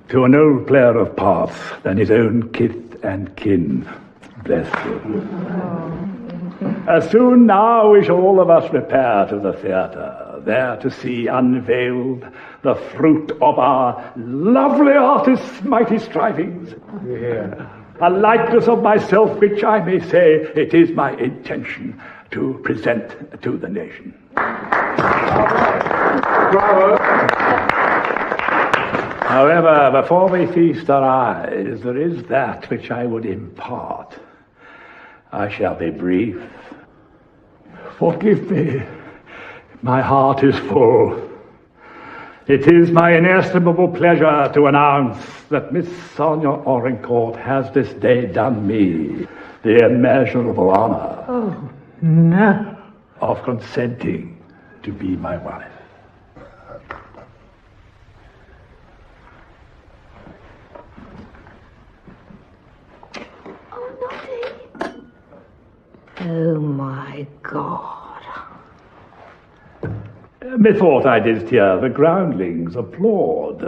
to an old player of parts than his own kith and kin. Bless you. Soon now we shall all of us repair to the theatre, there to see unveiled the fruit of our lovely artist's mighty strivings. Yeah. A likeness of myself which I may say it is my intention to present to the nation. Bravo. However, before we feast our eyes, there is that which I would impart. I shall be brief. Forgive me. My heart is full. It is my inestimable pleasure to announce that Miss Sonia Audincourt has this day done me the immeasurable honor of consenting to be my wife. Oh, my God. Methought I didst hear the groundlings applaud.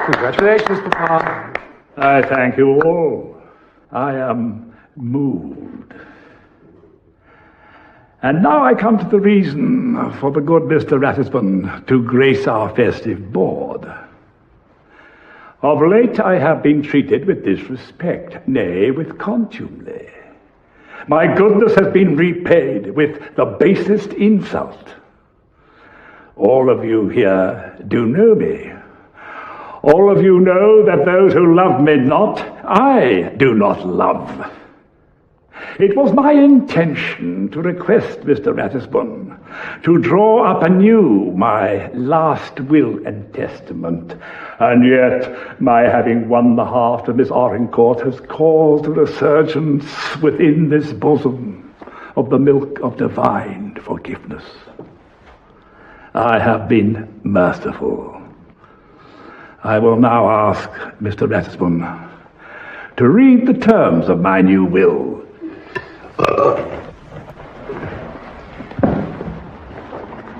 Congratulations, Papa. I thank you all. I am moved. And now I come to the reason for the good Mr. Ratisbon to grace our festive board. Of late I have been treated with disrespect, nay, with contumely. My goodness has been repaid with the basest insult. All of you here do know me. All of you know that those who love me not, I do not love. It was my intention to request Mr. Ratisbon to draw up anew my last will and testament, and yet my having won the heart of Miss Audincourt has caused a resurgence within this bosom of the milk of divine forgiveness. I have been merciful. I will now ask Mr. Ratisbon to read the terms of my new will.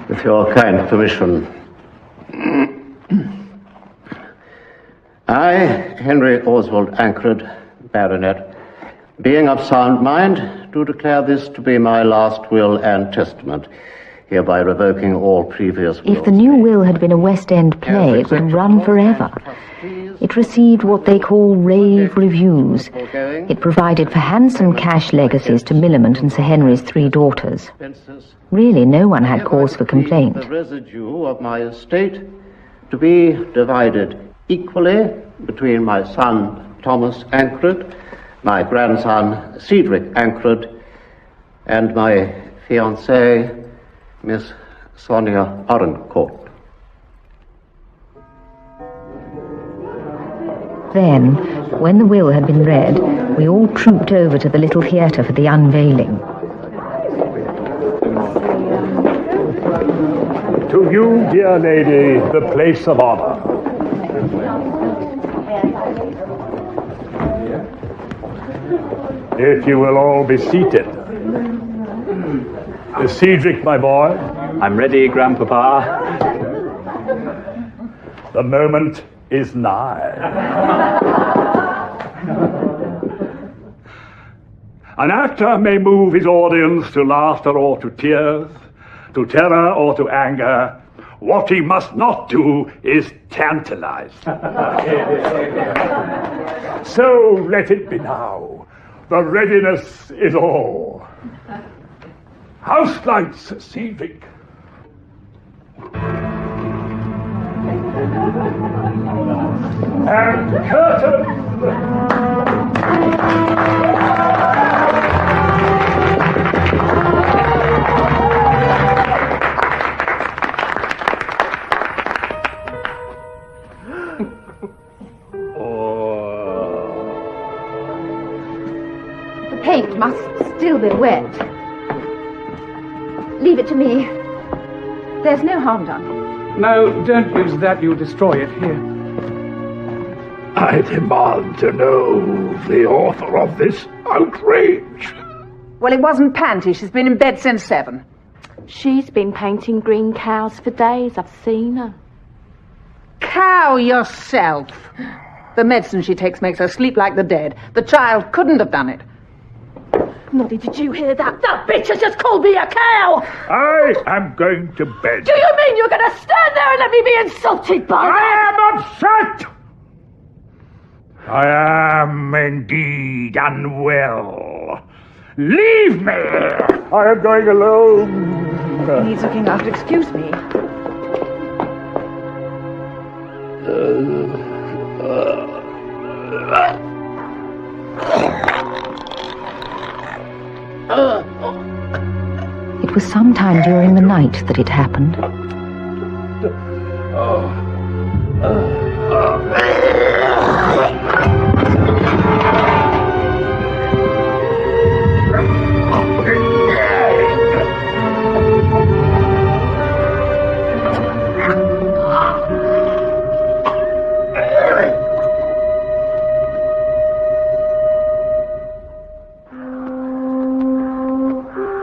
With your kind permission. I, Henry Oswald Ancred, Baronet, being of sound mind, do declare this to be my last will and testament, hereby revoking all previous wills. If the new will had been a West End play, it would run forever. It received what they call rave reviews. It provided for handsome cash legacies to Millamant and Sir Henry's 3 daughters. Really, no one had cause for complaint. The residue of my estate to be divided equally between my son Thomas Ancred, my grandson Cedric Ancred, and my fiancée Miss Sonia Audincourt. Then, when the will had been read, we all trooped over to the little theatre for the unveiling. To you, dear lady, the place of honor. If you will all be seated. Cedric, my boy. I'm ready, Grandpapa. The moment is nigh. An actor may move his audience to laughter or to tears, to terror or to anger. What he must not do is tantalize. So let it be now. The readiness is all. House lights, Cedric. And curtain. The paint must still be wet. Leave it to me. There's no harm done. No, don't use that. You'll destroy it. Here. I demand to know the author of this outrage. Well, it wasn't Panty. She's been in bed since 7. She's been painting green cows for days. I've seen her. Cow yourself. The medicine she takes makes her sleep like the dead. The child couldn't have done it. Noddy, did you hear that? That bitch has just called me a cow! I am going to bed. Do you mean you're going to stand there and let me be insulted by I am upset! I am indeed unwell. Leave me! I am going alone. He needs looking after. Excuse me. It was sometime during the night that it happened.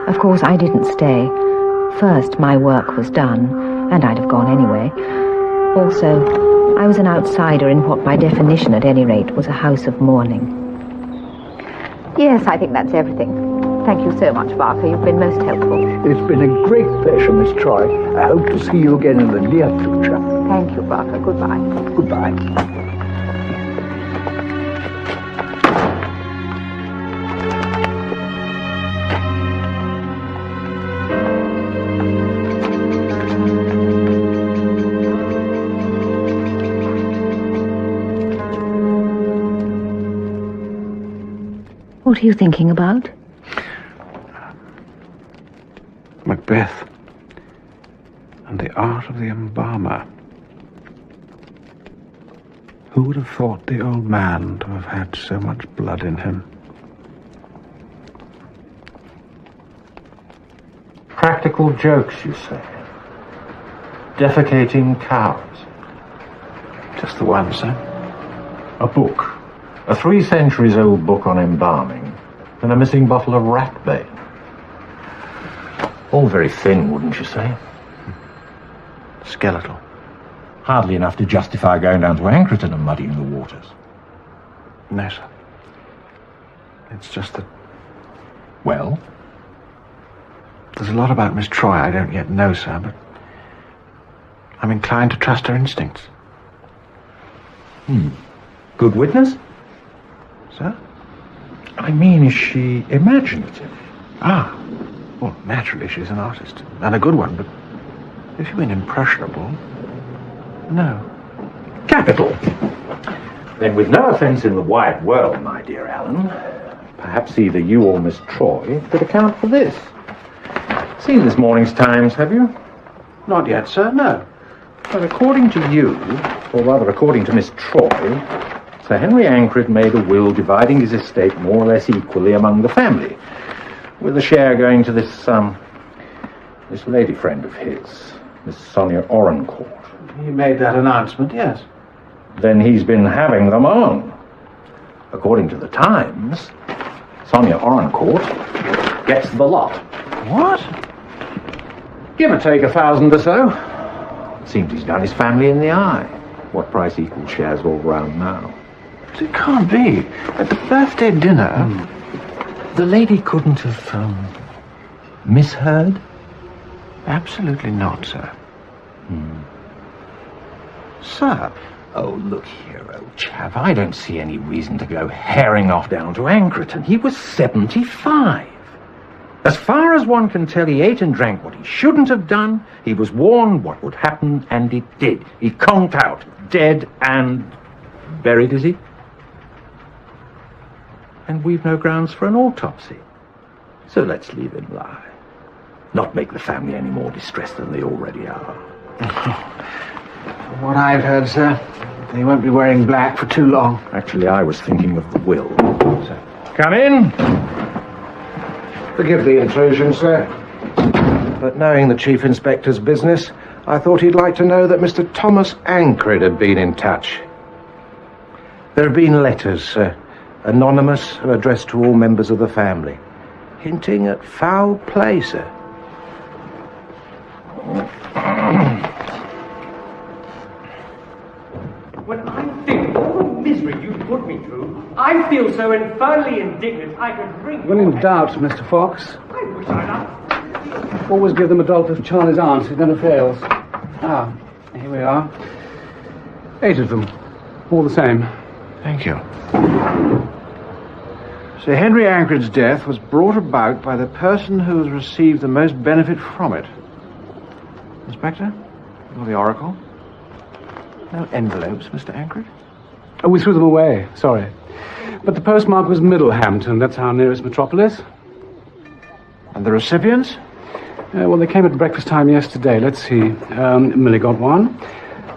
Of course, I didn't stay. First, my work was done, and I'd have gone anyway. Also, I was an outsider in what, by definition at any rate, was a house of mourning. Yes, I think that's everything. Thank you so much, Barker. You've been most helpful. It's been a great pleasure, Miss Troy. I hope to see you again in the near future. Thank you, Barker. Goodbye. Goodbye. What are you thinking about? Macbeth and the art of the embalmer. Who would have thought the old man to have had so much blood in him? Practical jokes, you say? Defecating cows? Just the one, sir. A book. A 3 centuries old book on embalming, and a missing bottle of ratbane. All very thin, wouldn't you say? Skeletal. Hardly enough to justify going down to Anchorton and muddying the waters. No, sir. It's just that... Well? There's a lot about Miss Troy I don't yet know, sir, but I'm inclined to trust her instincts. Good witness? Sir? I mean, is she imaginative? Ah, well, naturally she's an artist, and a good one, but if you mean impressionable, no. Capital. Then with no offence in the wide world, my dear Alan, perhaps either you or Miss Troy could account for this. Seen this morning's Times, have you? Not yet, sir, no. But according to you, or rather according to Miss Troy, Sir Henry Ancred made a will dividing his estate more or less equally among the family, with a share going to this lady friend of his, Miss Sonia Orencourt. He made that announcement, yes. Then he's been having them on. According to the Times, Sonia Orencourt gets the lot. What? Give or take 1,000 or so. It seems he's done his family in the eye. What price equal shares all round now? It can't be. At the birthday dinner... The lady couldn't have, misheard? Absolutely not, sir. Sir? Oh, look here, old chap. I don't see any reason to go herring off down to Anchorton. He was 75. As far as one can tell, he ate and drank what he shouldn't have done. He was warned what would happen, and it did. He conked out, dead and... buried, is he? And we've no grounds for an autopsy. So let's leave him lie. Not make the family any more distressed than they already are. From what I've heard, sir, they won't be wearing black for too long. Actually, I was thinking of the will. So, come in. Forgive the intrusion, sir. But knowing the Chief Inspector's business, I thought he'd like to know that Mr. Thomas Ancred had been in touch. There have been letters, sir, anonymous and addressed to all members of the family, hinting at foul play, sir. When I think all the misery I feel so infernally indignant I could drink. When in doubt, Mr. Fox, always give them a dollop of Charlie's aunt. It never fails. Ah, here we are. 8 of them. All the same. Thank you. Sir Henry Ancred's death was brought about by the person who has received the most benefit from it. Inspector? Or the Oracle? No envelopes, Mr. Ancred? Oh, we threw them away. Sorry. But the postmark was Middlehampton. That's our nearest metropolis. And the recipients? Well, they came at breakfast time yesterday. Let's see. Millie got one.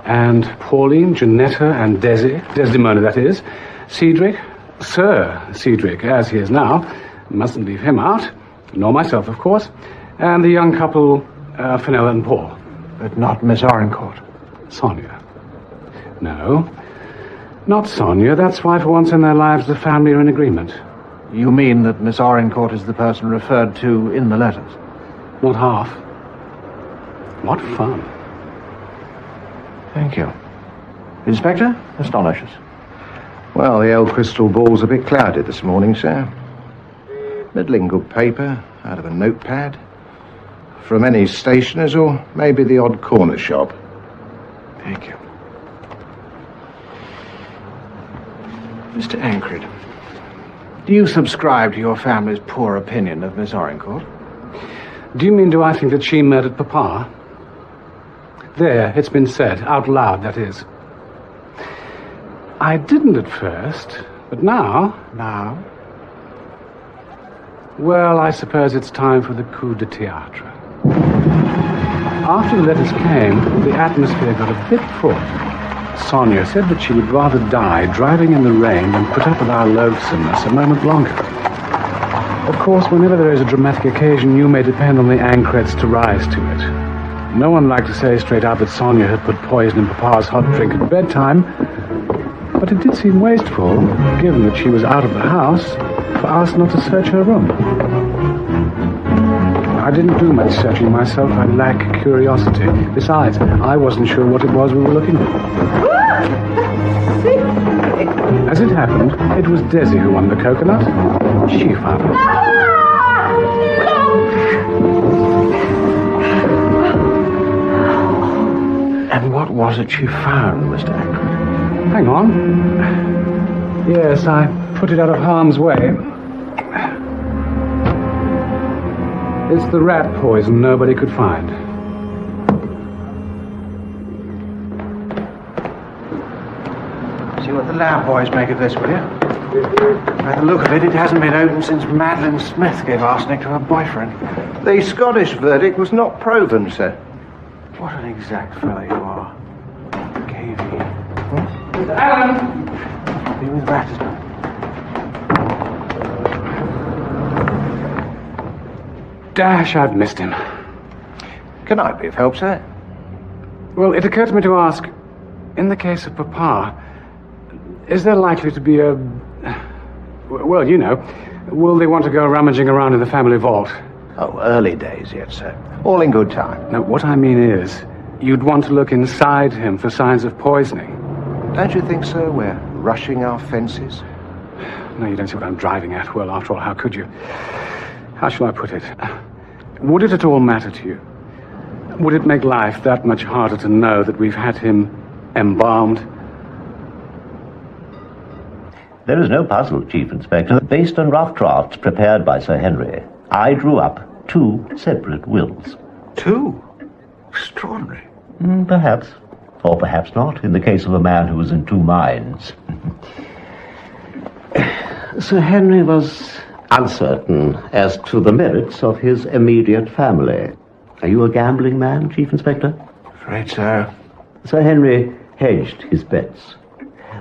And Pauline, Janetta, and Desdemona, that is. Cedric, Sir Cedric, as he is now. Mustn't leave him out. Nor myself, of course. And the young couple, Fenella and Paul. But not Miss Arincourt. Sonia. No. Not Sonia. That's why, for once in their lives, the family are in agreement. You mean that Miss Arincourt is the person referred to in the letters? Not half. What fun. Thank you. Inspector, astonish us. Well, the old crystal ball's a bit clouded this morning, sir. Middling good paper, out of a notepad. From any stationer's or maybe the odd corner shop. Thank you. Mr. Ancred, do you subscribe to your family's poor opinion of Miss Arincourt? Do you mean, do I think that she murdered Papa? There, it's been said, out loud, that is. I didn't at first, but now... Now? Well, I suppose it's time for the coup de théâtre. After the letters came, the atmosphere got a bit fraught. Sonia said that she would rather die driving in the rain than put up with our loathsomeness a moment longer. Of course, whenever there is a dramatic occasion, you may depend on the Ancreds to rise to it. No one liked to say straight out that Sonia had put poison in Papa's hot drink at bedtime, but it did seem wasteful, given that she was out of the house, for us not to search her room. I didn't do much searching myself. I lack curiosity. Besides, I wasn't sure what it was we were looking for. As it happened, it was Desi who won the coconut. She found it. And what was it she found, Mr. Ancred? Hang on. Yes, I put it out of harm's way. It's the rat poison nobody could find. See what the lab boys make of this, will you? By the look of it, it hasn't been opened since Madeline Smith gave arsenic to her boyfriend. The Scottish verdict was not proven, sir. What an exact fellow you are. KV. Mr. Allen! Be with Rattlesnake. Dash, I've missed him. Can I be of help, sir? Well, it occurred to me to ask, in the case of Papa, is there likely to be a... Well, you know, will they want to go rummaging around in the family vault? Oh, early days yet, sir. All in good time. No, what I mean is, you'd want to look inside him for signs of poisoning. Don't you think, sir, we're rushing our fences? No, you don't see what I'm driving at. Well, after all, how could you? How shall I put it? Would it at all matter to you? Would it make life that much harder to know that we've had him embalmed? There is no puzzle, Chief Inspector. Based on rough drafts prepared by Sir Henry, I drew up 2 separate wills. 2? Extraordinary. Perhaps. Or perhaps not, in the case of a man who was in 2 minds. Sir Henry was uncertain as to the merits of his immediate family. Are you a gambling man, Chief Inspector? Afraid so. Sir Henry hedged his bets.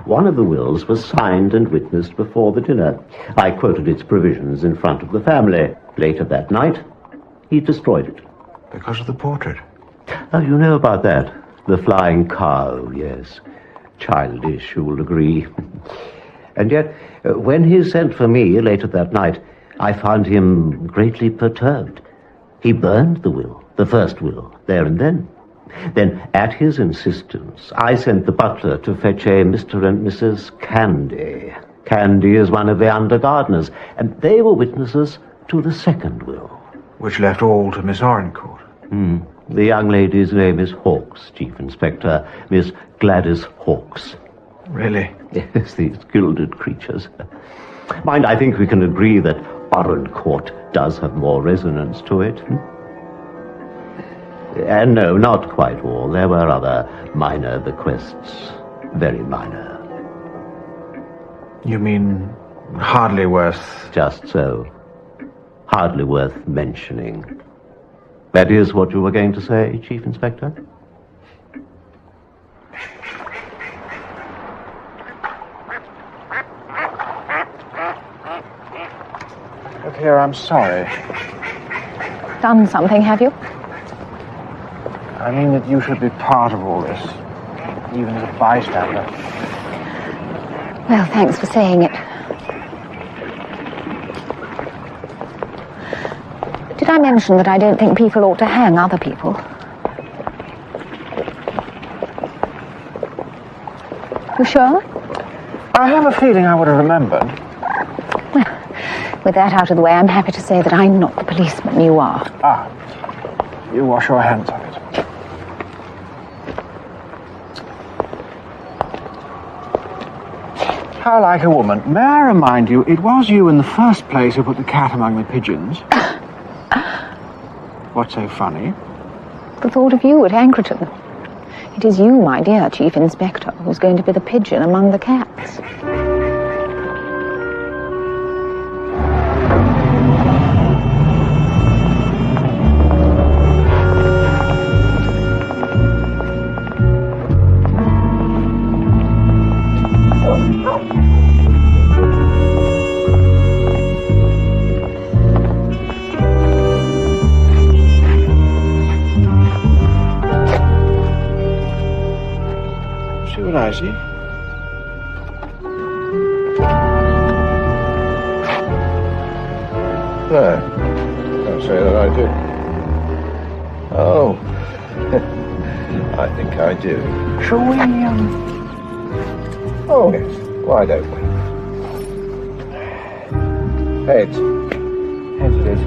One of the wills was signed and witnessed before the dinner. I quoted its provisions in front of the family. Later that night, he destroyed it. Because of the portrait? Oh, you know about that. The flying cow, yes. Childish, you will agree. And yet, when he sent for me later that night, I found him greatly perturbed. He burned the will, the first will, there and then. Then, at his insistence, I sent the butler to fetch a Mr. and Mrs. Candy. Candy is one of the under gardeners, and they were witnesses to the second will. Which left all to Miss Orencourt. The young lady's name is Hawkes, Chief Inspector. Miss Gladys Hawkes. Really? Yes, these gilded creatures. Mind, I think we can agree that Orencourt does have more resonance to it. And no, not quite all. There were other minor bequests. Very minor. You mean hardly worth... Just so. Hardly worth mentioning. That is what you were going to say, Chief Inspector? Look here, I'm sorry. Done something, have you? I mean that you should be part of all this, even as a bystander. Well, thanks for saying it. Did I mention that I don't think people ought to hang other people? You sure? I have a feeling I would have remembered. Well, with that out of the way, I'm happy to say that I'm not the policeman you are. Ah, you wash your hands of it. How like a woman. May I remind you, it was you in the first place who put the cat among the pigeons. What's so funny? The thought of you at Anchorton. It is you, my dear Chief Inspector, who's going to be the pigeon among the cats. I see. No, can't say that I do. Oh, I think I do. Shall we, Oh, yes, why don't we? Heads. Heads it is.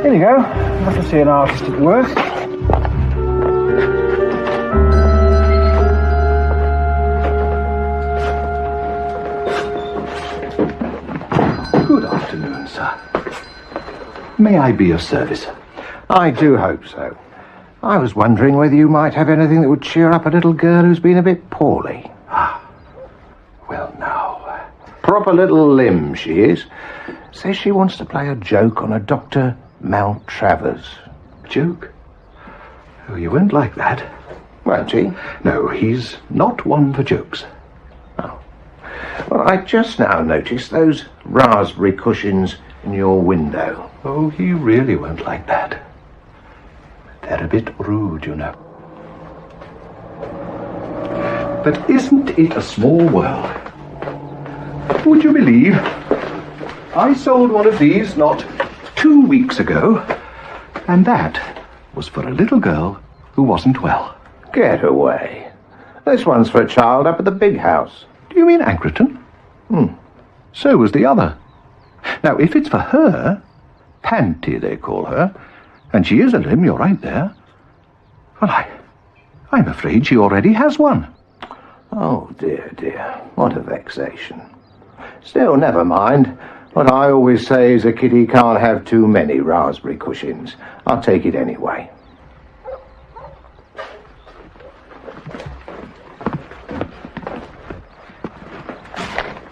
Here you go. Love to see an artist at work. Good afternoon, sir. May I be of service? I do hope so. I was wondering whether you might have anything that would cheer up a little girl who's been a bit poorly. Well, now. Proper little limb, she is. Says she wants to play a joke on a Dr. Maltravers. Joke? Oh, you won't like that. Won't he? No, he's not one for jokes. Well, I just now noticed those raspberry cushions in your window. Oh, he really won't like that. They're a bit rude, you know. But isn't it a small world? Would you believe I sold one of these not 2 weeks ago, and that was for a little girl who wasn't well. Get away. This one's for a child up at the big house. Do you mean Anchorton? So was the other. Now, if it's for her, Panty they call her, and she is a limb, you're right there, well, I'm afraid she already has one. Oh, dear, dear. What a vexation. Still, never mind. What I always say is a kitty can't have too many raspberry cushions. I'll take it anyway.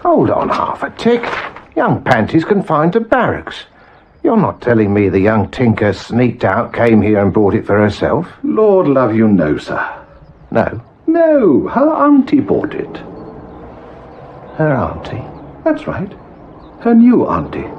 Hold on half a tick. Young Panty's confined to barracks. You're not telling me the young tinker sneaked out, came here and bought it for herself? Lord love you, no, sir. No? No, her auntie bought it. Her auntie? That's right. Her new auntie.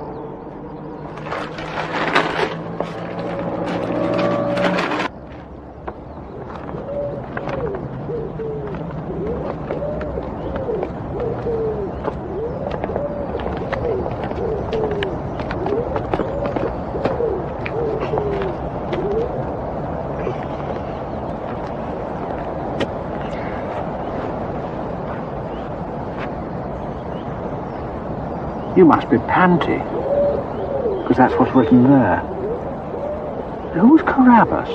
You must be Panty, because that's what's written there. Who's Carabas?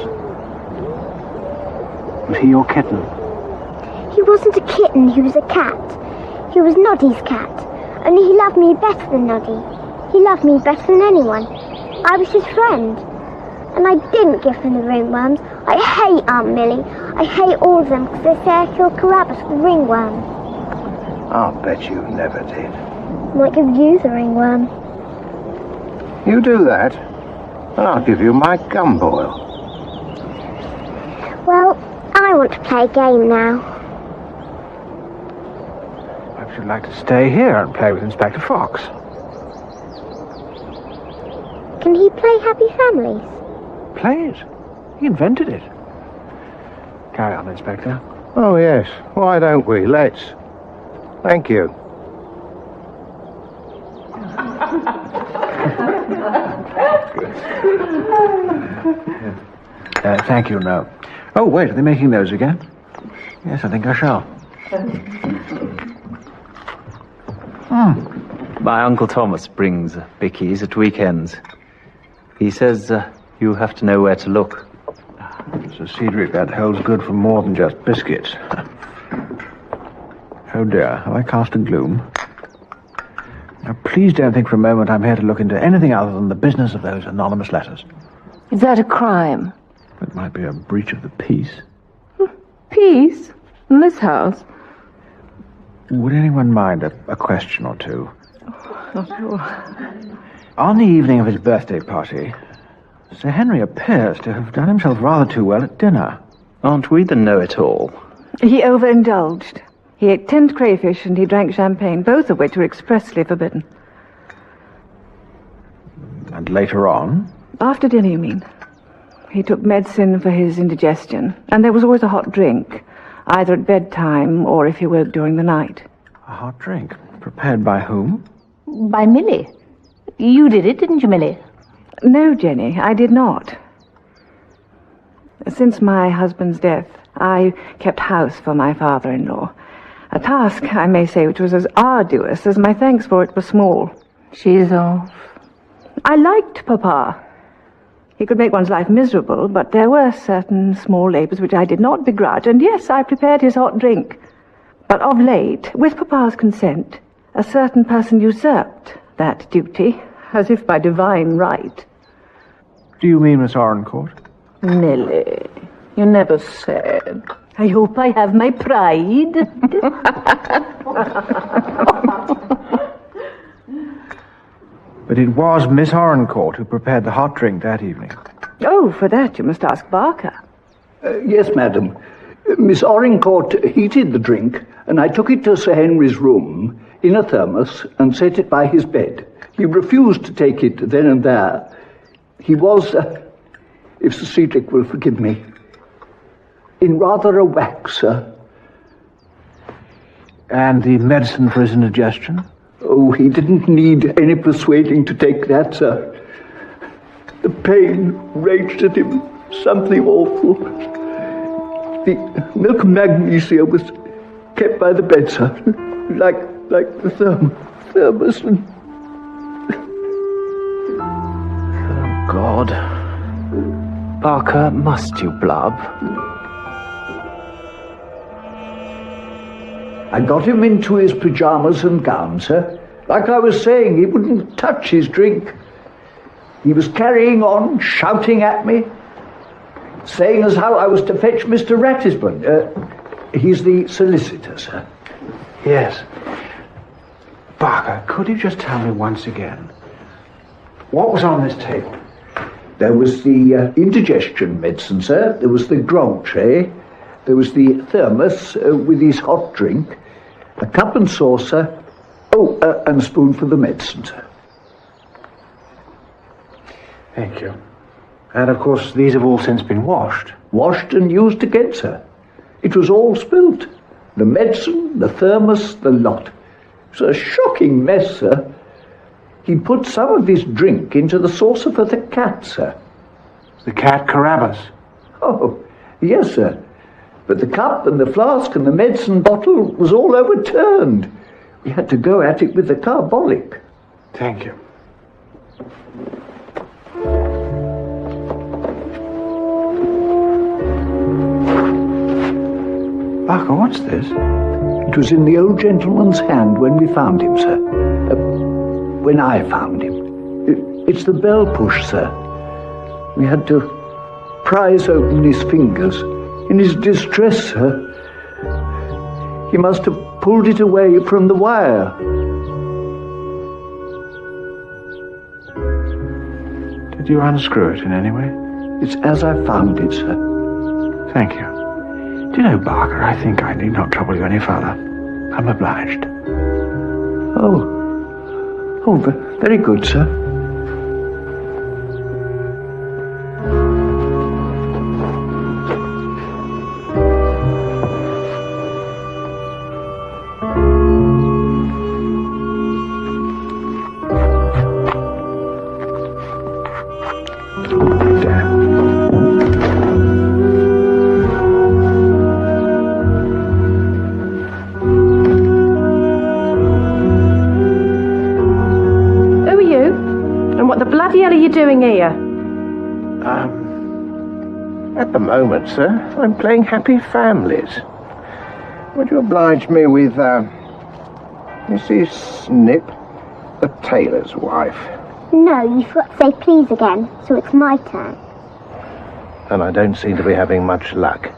Was he your kitten? He wasn't a kitten, he was a cat. He was Noddy's cat. Only he loved me better than Noddy. He loved me better than anyone. I was his friend. And I didn't give him the ringworms. I hate Aunt Millie. I hate all of them because they say I killed Carabas with ringworms. I'll bet you never did. I might give you the ringworm. You do that, and I'll give you my gum boil. Well, I want to play a game now. Perhaps you'd like to stay here and play with Inspector Fox. Can he play Happy Families? Play it. He invented it. Carry on, Inspector. Oh, yes. Why don't we? Let's. Thank you. Thank you, no. Oh, wait, are they making those again? Yes, I think I shall. My Uncle Thomas brings bickies at weekends. He says you have to know where to look. Sir Cedric, that holds good for more than just biscuits. Oh dear, have I cast a gloom? Now, please don't think for a moment I'm here to look into anything other than the business of those anonymous letters. Is that a crime? It might be a breach of the peace. Peace? In this house? Would anyone mind a question or two? Not sure. On the evening of his birthday party, Sir Henry appears to have done himself rather too well at dinner. Aren't we the know-it-all? He overindulged. He ate tinned crayfish and he drank champagne, both of which were expressly forbidden. And later on? After dinner, you mean? He took medicine for his indigestion, and there was always a hot drink, either at bedtime or if he woke during the night. A hot drink? Prepared by whom? By Millie. You did it, didn't you, Millie? No, Jenny, I did not. Since my husband's death, I kept house for my father-in-law. A task, I may say, which was as arduous as my thanks for it were small. She's off. I liked Papa. He could make one's life miserable, but there were certain small labours which I did not begrudge, and yes, I prepared his hot drink. But of late, with Papa's consent, a certain person usurped that duty, as if by divine right. Do you mean Miss Orencourt? Millie, you never said. I hope I have my pride. But it was Miss Orencourt who prepared the hot drink that evening. Oh, for that you must ask Barker. Yes, madam. Miss Orencourt heated the drink, and I took it to Sir Henry's room in a thermos and set it by his bed. He refused to take it then and there. He was, if Sir Cedric will forgive me, in rather a wax, sir. And the medicine for his indigestion? Oh, he didn't need any persuading to take that, sir. The pain raged at him, something awful. The milk magnesia was kept by the bed, sir, like the thermos. Oh, God. Barker, must you blub? I got him into his pyjamas and gown, sir. Like I was saying, he wouldn't touch his drink. He was carrying on, shouting at me, saying as how I was to fetch Mr. Ratisbon. He's the solicitor, sir. Yes. Barker, could you just tell me once again, what was on this table? There was the indigestion medicine, sir. There was the grog tray. There was the thermos with his hot drink, a cup and saucer, and a spoon for the medicine, sir. Thank you. And of course, these have all since been washed. Washed and used again, sir. It was all spilt. The medicine, the thermos, the lot. It was a shocking mess, sir. He put some of his drink into the saucer for the cat, sir. The cat Carabas? Oh, yes, sir. But the cup and the flask and the medicine bottle was all overturned. We had to go at it with the carbolic. Thank you. Barker, what's this? It was in the old gentleman's hand when we found him, sir. When I found him. It's the bell push, sir. We had to prise open his fingers. In his distress, sir, he must have pulled it away from the wire. Did you unscrew it in any way? It's as I found it, sir. Thank you. Do you know, Barker, I think I need not trouble you any further. I'm obliged. Oh, very good, sir. Doing here? At the moment, sir, I'm playing Happy Families. Would you oblige me with, Mrs. Snip, the tailor's wife? No, you forgot to say please again, so it's my turn. And I don't seem to be having much luck.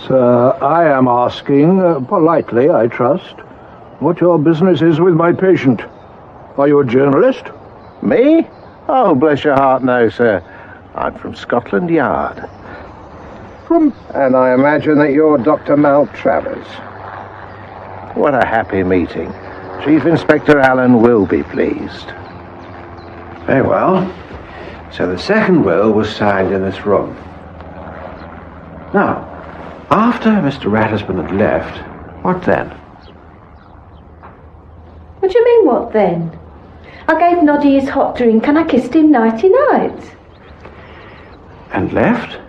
Sir, I am asking, politely, I trust, what your business is with my patient. Are you a journalist? Me? Oh, bless your heart, no, sir. I'm from Scotland Yard. And I imagine that you're Dr. Maltravers. What a happy meeting. Chief Inspector Alleyn will be pleased. Very well. So the second will was signed in this room. Now, after Mr. Rattlesman had left, what then? What do you mean, what then? I gave Noddy his hot drink and I kissed him nighty-night. And left?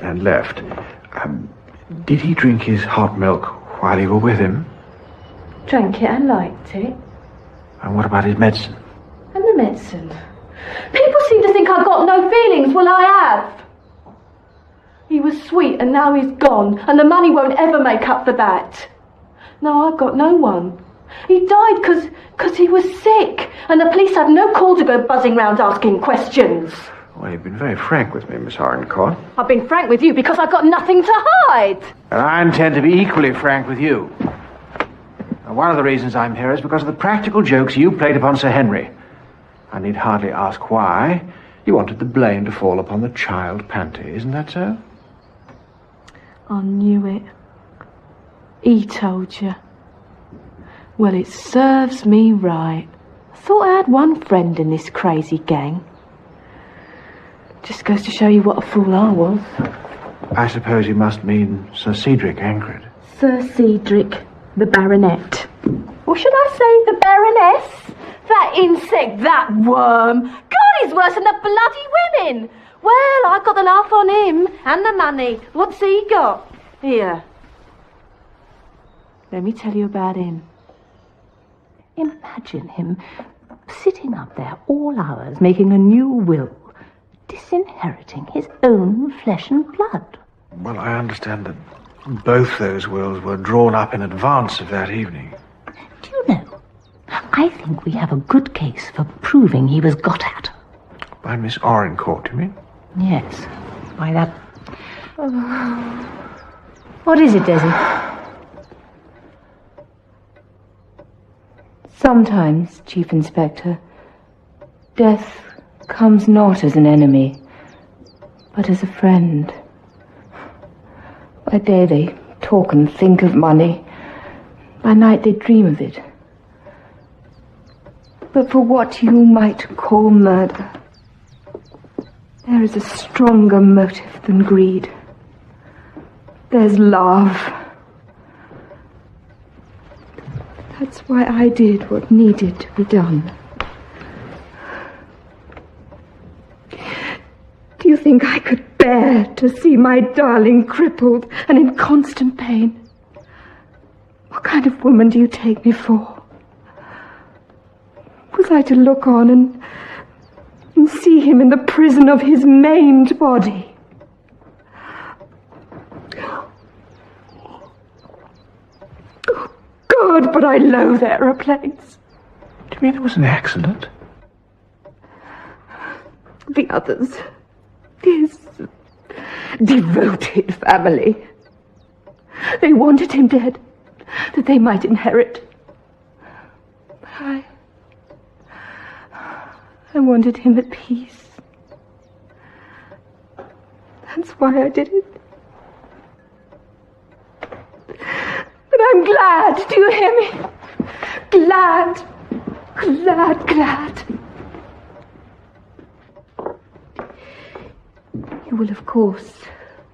And left. Did he drink his hot milk while you were with him? Drank it and liked it. And what about his medicine? And the medicine? People seem to think I've got no feelings. Well, I have. He was sweet and now he's gone, and the money won't ever make up for that. No, I've got no one. He died because he was sick, and the police had no call to go buzzing round asking questions. Well, you've been very frank with me, Miss Horncourt. I've been frank with you because I've got nothing to hide. And I intend to be equally frank with you. And one of the reasons I'm here is because of the practical jokes you played upon Sir Henry. I need hardly ask why. You wanted the blame to fall upon the child Panty, isn't that so? I knew it. He told you. Well, it serves me right. I thought I had one friend in this crazy gang. Just goes to show you what a fool I was. I suppose you must mean Sir Cedric Ancred. Sir Cedric, the Baronet. Or should I say the Baroness? That insect, that worm. God, he's worse than the bloody women. Well, I got the laugh on him and the money. What's he got? Here. Let me tell you about him. Imagine him sitting up there all hours making a new will, disinheriting his own flesh and blood. Well, I understand that both those wills were drawn up in advance of that evening. Do you know, I think we have a good case for proving he was got at. By Miss Horncourt, you mean? Yes, by that... What is it, Desi? Sometimes, Chief Inspector, death comes not as an enemy, but as a friend. By day they talk and think of money. By night they dream of it. But for what you might call murder, there is a stronger motive than greed. There's love. That's why I did what needed to be done. Do you think I could bear to see my darling crippled and in constant pain? What kind of woman do you take me for? was I to look on and see him in the prison of his maimed body? Oh, God, but I loathe aeroplanes. Do you mean it was an accident? The others, his devoted family, they wanted him dead, that they might inherit. I wanted him at peace. That's why I did it. But I'm glad, do you hear me? Glad. You will, of course,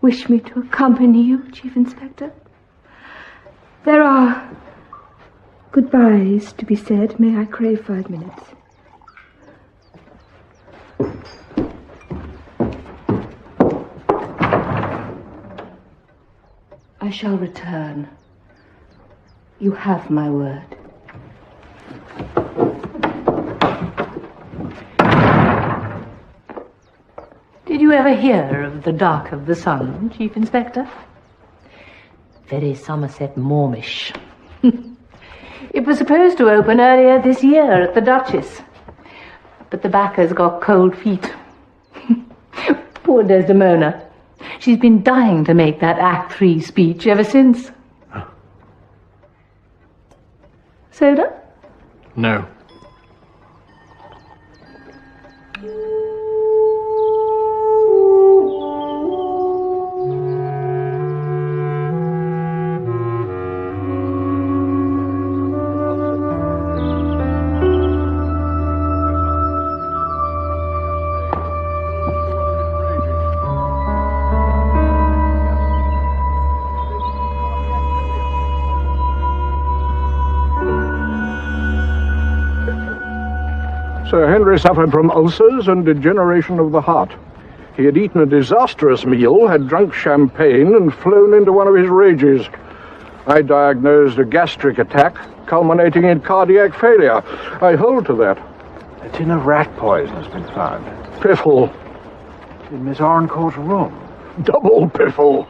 wish me to accompany you, Chief Inspector. There are goodbyes to be said. May I crave 5 minutes? I shall return. You have my word. Did you ever hear of the Dark of the Sun, Chief Inspector? Very Somerset Maumish. It was supposed to open earlier this year at the Duchess, but the backers got cold feet. Poor Desdemona. She's been dying to make that Act 3 speech ever since. Soda? No. Sir Henry suffered from ulcers and degeneration of the heart. He had eaten a disastrous meal, had drunk champagne, and flown into one of his rages. I diagnosed a gastric attack, culminating in cardiac failure. I hold to that. A tin of rat poison has been found. Piffle. In Miss Orencourt's room. Double piffle.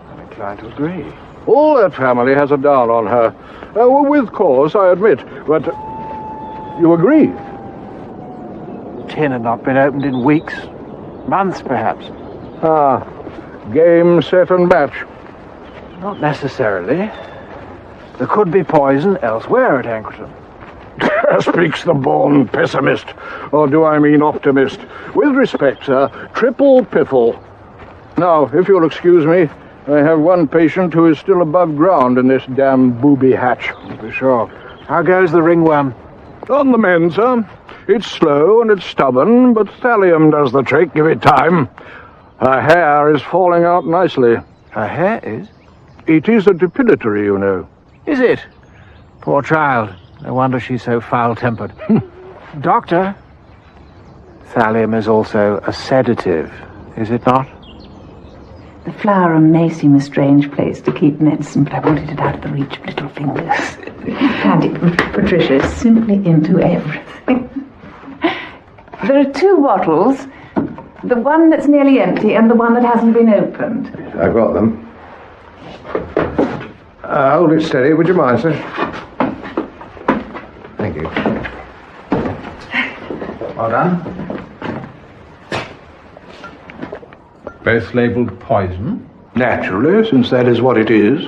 I'm inclined to agree. All that family has a down on her. With cause, I admit, but you agree? Tin had not been opened in weeks, months perhaps. Ah, game, set and match. Not necessarily. There could be poison elsewhere at Ankerton. Speaks the born pessimist, or do I mean optimist? With respect, sir, triple piffle. Now, if you'll excuse me, I have one patient who is still above ground in this damn booby hatch. To be sure. How goes the ringworm? On the mend, sir. It's slow and it's stubborn, but thallium does the trick, give it time. Her hair is falling out nicely. Her hair is? It is a depilatory, you know. Is it? Poor child. No wonder she's so foul-tempered. Doctor, thallium is also a sedative, is it not? The flower room may seem a strange place to keep medicine, but I wanted it out of the reach of little fingers. And Patricia is simply into everything. There are 2 bottles, the one that's nearly empty and the one that hasn't been opened. I've got them. Hold it steady, would you mind, sir? Thank you. Well done. Both labelled poison? Naturally, since that is what it is.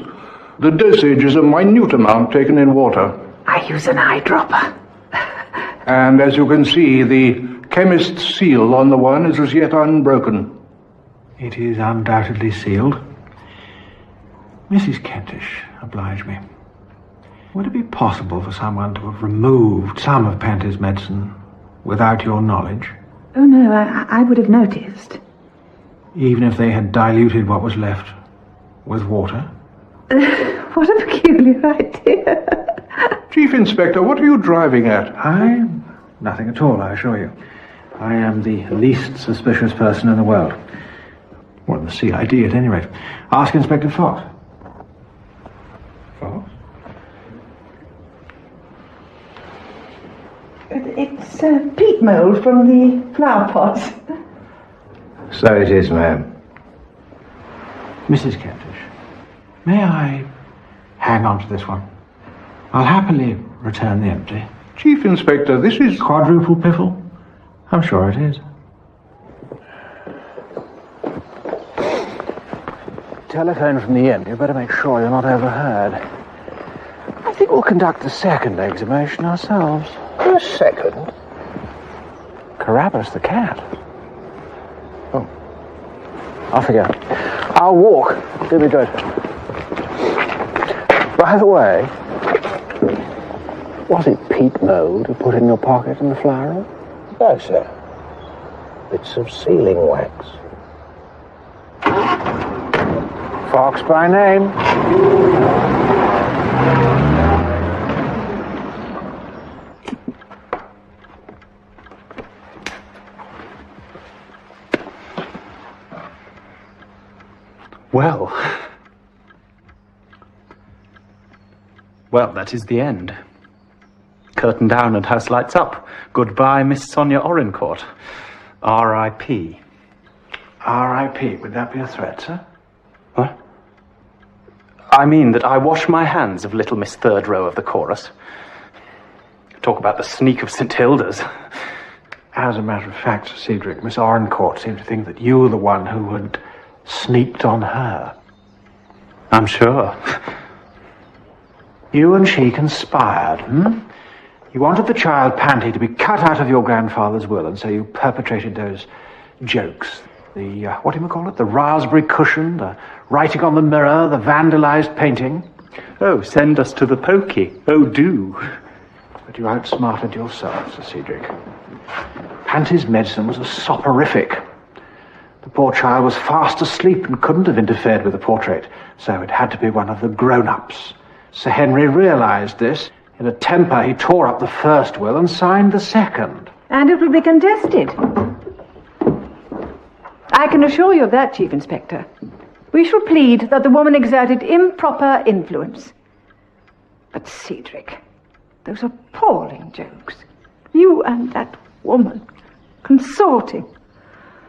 The dosage is a minute amount taken in water. I use an eyedropper. And as you can see, the chemist's seal on the one is as yet unbroken. It is undoubtedly sealed. Mrs. Kentish, oblige me. Would it be possible for someone to have removed some of Panter's medicine without your knowledge? Oh, no, I would have noticed. Even if they had diluted what was left with water? What a peculiar idea. Chief Inspector, what are you driving at? Nothing at all, I assure you. I am the least suspicious person in the world. Well, the CID at any rate. Ask Inspector Fox. Fox? It's peat mould from the flower pots. So it is, ma'am. Mrs. Kentish, may I hang on to this one? I'll happily return the empty. Chief Inspector, this is... Quadruple piffle? I'm sure it is. Telephone from the inn. You better make sure you're not overheard. I think we'll conduct the second examination ourselves. The second? Carapace the cat. Oh. Off you go. I'll walk. Do me good. By the way, was it peat mould you put in your pocket in the flower room? No, sir. Bits of sealing wax. Fox by name. Well, that is the end. Curtain down and house lights up. Goodbye, Miss Sonia Orencourt. R.I.P. R.I.P. Would that be a threat, sir? What? I mean that I wash my hands of little Miss Third Row of the chorus. Talk about the sneak of St. Hilda's. As a matter of fact, Sir Cedric, Miss Orencourt seemed to think that you were the one who had sneaked on her. I'm sure. You and she conspired, You wanted the child Panty to be cut out of your grandfather's will, and so you perpetrated those jokes. The, what do you call it? The raspberry cushion, the writing on the mirror, the vandalized painting. Oh, send us to the pokey. Oh, do. But you outsmarted yourself, Sir Cedric. Panty's medicine was a soporific. The poor child was fast asleep and couldn't have interfered with the portrait, so it had to be one of the grown-ups. Sir Henry realized this. In a temper, he tore up the first will and signed the second. And it will be contested. I can assure you of that, Chief Inspector. We shall plead that the woman exerted improper influence. But Cedric, those appalling jokes. You and that woman consorting.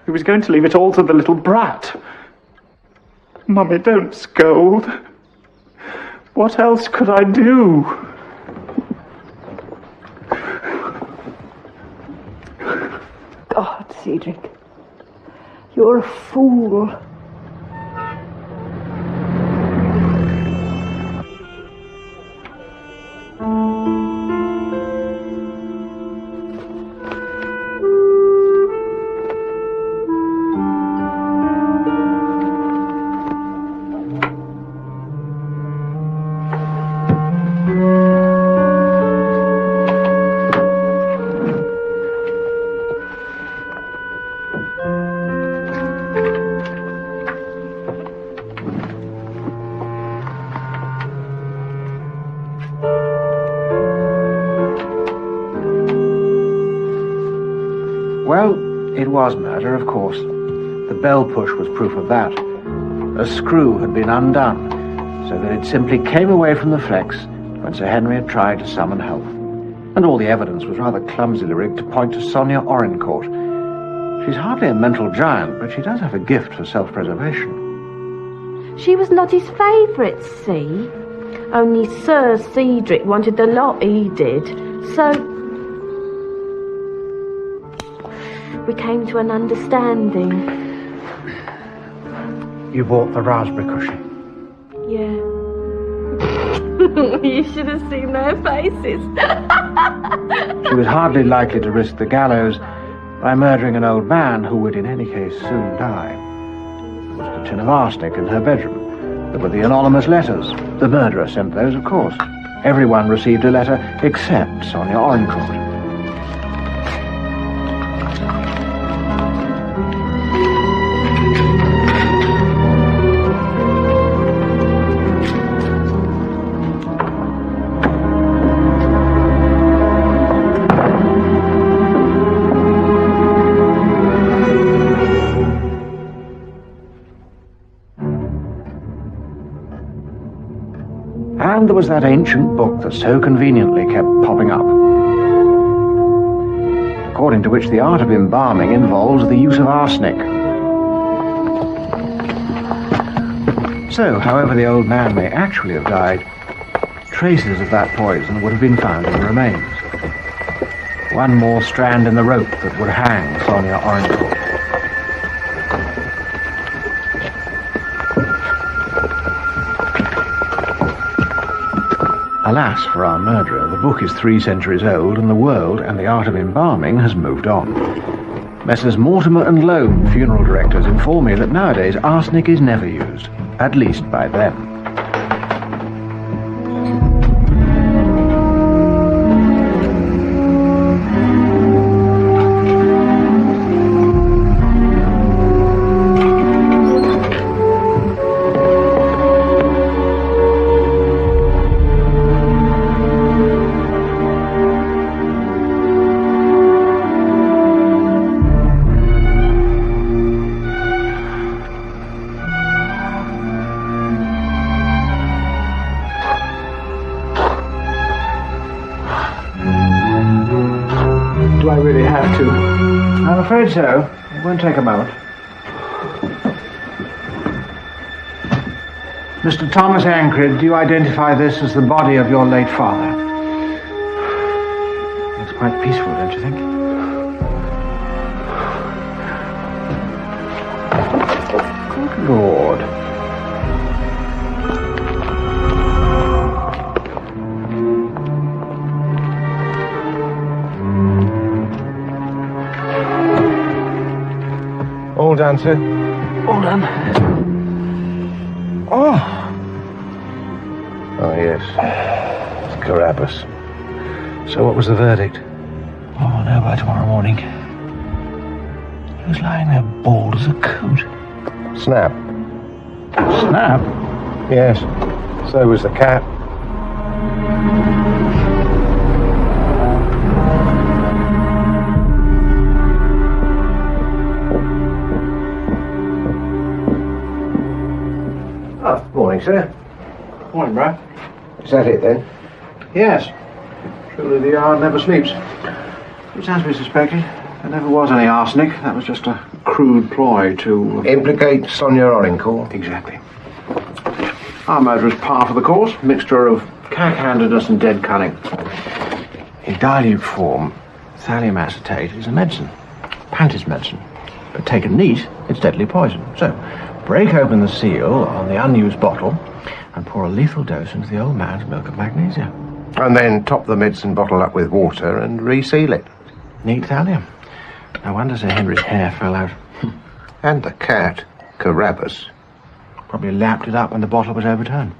He was going to leave it all to the little brat. Mummy, don't scold. What else could I do? God, Cedric, you're a fool. Well, it was murder, of course. The bell push was proof of that. A screw had been undone, so that it simply came away from the flex when Sir Henry had tried to summon help. And all the evidence was rather clumsily rigged to point to Sonia Orencourt. She's hardly a mental giant, but she does have a gift for self-preservation. She was not his favourite, see? Only Sir Cedric wanted the lot he did, so we came to an understanding. You bought the raspberry cushion? Yeah. You should have seen their faces. She was hardly likely to risk the gallows by murdering an old man who would in any case soon die. There was the tin of arsenic in her bedroom. There were the anonymous letters. The murderer sent those, of course. Everyone received a letter except Sonia Orencourt. And there was that ancient book that so conveniently kept popping up. according to which the art of embalming involves the use of arsenic. So, however the old man may actually have died, traces of that poison would have been found in the remains. One more strand in the rope that would hang Sonia Orencourt. Alas for our murderer, the book is 3 centuries old, and the world and the art of embalming has moved on. Messrs. Mortimer and Loam, funeral directors, inform me that nowadays arsenic is never used, at least by them. Do I really have to? I'm afraid so. It won't take a moment. Mr. Thomas Ancred, do you identify this as the body of your late father? It's quite peaceful, don't you think? Good Lord. All done, sir? All done. Oh, yes. It's Carapace. So what was the verdict? Oh, I'll know by tomorrow morning. He was lying there bald as a coot. Snap. Snap? Yes. So was the cat. Morning, sir. Morning, Brad. Is that it, then? Yes. Surely the yard never sleeps. It's as we suspected. There never was any arsenic. That was just a crude ploy to... Implicate Sonia Orencourt? Exactly. Our murder is par for the course. Mixture of cack-handedness and dead cunning. In dilute form, thallium acetate is a medicine. Pantis medicine. But taken neat, it's deadly poison. So, break open the seal on the unused bottle and pour a lethal dose into the old man's milk of magnesia. And then top the medicine bottle up with water and reseal it. Neat thallium. No wonder Sir Henry's hair fell out. And the cat, Carapace. Probably lapped it up when the bottle was overturned.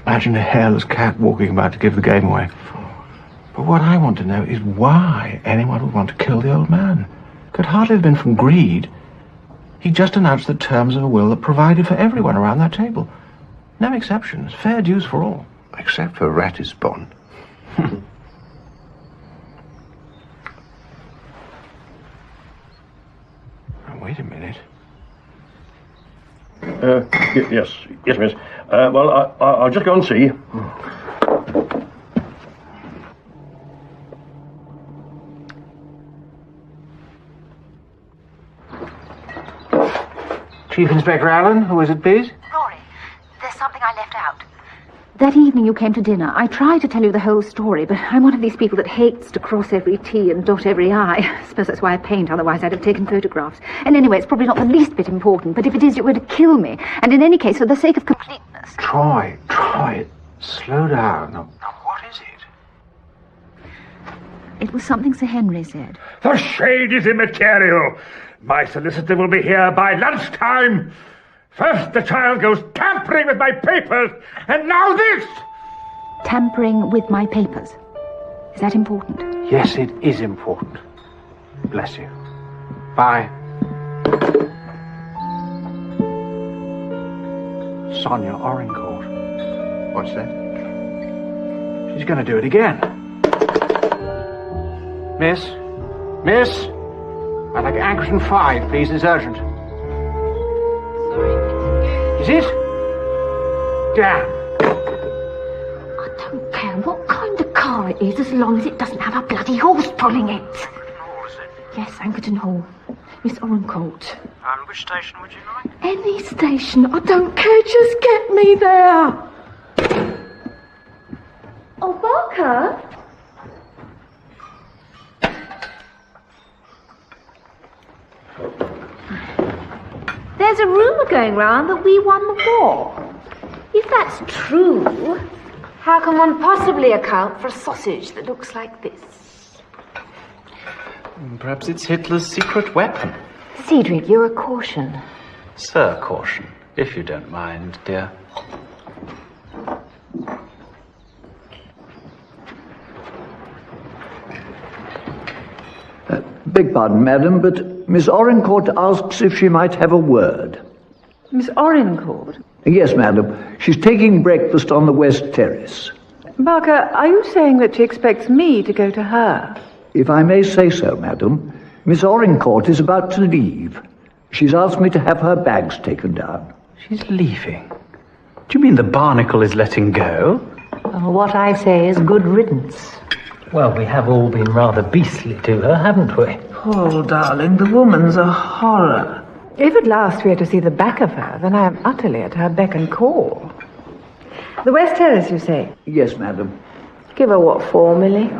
Imagine a hairless cat walking about to give the game away. But what I want to know is why anyone would want to kill the old man. Could hardly have been from greed. He just announced the terms of a will that provided for everyone around that table. No exceptions. Fair dues for all. Except for Ratisbon. Wait a minute. Yes, miss. Well, I'll just go and see. Chief Inspector Alleyn, who is it, please? Rory, there's something I left out. That evening you came to dinner, I tried to tell you the whole story, but I'm one of these people that hates to cross every T and dot every I. I suppose that's why I paint, otherwise I'd have taken photographs. And anyway, it's probably not the least bit important, but if it is, it would kill me. And in any case, for the sake of completeness... Troy, slow down. Now, what is it? It was something Sir Henry said. The shade is immaterial. My solicitor will be here by lunchtime. First the child goes tampering with my papers, and now this! Tampering with my papers. Is that important? Yes, it is important. Bless you. Bye. Sonia Orencourt. What's that? She's going to do it again. Miss? I'd like Anchorton 5, please. It's urgent. Is it? Damn. I don't care what kind of car it is as long as it doesn't have a bloody horse pulling it. Yes, Ankerton Hall. Miss Orencourt. And which station would you like? Any station. I don't care. Just get me there. Oh, Barker. There's a rumour going round that we won the war. If that's true, how can one possibly account for a sausage that looks like this? Perhaps it's Hitler's secret weapon. Cedric, you're a caution. Sir Caution, if you don't mind, dear. Beg pardon, madam, but Miss Orencourt asks if she might have a word. Miss Orencourt? Yes, madam. She's taking breakfast on the West Terrace. Barker, are you saying that she expects me to go to her? If I may say so, madam, Miss Orencourt is about to leave. She's asked me to have her bags taken down. She's leaving? Do you mean the barnacle is letting go? What I say is good riddance. Well, we have all been rather beastly to her, haven't we? Paul, darling, the woman's a horror. If at last we are to see the back of her, then I am utterly at her beck and call. The West Terrace, you say? Yes, madam. Give her what for, Millie?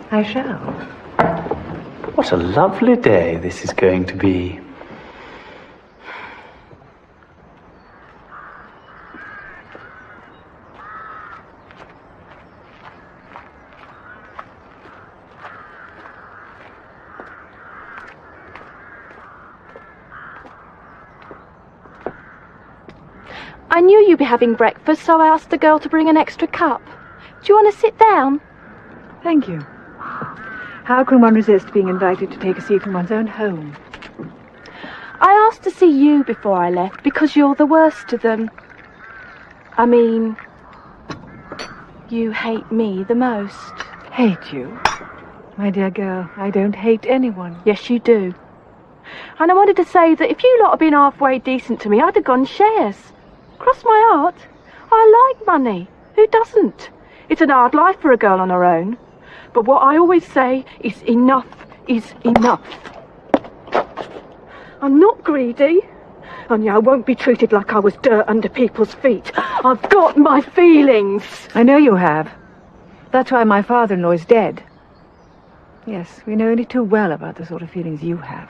I shall. What a lovely day this is going to be. I knew you'd be having breakfast, so I asked the girl to bring an extra cup. Do you want to sit down? Thank you. How can one resist being invited to take a seat in one's own home? I asked to see you before I left because you're the worst of them. I mean, you hate me the most. Hate you? My dear girl, I don't hate anyone. Yes, you do. And I wanted to say that if you lot had been halfway decent to me, I'd have gone shares. Cross my heart. I like money. Who doesn't? It's an hard life for a girl on her own. But what I always say is enough is enough. I'm not greedy. Only I won't be treated like I was dirt under people's feet. I've got my feelings. I know you have. That's why my father-in-law is dead. Yes, we know only too well about the sort of feelings you have.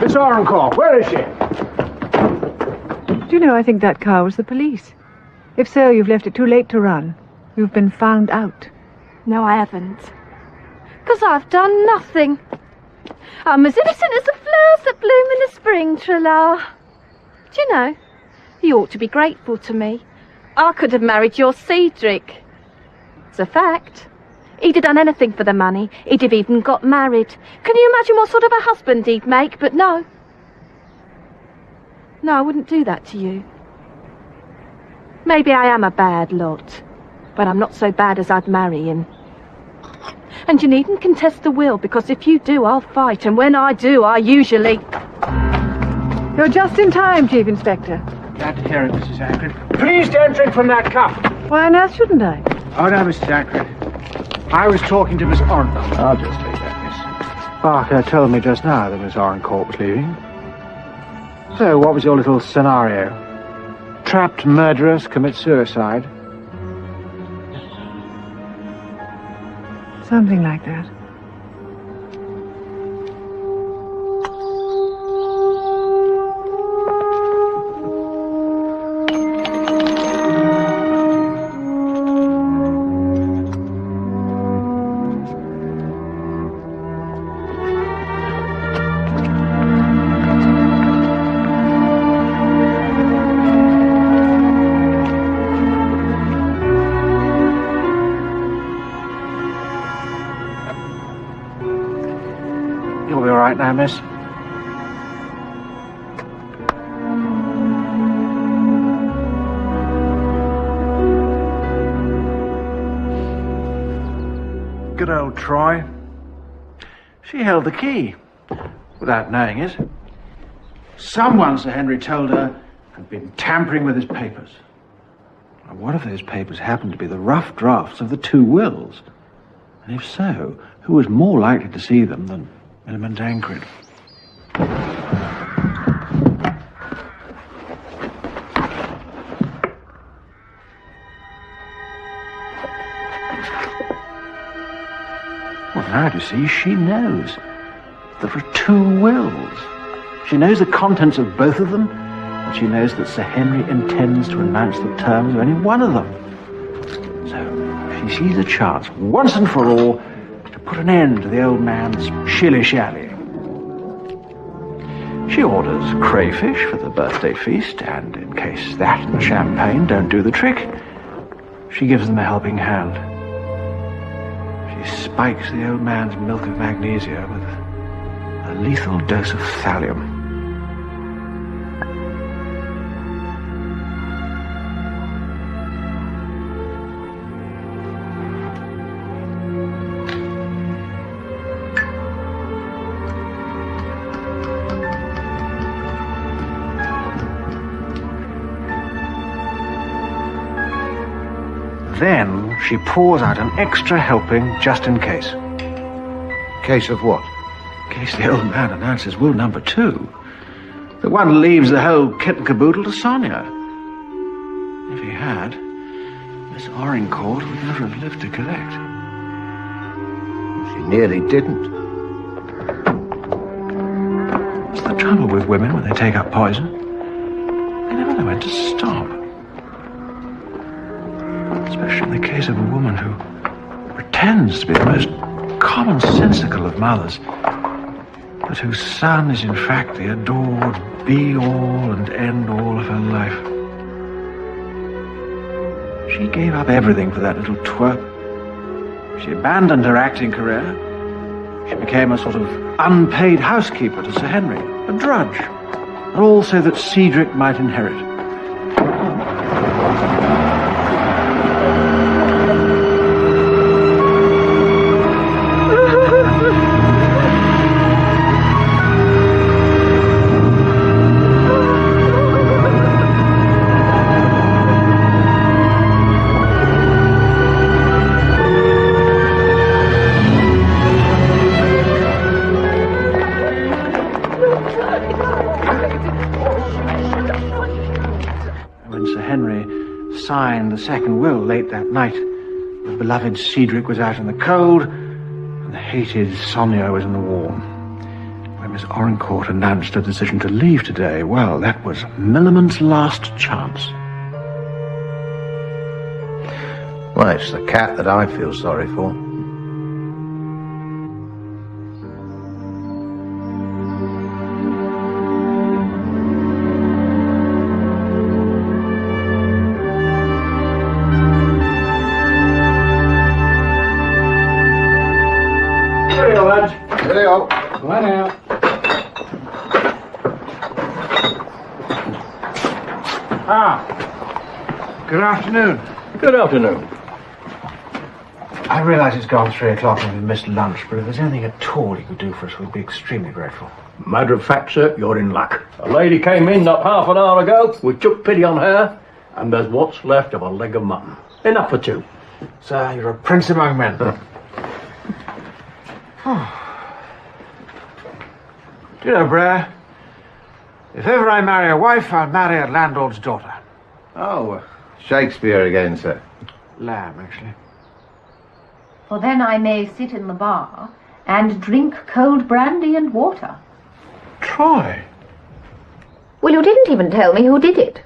Miss Orencourt, where is she? Do you know, I think that car was the police. If so, you've left it too late to run. You've been found out. No, I haven't. Because I've done nothing. I'm as innocent as the flowers that bloom in the spring, Trilla. Do you know, you ought to be grateful to me. I could have married your Cedric. It's a fact. He'd have done anything for the money. He'd have even got married. Can you imagine what sort of a husband he'd make? But no. No, I wouldn't do that to you. Maybe I am a bad lot, but I'm not so bad as I'd marry him. And you needn't contest the will, because if you do, I'll fight, and when I do, I usually... You're just in time, Chief Inspector. Glad to hear it, Mrs. Ackred. Please don't drink from that cup. Why on earth shouldn't I? Oh, no, Mrs. Ackred. I was talking to Miss Orencourt. I'll just take that, Miss. Barker told me just now that Miss Orencourt was leaving. So, what was your little scenario? Trapped murderess commit suicide? Something like that. You'll be all right now, miss. Good old Troy. She held the key, without knowing it. Someone, Sir Henry told her, had been tampering with his papers. Now, what if those papers happened to be the rough drafts of the 2 wills? And if so, who was more likely to see them than Millamant Tancred? Well, now, you see, she knows. There are 2 wills. She knows the contents of both of them, and she knows that Sir Henry intends to announce the terms of any one of them. So she sees a chance, once and for all, to put an end to the old man's shilly-shallying. She orders crayfish for the birthday feast, and in case that and the champagne don't do the trick, she gives them a helping hand. She spikes the old man's milk of magnesia with a lethal dose of thallium. Then she pours out an extra helping just in case. Case of what? In case the old man announces will number 2. The one leaves the whole kit and caboodle to Sonia. If he had, Miss Orincourt would never have lived to collect. She nearly didn't. What's the trouble with women when they take up poison? They never know when to stop. Especially in the case of a woman who pretends to be the most commonsensical of mothers, but whose son is in fact the adored be-all and end-all of her life. She gave up everything for that little twerp. She abandoned her acting career. She became a sort of unpaid housekeeper to Sir Henry, a drudge, and all so that Cedric might inherit. Signed the second will late that night. The beloved Cedric was out in the cold, and the hated Sonia was in the warm. When Miss Orincourt announced her decision to leave today, well, that was Millamant's last chance. Well, it's the cat that I feel sorry for. Right out. Good afternoon. Good afternoon. I realise it's gone 3 o'clock and we've missed lunch, but if there's anything at all you could do for us, we'd be extremely grateful. Matter of fact, sir, you're in luck. A lady came in not half an hour ago. We took pity on her, and there's what's left of a leg of mutton. Enough for 2. Sir, you're a prince among men. Do you know, Brer, if ever I marry a wife, I'll marry a landlord's daughter. Oh, Shakespeare again, sir. Lamb, actually. For then I may sit in the bar and drink cold brandy and water. Try. Well, you didn't even tell me who did it.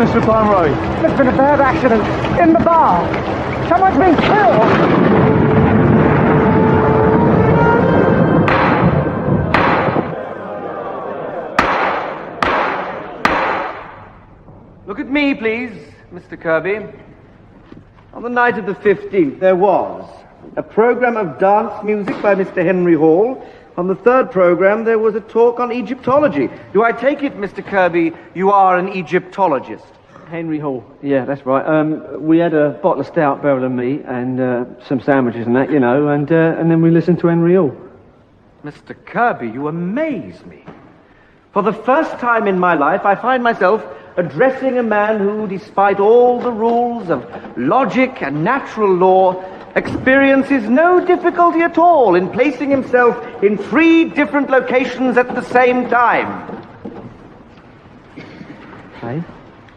Mr. Pomeroy? There's been a bad accident in the bar. Someone's been killed. Look at me, please, Mr. Kirby. On the night of the 15th, there was a program of dance music by Mr. Henry Hall. On the third program, there was a talk on Egyptology. Do I take it, Mr. Kirby, you are an Egyptologist? Henry Hall. Yeah, that's right. We had a bottle of stout, Beryl and me, and some sandwiches and that, you know, and then we listened to Henry Hall. Mr. Kirby, you amaze me. For the first time in my life, I find myself addressing a man who, despite all the rules of logic and natural law, experiences no difficulty at all in placing himself in 3 different locations at the same time. Hey?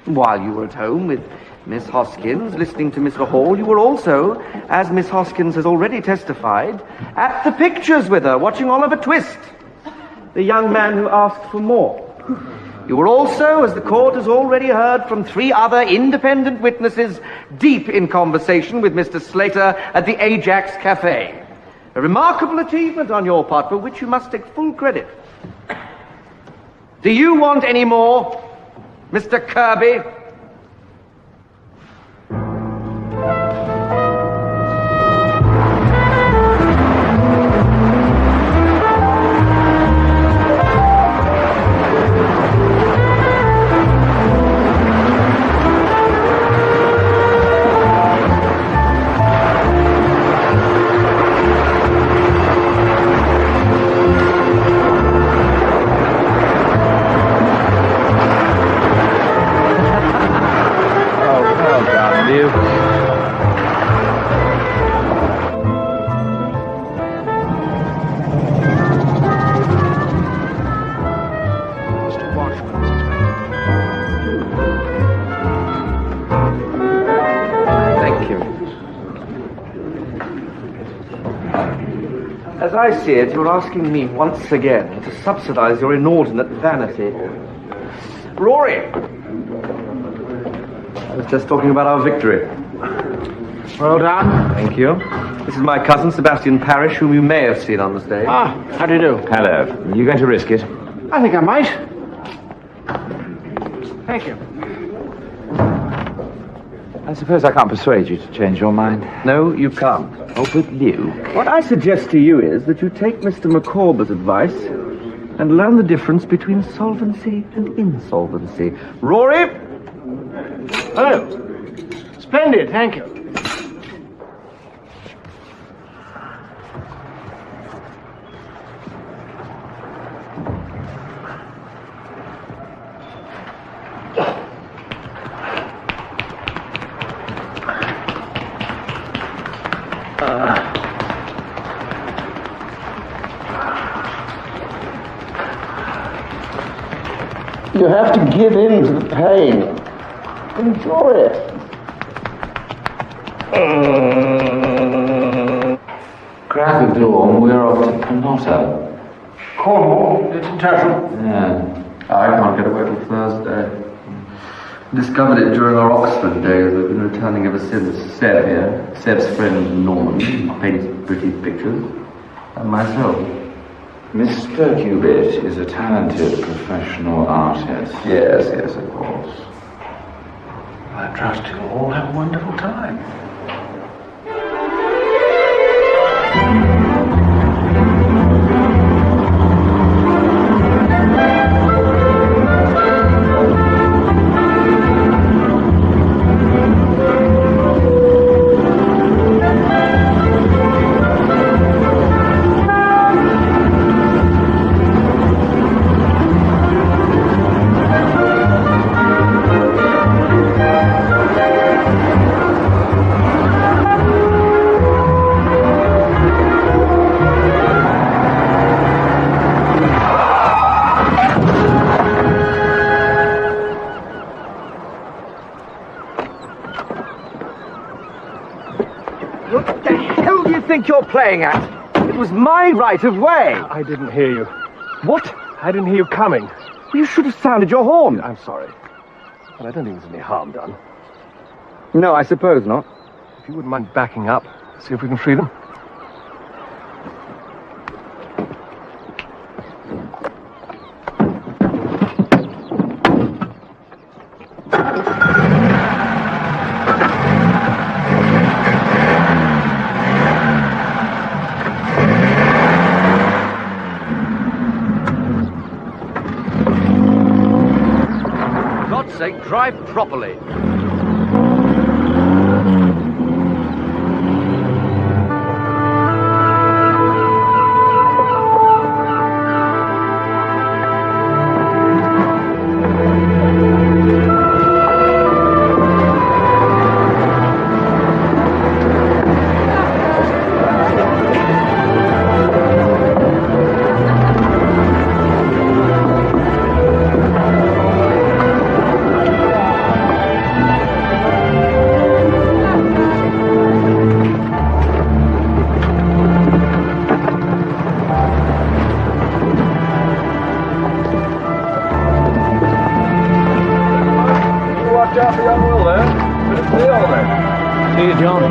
While you were at home with Miss Hoskins, listening to Mr. Hall, you were also, as Miss Hoskins has already testified, at the pictures with her, watching Oliver Twist, the young man who asked for more. You were also, as the court has already heard from 3 other independent witnesses, deep in conversation with Mr. Slater at the Ajax Cafe. A remarkable achievement on your part, for which you must take full credit. Do you want any more, Mr. Kirby? As I see it, you're asking me once again to subsidize your inordinate vanity. Rory! I was just talking about our victory. Well done. Thank you. This is my cousin, Sebastian Parrish, whom you may have seen on the stage. Ah, how do you do? Hello. You going to risk it? I think I might. Thank you. I suppose I can't persuade you to change your mind. No, you can't. Oh, but Luke. What I suggest to you is that you take Mr. Micawber's advice and learn the difference between solvency and insolvency. Rory! Hello. Splendid, thank you. You have to give in to the pain. Enjoy it. Crack of dawn, we're off to Panotto. Cornwall, it's in total. Yeah. I can't get away till Thursday. Discovered it during our Oxford days. We've been returning ever since. Seb here, Seb's friend Norman, paints pretty pictures, and myself. Mr. Cubitt is a talented professional artist. Yes, yes, of course. I trust you'll all have a wonderful time. What the hell do you think you're playing at? It was my right of way. I didn't hear you. What? I didn't hear you coming. You should have sounded your horn. I'm sorry. Well, I don't think there's any harm done. No, I suppose not. If you wouldn't mind backing up, see if we can free them. For God's sake, drive properly. See you, John.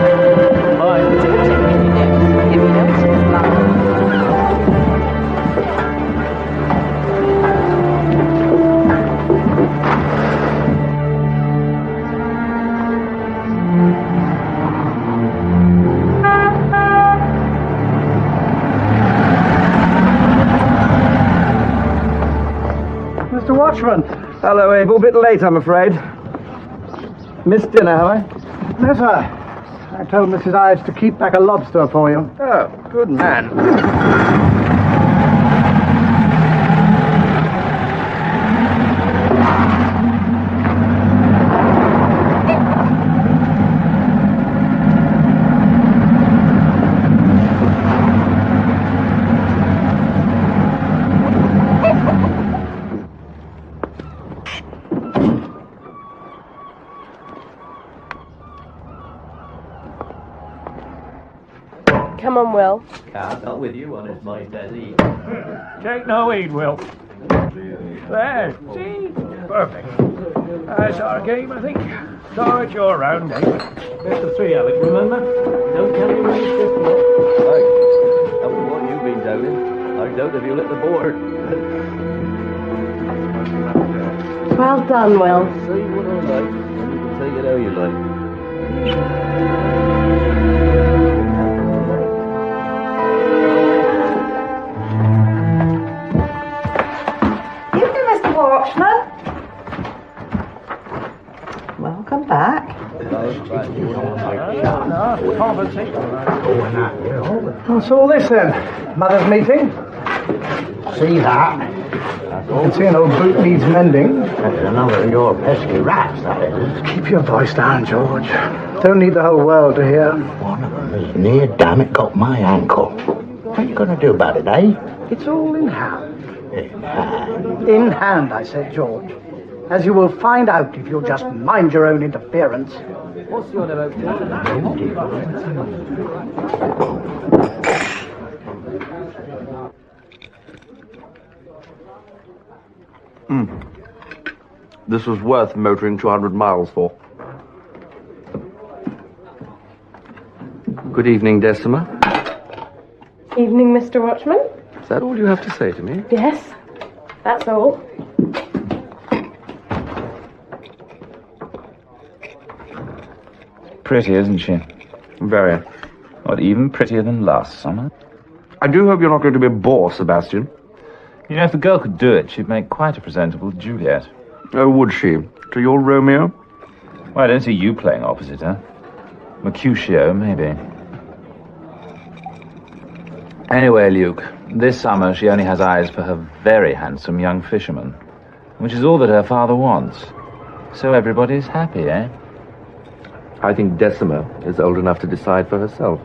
Mr. Watchman. Hello, Abel. Bit late, I'm afraid. Missed dinner, have I? No, sir. I told Mrs. Ives to keep back a lobster for you. Oh, good man. Come on, Will. Not with you on his mind, Daddy. Take no heed, Will. There, see? Perfect. That's our game, I think. So it's your round, eh? Best of three, Alec, remember? Don't tell me when it's fifth. Right. That was what you've been doubting. I doubt if you'll hit the board. Well done, Will. See what I like, and you can take it how you like. Watchman. Welcome back. What's all this then? Mother's meeting? See that? You can see an old boot needs mending. That's another of your pesky rats, that is. Keep your voice down, George. Don't need the whole world to hear. One of them has near damn it got my ankle. What are you going to do about it, eh? It's all in hand. In hand? In hand, I said, George. As you will find out if you'll just mind your own interference. What's your name? This was worth motoring 200 miles for. Good evening, Decima. Evening, Mr. Watchman. Is that all you have to say to me? Yes, that's all. Pretty, isn't she? Very. Not even prettier than last summer. I do hope you're not going to be a bore, Sebastian. You know, if the girl could do it, she'd make quite a presentable Juliet. Oh, would she? To your Romeo? Well, I don't see you playing opposite her. Mercutio, maybe. Anyway, Luke, this summer she only has eyes for her very handsome young fisherman, which is all that her father wants. So everybody's happy, eh? I think Decima is old enough to decide for herself.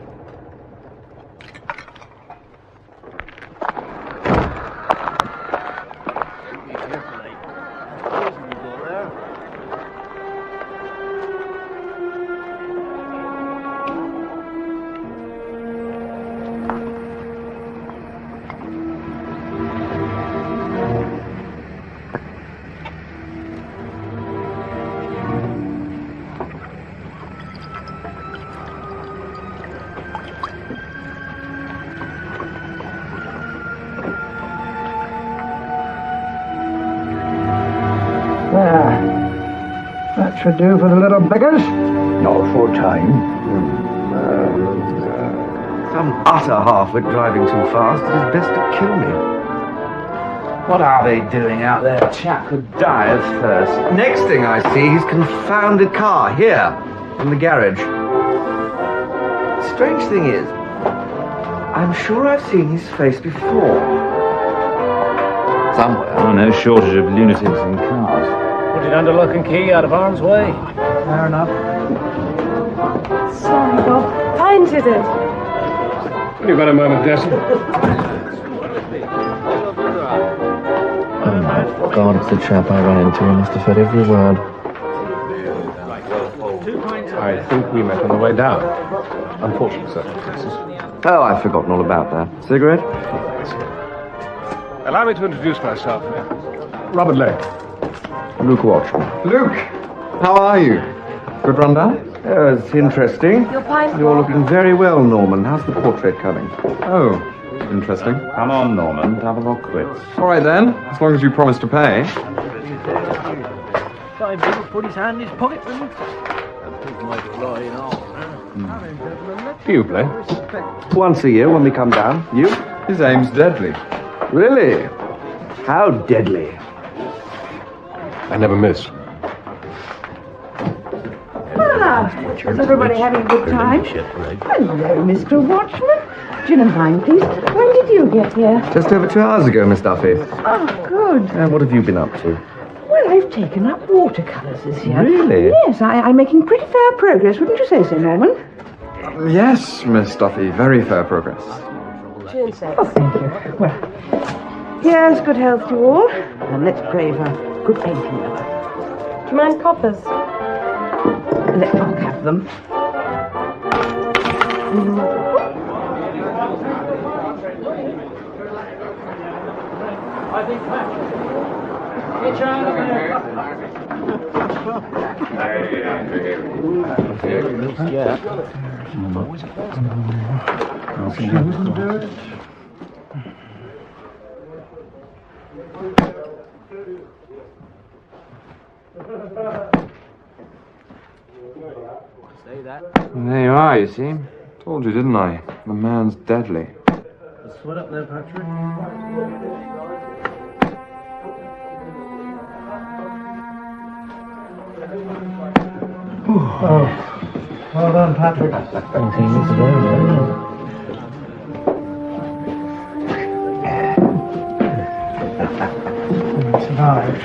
That should do for the little beggars. Not for time. Some utter half-wit driving too fast. It is best to kill me. What are they doing out there? A chap could die of thirst. Next thing I see, his confounded car, here, in the garage. Strange thing is, I'm sure I've seen his face before. Somewhere. Oh, no shortage of lunatics in cars. Put it under lock and key, out of harm's way. Fair enough. Sorry, Bob. Pint, is it? You've got a moment, Desmond. Oh my God, it's the chap I ran into. He must have heard every word. I think we met on the way down. Unfortunate circumstances. Oh, I've forgotten all about that. Cigarette? Allow me to introduce myself. Robert Lane. Luke Watchman. Luke, how are you? Good rundown? Oh, it's interesting. You're looking very well, Norman. How's the portrait coming? Oh, interesting. Come on, Norman. Double or quits. All right then, as long as you promise to pay. Five people put his hand in his pocket for him. That pig might fly in all. Do you play? Once a year when we come down. You? His aim's deadly. Really? How deadly? I never miss. Is everybody having a good time? Hello, Mr. Watchman. Gin and wine, please. When did you get here? Just over 2 hours ago, Miss Duffy. Oh, good. What have you been up to? Well, I've taken up watercolours this year. Really? Yes, I'm making pretty fair progress, wouldn't you say so, Norman? Yes, Miss Duffy, very fair progress. Oh, thank you. Well, here's good health to you all, and let's pray for good painting weather. Do you mind coppers? Let Doc have them. Say that. There you are, you see. Told you, didn't I? The man's deadly. Sweat up there, Patrick. Oh, well done, Patrick. Survived.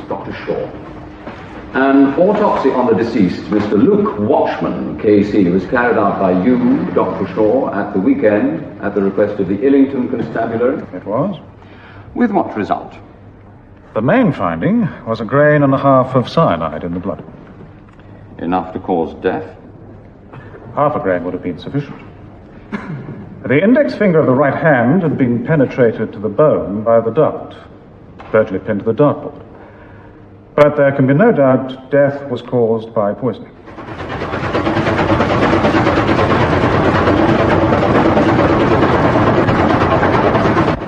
Dr. Shaw. An autopsy on the deceased, Mr. Luke Watchman, K.C., was carried out by you, Dr. Shaw, at the weekend at the request of the Illington Constabulary. It was. With what result? The main finding was a grain and a half of cyanide in the blood. Enough to cause death? Half a grain would have been sufficient. The index finger of the right hand had been penetrated to the bone by the dart, virtually pinned to the dartboard. But there can be no doubt death was caused by poisoning.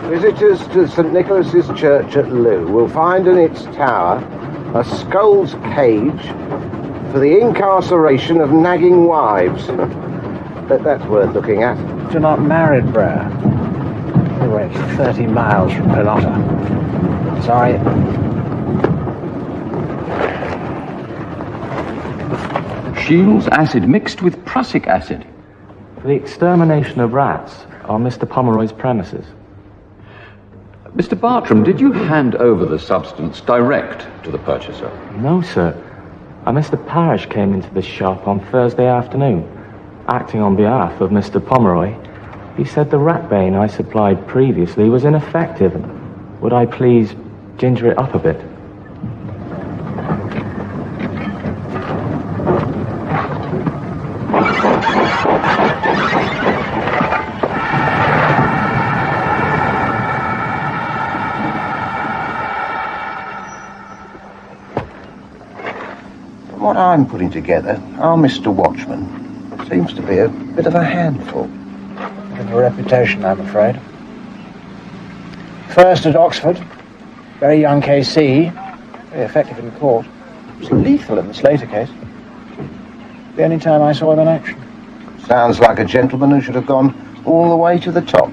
Visitors to St. Nicholas's Church at Loo will find in its tower a skull's cage for the incarceration of nagging wives. But that's worth looking at. You're not married, Brer. We're 30 miles from Pelotta. Sorry. Shields acid mixed with prussic acid. For the extermination of rats on Mr. Pomeroy's premises. Mr. Bartram, did you hand over the substance direct to the purchaser? No, sir. Mr. Parrish came into the shop on Thursday afternoon, acting on behalf of Mr. Pomeroy. He said the ratbane I supplied previously was ineffective. Would I please ginger it up a bit? what I'm putting together, our Mr. Watchman seems to be a bit of a handful. Bit of a reputation, I'm afraid. First at Oxford, very young KC, very effective in court. Was lethal in the Slater case. The only time I saw him in action. Sounds like a gentleman who should have gone all the way to the top.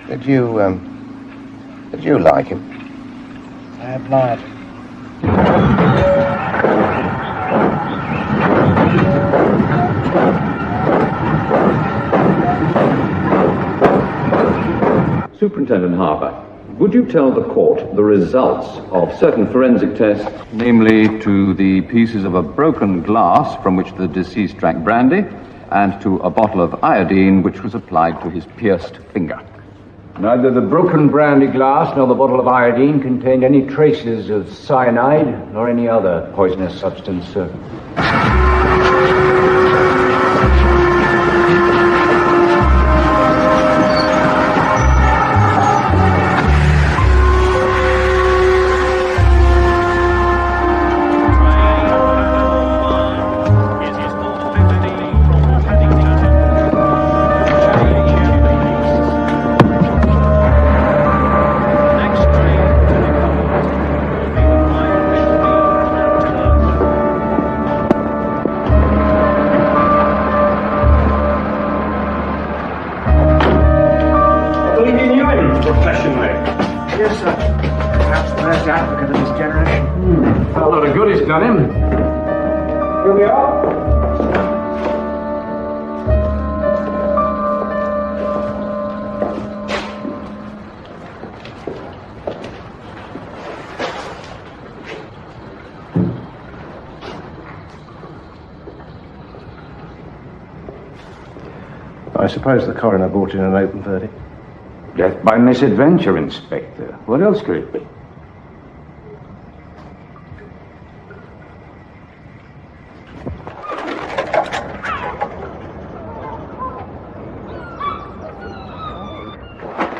Did you like him? I admired him. Superintendent Harper, would you tell the court the results of certain forensic tests, namely to the pieces of a broken glass from which the deceased drank brandy, and to a bottle of iodine which was applied to his pierced finger? Neither the broken brandy glass nor the bottle of iodine contained any traces of cyanide nor any other poisonous substance, sir. I suppose the coroner brought in an open verdict. Death by misadventure, Inspector. What else could it be?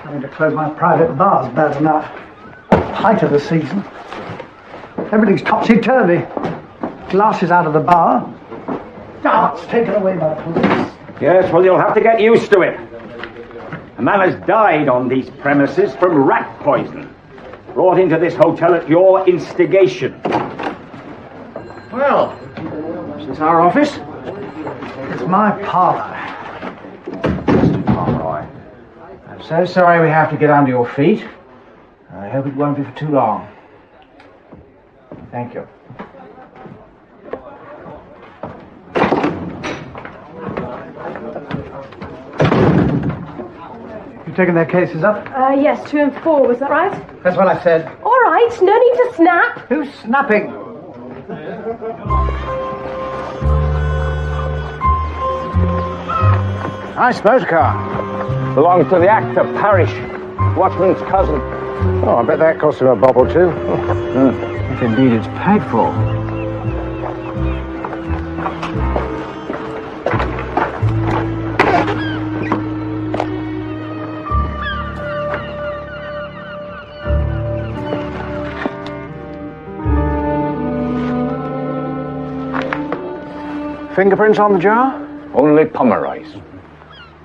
Having to close my private bar's bad enough. Height of the season. Everything's topsy-turvy. Glasses out of the bar. Darts taken away by the police. Yes, well, you'll have to get used to it. A man has died on these premises from rat poison, brought into this hotel at your instigation. Well, is this our office? It's my parlour. Mr. Pomeroy, I'm so sorry we have to get under your feet. I hope it won't be for too long. Thank you. You taking their cases up? Yes, 2 and 4, was that right? That's what I said. All right, no need to snap. Who's snapping? Nice motor car. Belongs to the actor, Parrish, Watchman's cousin. Oh, I bet that cost him a bob or two. If indeed it's paid for. Fingerprints on the jar? Only Pomeroy's.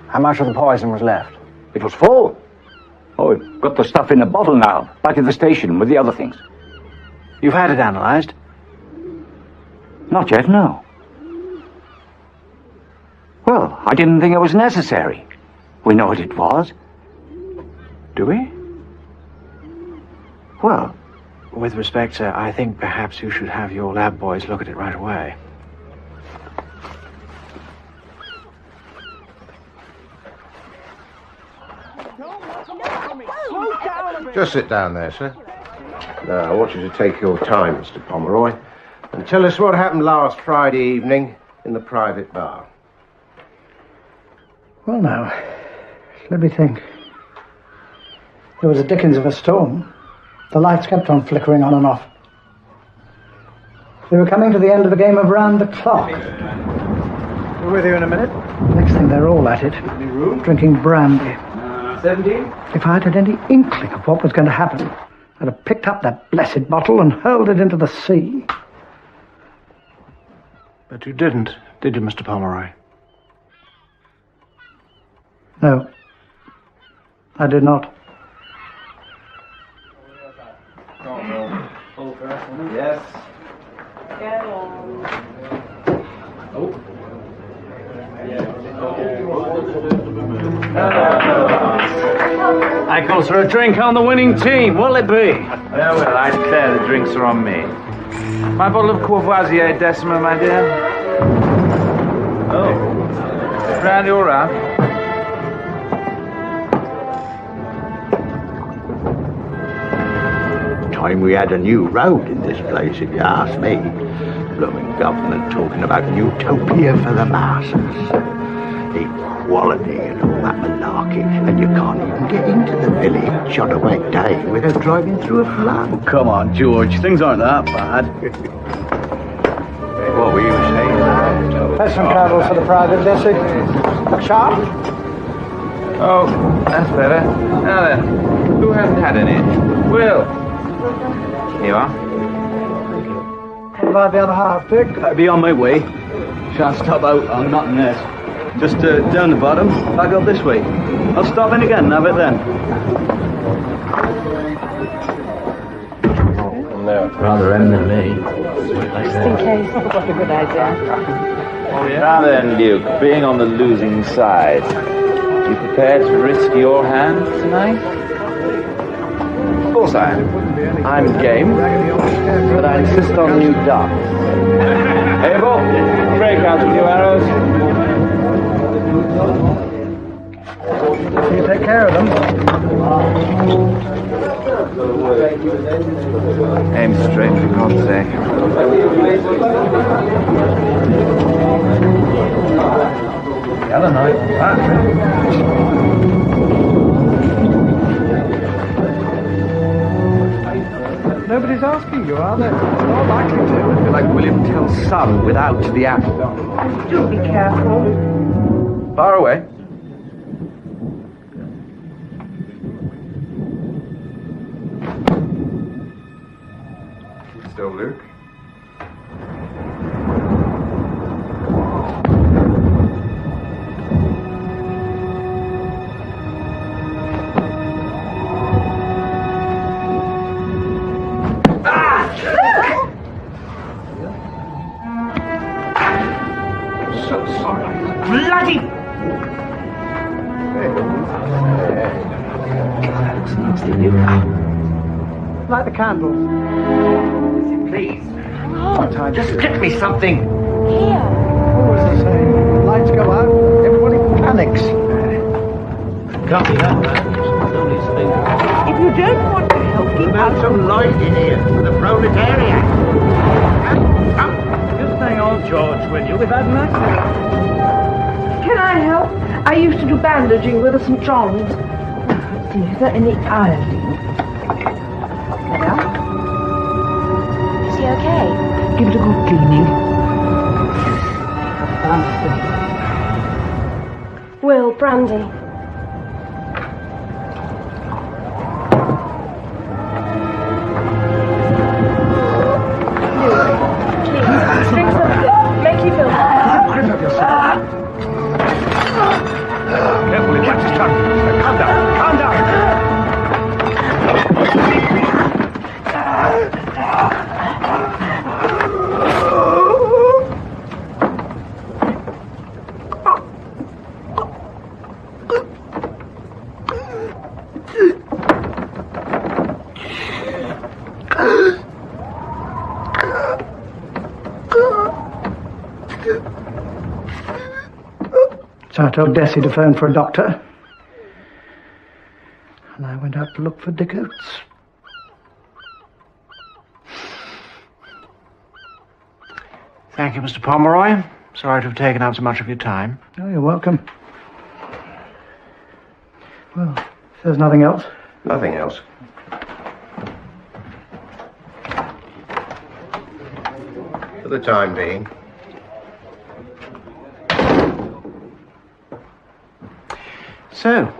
How much of the poison was left? It was full. Oh, we've got the stuff in a bottle now, back at the station with the other things. You've had it analysed? Not yet, no. Well, I didn't think it was necessary. We know what it was. Do we? Well, with respect, sir, I think perhaps you should have your lab boys look at it right away. Just sit down there, sir. Now, I want you to take your time, Mr. Pomeroy, and tell us what happened last Friday evening in the private bar. Well, now, let me think. There was a dickens of a storm. The lights kept on flickering on and off. They were coming to the end of a game of round the clock. We're with you in a minute. Next thing, they're all at it, drinking brandy. 17? If I'd had any inkling of what was going to happen, I'd have picked up that blessed bottle and hurled it into the sea. But you didn't, did you, Mr. Pomeroy? No, I did not. Yes. I calls for a drink on the winning team. What'll it be? Oh, well, I declare the drinks are on me. My bottle of Courvoisier Decima, my dear. Oh. Brandy all round. Time we had a new road in this place, if you ask me. Blooming government talking about utopia for the masses. Equality and all that malarkey. And you can't even get into the village on a wet day without driving through a flood. Oh, come on, George. Things aren't that bad. What were you saying, lad? There's some candles for the private, Desi. Look sharp. Oh, that's better. Now then, who hasn't had any? Will. Here you are. What about the other half, Dick? I'll be on my way. Shan't stop out on nothing else. Just down the bottom, back up this way. I'll stop in again and have it then. Rather MMA. Just in case. That's a good idea. Oh, yeah? Now then, Duke, being on the losing side, you prepared to risk your hand tonight? Of course I am. I'm game, but I insist on new darts. Abel, break out with your arrows. You take care of them. Aim straight, for God's sake. Yellow night. Nobody's asking you, are they? Not likely to. It'd be like William Tell's son without the apple. Do be careful. Far away. Still, Luke? So sorry. Bloody... Light the candles. Please. Just get me something. Always the same. Lights go out, everybody panics. Can't be that bad. If you don't want to help, keep out. Some light in here for the proletariat. Just hang on, George, will you? We've had an accident. Can I help? I used to do bandaging with the St. John's. Let's see, is there any iodine? There. Is he okay? Give it a good cleaning. Will, brandy. Drink something. Make you feel better. Grip of yourself. Carefully, watch his tongue. Calm down. Calm down. So I told Desi to phone for a doctor. And I went out to look for Dick Oates. Thank you, Mr. Pomeroy. Sorry to have taken up so much of your time. Oh, you're welcome. Well, if there's nothing else. Nothing else. For the time being. So,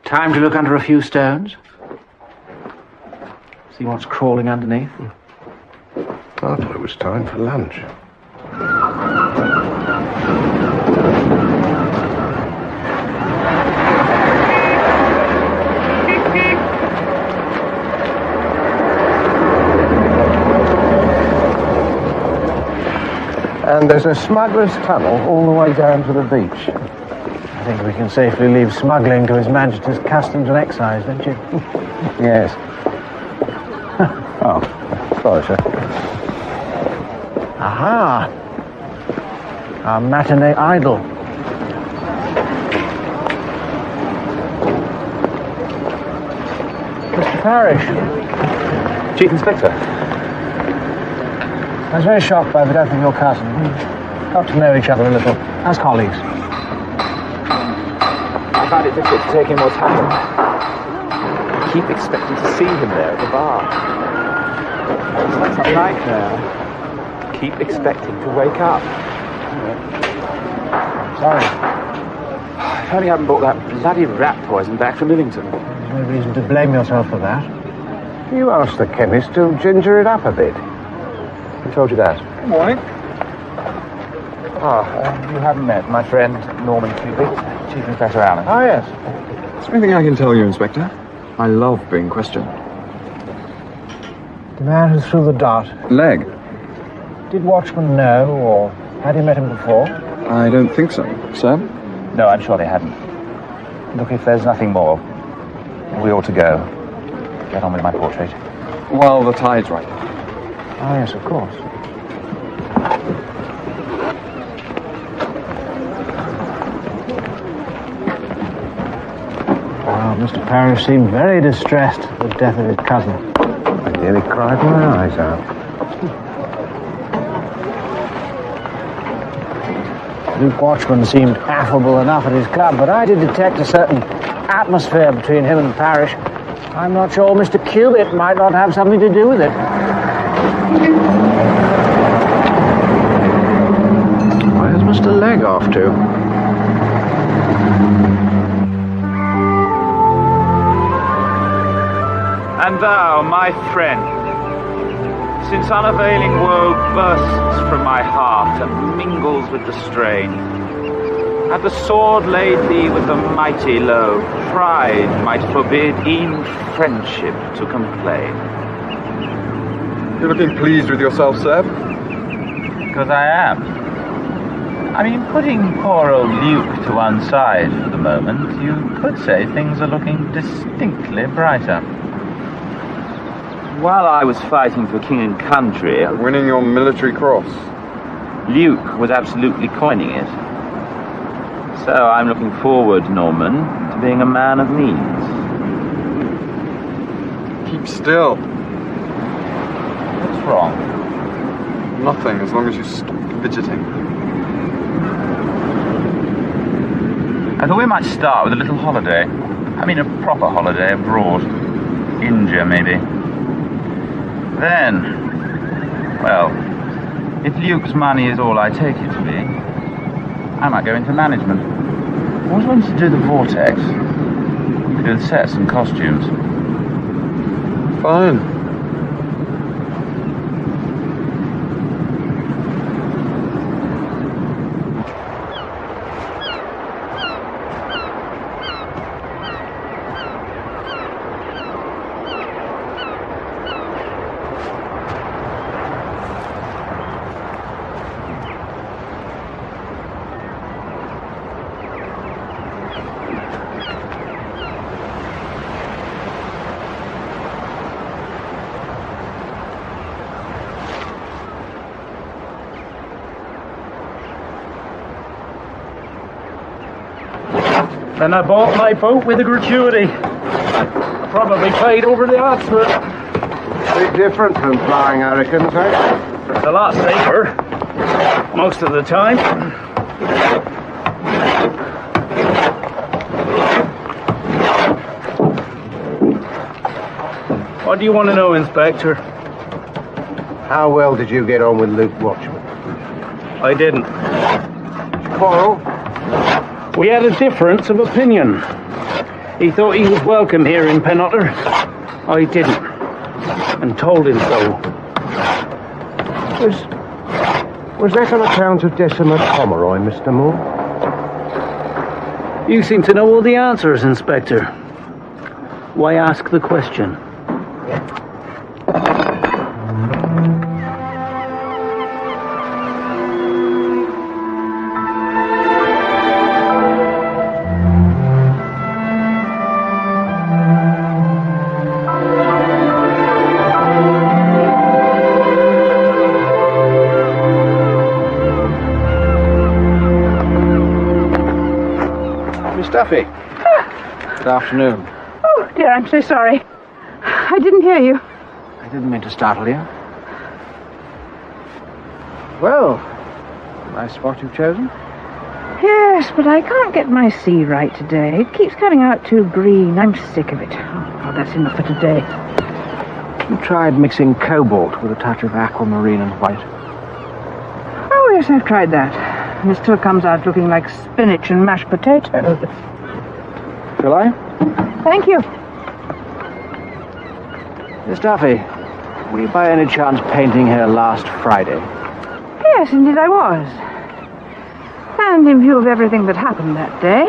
time to look under a few stones. See what's crawling underneath. I thought it was time for lunch. And there's a smuggler's tunnel all the way down to the beach. I think we can safely leave smuggling to His Majesty's Customs and Excise, don't you? Yes. Oh, sorry, sir. Aha! Our matinee idol. Mr. Parrish. Chief Inspector. I was very shocked by the death of your cousin. We got to know each other a little, as colleagues. I find it difficult to take in what's happened. I keep expecting to see him there at the bar. It's like some nightmare. Keep expecting to wake up. Sorry. If only I hadn't brought that bloody rat poison back from Lillington. There's no reason to blame yourself for that. You asked the chemist to ginger it up a bit. Who told you that? Good morning. You haven't met my friend Norman Cubitt, Chief Inspector Alleyn. Oh, yes. Is there anything I can tell you, Inspector? I love being questioned. The man who threw the dart. Leg? Did Watchman know, or had he met him before? I don't think so. Sir? No, I'm sure they hadn't. Look, if there's nothing more, we ought to go. Get on with my portrait. Well, the tide's right. Oh, yes, of course. Well, Mr. Parrish seemed very distressed at the death of his cousin. I nearly cried my eyes out. Luke Watchman seemed affable enough at his club, but I did detect a certain atmosphere between him and Parrish. I'm not sure Mr. Cubitt might not have something to do with it. Where's Mr. Leg off to? And thou, my friend, since unavailing woe bursts from my heart and mingles with the strain, had the sword laid thee with the mighty low, pride might forbid e'en friendship to complain. You're looking pleased with yourself, sir? Because I am. I mean, putting poor old Luke to one side for the moment, you could say things are looking distinctly brighter. While I was fighting for king and country... Winning your military cross. Luke was absolutely coining it. So I'm looking forward, Norman, to being a man of means. Keep still. What's wrong? Nothing, as long as you stop fidgeting. I thought we might start with a little holiday. I mean a proper holiday abroad. India, maybe. Then, well, if Luke's money is all I take it to be, I might go into management. I always wanted to do the Vortex. Do the sets and costumes. Fine. And I bought my boat with a gratuity. I probably paid over the odds for it. Bit different from flying hurricanes, eh? It's a lot safer, most of the time. What do you want to know, Inspector? How well did you get on with Luke Watchman? I didn't. Quarrel? We had a difference of opinion. He thought he was welcome here in Pennotter. I didn't, and told him so. Was that on account of Decimus Pomeroy, Mr. Moore? You seem to know all the answers, Inspector. Why ask the question? Miss Duffy. Good afternoon. Oh, dear, I'm so sorry. I didn't hear you. I didn't mean to startle you. Well, nice spot you've chosen. Yes, but I can't get my sea right today. It keeps coming out too green. I'm sick of it. Oh, that's enough for today. You tried mixing cobalt with a touch of aquamarine and white. Oh, yes, I've tried that. And it still comes out looking like spinach and mashed potatoes. Shall I? Thank you. Miss Duffy, were you by any chance painting here last Friday? Yes, indeed I was. And in view of everything that happened that day,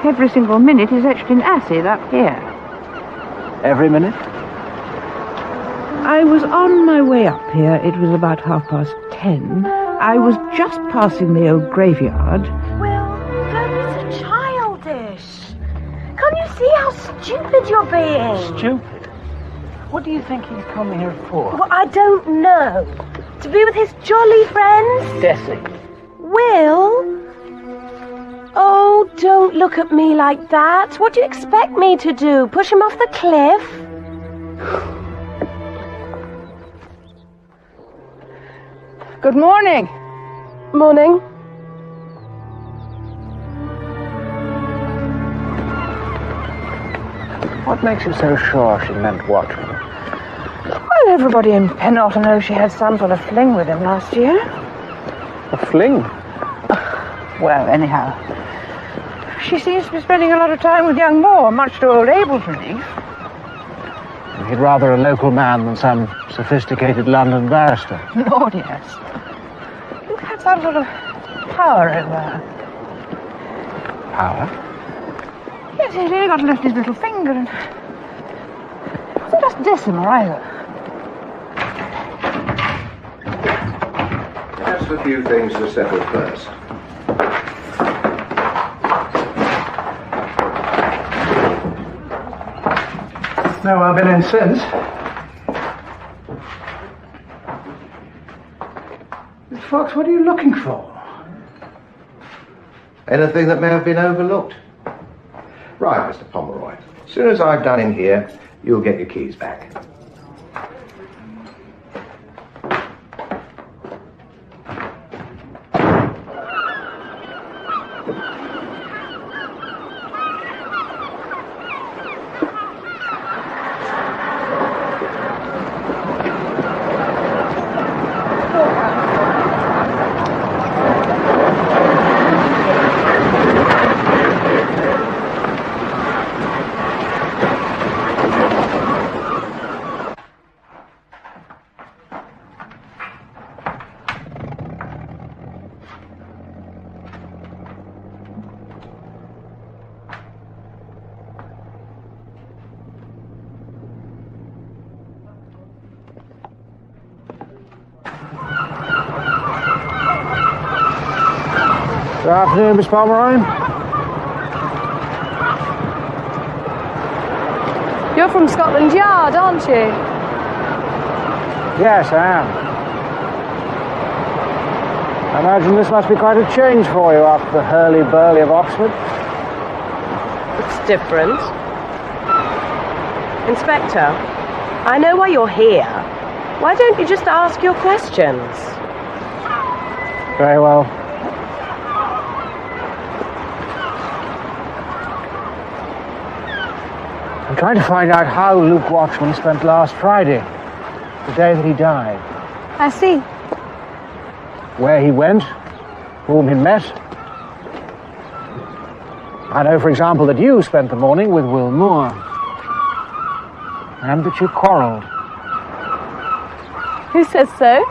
every single minute is etched in acid up here. Every minute? I was on my way up here. It was about 10:30. I was just passing the old graveyard. Will, don't be so childish. Can't you see how stupid you're being? Stupid? What do you think he's come here for? Well, I don't know. To be with his jolly friends? Desi. Will? Oh, don't look at me like that. What do you expect me to do? Push him off the cliff? Good morning. Morning. What makes you so sure she meant Watchman? Well, everybody in Penalty knows she had some sort of fling with him last year. A fling? Well, anyhow, she seems to be spending a lot of time with young Moore, much to old Abel's relief. He'd rather a local man than some sophisticated London barrister. Lord, yes. You've had some sort of power over her. Power? Yes, he's only got to lift his little finger and... It wasn't just Decima either. Just a few things to settle first. No, I've been in since. Fox, what are you looking for? Anything that may have been overlooked? Right, Mr. Pomeroy. As soon as I've done in here, you'll get your keys back. Good afternoon, Miss Pomeroy. You're from Scotland Yard, aren't you? Yes, I am. I imagine this must be quite a change for you after the hurly-burly of Oxford. It's different. Inspector, I know why you're here. Why don't you just ask your questions? Very well. I'm trying to find out how Luke Watchman spent last Friday, the day that he died. I see. Where he went, whom he met. I know, for example, that you spent the morning with Will Moore, and that you quarrelled. Who says so?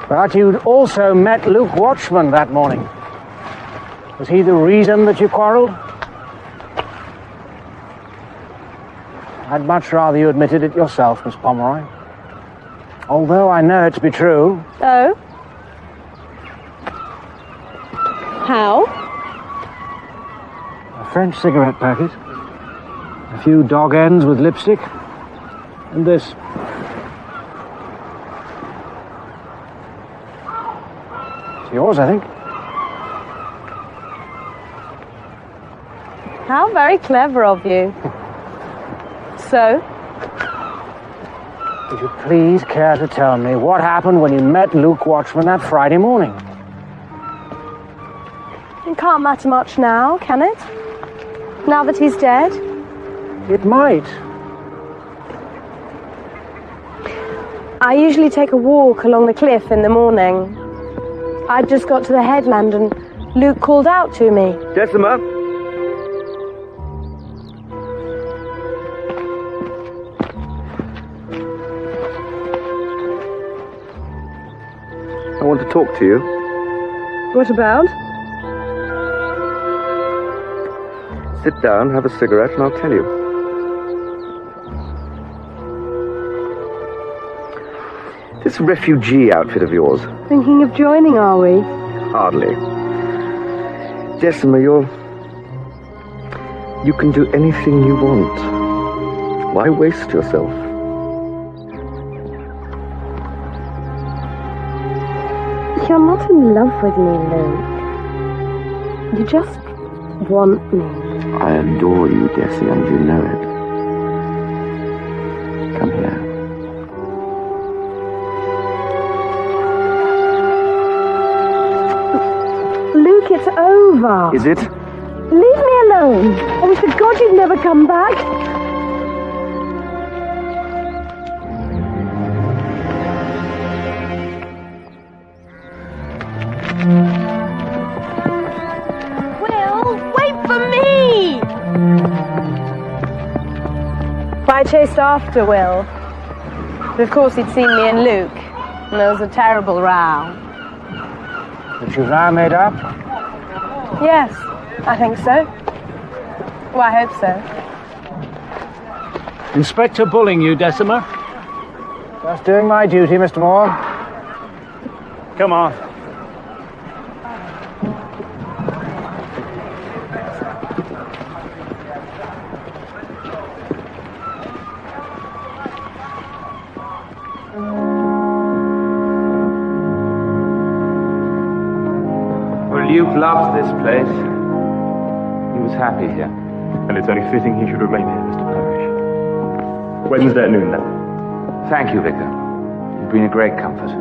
But you'd also met Luke Watchman that morning. Was he the reason that you quarrelled? I'd much rather you admitted it yourself, Miss Pomeroy. Although I know it to be true. Oh? How? A French cigarette packet, a few dog ends with lipstick, and this. It's yours, I think. How very clever of you. So? Would you please care to tell me what happened when you met Luke Watchman that Friday morning? It can't matter much now, can it? Now that he's dead? It might. I usually take a walk along the cliff in the morning. I just got to the headland and Luke called out to me. Decima? I want to talk to you. What about? Sit down, have a cigarette, and I'll tell you. This refugee outfit of yours. Thinking of joining, are we? Hardly. Decima, you can do anything you want. Why waste yourself? You're not in love with me, Luke. You just want me. I adore you, Desi, and you know it. Come here. Luke, it's over. Is it? Leave me alone. I wish to God you'd never come back. Will, wait for me! I chased after Will. But of course he'd seen me and Luke, and there was a terrible row. But you've now made up? Yes, I think so. Well, I hope so. Inspector bullying you, Decima? Just doing my duty, Mr. Moore. Come on. Luke loved this place. He was happy here. And it's only fitting he should remain here, Mr. Parrish. Wednesday at noon, then. Thank you, Vicar. You've been a great comfort.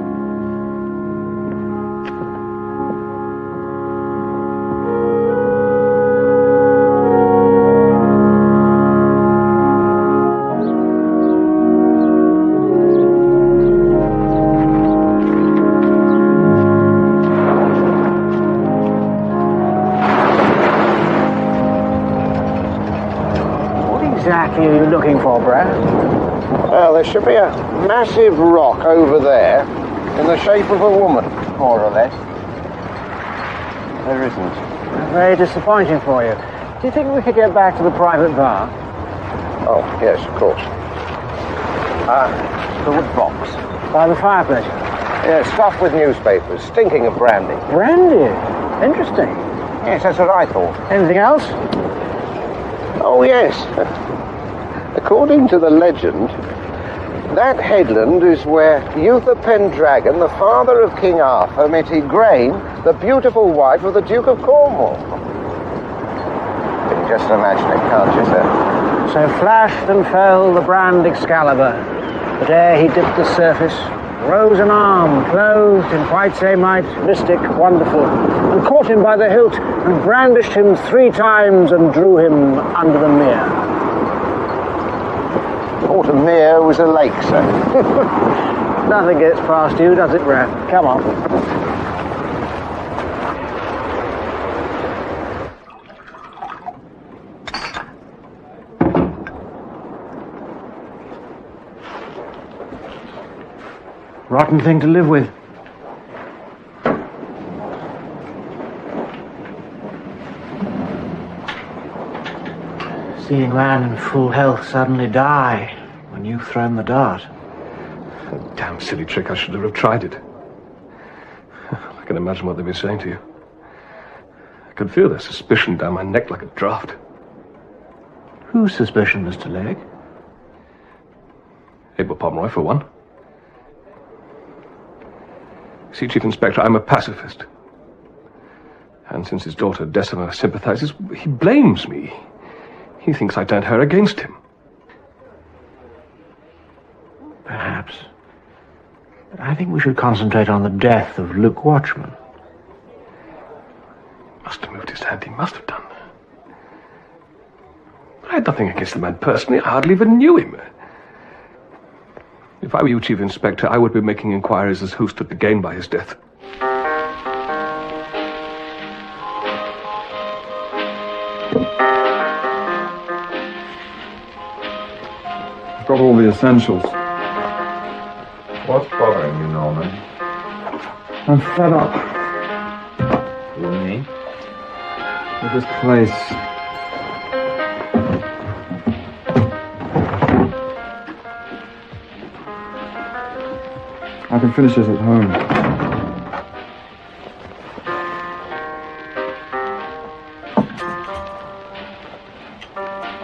What are you looking for, Brad? Well, there should be a massive rock over there in the shape of a woman, more or less. There isn't. Very disappointing for you. Do you think we could get back to the private bar? Oh, yes, of course. The wood box. By the fireplace? Yeah, stuffed with newspapers, stinking of brandy. Brandy? Interesting. Yes, that's what I thought. Anything else? Oh, yes. According to the legend, that headland is where Eutha Pendragon, the father of King Arthur, met Igraine, the beautiful wife of the Duke of Cornwall. You can just imagine it, can't you, sir? So flashed and fell the brand Excalibur, but ere he dipped the surface, rose an arm, clothed in white samite, mystic, wonderful, and caught him by the hilt, and brandished him 3 times, and drew him under the mere. Thought a mere was a lake, sir. Nothing gets past you, does it, Brad? Come on. Rotten thing to live with. Seeing man in full health suddenly die when you've thrown the dart. A damn silly trick. I should have tried it. I can imagine what they've been saying to you. I could feel their suspicion down my neck like a draft. Whose suspicion, Mr. Legg? Abel Pomeroy, for one. See, Chief Inspector, I'm a pacifist. And since his daughter Decima sympathizes, he blames me. He thinks I turned her against him. Perhaps. But I think we should concentrate on the death of Luke Watchman. Must have moved his hand. He must have done. I had nothing against the man personally. I hardly even knew him. If I were you, Chief Inspector, I would be making inquiries as who stood to gain by his death. Got all the essentials. What's bothering you, Norman? I'm fed up You and me? with this place. I can finish this at home.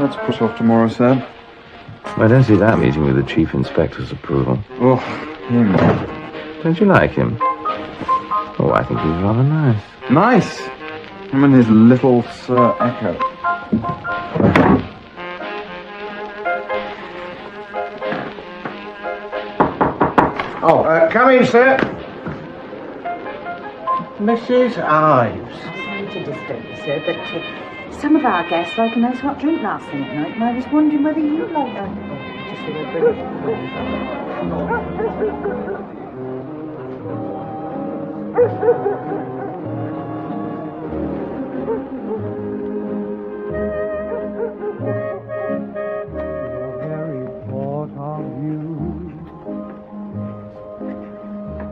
Let's push off tomorrow, Seb. I don't see that meeting with the Chief Inspector's approval. Oh, him. Don't you like him? Oh, I think he's rather nice. Nice! Him and his little Sir Echo. Oh, come in, sir. Mrs. Ives. Sorry to disturb you, sir, but some of our guests like a nice hot drink last thing at night, and I was wondering whether you'd like that. Just a little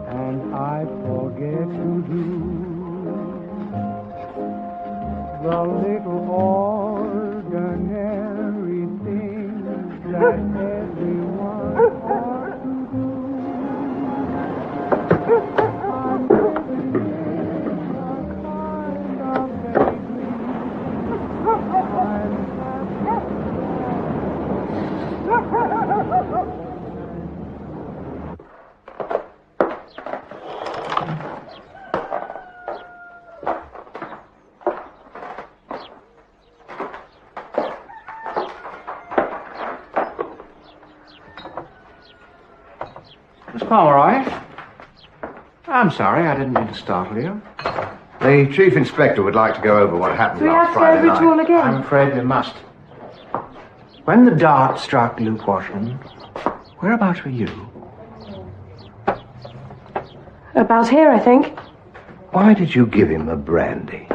and I forget to do the little ordinary things that everyone ought to do. I'm living in a kind of Miss Pomeroy? I'm sorry, I didn't mean to startle you. The Chief Inspector would like to go over what happened Do we last have to Friday go over it all night. again? I'm afraid we must. When the dart struck Luke Watchman, whereabouts were you? About here, I think. Why did you give him a brandy?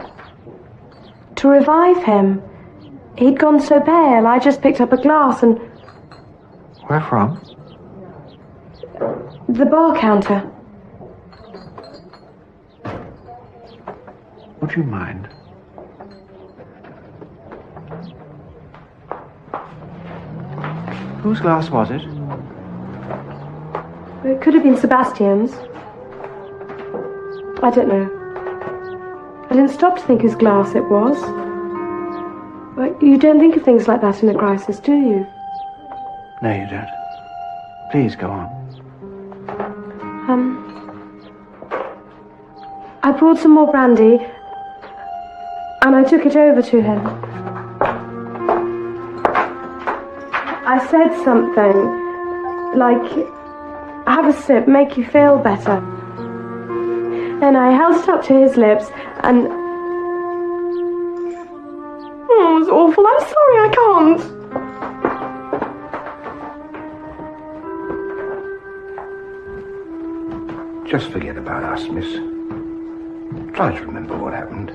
To revive him. He'd gone so pale, I just picked up a glass and... Where from? The bar counter. Would you mind? Whose glass was it? It could have been Sebastian's. I don't know. I didn't stop to think whose glass it was. But you don't think of things like that in a crisis, do you? No, you don't. Please go on. I brought some more brandy, and I took it over to him. I said something like, have a sip, make you feel better. Then I held it up to his lips, and... Oh, it was awful. I'm sorry, I can't. Just forget about us, miss. Try to remember what happened.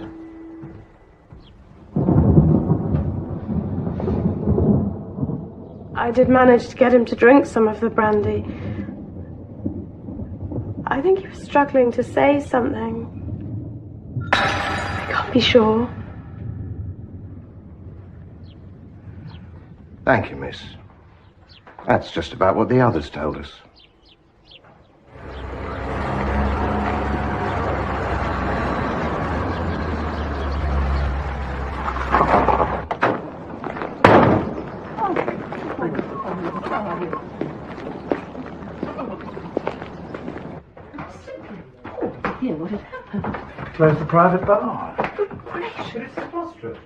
I did manage to get him to drink some of the brandy. I think he was struggling to say something. I can't be sure. Thank you, miss. That's just about what the others told us. Here, what had happened? Close the private bar. Good gracious. It's preposterous.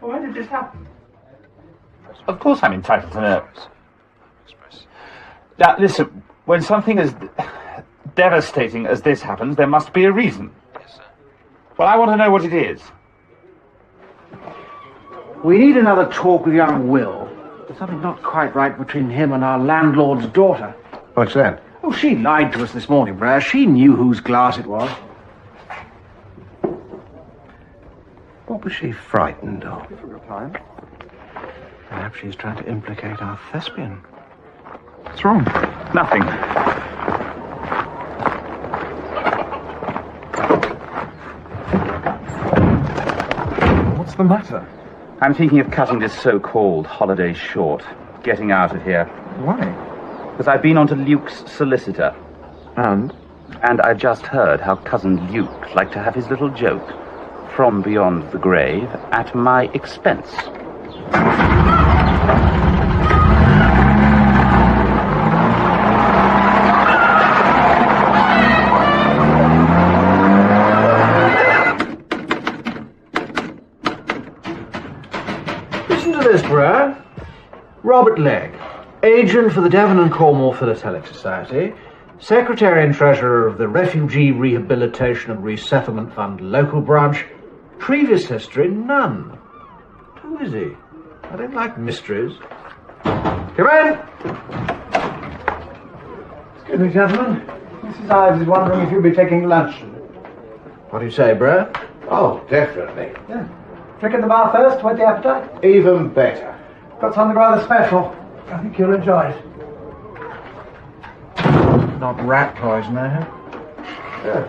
Why did this happen? Of course I'm entitled to know. Now, listen, when something as devastating as this happens, there must be a reason. Yes, sir. Well, I want to know what it is. We need another talk with young Will. There's something not quite right between him and our landlord's daughter. What's that? Oh, she lied to us this morning, Brad. She knew whose glass it was. What was she frightened of? Perhaps she's trying to implicate our thespian. What's wrong? Nothing. What's the matter? I'm thinking of cutting this so-called holiday short. Getting out of here. Why? Because I've been on to Luke's solicitor. And? And I just heard how cousin Luke liked to have his little joke. From beyond the grave, at my expense. Listen to this, Brad. Robert Legg, agent for the Devon and Cornwall Philatelic Society, Secretary and Treasurer of the Refugee Rehabilitation and Resettlement Fund local branch. Previous history, none. Who is he? I don't like mysteries. Come in! Excuse me, gentlemen. Mrs. Ives is wondering if you'll be taking luncheon. What do you say, Brad? Oh, definitely. Yeah. Drink at the bar first to whet the appetite? Even better. Got something rather special. I think you'll enjoy it. Not rat poison, eh? Yeah.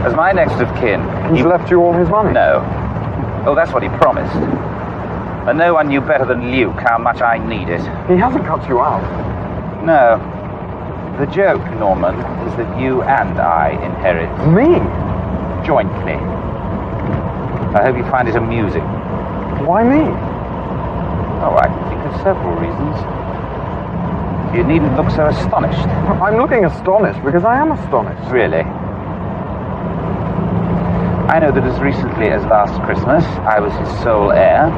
As my next of kin... He's left you all his money? No. Oh, that's what he promised. And no one knew better than Luke how much I need it. He hasn't cut you out. No. The joke, Norman, is that you and I inherit... Me? Jointly. I hope you find it amusing. Why me? Oh, I can think of several reasons. You needn't look so astonished. I'm looking astonished because I am astonished. Really? I know that as recently as last Christmas, I was his sole heir.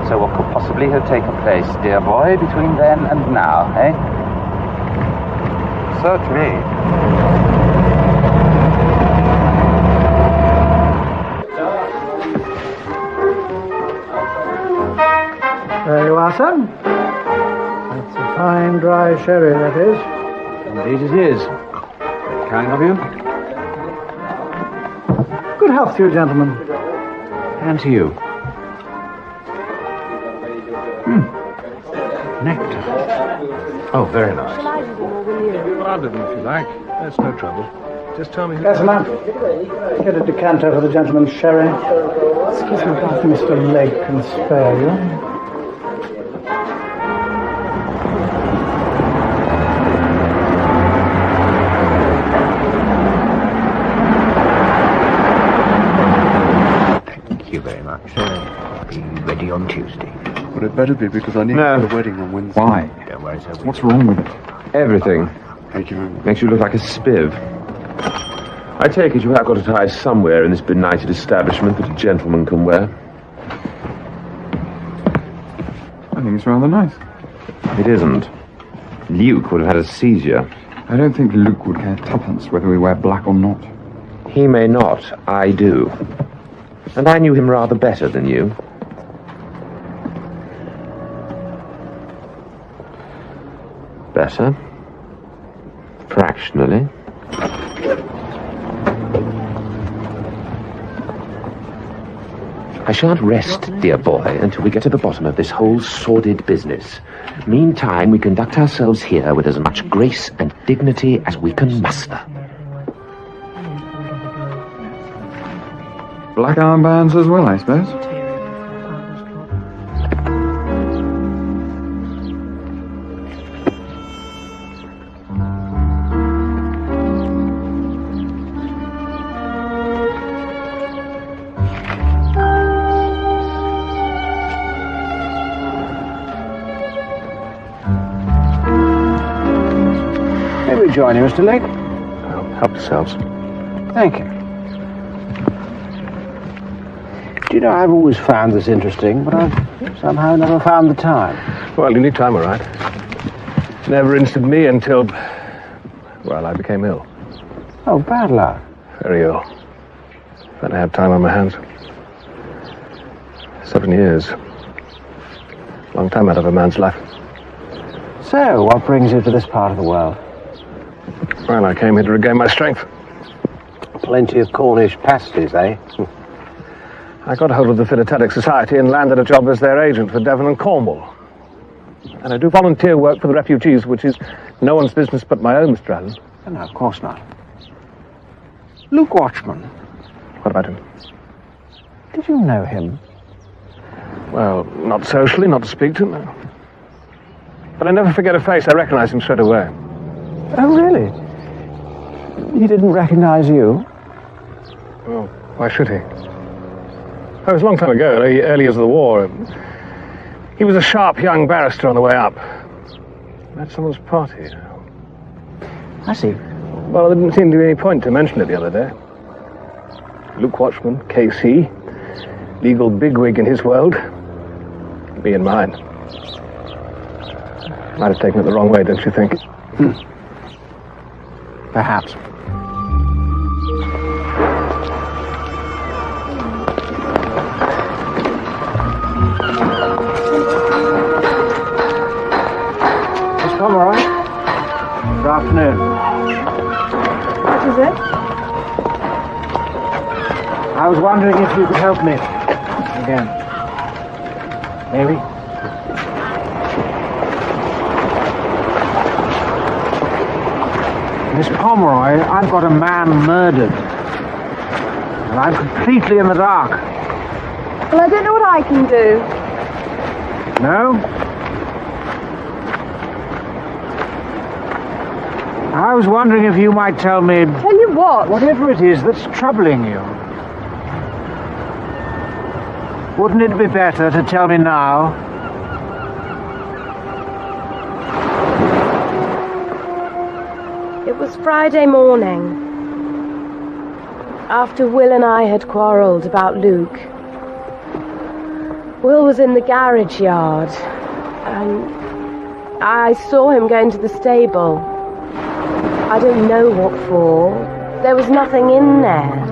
So what could possibly have taken place, dear boy, between then and now, eh? Search me. There you are, son. That's a fine dry sherry, that is. Indeed it is. Kind of you. Good health to you, gentlemen. And to you. Nectar. Oh, very nice. Pardon if you like. That's no trouble. Just tell me who... Gentlemen, get a decanter for the gentleman's sherry. Excuse me, if Mr. Legg can spare you. Thank you very much, sir. Be ready on Tuesday. Well, it better be because I need No. the wedding on Wednesday. Why? Don't worry, sir. What's wrong with it? Everything. Thank you very much. Makes you look like a spiv. I take it you have got a tie somewhere in this benighted establishment that a gentleman can wear. I think it's rather nice. It isn't. Luke would have had a seizure. I don't think Luke would care tuppence whether we wear black or not. He may not. I do. And I knew him rather better than you. Better. Fractionally. I shan't rest, dear boy, until we get to the bottom of this whole sordid business. Meantime, we conduct ourselves here with as much grace and dignity as we can muster. Black armbands as well, I suppose. May we join you, Mr. Legg? Help yourselves. Thank you. Do you know, I've always found this interesting, but I've somehow never found the time. Well, you need time, all right. Never interested me until, well, I became ill. Oh, bad luck. Very ill. But I had time on my hands. 7 years. Long time out of a man's life. So, what brings you to this part of the world? Well, I came here to regain my strength. Plenty of Cornish pasties, eh? I got hold of the Philatelic Society and landed a job as their agent for Devon and Cornwall. And I do volunteer work for the refugees, which is no one's business but my own, Mr. Allen. No, of course not. Luke Watchman. What about him? Did you know him? Well, not socially, not to speak to, no. But I never forget a face. I recognize him straight away. Oh, really? He didn't recognize you? Well, why should he? It was a long time ago, early years of the war. He was a sharp young barrister on the way up. At someone's party. I see. Well, there didn't seem to be any point to mention it the other day. Luke Watchman, KC, legal bigwig in his world, me in mine. Might have taken it the wrong way, don't you think? Perhaps. Miss Pomeroy? Good afternoon. What is it? I was wondering if you could help me. Again. Maybe? Miss Pomeroy, I've got a man murdered. And I'm completely in the dark. Well, I don't know what I can do. No? I was wondering if you might tell me... Tell you what? Whatever it is that's troubling you. Wouldn't it be better to tell me now? It was Friday morning, after Will and I had quarrelled about Luke. Will was in the garage yard, and I saw him going to the stable. I don't know what for. There was nothing in there,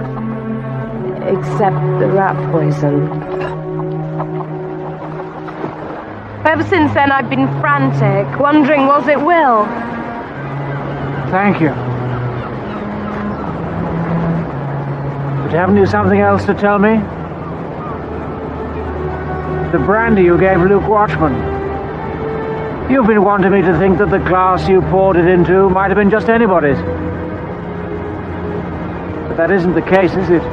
except the rat poison. Ever since then I've been frantic, wondering was it Will? Thank you. But haven't you something else to tell me? The brandy you gave Luke Watchman. You've been wanting me to think that the glass you poured it into might have been just anybody's. But that isn't the case, is it?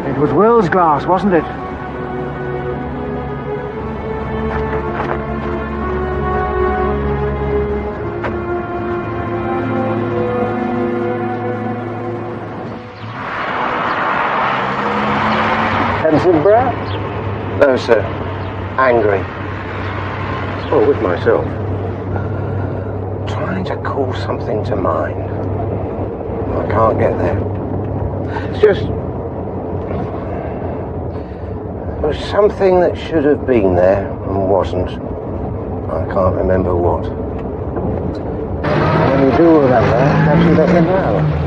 It was Will's glass, wasn't it? Pensive brow? No, sir. Angry. Oh, with myself. Trying to call something to mind. I can't get there. It's just... there was something that should have been there and wasn't. I can't remember what. When you do remember, perhaps you let me know.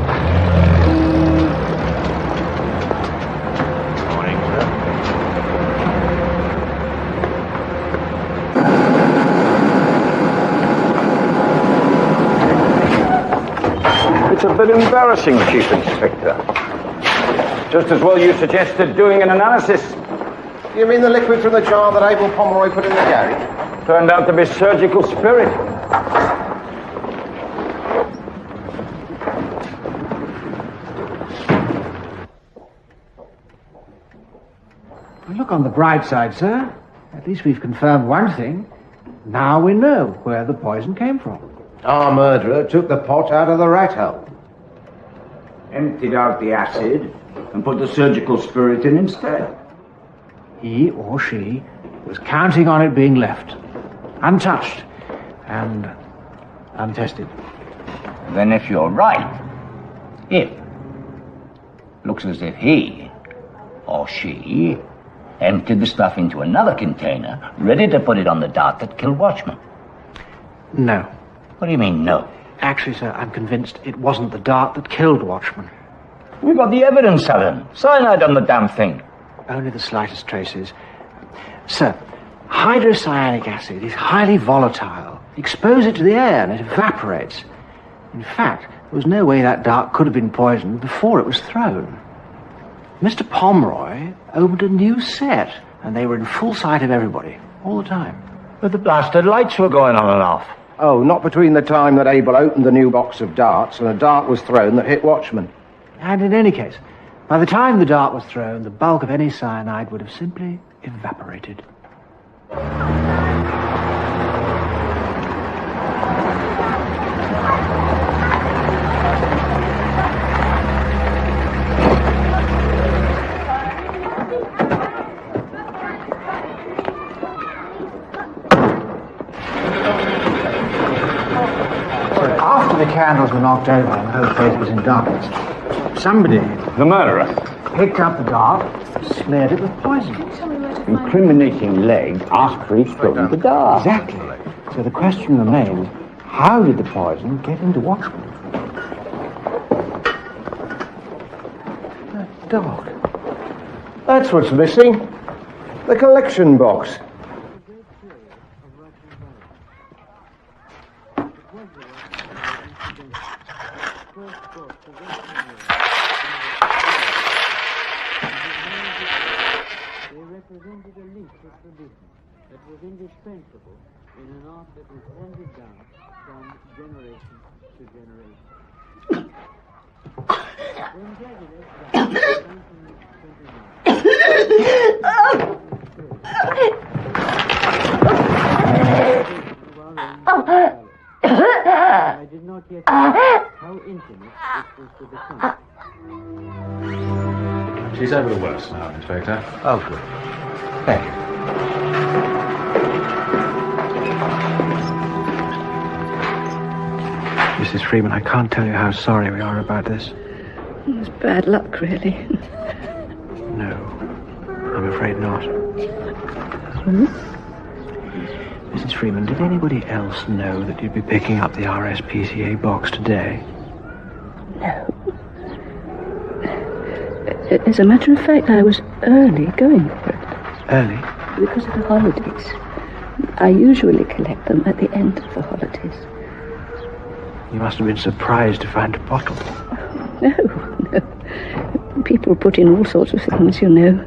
It's a bit embarrassing, Chief Inspector. Just as well you suggested doing an analysis. You mean the liquid from the jar that Abel Pomeroy put in the garage? Turned out to be surgical spirit. Well, look on the bright side, sir. At least we've confirmed one thing. Now we know where the poison came from. Our murderer took the pot out of the rat hole. Emptied out the acid and put the surgical spirit in instead. He or she was counting on it being left, untouched, and untested. Then if you're right, looks as if he or she emptied the stuff into another container, ready to put it on the dart that killed Watchman. No. What do you mean, no? Actually, sir, I'm convinced it wasn't the dart that killed Watchman. We got the evidence, Alan. Cyanide on the damn thing. Only the slightest traces. Sir, hydrocyanic acid is highly volatile. Expose it to the air and it evaporates. In fact, there was no way that dart could have been poisoned before it was thrown. Mr. Pomeroy opened a new set, and they were in full sight of everybody, all the time. But the blasted lights were going on and off. Oh, not between the time that Abel opened the new box of darts and a dart was thrown that hit Watchman. And in any case, by the time the dart was thrown, the bulk of any cyanide would have simply evaporated. After the candles were knocked over and the whole place was in darkness, somebody, the murderer, picked up the dart, smeared it with poison. Incriminating leg after he'd thrown the dart. Exactly. So the question remains, how did the poison get into Watchman? That dog. That's what's missing. The collection box. Represented a link to tradition that was indispensable in an art that was handed down from generation to generation. When Gregory died in 1929, I did not yet know how intimate it was to become. She's over the worst now, Inspector. Oh, good. Thank you. Mrs. Freeman, I can't tell you how sorry we are about this. It was bad luck, really. No, I'm afraid not. Mrs. Freeman, did anybody else know that you'd be picking up the RSPCA box today? No. As a matter of fact, I was early going for it. Early? Because of the holidays. I usually collect them at the end of the holidays. You must have been surprised to find a bottle. No. People put in all sorts of things, you know.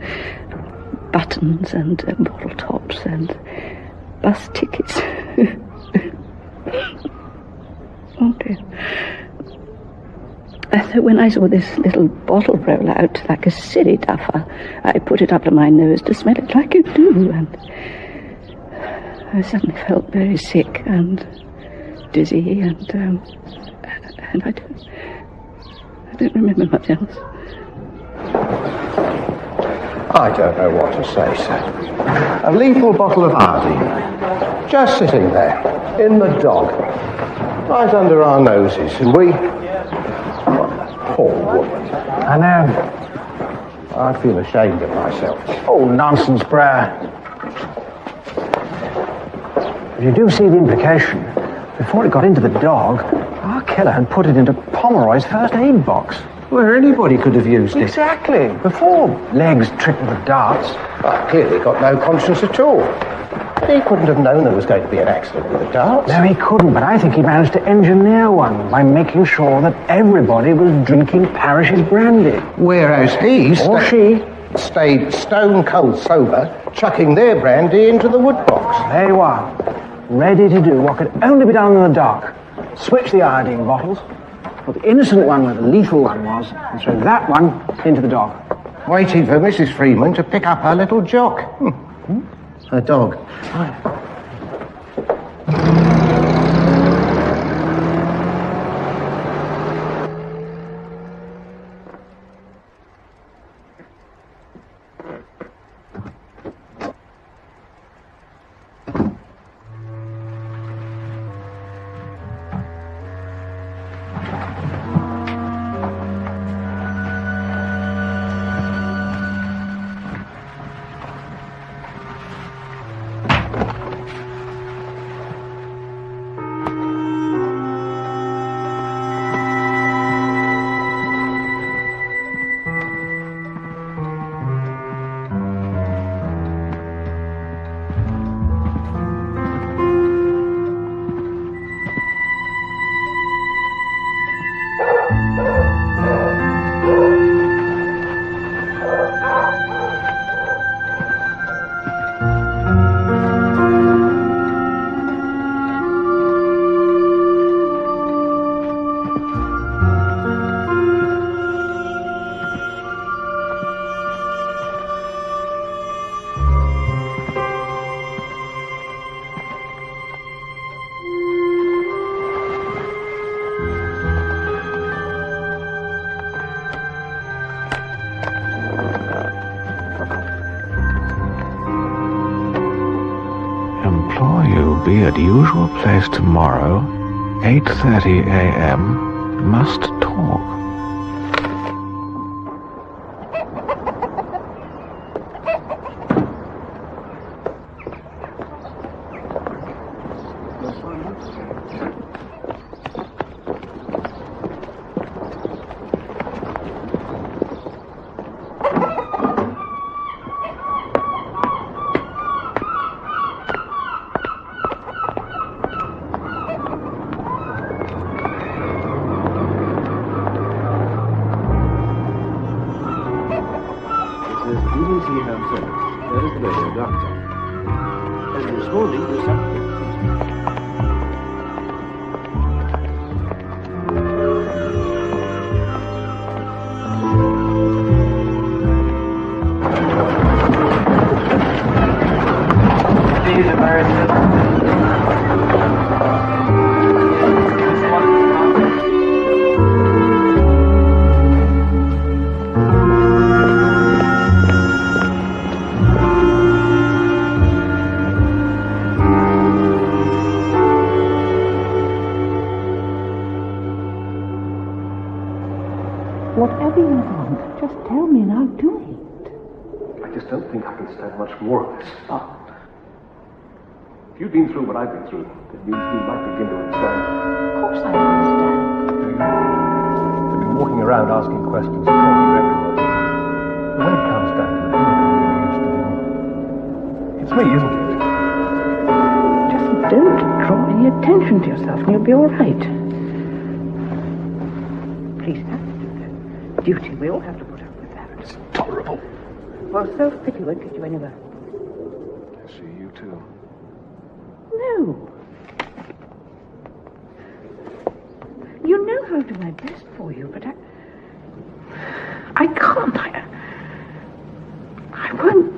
Buttons and bottle tops and bus tickets. Oh dear. So when I saw this little bottle roll out like a silly duffer, I put it up to my nose to smell it like you do, and I suddenly felt very sick and dizzy, and I don't remember much else. I don't know what to say, sir. A lethal bottle of iodine, just sitting there, in the dog, right under our noses, and we... Poor woman. I know. I feel ashamed of myself. Oh, nonsense, Brer. If you do see the implication, before it got into the dog, our killer had put it into Pomeroy's first aid box. Where anybody could have used it. Exactly. Before legs tripped with the darts. Well, clearly got no conscience at all. He couldn't have known there was going to be an accident with the darts. No, he couldn't, but I think he managed to engineer one by making sure that everybody was drinking Parrish's brandy. Whereas he... Or she... stayed stone cold sober, chucking their brandy into the wood box. There you are, ready to do what could only be done in the dark. Switch the iodine bottles, put the innocent one where the lethal one was, and throw that one into the dog. Waiting for Mrs. Freeman to pick up her little jock. Her dog. Implore you be at usual place tomorrow, 8:30 a.m. Must talk. Whatever you want, just tell me and I'll do it. I just don't think I can stand much more of this. If you've been through what I've been through, that means you might begin to understand. Of course I understand. I've been walking around asking questions, talking to everybody. But when it comes down to it, who am I really interested in? It's me, isn't it? Just don't draw any attention to yourself and you'll be all right. Please have to do that. Duty, we all have to put up with that. It's intolerable. Well, self-pity won't get you anywhere. I see, you too. No. You know I'll do my best for you, but I can't. I won't.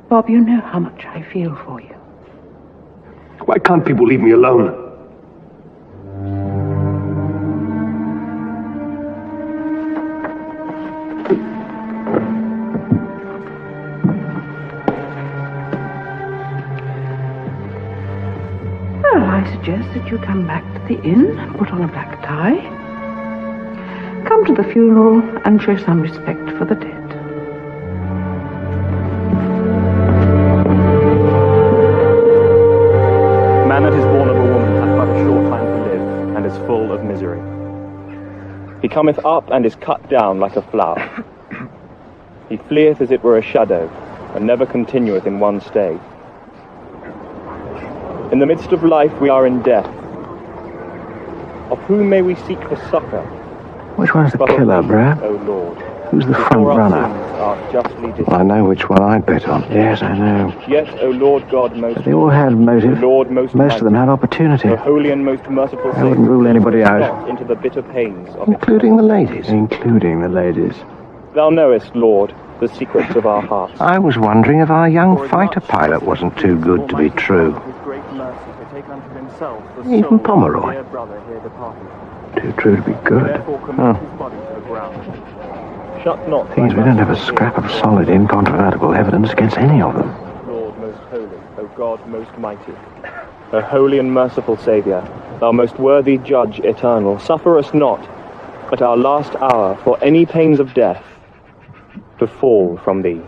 Bob, you know how much I feel for you. Why can't people leave me alone? Well, I suggest that you come back to the inn, put on a black tie, come to the funeral and show some respect for the dead. A man that is born of a woman hath but a short time to live, and is full of misery. He cometh up and is cut down like a flower. He fleeth as it were a shadow, and never continueth in one stay. In the midst of life we are in death. Of whom may we seek for succour? Which one's the killer, Brad? O Lord. Who's the front runner? Well, I know which one I'd bet on. Yes, I know. Yet, O Lord God most... But they all had motive. Lord most Most of them had opportunity. O holy and most merciful I wouldn't rule anybody out. into the bitter pains of Including the ladies. Including the ladies. Thou knowest, Lord, the secrets of our hearts. I was wondering if our young fighter pilot wasn't too good to be true. Even Pomeroy. Too true to be good. Oh. Shut not. Thing is, we don't have a scrap of solid, incontrovertible evidence against any of them. Lord most holy, O God most mighty, O holy and merciful Saviour, thou most worthy Judge eternal, suffer us not, at our last hour, for any pains of death, to fall from thee.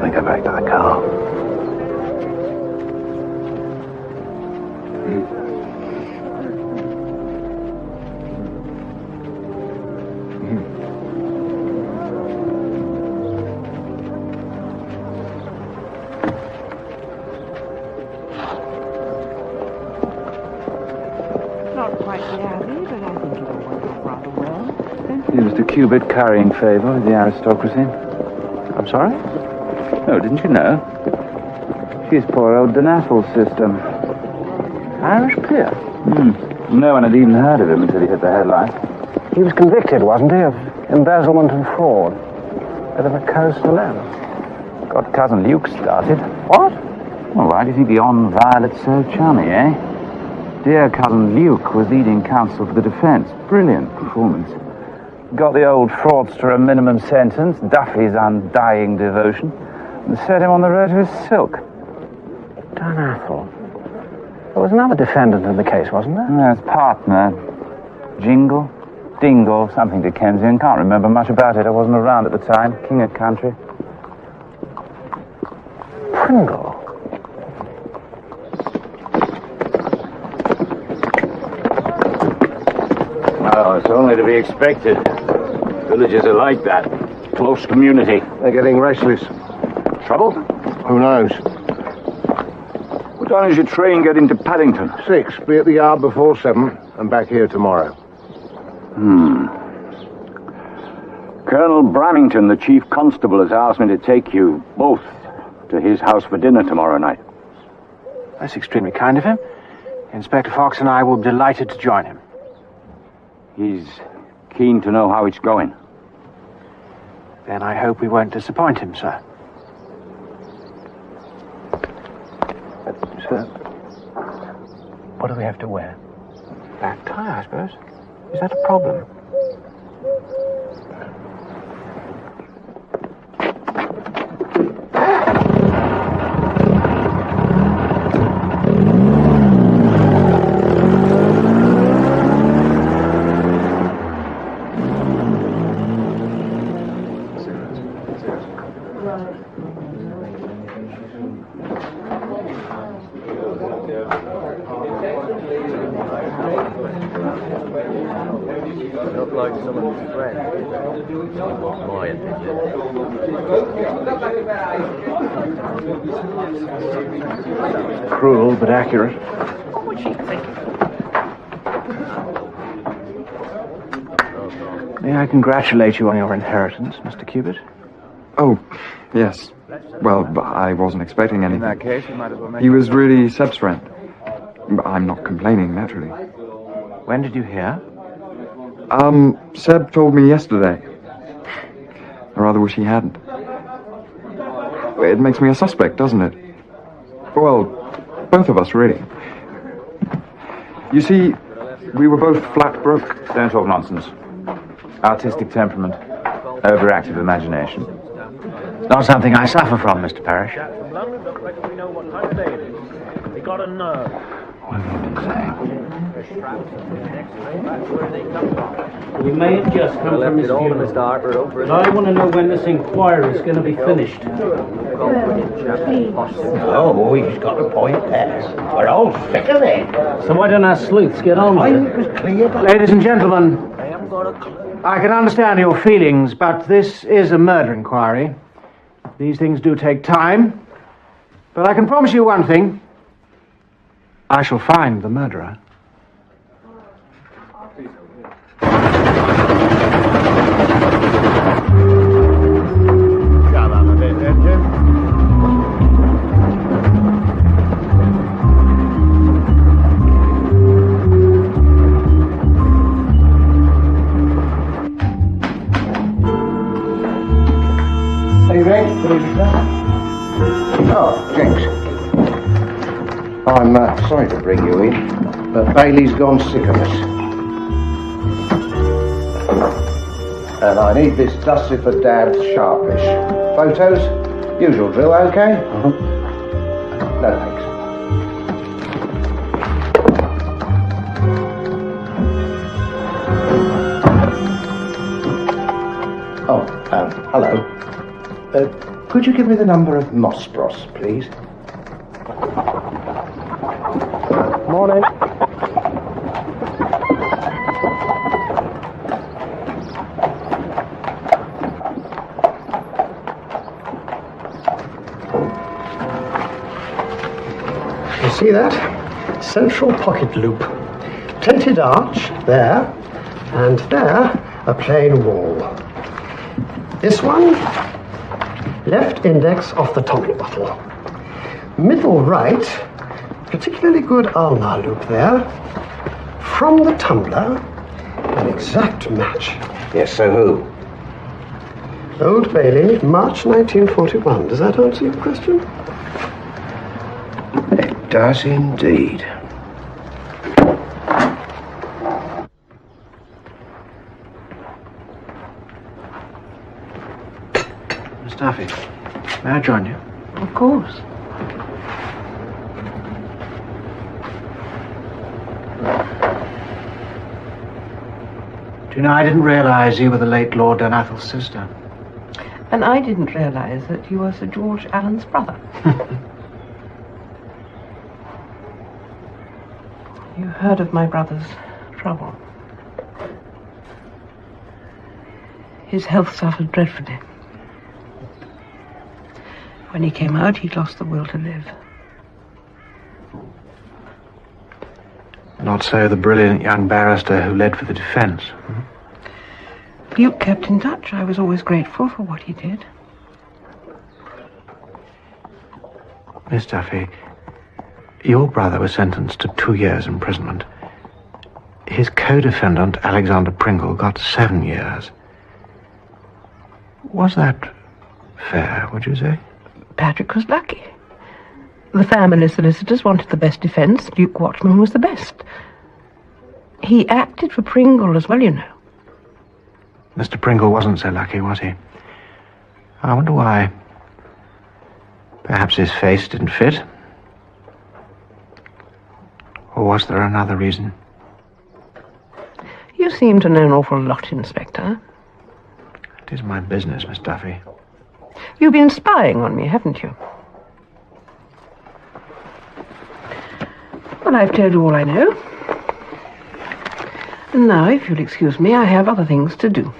We go back to the car. Not quite the Abbey, but I think it'll work out rather well. It was the cubit carrying favour with the aristocracy. I'm sorry? Oh, didn't you know? She's poor old Donatel's sister. Irish peer? No one had even heard of him until he hit the headlines. He was convicted, wasn't he, of embezzlement and fraud. Bit of a coastal land. Got cousin Luke started. What? Well, why do you think the on Violet's so chummy, eh? Dear cousin Luke was leading counsel for the defense. Brilliant performance. Got the old fraudster a minimum sentence, Duffy's undying devotion, and set him on the road to his silk. Donathel. There was another defendant in the case, wasn't there? His partner, Jingle, Dingle, something Dickensian. Can't remember much about it. I wasn't around at the time. King of country. Pringle. Oh, it's only to be expected. Villages are like that. Close community. They're getting restless. Trouble? Who knows? What time does your train get into Paddington? 6. Be at the yard before 7 and back here tomorrow. Colonel Bramington, the chief constable, has asked me to take you both to his house for dinner tomorrow night. That's extremely kind of him. Inspector Fox and I will be delighted to join him. He's keen to know how it's going. Then I hope we won't disappoint him, sir. Sir, what do we have to wear? Black tie, I suppose. Is that a problem? Not like some of his friends. My opinion. Cruel, but accurate. What was she thinking? May I congratulate you on your inheritance, Mr. Cubitt? Oh, yes. Well, I wasn't expecting anything. In that case, you might as well make He was really Seb's friend. I'm not complaining, naturally. When did you hear? Seb told me yesterday. I rather wish he hadn't. It makes me a suspect, doesn't it? Well, both of us, really. You see, we were both flat broke. Don't talk nonsense. Artistic temperament. Overactive imagination. Not something I suffer from, Mr. Parrish. From London, don't reckon we know what time of day it is. They got a nerve. What have you been saying? We may have just come from Miss Funeral, but I want to know when this inquiry is going to be finished. Oh, he's got a point there. We're all sick of it. So why don't our sleuths get on with it? Ladies and gentlemen, I can understand your feelings, but this is a murder inquiry. These things do take time. But I can promise you one thing. I shall find the murderer. Shut up a bit, then, Jim. Evening. Good evening, sir. Oh, Jenks. I'm sorry to bring you in, but Bailey's gone sick of us. And I need this dusted for Dad's sharpish. Photos? Usual drill, okay? No thanks. Oh, hello. Could you give me the number of Mossbros, please? Morning. You see that? Central pocket loop. Tented arch, there, and there, a plain wall. This one, left index of the tonic bottle. Middle right, particularly good ulnar loop there. From the tumbler, an exact match. Yes, so who? Old Bailey, March 1941. Does that answer your question? It does indeed. Miss Duffy, may I join you? Of course. Do you know, I didn't realise you were the late Lord Dunathel's sister. And I didn't realise that you were Sir George Allen's brother. You heard of my brother's trouble. His health suffered dreadfully. When he came out, he'd lost the will to live. Not so the brilliant young barrister who led for the defence. Luke kept in touch. I was always grateful for what he did. Miss Duffy, your brother was sentenced to 2 years imprisonment. His co-defendant, Alexander Pringle, got 7 years. Was that fair, would you say? Patrick was lucky. The family solicitors wanted the best defence. Duke Watchman was the best. He acted for Pringle as well, you know. Mr. Pringle wasn't so lucky, was he? I wonder why. Perhaps his face didn't fit? Or was there another reason? You seem to know an awful lot, Inspector. It is my business, Miss Duffy. You've been spying on me, haven't you? Well, I've told you all I know. And now, if you'll excuse me, I have other things to do.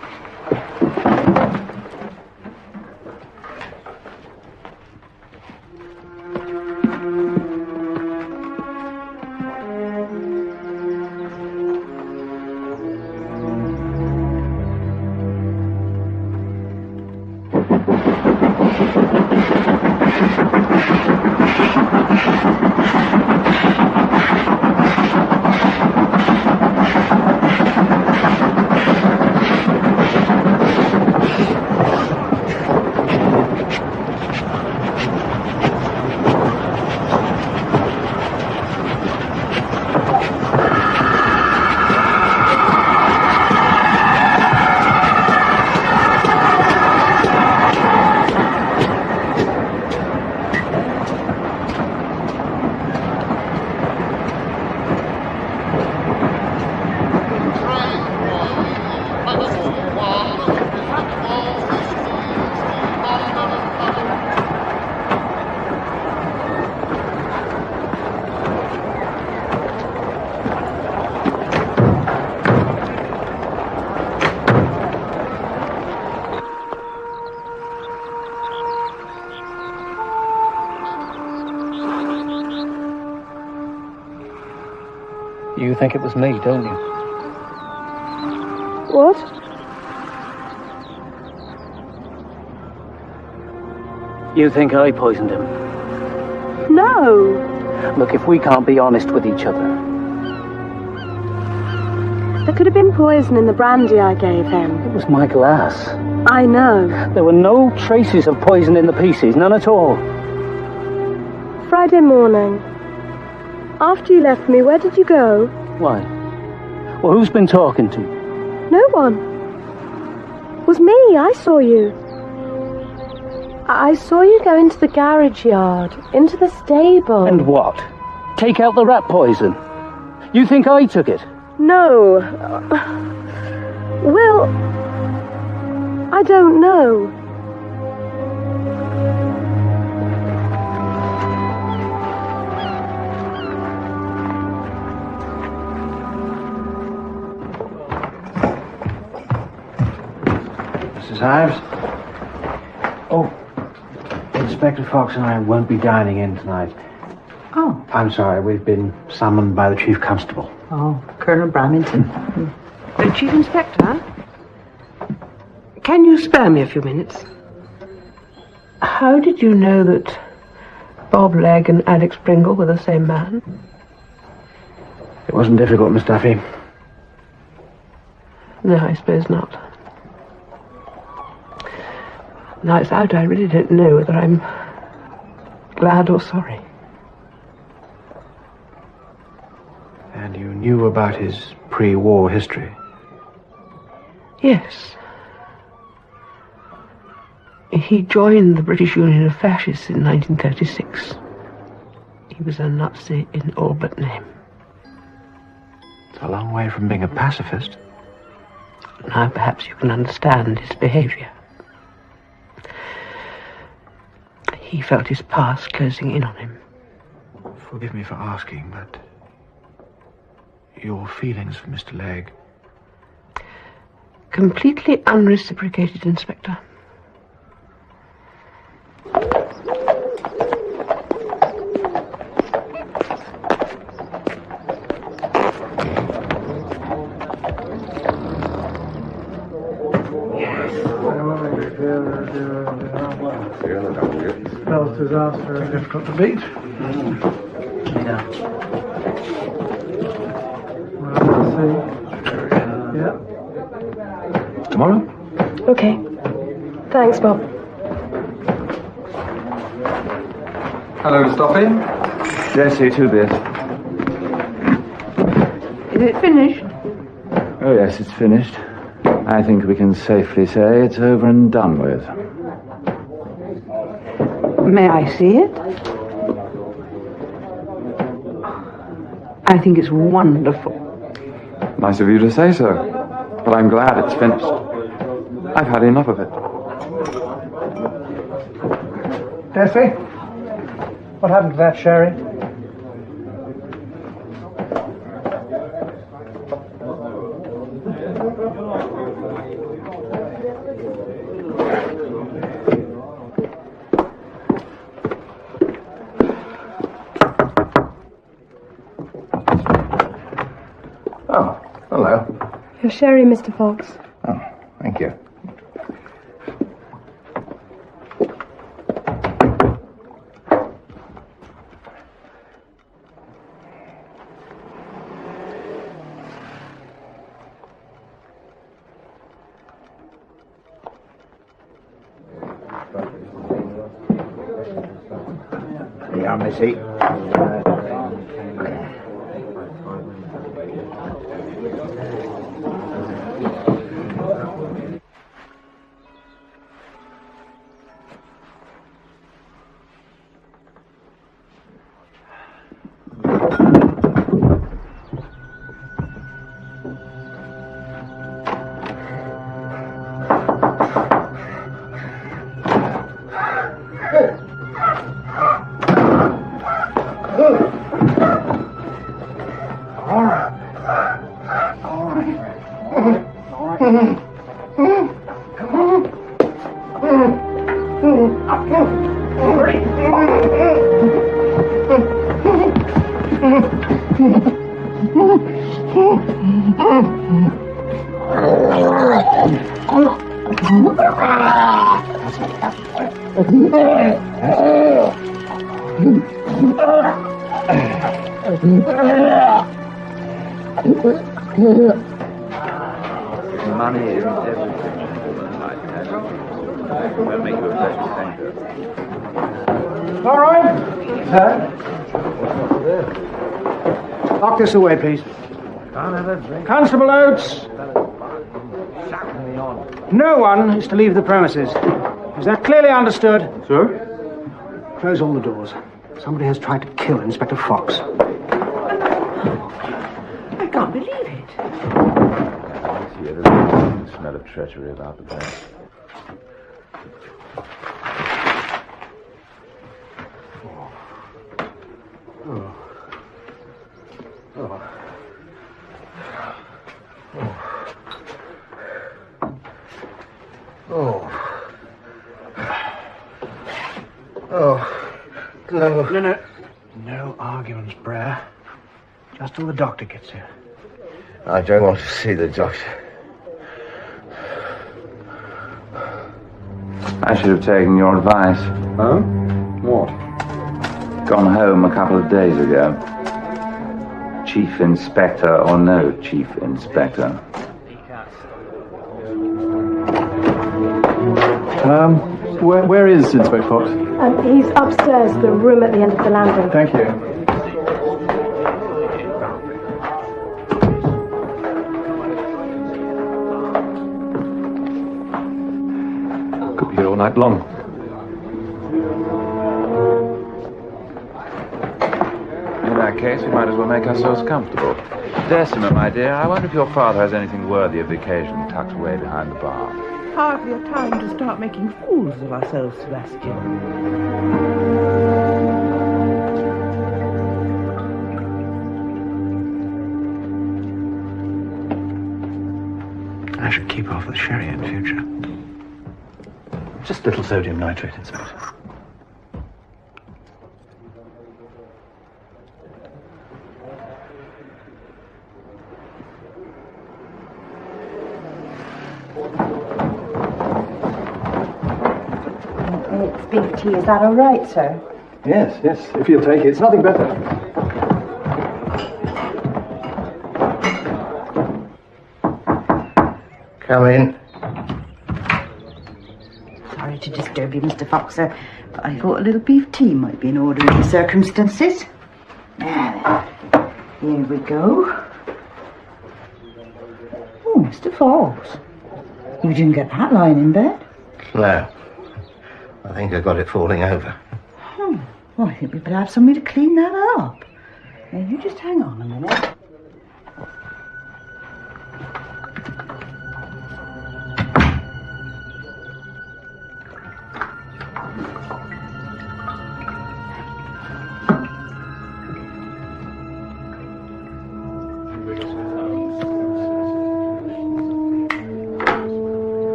You think it was me, don't you? What? You think I poisoned him? No. Look, if we can't be honest with each other. There could have been poison in the brandy I gave him. It was my glass. I know. There were no traces of poison in the pieces, none at all. Friday morning. After you left me, where did you go? Why? Well, who's been talking to you? No one. It was me. I saw you. I saw you go into the garage yard, into the stable. And what? Take out the rat poison? You think I took it? No. Well, I don't know. Mrs. Ives? Oh, Inspector Fox and I won't be dining in tonight. Oh. I'm sorry, we've been summoned by the Chief Constable. Oh, Colonel Bramington. Chief Inspector? Can you spare me a few minutes? How did you know that Bob Legg and Alex Pringle were the same man? It wasn't difficult, Miss Duffy. No, I suppose not. Nights out, I really don't know whether I'm glad or sorry. And you knew about his pre-war history? Yes. He joined the British Union of Fascists in 1936. He was a Nazi in all but name. It's a long way from being a pacifist. Now perhaps you can understand his behaviour. He felt his past closing in on him. Forgive me for asking, but your feelings for Mr. Legg? Completely unreciprocated, Inspector. Spells disaster is difficult to beat. Tomorrow? Okay. Thanks, Bob. Hello, Miss Duffy. Jesse, 2 beers. Is it finished? Oh, yes, it's finished. I think we can safely say it's over and done with. May I see it? I think it's wonderful. Nice of you to say so. But I'm glad it's finished. I've had enough of it. Desi, what happened to that sherry? Oh, hello. Your sherry, Mr. Fox. Oh, thank you. Here you are, Missy. Money is everything. We'll make you a pleasant thanker. All right. Lock this away, please. Constable Oates. No one is to leave the premises. Is that clearly understood? Sir? Close all the doors. Somebody has tried to kill Inspector Fox. I can't believe it. Here, there's a smell of treachery about the place. No arguments, Brer. Just till the doctor gets here. I don't want to see the doctor. I should have taken your advice. Huh? What? Gone home a couple of days ago. Chief Inspector or no Chief Inspector. Where is Inspector Fox? He's upstairs, the room at the end of the landing. Thank you. Could be here all night long. In that case, we might as well make ourselves comfortable. Decima, my dear, I wonder if your father has anything worthy of the occasion tucked away behind the bar. Hardly a time to start making fools of ourselves, Sebastian. I should keep off the sherry in future. Just a little sodium nitrate, Inspector. It's beef tea, is that all right, sir? Yes, if you'll take it. It's nothing better. Come in. Sorry to disturb you, Mr. Fox, sir, but I thought a little beef tea might be in order in the circumstances. Now, here we go. Oh, Mr. Fox, you didn't get that lying in bed? No. I think I got it falling over. Well, I think we better have somebody to clean that up. Now, you just hang on a minute.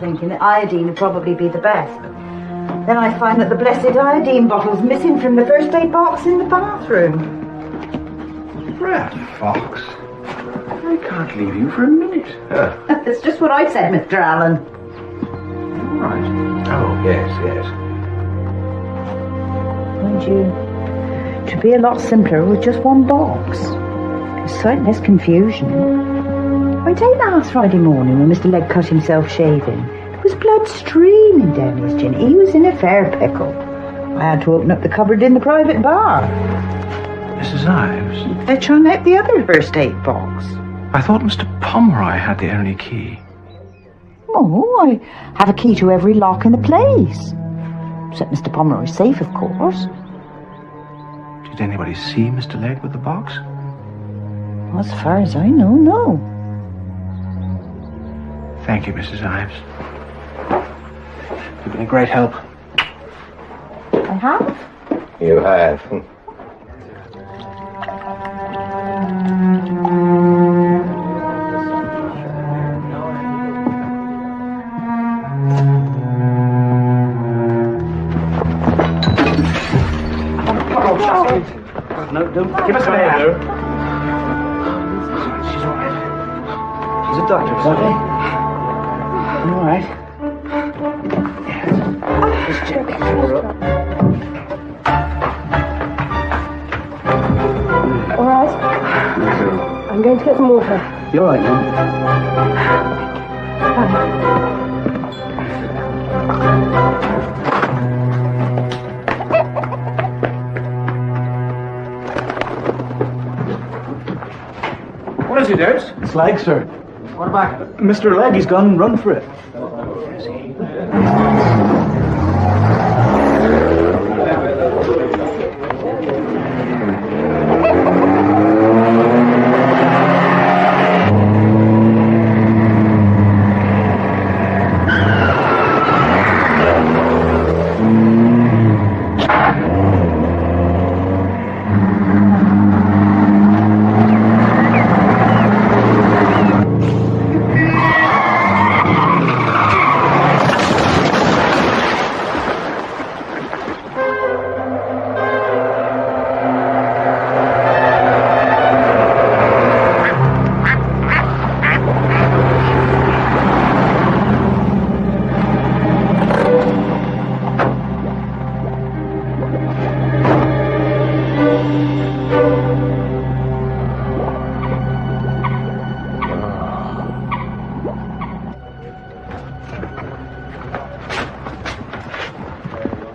Thinking that iodine would probably be the best, but then I find that the blessed iodine bottle's missing from the first aid box in the bathroom. Rat Fox, I can't leave you for a minute. That's just what I said, Mr. Allen. All right. Oh, yes. Mind you, to be a lot simpler with just one box. There's slightly less confusion. I take last Friday morning when Mr. Legg cut himself shaving. There was blood streaming down his chin. He was in a fair pickle. I had to open up the cupboard in the private bar. Mrs. Ives? They chung out the other first aid box. I thought Mr. Pomeroy had the only key. Oh, I have a key to every lock in the place. Except Mr. Pomeroy's safe, of course. Did anybody see Mr. Legg with the box? As far as I know, no. Thank you, Mrs. Ives. You've been a great help. I have? You have. No, don't give us an air. She's all right. She's a doctor, isn't she? All right. Just check her up. All right. I'm going to get some water. You're right, Mum. What is it, Dose? It's Legg, sir. What about it? Mr. Legg, he's gone and run for it.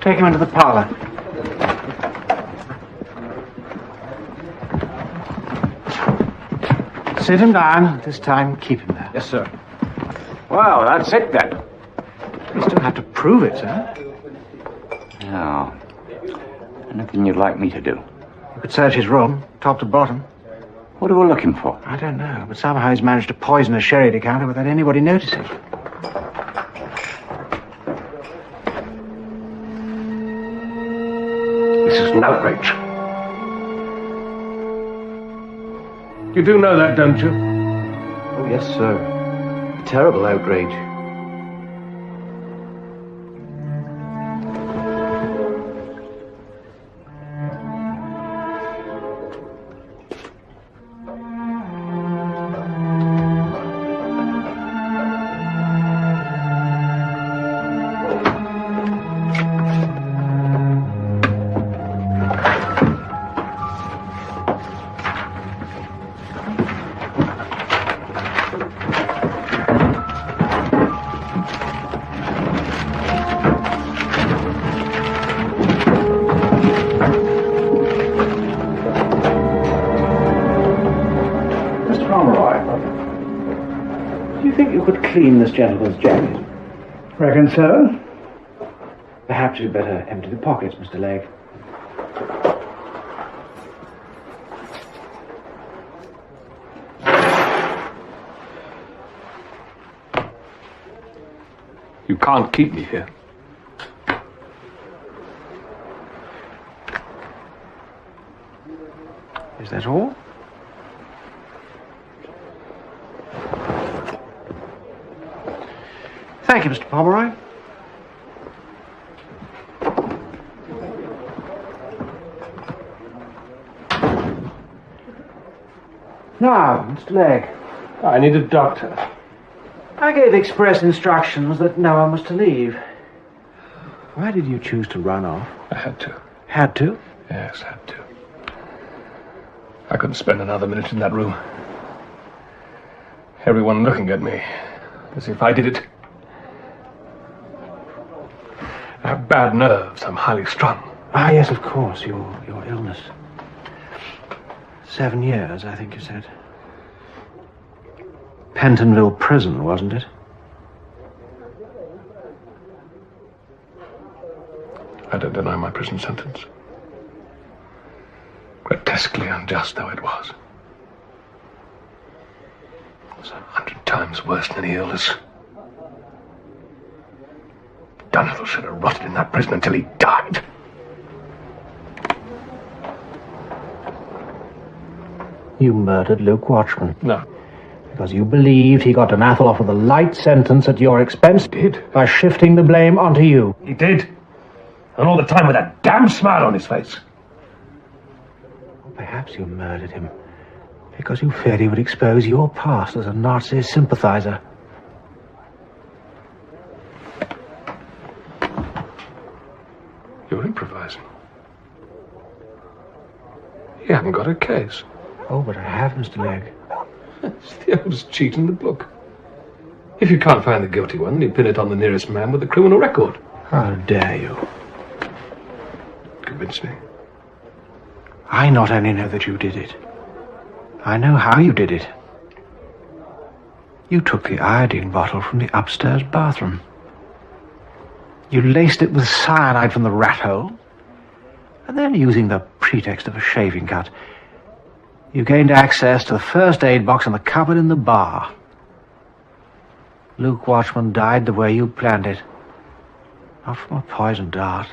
Take him into the parlour. Sit him down. This time, keep him there. Yes, sir. Well, that's it then. You still have to prove it, sir. Now, anything you'd like me to do? You could search his room, top to bottom. What are we looking for? I don't know, but somehow he's managed to poison a sherry decanter without anybody noticing. This is an outrage. You do know that, don't you? Oh, yes, sir. A terrible outrage. Clean this gentleman's jacket. Reckon so? Perhaps you'd better empty the pockets, Mr. Legg. You can't keep me here. Is that all? Thank you, Mr. Pomeroy. Now, Mr. Legg. I need a doctor. I gave express instructions that no one was to leave. Why did you choose to run off? I had to. Had to? Yes, had to. I couldn't spend another minute in that room. Everyone looking at me, as if I did it. I have bad nerves. I'm highly strung. Ah, yes, of course, your illness. 7 years, I think you said. Pentonville Prison, wasn't it? I don't deny my prison sentence. Grotesquely unjust though it was. It was 100 times worse than any illness. Dunhill should have rotted in that prison until he died. You murdered Luke Watchman. No. Because you believed he got Dunhill off with a light sentence at your expense. Did? By shifting the blame onto you. He did. And all the time with that damn smile on his face. Perhaps you murdered him because you feared he would expose your past as a Nazi sympathizer. You're improvising. You haven't got a case. Oh, but I have, Mr. Legg. It's the oldest cheat in the book. If you can't find the guilty one, you pin it on the nearest man with a criminal record. How dare you? Convince me. I not only know that you did it, I know how you did it. You took the iodine bottle from the upstairs bathroom. You laced it with cyanide from the rat hole, and then, using the pretext of a shaving cut, you gained access to the first aid box in the cupboard in the bar. Luke Watchman died the way you planned it. Not from a poisoned dart,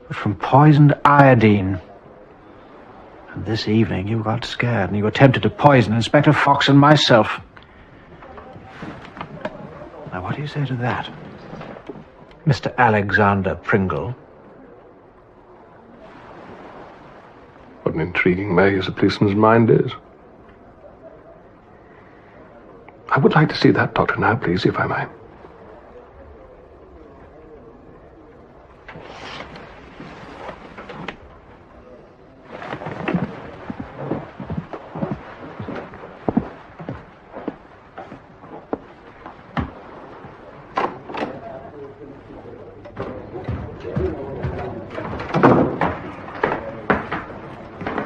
but from poisoned iodine. And this evening you got scared and you attempted to poison Inspector Fox and myself. Now, what do you say to that, Mr. Alexander Pringle? What an intriguing maze a policeman's mind is. I would like to see that doctor now, please, if I may.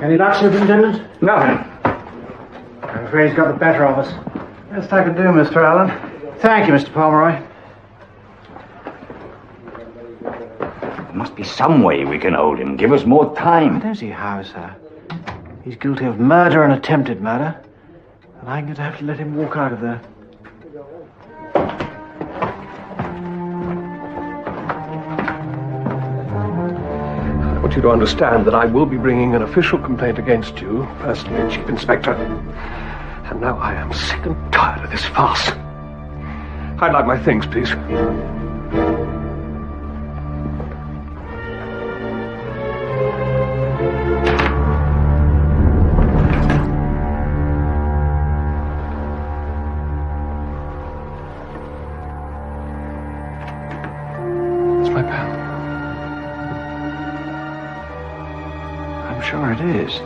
Any luck, Superintendent? Nothing. I'm afraid he's got the better of us. Best I could do, Mr. Allen. Thank you, Mr. Pomeroy. There must be some way we can hold him. Give us more time. I don't see how, sir. He's guilty of murder and attempted murder. And I'm going to have to let him walk out of there. I want you to understand that I will be bringing an official complaint against you, personally, Chief Inspector. And now I am sick and tired of this farce. I'd like my things, please. It's my pen. I'm sure it is.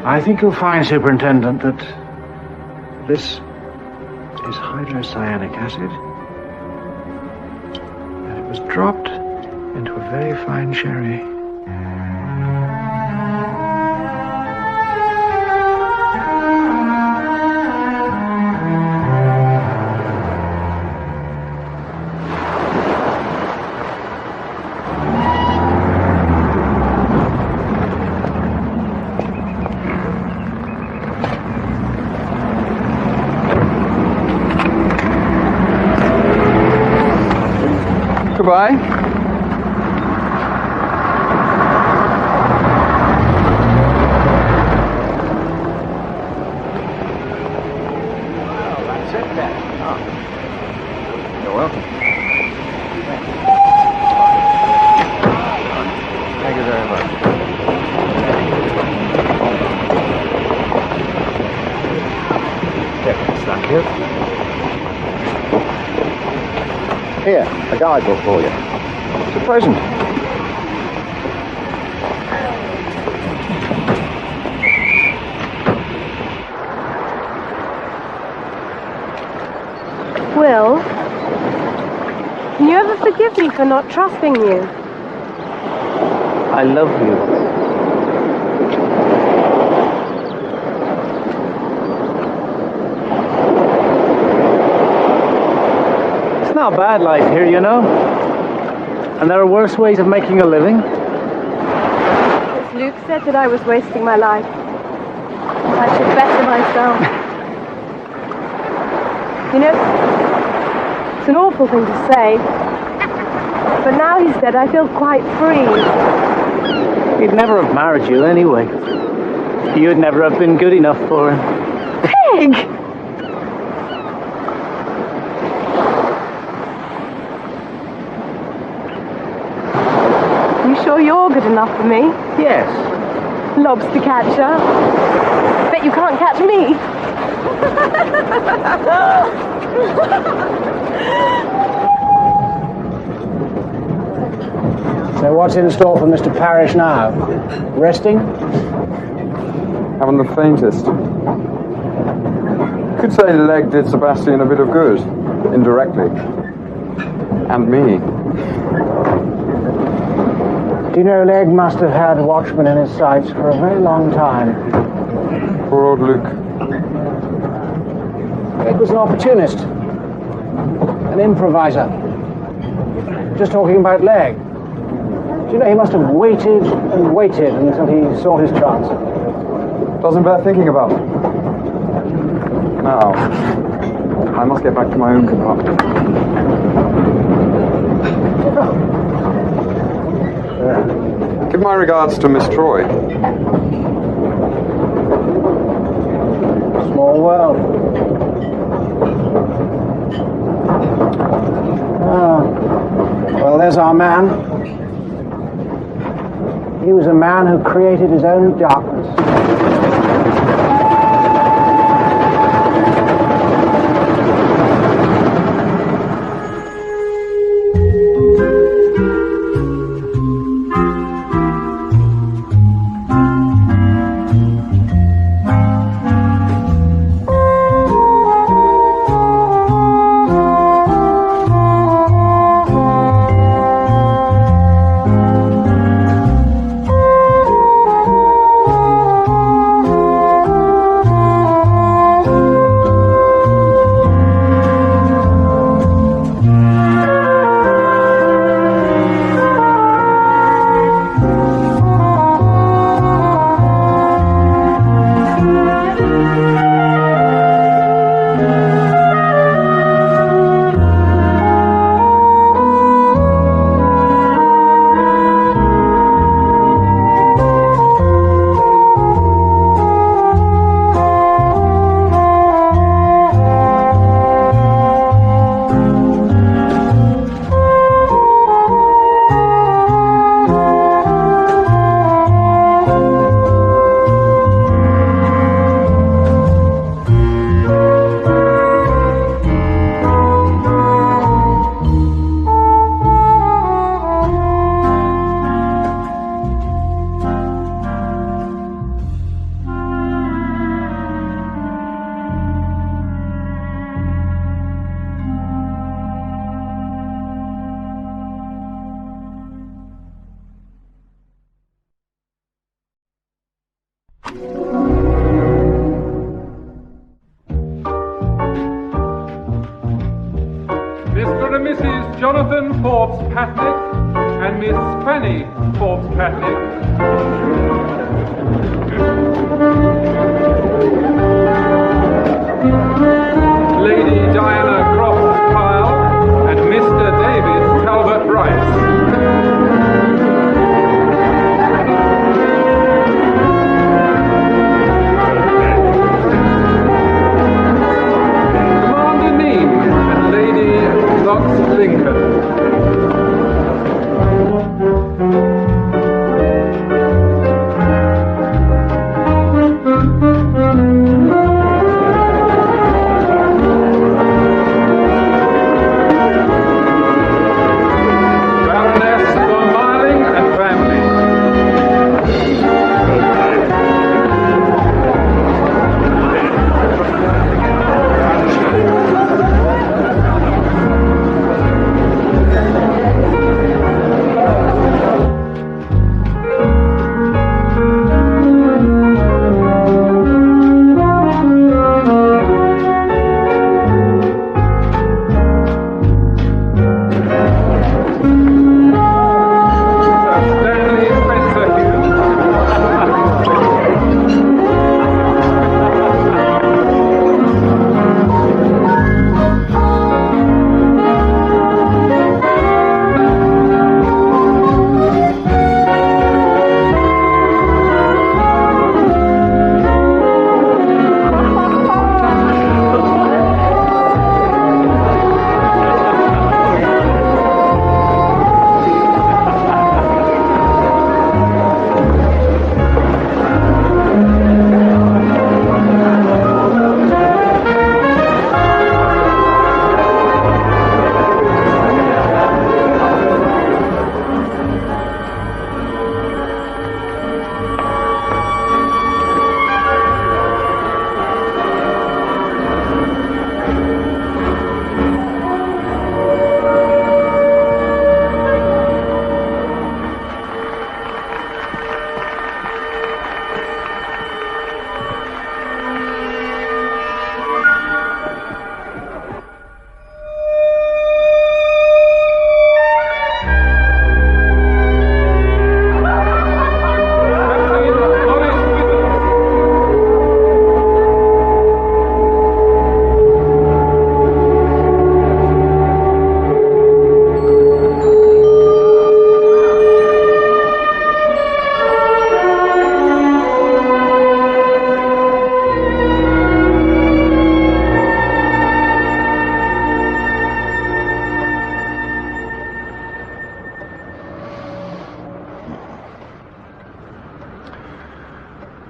I think you'll find, Superintendent, that this is hydrocyanic acid. And it was dropped into a very fine sherry. Goodbye. That's it then. Oh. You're welcome. Thank you very much. Thank you. Here, a guidebook for you. It's a present. Will, can you ever forgive me for not trusting you? I love you. It's not bad life here, you know. And there are worse ways of making a living. As Luke said that I was wasting my life. I should better myself. You know, it's an awful thing to say, but now he said I feel quite free. He'd never have married you anyway. You'd never have been good enough for him. Pig! You sure you're good enough for me? Yes. Lobster catcher. Bet you can't catch me. So what's in store for Mr. Parrish now? Resting? Haven't the faintest. Could say Legg did Sebastian a bit of good, indirectly. And me. Do you know Legg must have had watchmen in his sights for a very long time? Poor old Luke. Legg was an opportunist. An improviser. Just talking about Legg. Do you know, he must have waited and waited until he saw his chance. Doesn't bear thinking about. Now, I must get back to my own compartment. Give my regards to Miss Troy. Small world. Well, there's our man. He was a man who created his own darkness. Jonathan Forbes Patnick and Miss Fanny Forbes Patnick. Lady Diana Crofts Kyle and Mr. David Talbot Bryce. Lincoln. Baroness von Marling and family.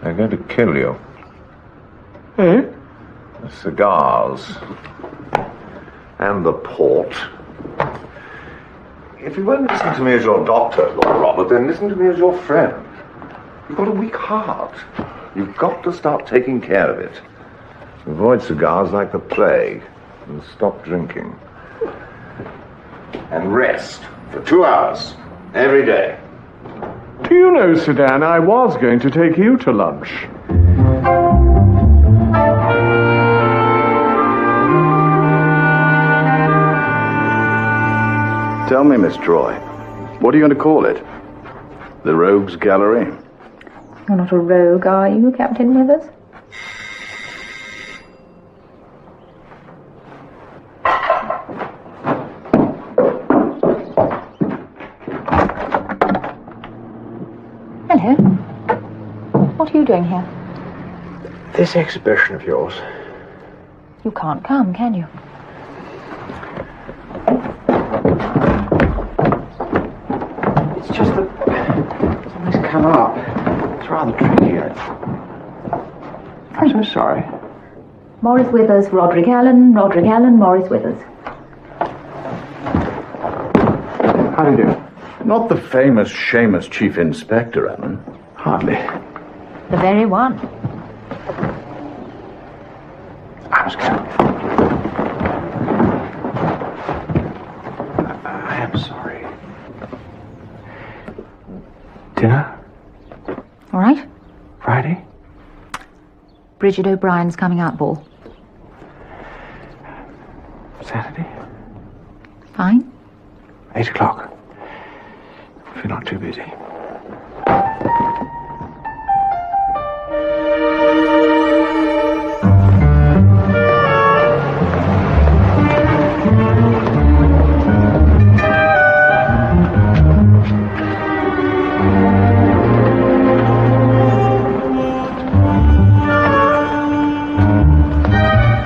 They're going to kill you. Hmm? The cigars. And the port. If you won't listen to me as your doctor, Lord Robert, then listen to me as your friend. You've got a weak heart. You've got to start taking care of it. Avoid cigars like the plague. And stop drinking. And rest for 2 hours every day. Do you know, Sedan, I was going to take you to lunch. Tell me, Miss Troy, what are you going to call it? The Rogues Gallery? You're not a rogue, are you, Captain Withers? Hello. What are you doing here? This exhibition of yours. You can't come, can you? It's just that something's come up. It's rather tricky. I'm so sorry. Maurice Withers, Roderick Alleyn, Maurice Withers. How do you do? Not the famous Seamus Chief Inspector Alleyn. Hardly. The very one. I was going. I am sorry. Dinner? All right. Friday? Bridget O'Brien's coming out ball. Saturday? Fine. 8 o'clock. If you're not too busy.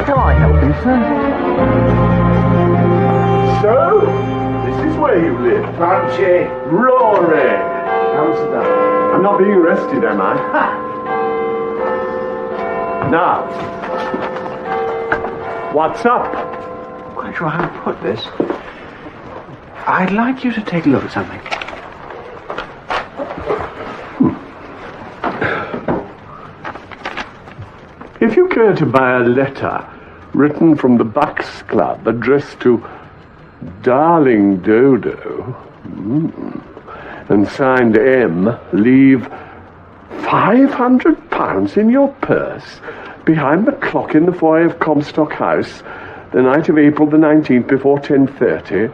Can I help you, sir? So, this is where you live. Punchy. Rory. Come sit down. I'm not being arrested, am I? Now, what's up? I'm quite sure how to put this. I'd like you to take a look at something. If you care to buy a letter written from the Bucks Club addressed to Darling Dodo and signed M, leave £500 in your purse behind the clock in the foyer of Comstock House the night of April the 19th before 10:30.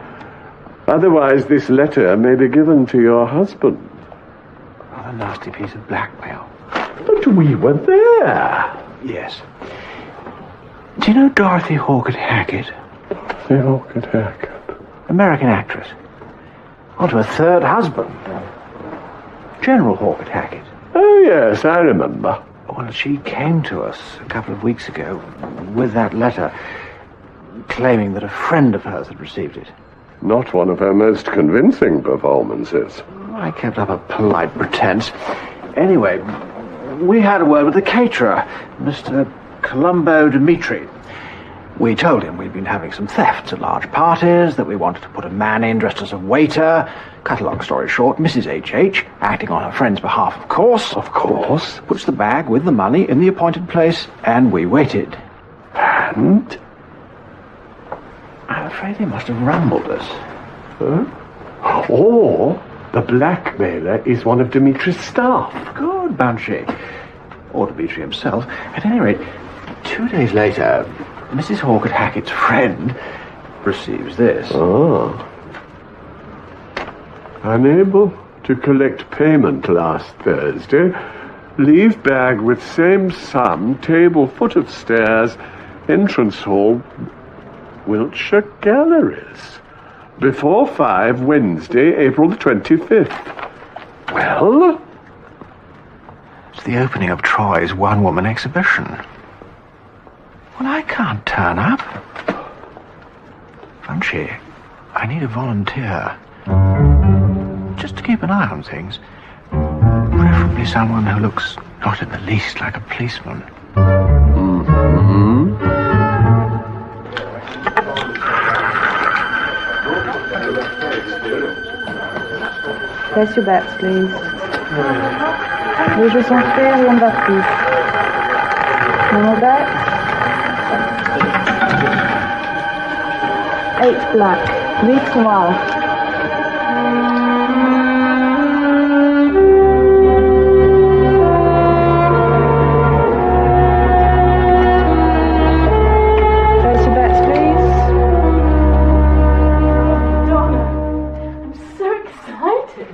Otherwise, this letter may be given to your husband. What a nasty piece of blackmail. But we were there. Yes. Do you know Dorothy Hawkett Hackett? Hawkett Hackett. American actress. On to her third husband. General Hawkett Hackett. Oh, yes, I remember. Well, she came to us a couple of weeks ago with that letter, claiming that a friend of hers had received it. Not one of her most convincing performances. I kept up a polite pretense. Anyway, we had a word with the caterer, Mr. Colombo Dimitri. We told him we'd been having some thefts at large parties, that we wanted to put a man in dressed as a waiter. Cut a long story short, Mrs. H.H., acting on her friend's behalf, of course, puts the bag with the money in the appointed place, and we waited. And? I'm afraid they must have rumbled us. Huh? Or the blackmailer is one of Dimitri's staff. Good, Banshee. Or Dimitri himself. At any rate, 2 days later, Mrs. Hawkett Hackett's friend receives this. Ah. Unable to collect payment last Thursday. Leave bag with same sum, table foot of stairs, entrance hall, Wiltshire Galleries. Before 5, Wednesday, April the 25th. Well? It's the opening of Troy's one-woman exhibition. Well, I can't turn up. Punchy, I need a volunteer. Just to keep an eye on things. Preferably someone who looks not in the least like a policeman. Mm-hmm. Place your bets, please. Les jeux sont faits et on va plus. No more bets? 8 black. Victoire. Place your bets, please. Donna, I'm so excited.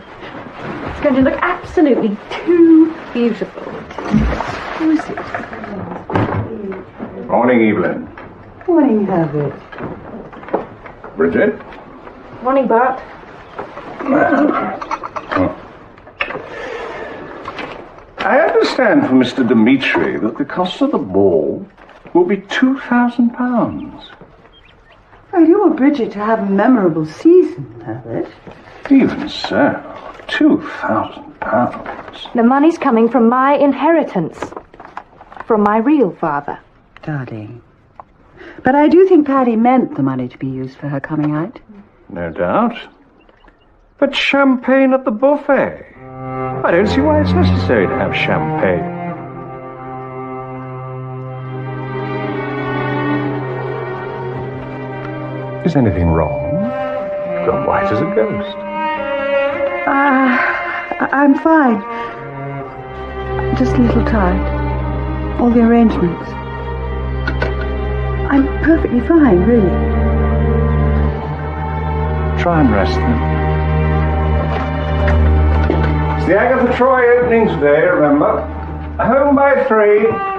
It's going to look absolutely too beautiful. Who is it? Morning, Evelyn. Morning, Herbert. Bridget? Morning, Bart. I understand from Mr. Dimitri that the cost of the ball will be £2,000. Well, you want Bridget to have a memorable season, Herbert. Even so, £2,000. The money's coming from my inheritance. From my real father. Darling. But I do think Paddy meant the money to be used for her coming out. No doubt. But champagne at the buffet? I don't see why it's necessary to have champagne. Is anything wrong? Gone white as a ghost. I'm fine. Just a little tired. All the arrangements. I'm perfectly fine, really. try and rest them. It's the Agatha Troy opening today, remember? Home by 3.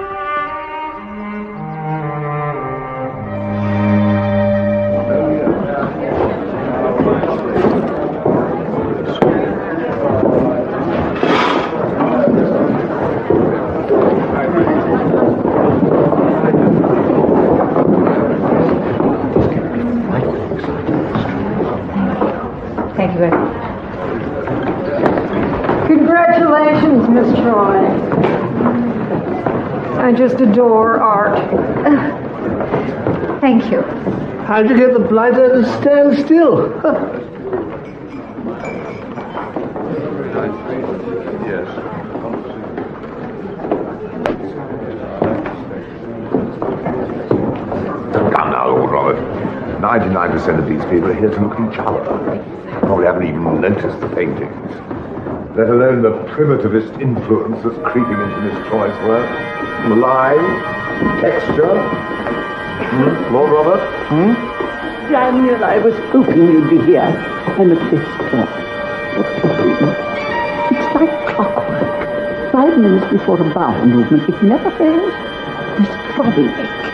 Thank you very much. Congratulations, Miss Troy. I just adore art. Thank you. How'd you get the blighter to stand still? Come now, old Robert. 99% of these people are here to look at each other. Probably haven't even noticed the paintings, let alone the primitivist influence that's creeping into Miss Troy's work. The line, texture. Lord Robert? Daniel, I was hoping you'd be here. I'm at this door. It's like clockwork. 5 minutes before a bowel movement, it never fails. This throbbing ache.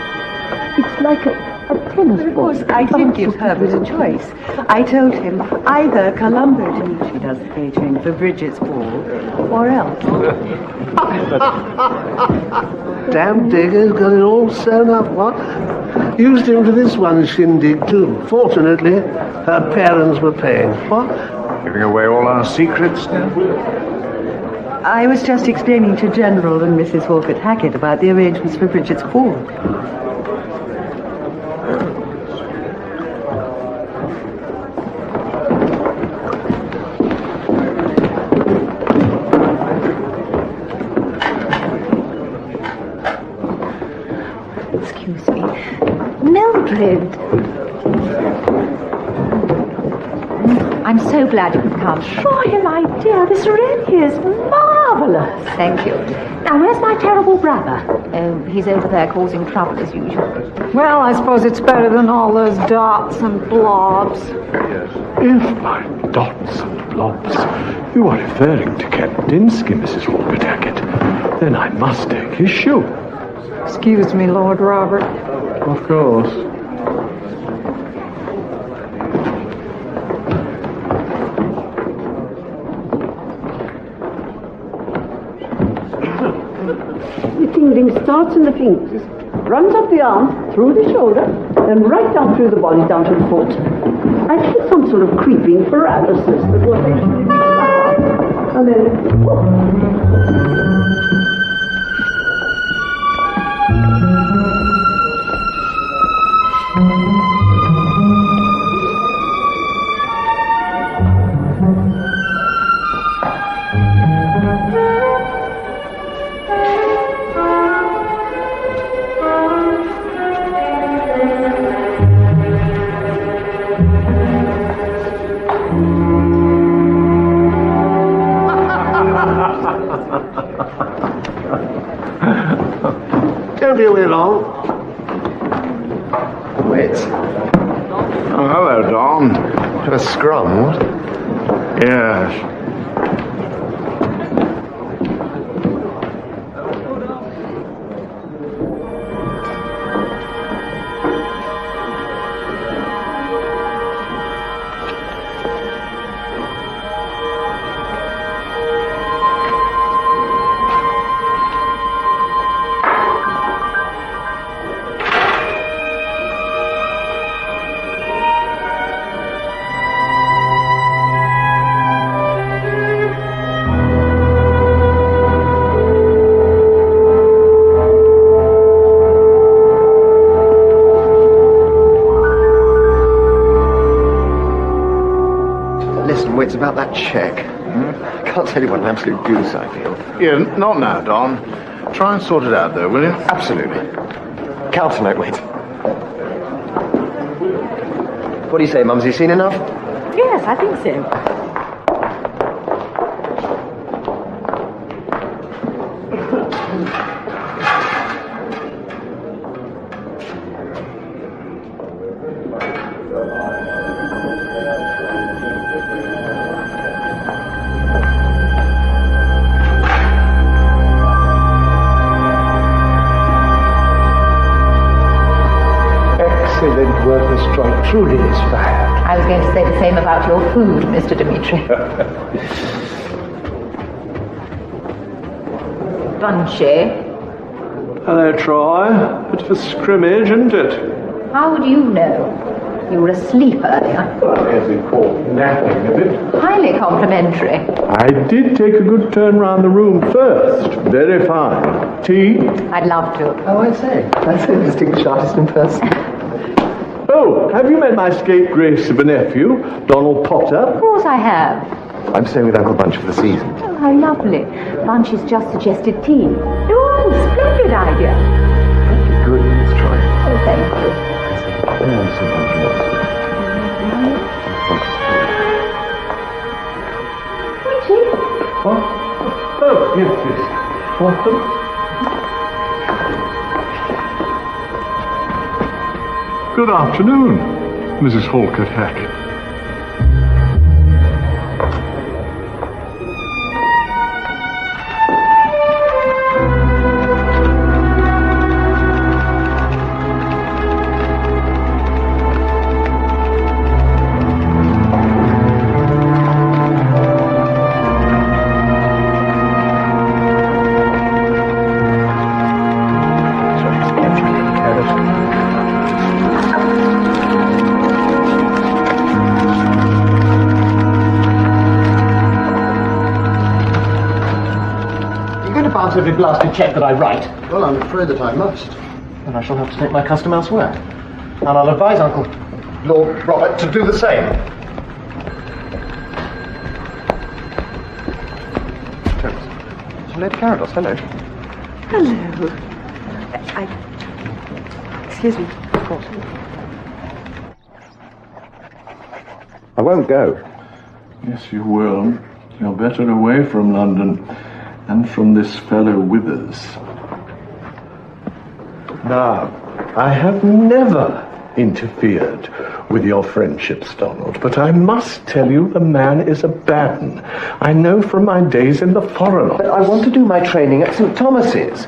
It's like a tennis ball. Of course, I did give Herbert a choice. I told him either Colombo Dimitri does the catering for Bridget's ball, or else. Damn digger's got it all sewn up, what? Used him for this one shindig, too. Fortunately, her parents were paying. What? Giving away all our secrets now? I was just explaining to General and Mrs. Walcott Hackett about the arrangements for Bridget's ball. Excuse me. Mildred! I'm so glad you could come. Troy, my dear, this really is marvellous. Thank you. Now, where's my terrible brother? Oh, he's over there causing trouble as usual. Well, I suppose it's better than all those dots and blobs. If by dots and blobs you are referring to Kandinsky, Mrs. Walcott Hackett, then I must take issue. Excuse me, Lord Robert. Of course. The tingling starts in the fingers, runs up the arm, through the shoulder, then right down through the body, down to the foot. I feel some sort of creeping paralysis that will eventually be stopped. And then... Don't be away long. Wait. Oh, hello, Don. To a scrum, what? Yes. Listen, Wits, about that cheque. I can't tell you what an absolute goose I feel. Yeah, not now, Don. Try and sort it out, though, will you? Absolutely. Counter note, Wit. What do you say, Mumsy? Seen enough? Yes, I think so. work Miss Troy truly inspired. I was going to say the same about your food, Mr. Dimitri. Bunchy. Hello, Troy. Bit of a scrimmage, isn't it? How do you know? You were asleep earlier. Well, as we call napping a bit. Highly complimentary. I did take a good turn round the room first. Very fine. Tea? I'd love to. Oh, I say. That's a distinguished artist in person. Oh, have you met my scapegrace of a nephew, Donald Potter? Of course I have. I'm staying with Uncle Bunch for the season. Oh, how lovely. Bunchy's just suggested tea. Oh, splendid idea. Good, Miss Troy. Oh, thank you. What? Oh, yes. What? Good afternoon, Mrs. Halkett Hackett. Every blasted cheque that I write. Well, I'm afraid that I must. Then I shall have to take my custom elsewhere. And I'll advise Uncle Lord Robert to do the same. Lady Carados, hello. Hello. Excuse me. Of course. I won't go. Yes, you will. You're better away from London and from this fellow Withers. Now, I have never interfered with your friendships, Donald, but I must tell you the man is a bad one. I know from my days in the Foreign Office. But I want to do my training at St. Thomas's.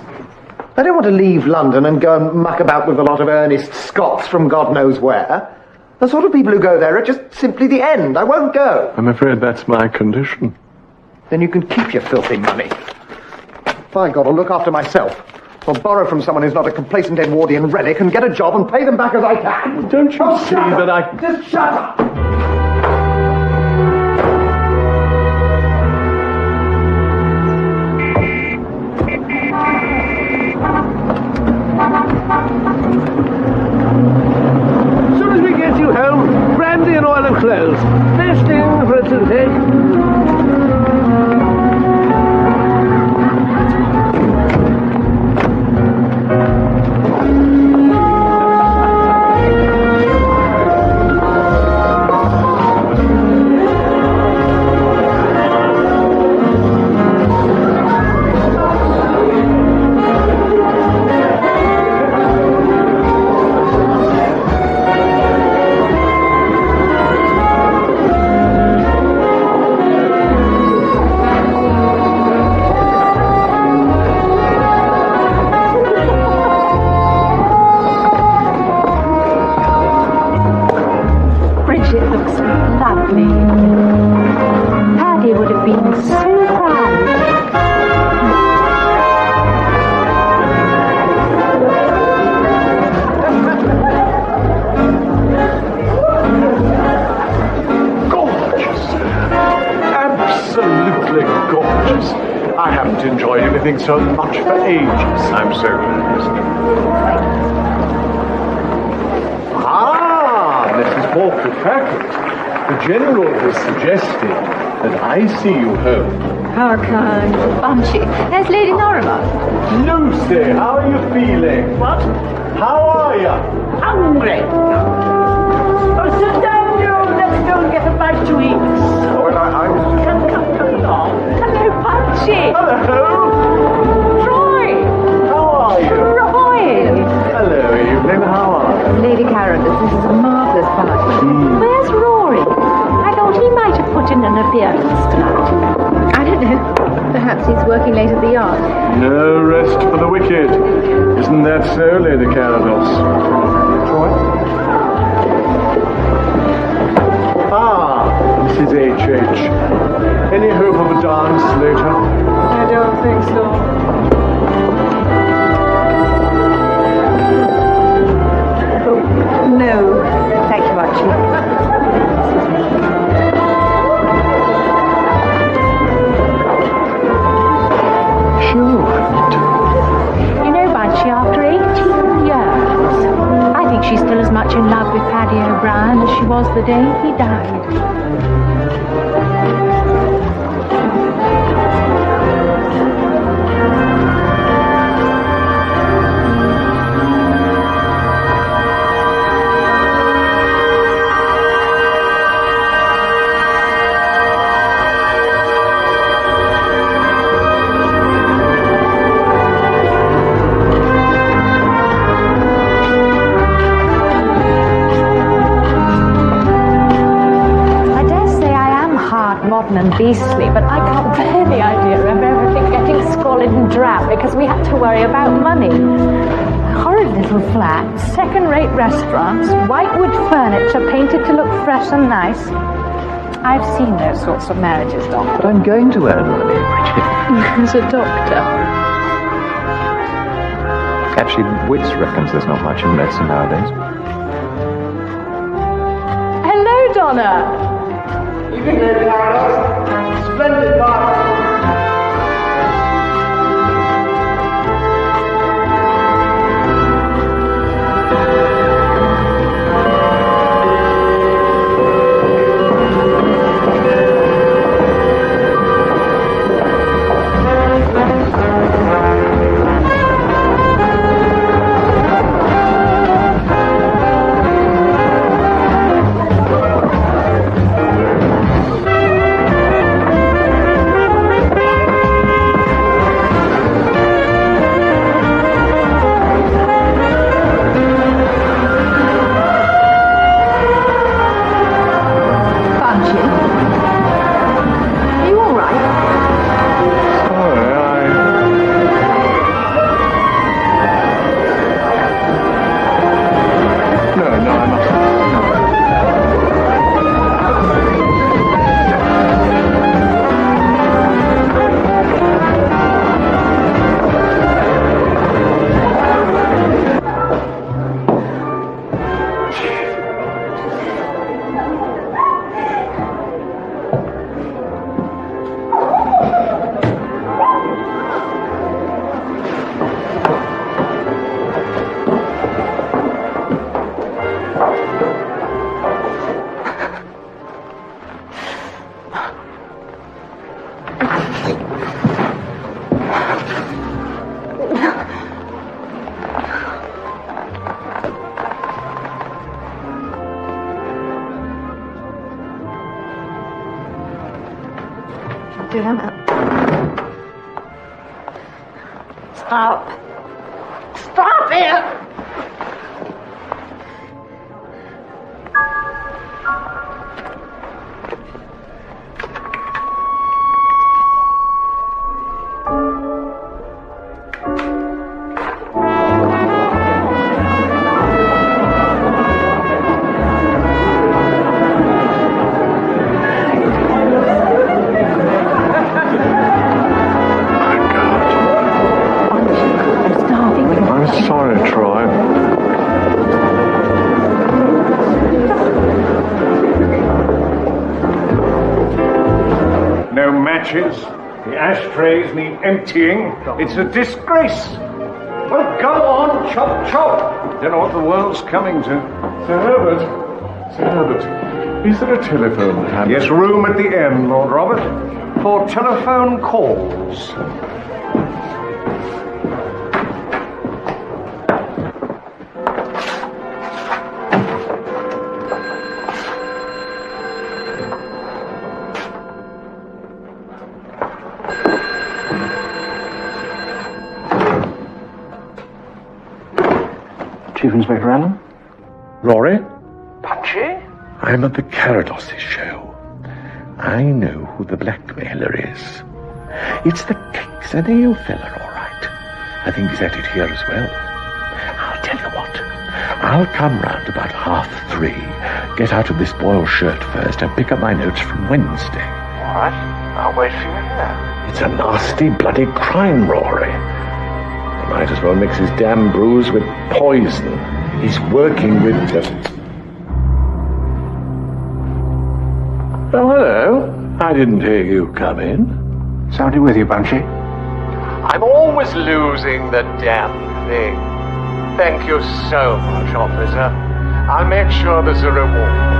I don't want to leave London and go and muck about with a lot of earnest Scots from God knows where. The sort of people who go there are just simply the end. I won't go. I'm afraid that's my condition. Then you can keep your filthy money. By God, I'll look after myself. I'll borrow from someone who's not a complacent Edwardian relic and get a job and pay them back as I can. Don't you see that I... Just shut up! As soon as we get you home, brandy and oil of clothes. Best thing for a toothache. So much for ages. I'm so glad. Mrs. Halkett Hackett. The General has suggested that I see you home. How kind. Bunchy. There's Lady Lorimer. Lucy, how are you feeling? What? How are you? Hungry. Oh, sit down, you. Let's go and get a bite to eat. Well, Come along. Hello, Bunchy. Hello. Hello, Evelyn. How are you? Lady Carolus, this is a marvellous party. Where's Rory? I thought he might have put in an appearance tonight. I don't know. Perhaps he's working late at the yard. No rest for the wicked. Isn't that so, Lady Carados? Mrs. H.H. Any hope of a dance later? I don't think so. No, thank you, Archie. You know, Banshee, after 18 years, I think she's still as much in love with Paddy O'Brien as she was the day he died. Modern and beastly, but I can't bear the idea of everything getting squalid and drab because we had to worry about money. Horrid little flats, second-rate restaurants, whitewood furniture painted to look fresh and nice. I've seen those sorts of marriages, Doctor. But I'm going to earn money, Bridget. As a doctor. Actually, Wits reckons there's not much in medicine nowadays. Hello, Donna. Evening, Lady Paradox. Splendid party. Stop. Stop it! The ashtrays need emptying. It's a disgrace. Well, go on, chop, chop. Don't know what the world's coming to. Sir Herbert, is there a telephone handy? Yes, room at the end, Lord Robert, for telephone calls. Chief Inspector Alleyn? Rory? Punchy? I'm at the Carados' show. I know who the blackmailer is. It's the Texaneo fella, all right. I think he's at it here as well. I'll tell you what. I'll come round about 3:30, get out of this boiled shirt first, and pick up my notes from Wednesday. All right. I'll wait for you here. It's a nasty, bloody crime, Rory. He might as well mix his damn brews with poison. He's working with the... Oh, hello. I didn't hear you come in. Somebody with you, Bunchy? I'm always losing the damn thing. Thank you so much, officer. I'll make sure there's a reward.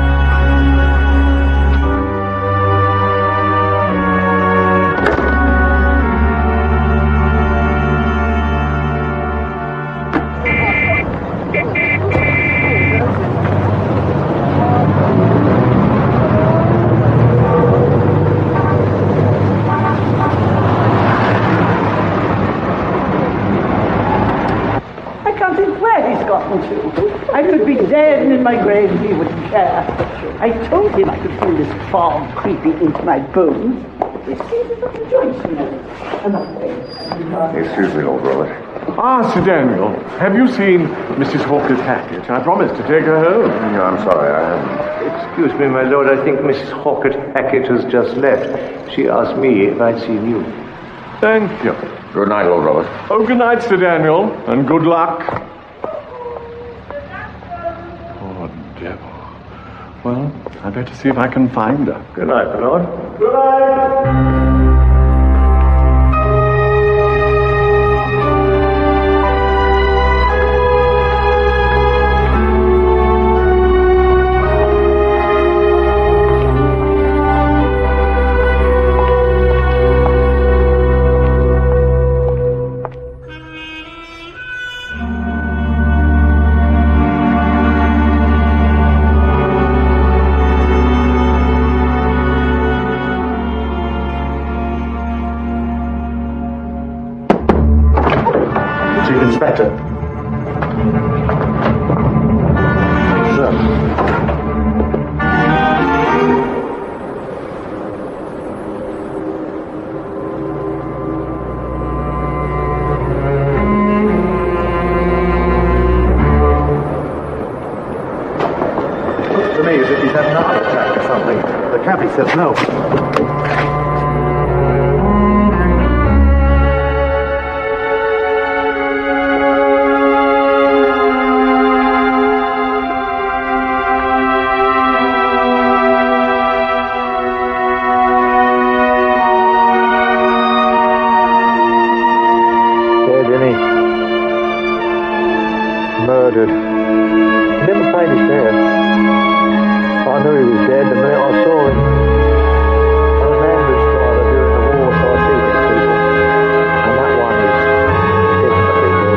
I could be dead and in my grave and he wouldn't care. I told him I could feel this fog creeping into my bones. It seems as if rejoicing another thing. Excuse me, Lord Robert. Ah, Sir Daniel, have you seen Mrs. Hawker's Hackett? I promised to take her home. No, I'm sorry, I haven't. Excuse me, my lord, I think Mrs. Hackett has just left. She asked me if I'd seen you. Thank you. Good night, Lord Robert. Oh, good night, Sir Daniel, and good luck. Well, I better see if I can find her. Good night, my lord. Good night. Inspector. Sir. Looks to me as if he's had an heart attack or something. The cabbie says no. Murdered. He never paid his fare. I knew he was dead the minute I saw him. I was an ambulance driver during the war, so I see these people. And that one is definitely dead.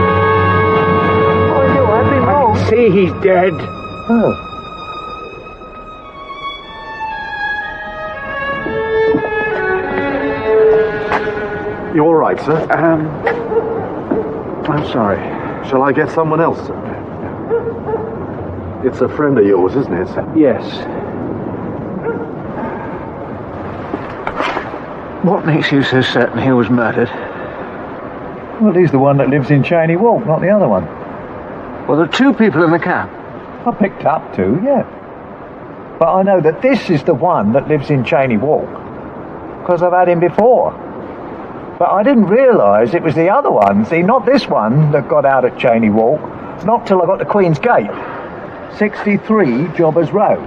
Oh, you have been wrong. I see he's dead. Oh. You all right, sir? I'm sorry. Shall I get someone else, sir? It's a friend of yours, isn't it, sir? Yes. What makes you so certain he was murdered? Well, he's the one that lives in Cheney Walk, not the other one. Well, there are two people in the cab. I picked up two, yeah. But I know that this is the one that lives in Cheney Walk, because I've had him before. But I didn't realise it was the other one, see, not this one that got out at Cheney Walk, not till I got to Queen's Gate, 63 Jobbers Road,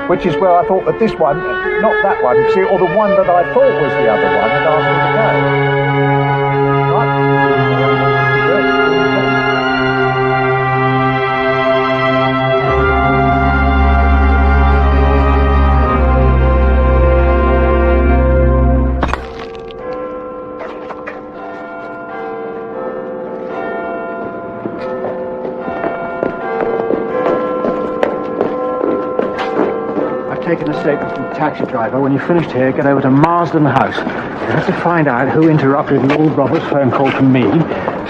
which is where I thought that this one, not that one, see, or the one that I thought was the other one, had asked me to go. Taken a statement from the taxi driver. When you finished here, get over to Marsden House. You have to find out who interrupted Lord Robert's phone call to me.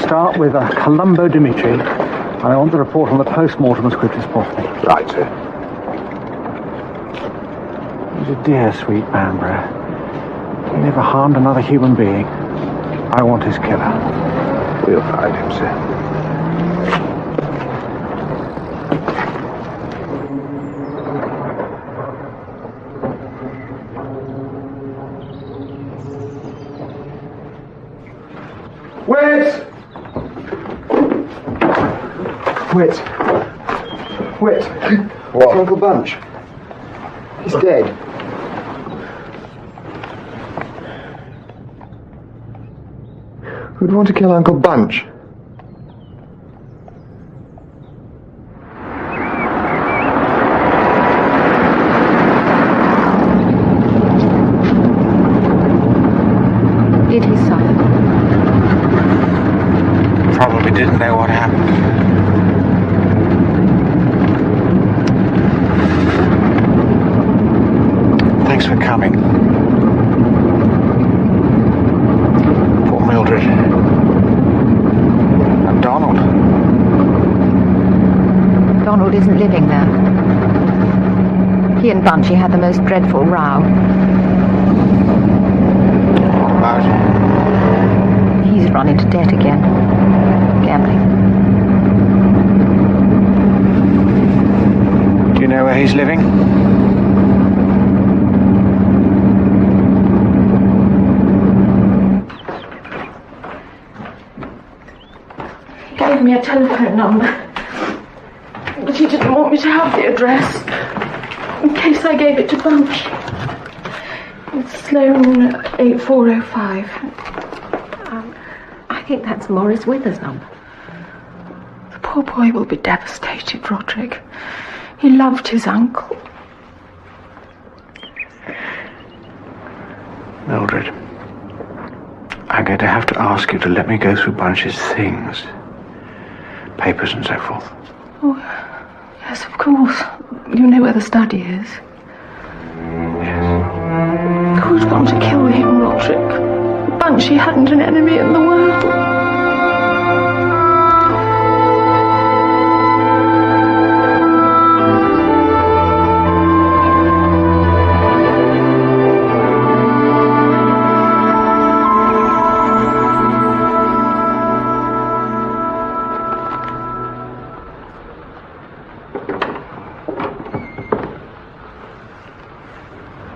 Start with Columbo Dimitri. And I want the report on the post-mortem as quickly as possible. Right, sir. He's a dear, sweet man, Brad. He never harmed another human being. I want his killer. We'll find him, sir. Wit! Wit. Wit. What? It's Uncle Bunch. He's dead. Who'd want to kill Uncle Bunch? Did he suffer? Probably didn't know what happened. Thanks for coming. Poor Mildred. And Donald. Donald isn't living there. He and Bunchy had the most dreadful row. What about him? He's run into debt again. Gambling. Do you know where he's living? He gave me a telephone number, but he didn't want me to have the address, in case I gave it to Bunch. It's Sloane 8405. I think that's Morris Withers' number. The poor boy will be devastated, Roderick. He loved his uncle. Mildred, I'm going to have to ask you to let me go through Bunch's things. Papers and so forth. Oh, yes, of course. You know where the study is. Who'd want to kill him, Roderick? Bunchy hadn't an enemy in the world.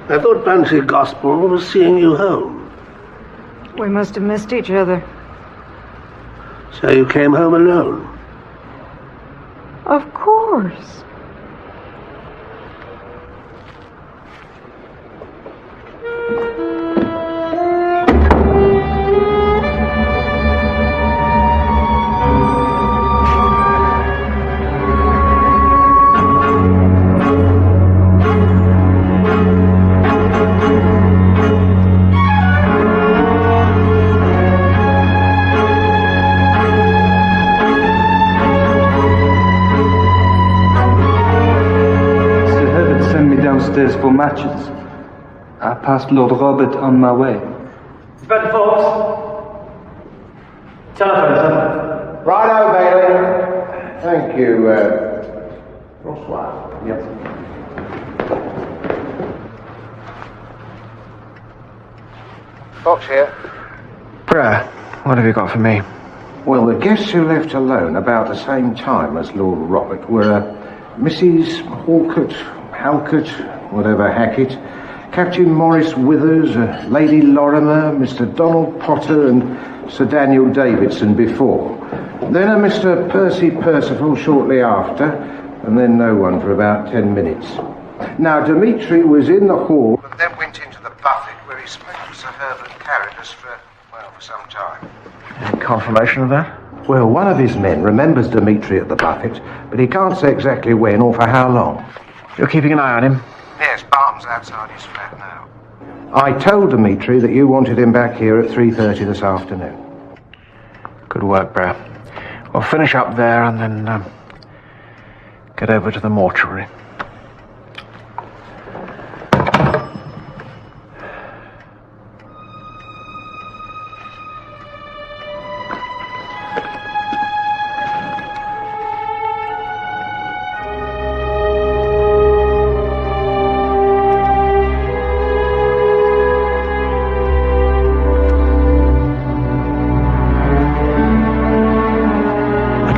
I thought Fancy Gospel was seeing you home. We must have missed each other. So you came home alone? Of course. Downstairs for matches. I passed Lord Robert on my way. Inspector Fox. Telephone, sir. Righto, Bailey. Thank you, Francois. Yes. Fox here. Bruh, what have you got for me? Well, the guests who left alone about the same time as Lord Robert were Mrs. Halkett, whatever Hackett, Captain Morris Withers, Lady Lorimer, Mr. Donald Potter and Sir Daniel Davidson before. Then a Mr. Percy Percival shortly after, and then no one for about 10 minutes. Now, Dimitri was in the hall and then went into the buffet where he spoke to Sir Herbert Carradus for some time. Any confirmation of that? Well, one of his men remembers Dimitri at the buffet, but he can't say exactly when or for how long. You're keeping an eye on him? Yes, Barton's outside his flat now. I told Dimitri that you wanted him back here at 3:30 this afternoon. Good work, Brer. We'll finish up there and then get over to the mortuary.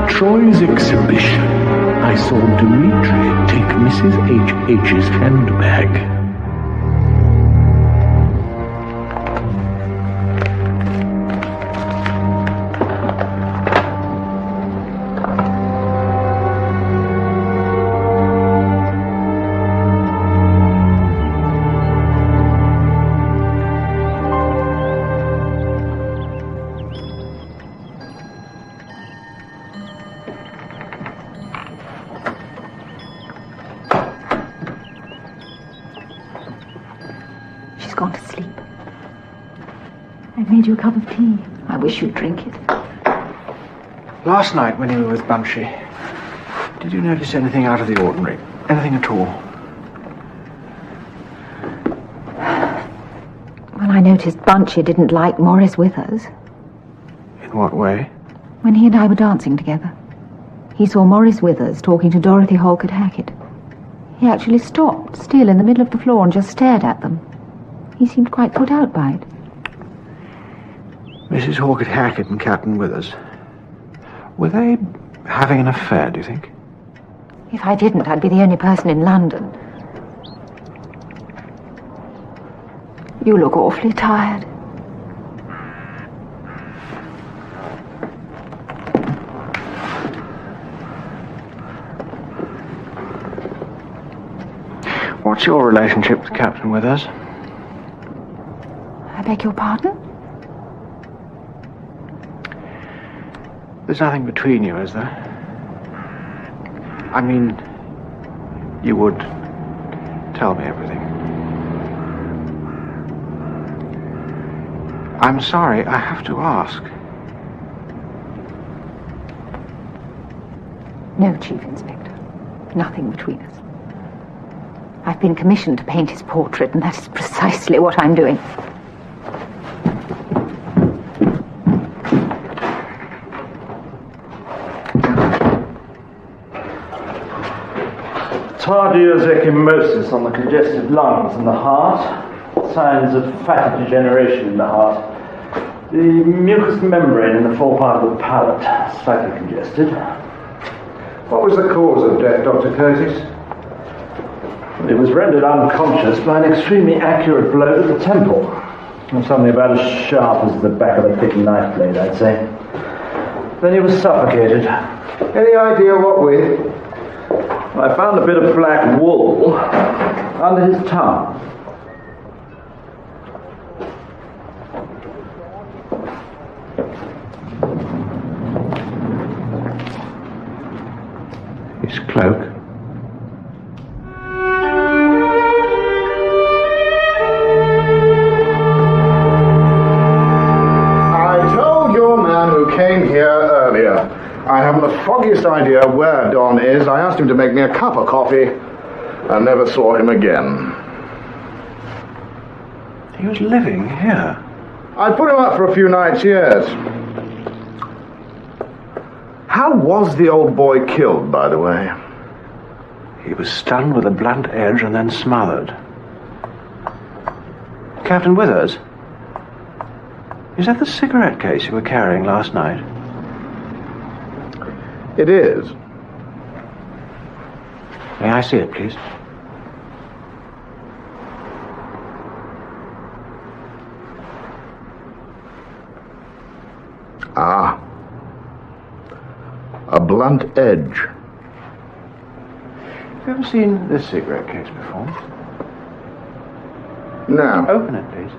Troy's exhibition, I saw Dimitri take Mrs. H.H.'s handbag. gone to sleep. I've made you a cup of tea. I wish you'd drink it. Last night when you were with Bunchy, did you notice anything out of the ordinary? Anything at all? Well, I noticed Bunchy didn't like Morris Withers. In what way? When he and I were dancing together, he saw Morris Withers talking to Dorothy Halkett Hackett. He actually stopped, still in the middle of the floor, and just stared at them. He seemed quite put out by it. Mrs. Halkett Hackett and Captain Withers. Were they having an affair, do you think? If I didn't, I'd be the only person in London. You look awfully tired. What's your relationship with Captain Withers? I beg your pardon? There's nothing between you, is there? I mean, you would tell me everything. I'm sorry, I have to ask. No, Chief Inspector. Nothing between us. I've been commissioned to paint his portrait, and that is precisely what I'm doing. Tardive ecchymosis on the congested lungs and the heart. Signs of fatty degeneration in the heart. The mucous membrane in the forepart of the palate slightly congested. What was the cause of death, Dr. Curtis? It was rendered unconscious by an extremely accurate blow to the temple. And something about as sharp as the back of a thick knife blade, I'd say. Then he was suffocated. Any idea what with? I found a bit of black wool under his tongue. His cloak. I told your man who came here earlier. I haven't the foggiest idea where Don is. I asked him to make me a cup of coffee and never saw him again. He was living here. I put him up for a few nights, yes. How was the old boy killed, by the way? He was stunned with a blunt edge and then smothered. Captain Withers? Is that the cigarette case you were carrying last night? It is. May I see it, please? Ah. A blunt edge. Have you ever seen this cigarette case before? No. Open it, please.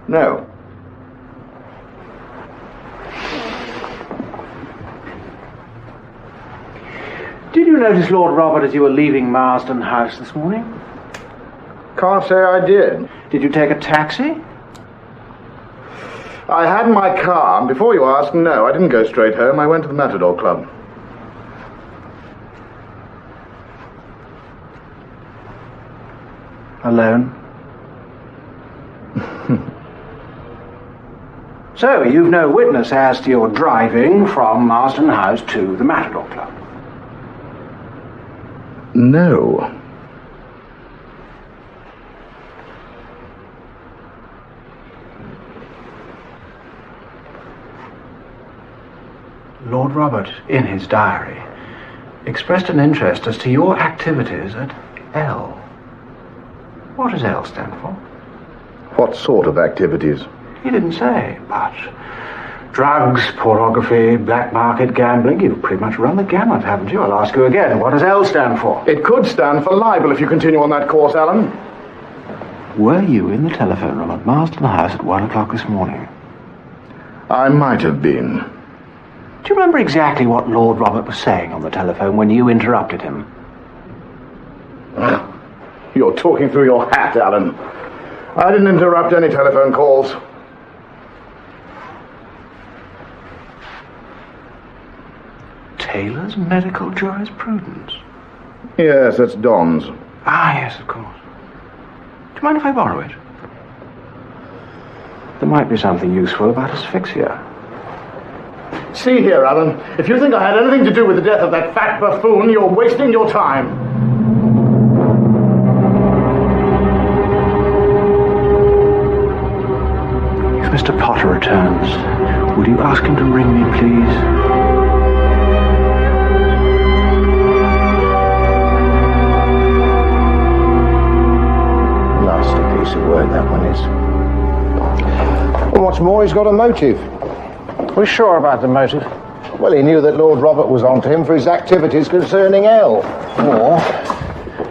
No. Did you notice Lord Robert as you were leaving Marsden House this morning? Can't say I did. Did you take a taxi? I had my car, and before you ask, no, I didn't go straight home. I went to the Matador Club. Alone? So, you've no witness as to your driving from Marsden House to the Matador Club? No. Lord Robert, in his diary, expressed an interest as to your activities at L. What does L stand for? What sort of activities? He didn't say, but drugs, pornography, black market, gambling, you've pretty much run the gamut, haven't you? I'll ask you again, what does L stand for? It could stand for libel if you continue on that course, Alan. Were you in the telephone room at Marsden House at 1 o'clock this morning? I might have been. Do you remember exactly what Lord Robert was saying on the telephone when you interrupted him? You're talking through your hat, Alan. I didn't interrupt any telephone calls. Taylor's medical jurisprudence? Yes, that's Don's. Ah, yes, of course. Do you mind if I borrow it? There might be something useful about asphyxia. See here, Alan. If you think I had anything to do with the death of that fat buffoon, you're wasting your time. If Mr. Potter returns, would you ask him to ring me, please? Nasty piece of work, that one is. And what's more, he's got a motive. We're sure about the motive? Well, he knew that Lord Robert was onto him for his activities concerning Elle. Or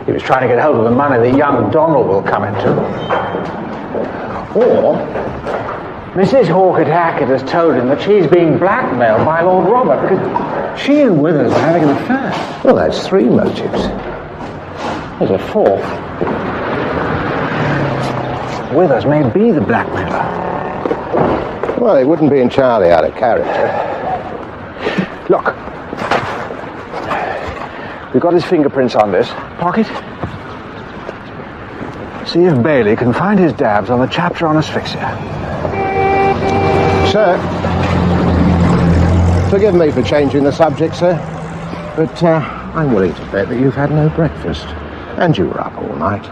he was trying to get hold of the money that young Donald will come into. Or Mrs. Hawkett Hackett has told him that she's being blackmailed by Lord Robert because she and Withers are having an affair. Well, that's three motives. There's a fourth. Withers may be the blackmailer. Well, he wouldn't be entirely out of character. Look. We've got his fingerprints on this. Pocket. See if Bailey can find his dabs on the chapter on asphyxia. Sir, forgive me for changing the subject, sir, but I'm willing to bet that you've had no breakfast, and you were up all night.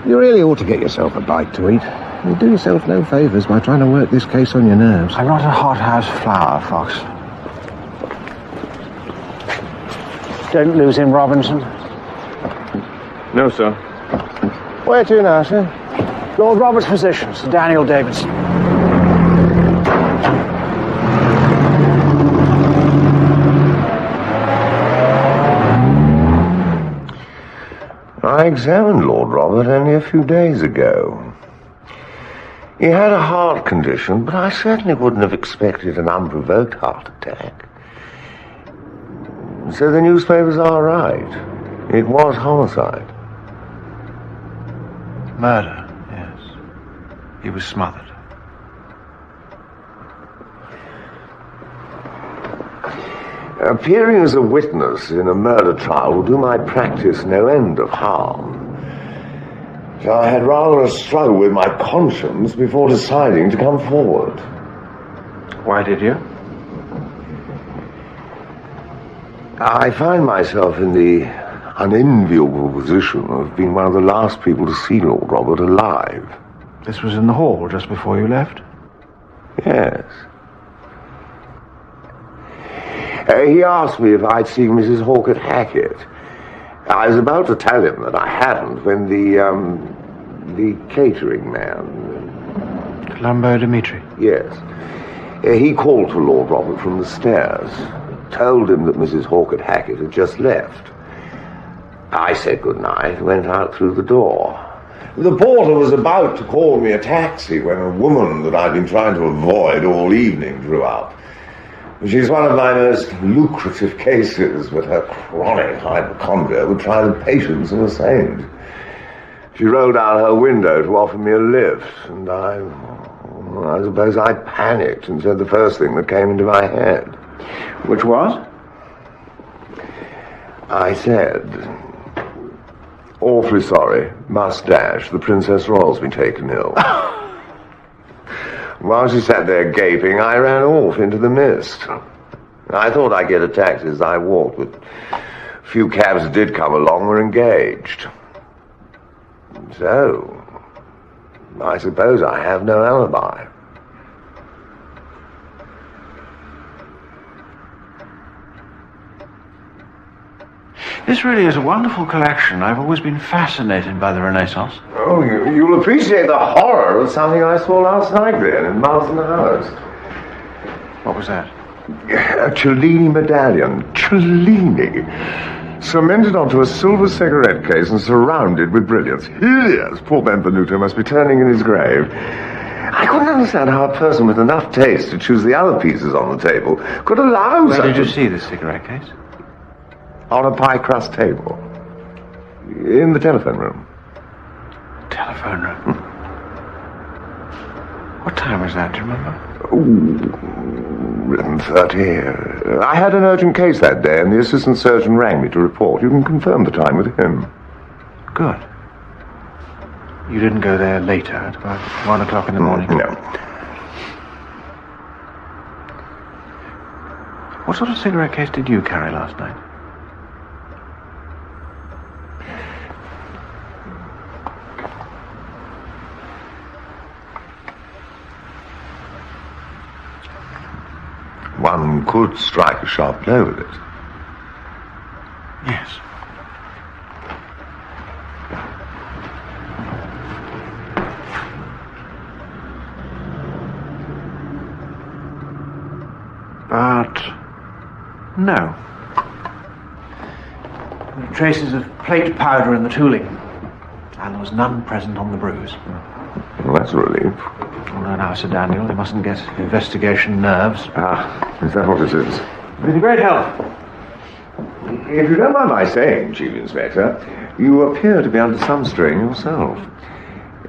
You really ought to get yourself a bite to eat. You do yourself no favours by trying to work this case on your nerves. I'm not a hothouse flower, Fox. Don't lose him, Robinson. No, sir. Where to now, sir? Lord Robert's physician, Sir Daniel Davidson. I examined Lord Robert only a few days ago. He had a heart condition, but I certainly wouldn't have expected an unprovoked heart attack. So the newspapers are right. It was homicide. Murder, yes. He was smothered. Appearing as a witness in a murder trial will do my practice no end of harm. So I had rather a struggle with my conscience before deciding to come forward. Why did you? I find myself in the unenviable position of being one of the last people to see Lord Robert alive. This was in the hall just before you left? Yes. He asked me if I'd seen Mrs. Hawkett Hackett. I was about to tell him that I hadn't when the catering man... Columbo Dimitri? Yes. He called to Lord Robert from the stairs, told him that Mrs. Hawkett Hackett had just left. I said goodnight and went out through the door. The porter was about to call me a taxi when a woman that I'd been trying to avoid all evening drew up. She's one of my most lucrative cases, but her chronic hypochondria would try the patience of a saint. She rolled out her window to offer me a lift, and I suppose I panicked and said the first thing that came into my head. Which was? I said, awfully sorry, must dash, the Princess Royal's been taken ill. While she sat there gaping, I ran off into the mist. I thought I'd get a taxi as I walked, but a few cabs that did come along were engaged. So, I suppose I have no alibi. This really is a wonderful collection. I've always been fascinated by the Renaissance. Oh, you'll appreciate the horror of something I saw last night then in Marsden House. What was that? A Cellini medallion. Cellini. Cemented onto a silver cigarette case and surrounded with brilliants. Hideous! Poor Benvenuto must be turning in his grave. I couldn't understand how a person with enough taste to choose the other pieces on the table could allow Where such did you a... see this cigarette case? On a pie crust table. In the telephone room. Telephone room? What time was that, do you remember? 11:30. I had an urgent case that day, and the assistant surgeon rang me to report. You can confirm the time with him. Good. You didn't go there later, at about 1 o'clock in the morning? No. What sort of cigarette case did you carry last night? One could strike a sharp blow with it. Yes. But no. There are traces of plate powder in the tooling, and there was none present on the bruise. Well, that's a relief. Oh, no, now, Sir Daniel, they mustn't get investigation nerves. Ah, is that what it is? With great help. If you don't mind my saying, Chief Inspector, you appear to be under some strain yourself.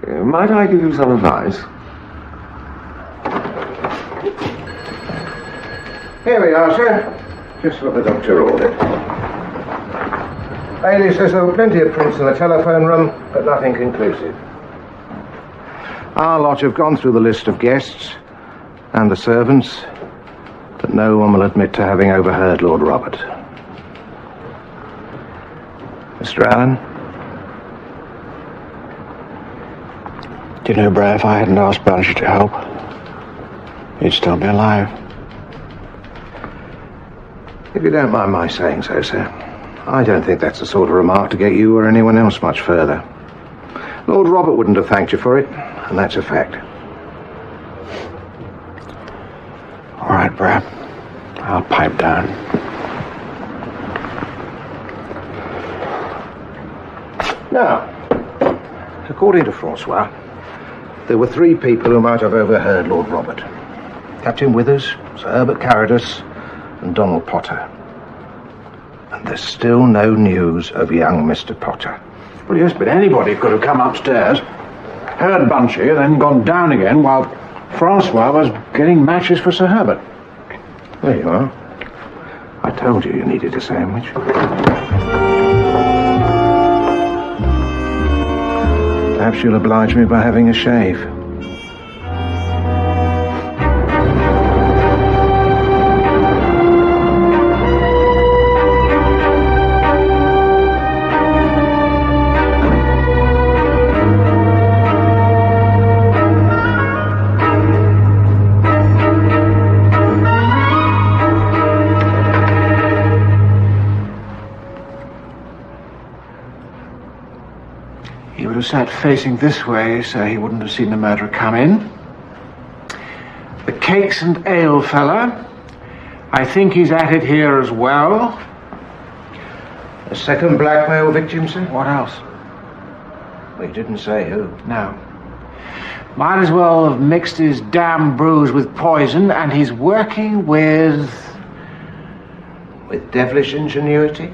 Might I give you some advice? Here we are, sir. Just what the doctor ordered. Bailey says there were plenty of prints in the telephone room, but nothing conclusive. Our lot have gone through the list of guests and the servants, but no one will admit to having overheard Lord Robert. Mr. Allen? Do you know, Bray, if I hadn't asked Banshee to help, he'd still be alive. If you don't mind my saying so, sir, I don't think that's the sort of remark to get you or anyone else much further. Lord Robert wouldn't have thanked you for it, and that's a fact. All right, Bray. I'll pipe down. Now, according to Francois, there were 3 people who might have overheard Lord Robert. Captain Withers, Sir Herbert Carrodus, and Donald Potter. And there's still no news of young Mr. Potter. Well, yes, but anybody could have come upstairs, heard Banshee, then gone down again while Francois was getting matches for Sir Herbert. There you are. I told you needed a sandwich. Perhaps you'll oblige me by having a shave. He would have sat facing this way so he wouldn't have seen the murderer come in. The cakes and ale fella, I think he's at it here as well. A second blackmail victim, sir? What else? Well, he didn't say who. No. Might as well have mixed his damn brews with poison, and he's working with... With devilish ingenuity?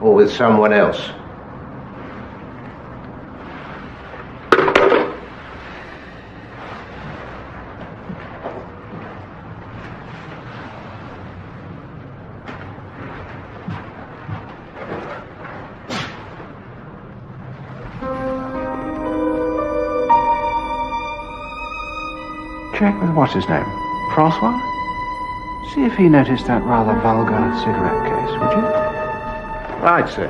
Or with someone else? Check with what's his name? Francois? See if he noticed that rather vulgar cigarette case, would you? Right, sir.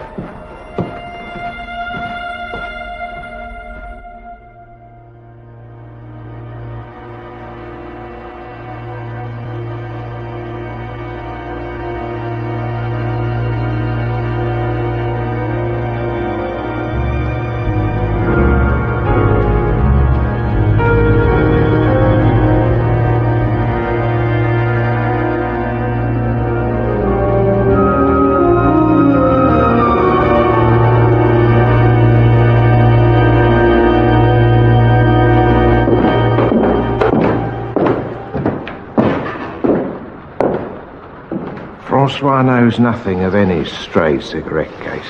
Francois knows nothing of any stray cigarette case.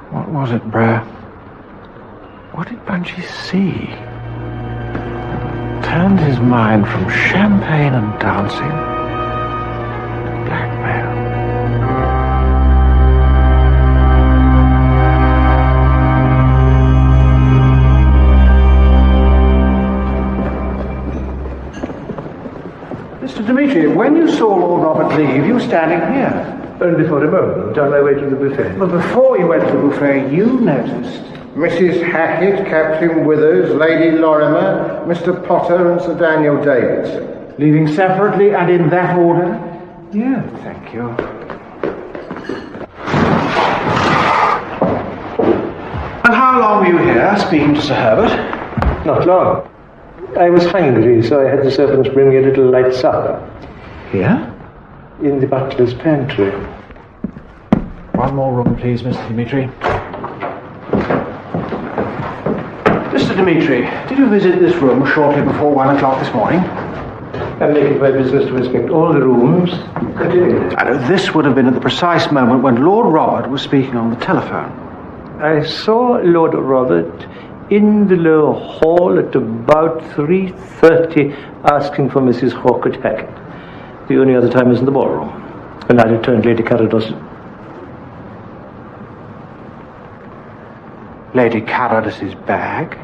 What was it, Brer? What did Bunchy see? Turned his mind from champagne and dancing to blackmail. Mr. Dimitri, when you saw Lord Robert leave, you were standing here. Only for a moment, on my way to the buffet. But before you went to the buffet, you noticed. Mrs. Hackett, Captain Withers, Lady Lorimer, Mr. Potter and Sir Daniel Davidson. Leaving separately and in that order? Yeah, thank you. And how long were you here, speaking to Sir Herbert? Not long. I was hungry, so I had the servants bring me a little light supper. Here? In the butler's pantry. One more room, please, Mr. Dimitri. Mr. Dimitri, did you visit this room shortly before 1 o'clock this morning? I make it my business to inspect all the rooms. Continue. This would have been at the precise moment when Lord Robert was speaking on the telephone. I saw Lord Robert in the lower hall at about 3:30 asking for Mrs. Hawkett Hackett. The only other time was in the ballroom, when I returned Lady Carados. Lady Carados's bag?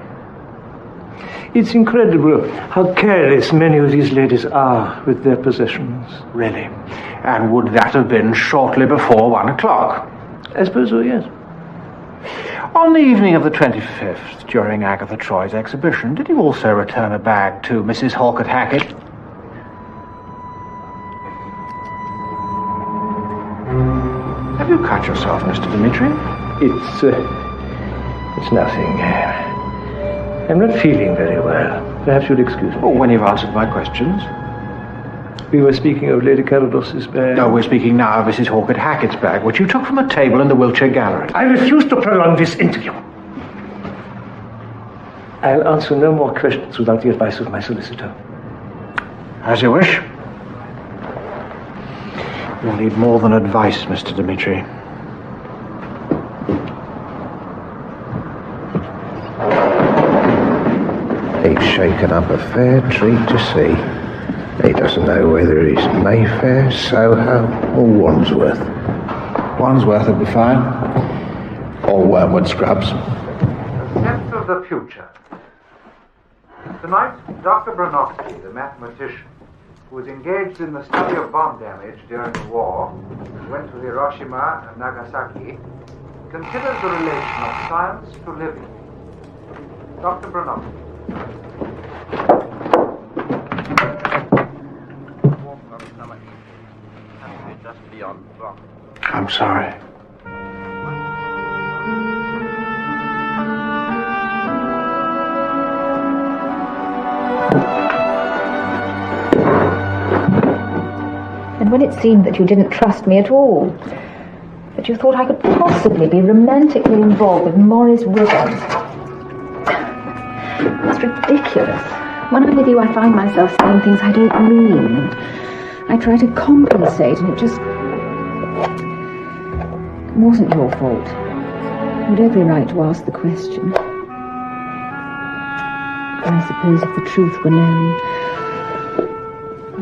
It's incredible how careless many of these ladies are with their possessions. Really? And would that have been shortly before 1 o'clock? I suppose so, yes. On the evening of the 25th, during Agatha Troy's exhibition, did you also return a bag to Mrs. Hawkett Hackett? Have you cut yourself, Mr. Dimitri? It's nothing. I'm not feeling very well. Perhaps you'll excuse me. Oh, when you've answered my questions. We were speaking of Lady Carados's bag. No, we're speaking now of Mrs. Hawkett Hackett's bag, which you took from a table in the Wiltshire Gallery. I refuse to prolong this interview. I'll answer no more questions without the advice of my solicitor. As you wish. You'll need more than advice, Mr. Dimitri. He's shaken up a fair treat to see. He doesn't know whether he's Mayfair, Soho, or Wandsworth. Wandsworth would be fine. Or Wormwood Scrubs. Sense of the future. Tonight, Dr. Bronowski, the mathematician, who was engaged in the study of bomb damage during the war, went to Hiroshima and Nagasaki, considers the relation of science to living. Dr. Bronowski. I'm sorry. And when it seemed that you didn't trust me at all, that you thought I could possibly be romantically involved with Maurice Withers. It's ridiculous. When I'm with you, I find myself saying things I don't mean. I try to compensate, and it just wasn't your fault. You had every right to ask the question. I suppose if the truth were known,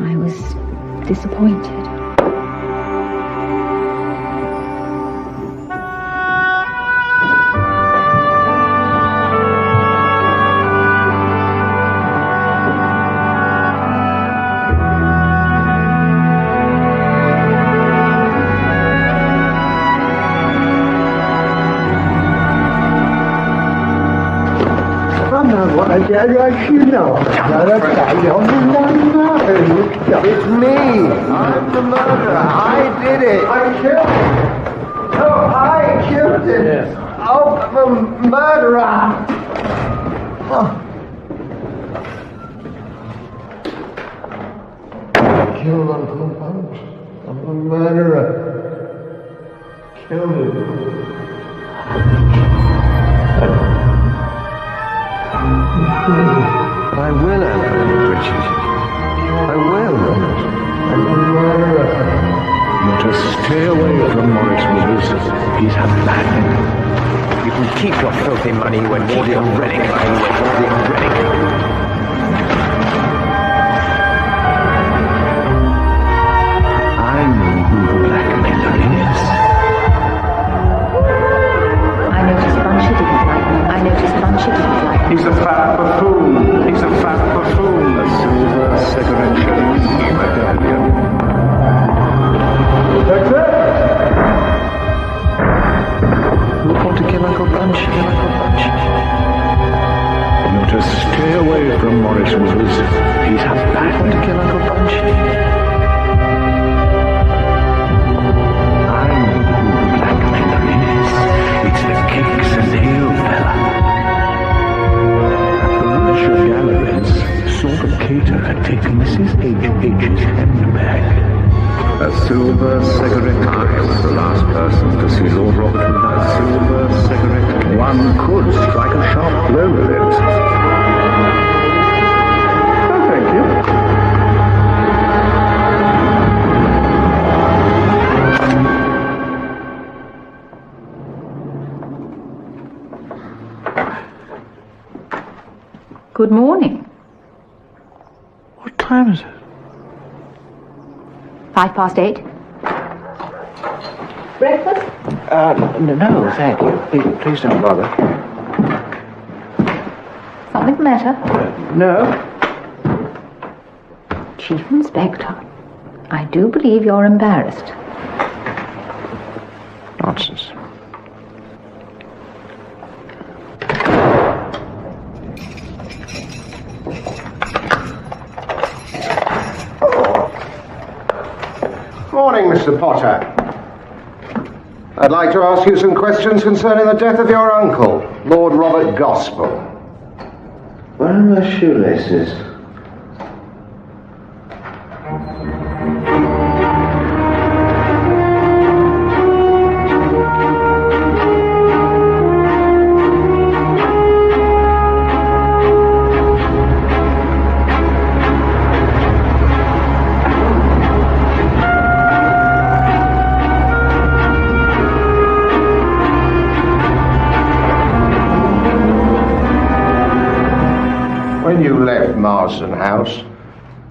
I was disappointed. It's me. I'm the murderer. I did it. I killed him. No, I killed him. Yes. Oh, the murderer. Oh. I killed Uncle Bunch. I'm the murderer. Killed him. I will, Ellen Bridget. I will. I'm a murderer. stay away from Morris Withers. He's a madman. You can keep your filthy money when Lord Relic. I know who the blackmailer is. I noticed Bunchy didn't like me. He's a fat buffoon. He's a fat buffoon. A silver cigarette case medallion. That's it. Who want to kill Uncle Bunchy? You're to stay away from Morris Withers. He's a bad one to kill Uncle Bunchy. I know who the blackmailer is. It's the cakes and ale fella. At the Wiltshire Galleries, sort of cater had taken Mrs. H.H.'s handbag. A silver cigarette. I was the last person to see Lord Robert with a silver cigarette. One could strike a sharp blow with it. Oh, thank you. Good morning. What time is it? 8:05. Breakfast? No, thank you. Please don't bother. Something the matter? No. Chief Inspector, I do believe you're embarrassed. Nonsense. Morning, Mr. Potter. I'd like to ask you some questions concerning the death of your uncle, Lord Robert Gospel. Where are my shoelaces? When you left Marsden House,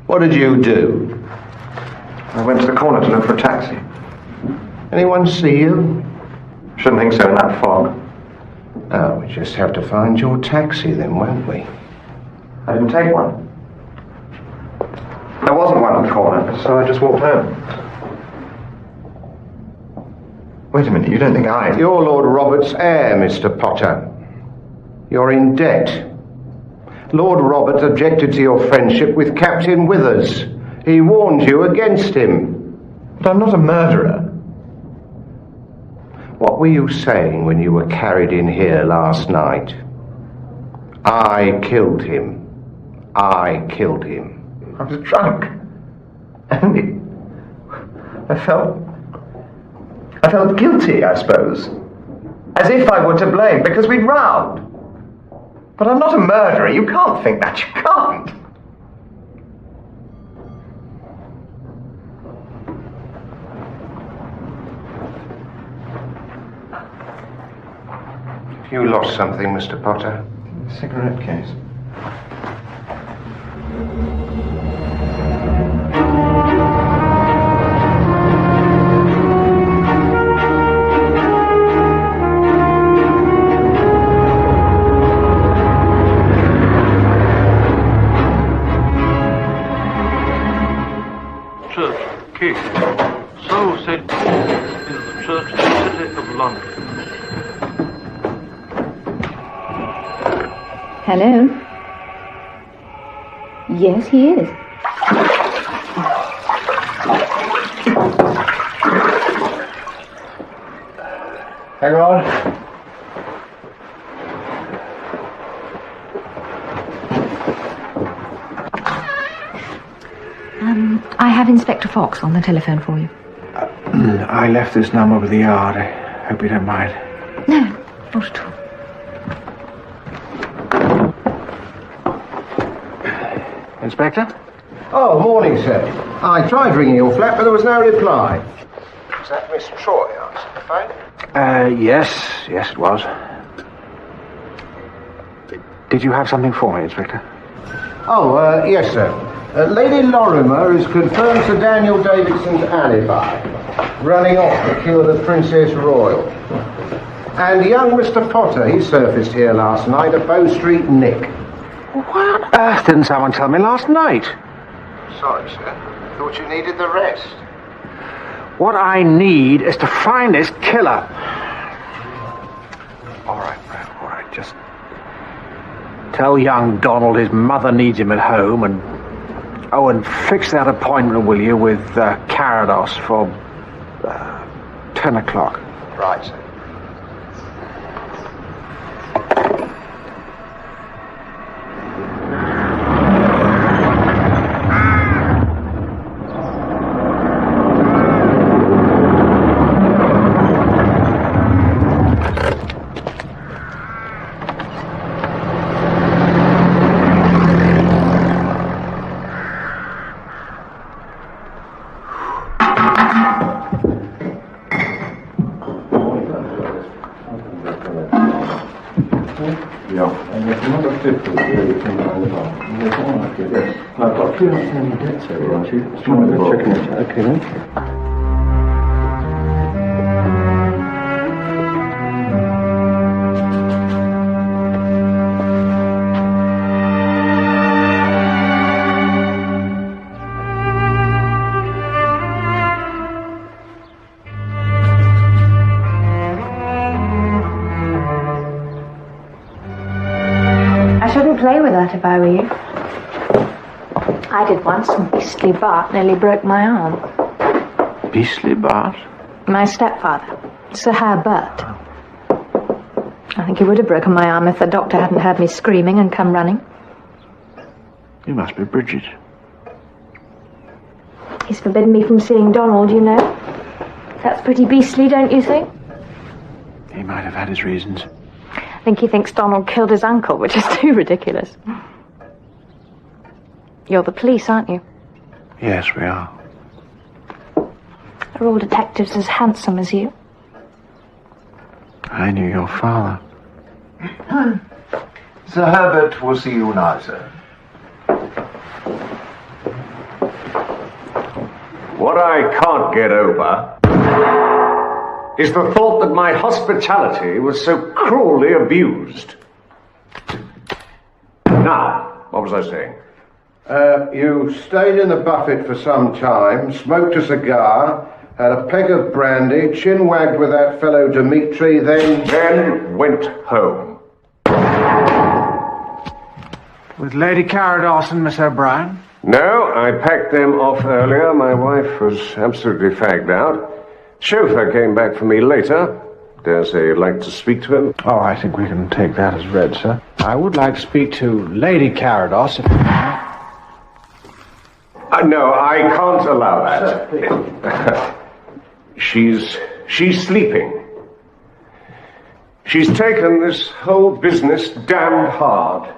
what did you do? I went to the corner to look for a taxi. Anyone see you? Shouldn't think so in that fog. Oh, we just have to find your taxi then, won't we? I didn't take one. There wasn't one on the corner, so I just walked home. Wait a minute, you don't think You're Lord Robert's heir, Mr. Potter. You're in debt. Lord Robert objected to your friendship with Captain Withers. He warned you against him. But I'm not a murderer. What were you saying when you were carried in here last night? I killed him. I killed him. I was drunk. Andy, I felt guilty, I suppose. As if I were to blame, because we'd rowed. But I'm not a murderer. You can't think that. You can't. Have you lost something, Mr. Potter? The cigarette case. Key. So said Paul in the church of the City of London. Hello? Yes, he is. Hang on. I have Inspector Fox on the telephone for you. I left this number with the yard. I hope you don't mind. No, not at all. Inspector? Oh, morning, sir. I tried ringing your flat, but there was no reply. Was that Miss Troy answered the phone? Yes, it was. Did you have something for me, Inspector? Oh, yes, sir. Lady Lorimer has confirmed Sir Daniel Davidson's alibi, running off to cure the Princess Royal. And young Mr. Potter, he surfaced here last night at Bow Street Nick. Why on earth didn't someone tell me last night? Sorry, sir. Thought you needed the rest. What I need is to find this killer. All right, just tell young Donald his mother needs him at home, and fix that appointment, will you, with Carados for 10 o'clock. Right, sir. Okay, then. I shouldn't play with that if I were you. I did once, and beastly Bart nearly broke my arm. Beastly Bart? My stepfather, Sir Herbert. I think he would have broken my arm if the doctor hadn't heard me screaming and come running. You must be Bridget. He's forbidden me from seeing Donald, you know. That's pretty beastly, don't you think? He might have had his reasons. I think he thinks Donald killed his uncle, which is too ridiculous. You're the police, aren't you? Yes, we are. Are all detectives as handsome as you? I knew your father. Sir Herbert will see you now, sir. What I can't get over is the thought that my hospitality was so cruelly abused. Now, what was I saying? You stayed in the buffet for some time, smoked a cigar, had a peg of brandy, chin-wagged with that fellow Dimitri, then went home. With Lady Carados and Miss O'Brien? No, I packed them off earlier. My wife was absolutely fagged out. Chauffeur came back for me later. Dare say you'd like to speak to him? Oh, I think we can take that as read, sir. I would like to speak to Lady Carados, if you may. No, I can't allow that. She's sleeping. She's taken this whole business damned hard.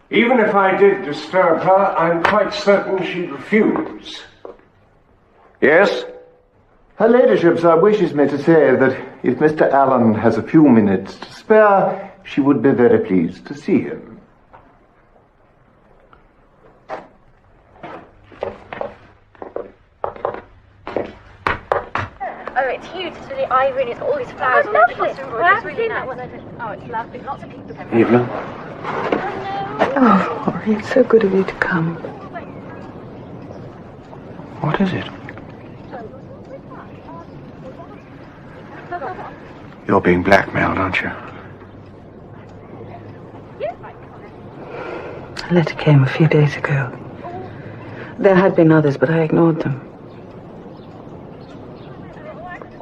Even if I did disturb her, I'm quite certain she'd refuse. Yes? Her ladyship, sir, wishes me to say that if Mr. Allen has a few minutes to spare, she would be very pleased to see him. Oh, it's huge. It's really ivory and it's got all these flowers on it. It's really nice. Oh, it's lovely. Lots of people come. Evelyn? Oh, Rory, it's so good of you to come. What is it? You're being blackmailed, aren't you? A letter came a few days ago. There had been others, but I ignored them.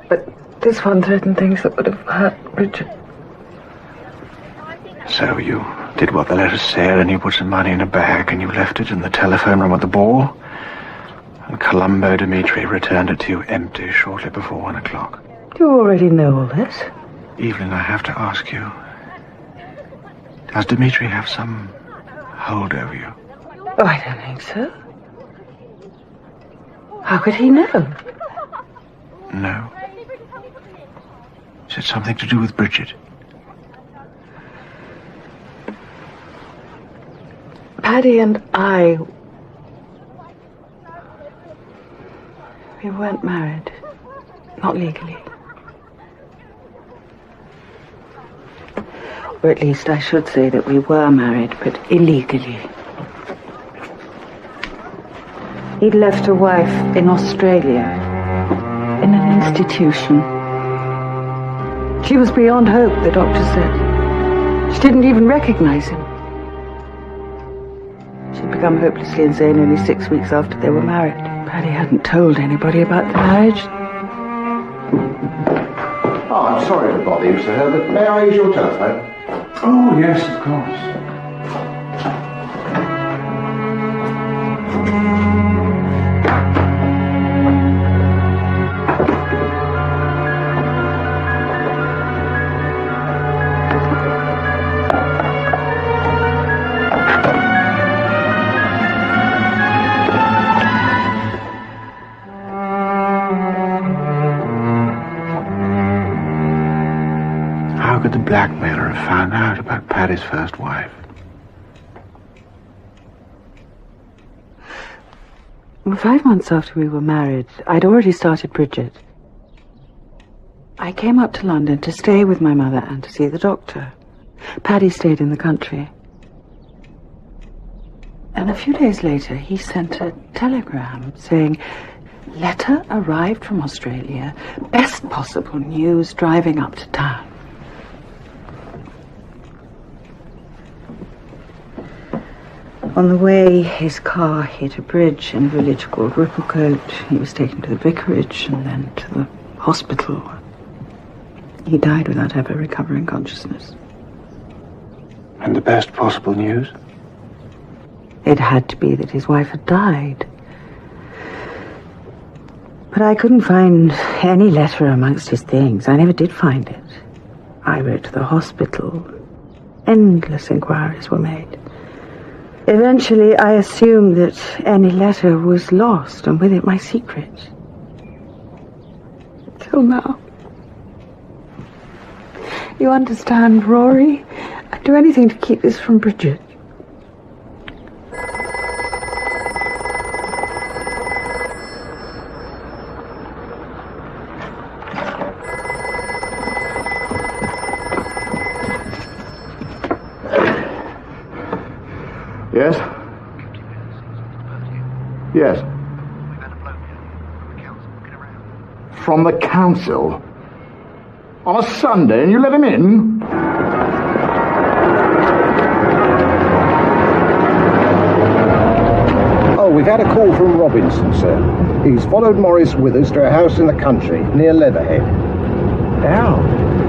But this one threatened things that would have hurt Richard. So you did what the letter said, and you put some money in a bag, and you left it in the telephone room at the ball, and Colombo Dimitri returned it to you empty shortly before 1 o'clock. Do you already know all this? Evelyn, I have to ask you, does Dimitri have some hold over you? Oh, I don't think so. How could he know? No. Is it something to do with Bridget? Paddy and I... we weren't married. Not legally. Or at least I should say that we were married, but illegally. He'd left a wife in Australia, in an institution. She was beyond hope, the doctor said. She didn't even recognize him. She'd become hopelessly insane only 6 weeks after they were married. Paddy hadn't told anybody about the marriage. Oh, I'm sorry to bother you, Sir Herbert. May I use your telephone? Oh, yes, of course. How could the blackmailer have found out about Paddy's first wife? Well, 5 months after we were married, I'd already started Bridget. I came up to London to stay with my mother and to see the doctor. Paddy stayed in the country. And a few days later, he sent a telegram saying, "Letter arrived from Australia. Best possible news driving up to town." On the way, his car hit a bridge in a village called Ripplecote. He was taken to the vicarage and then to the hospital. He died without ever recovering consciousness. And the best possible news? It had to be that his wife had died. But I couldn't find any letter amongst his things. I never did find it. I wrote to the hospital. Endless inquiries were made. Eventually, I assumed that any letter was lost, and with it my secret. Till now. You understand, Rory? I'd do anything to keep this from Bridget. Yes? Yes. From the council? On a Sunday, and you let him in? Oh, we've had a call from Robinson, sir. He's followed Maurice Withers to a house in the country, near Leatherhead. How?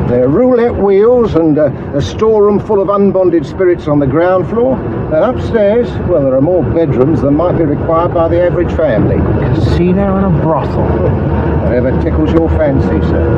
There are roulette wheels and a storeroom full of unbonded spirits on the ground floor. And upstairs, well, there are more bedrooms than might be required by the average family. Casino and a brothel. Whatever tickles your fancy, sir.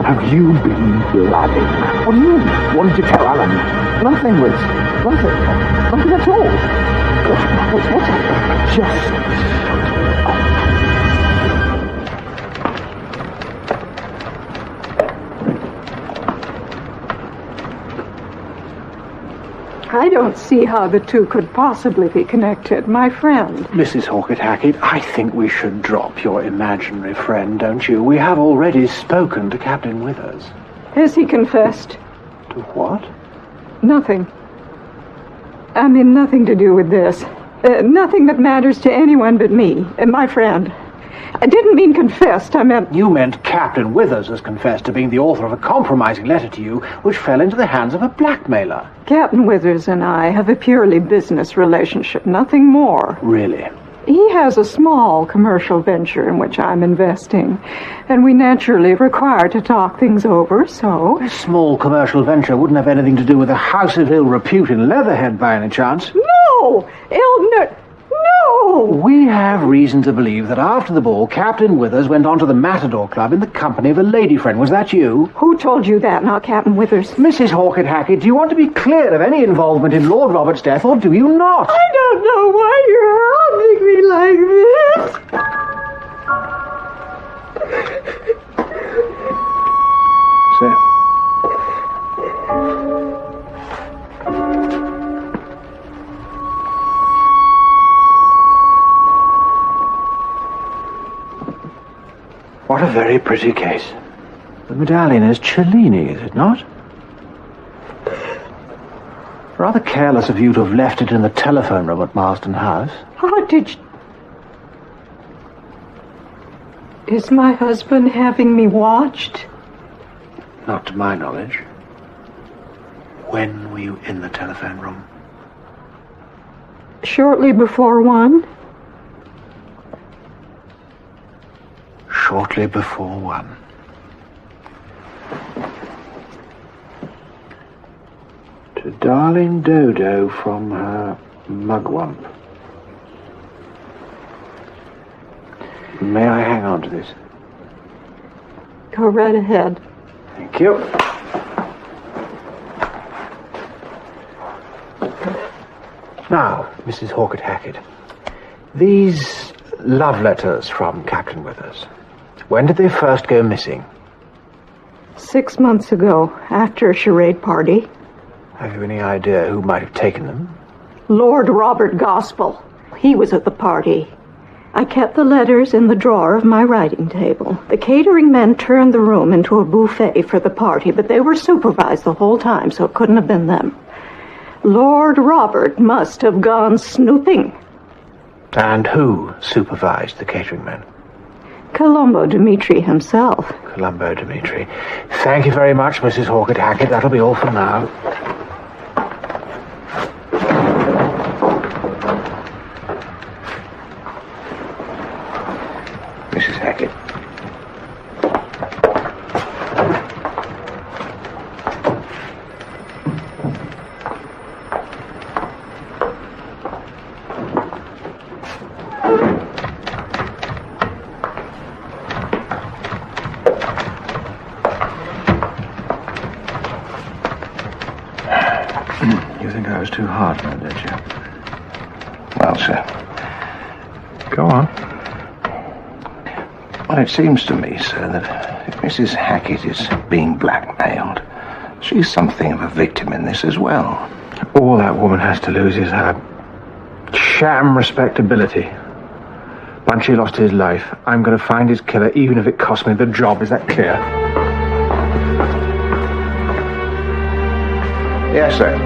Have you been blabbing? What do you mean? What did you tell Alan? Nothing, Wiz. Nothing. Nothing at all. What's just... I don't see how the two could possibly be connected, my friend. Mrs. Hawkett-Hackett, I think we should drop your imaginary friend, don't you? We have already spoken to Captain Withers. Has he confessed? To what? Nothing. I mean, nothing to do with this. Nothing that matters to anyone but me and my friend. I didn't mean confessed, I meant... You meant Captain Withers has confessed to being the author of a compromising letter to you, which fell into the hands of a blackmailer. Captain Withers and I have a purely business relationship, nothing more. Really? He has a small commercial venture in which I'm investing, and we naturally require to talk things over, so... This small commercial venture wouldn't have anything to do with a house of ill repute in Leatherhead by any chance? No! No! We have reason to believe that after the ball, Captain Withers went on to the Matador Club in the company of a lady friend. Was that you? Who told you that, not Captain Withers? Mrs. Hawkett Hackett, do you want to be clear of any involvement in Lord Robert's death, or do you not? I don't know why you're hounding me like this. Sir. What a very pretty case. The medallion is Cellini, is it not? Rather careless of you to have left it in the telephone room at Marston House. How did you... Is my husband having me watched? Not to my knowledge. When were you in the telephone room? Shortly before 1. Shortly before 1. To darling Dodo from her mugwump. May I hang on to this? Go right ahead. Thank you. Now, Mrs. Hawkett Hackett, these love letters from Captain Withers, when did they first go missing? 6 months ago, after a charade party. Have you any idea who might have taken them? Lord Robert Gospel. He was at the party. I kept the letters in the drawer of my writing table. The catering men turned the room into a buffet for the party, but they were supervised the whole time, so it couldn't have been them. Lord Robert must have gone snooping. And who supervised the catering men? Colombo Dimitri himself. Colombo Dimitri. Thank you very much, Mrs. Hawkett Hackett. That'll be all for now. Mrs. Hackett. You think I was too hard, don't you? Well, sir. Go on. Well, it seems to me, sir, that if Mrs. Hackett is being blackmailed, she's something of a victim in this as well. All that woman has to lose is her sham respectability. Once she lost his life, I'm going to find his killer, even if it costs me the job. Is that clear? Yes, sir.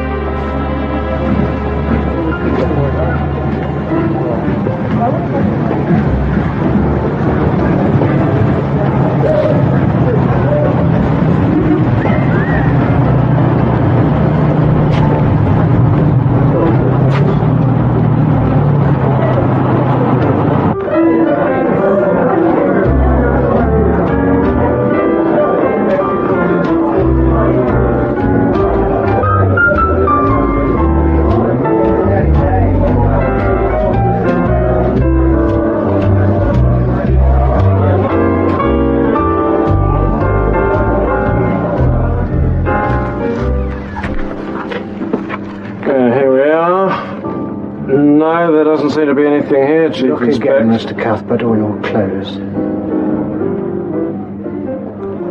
Doesn't seem to be anything here, Chief Look again, Mr. Cuthbert, or you're closed.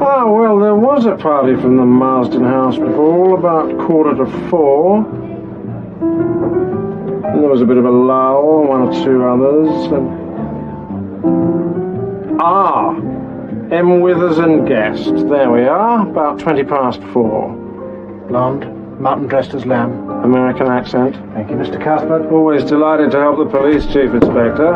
Oh, well, there was a party from the Marsden House before, about 3:45. And there was a bit of a lull, 1 or 2 others. M. Withers and guest. There we are, about 4:20. Blonde, mutton dressed as lamb. American accent. Thank you, Mr. Cuthbert. Always delighted to help the police, Chief Inspector.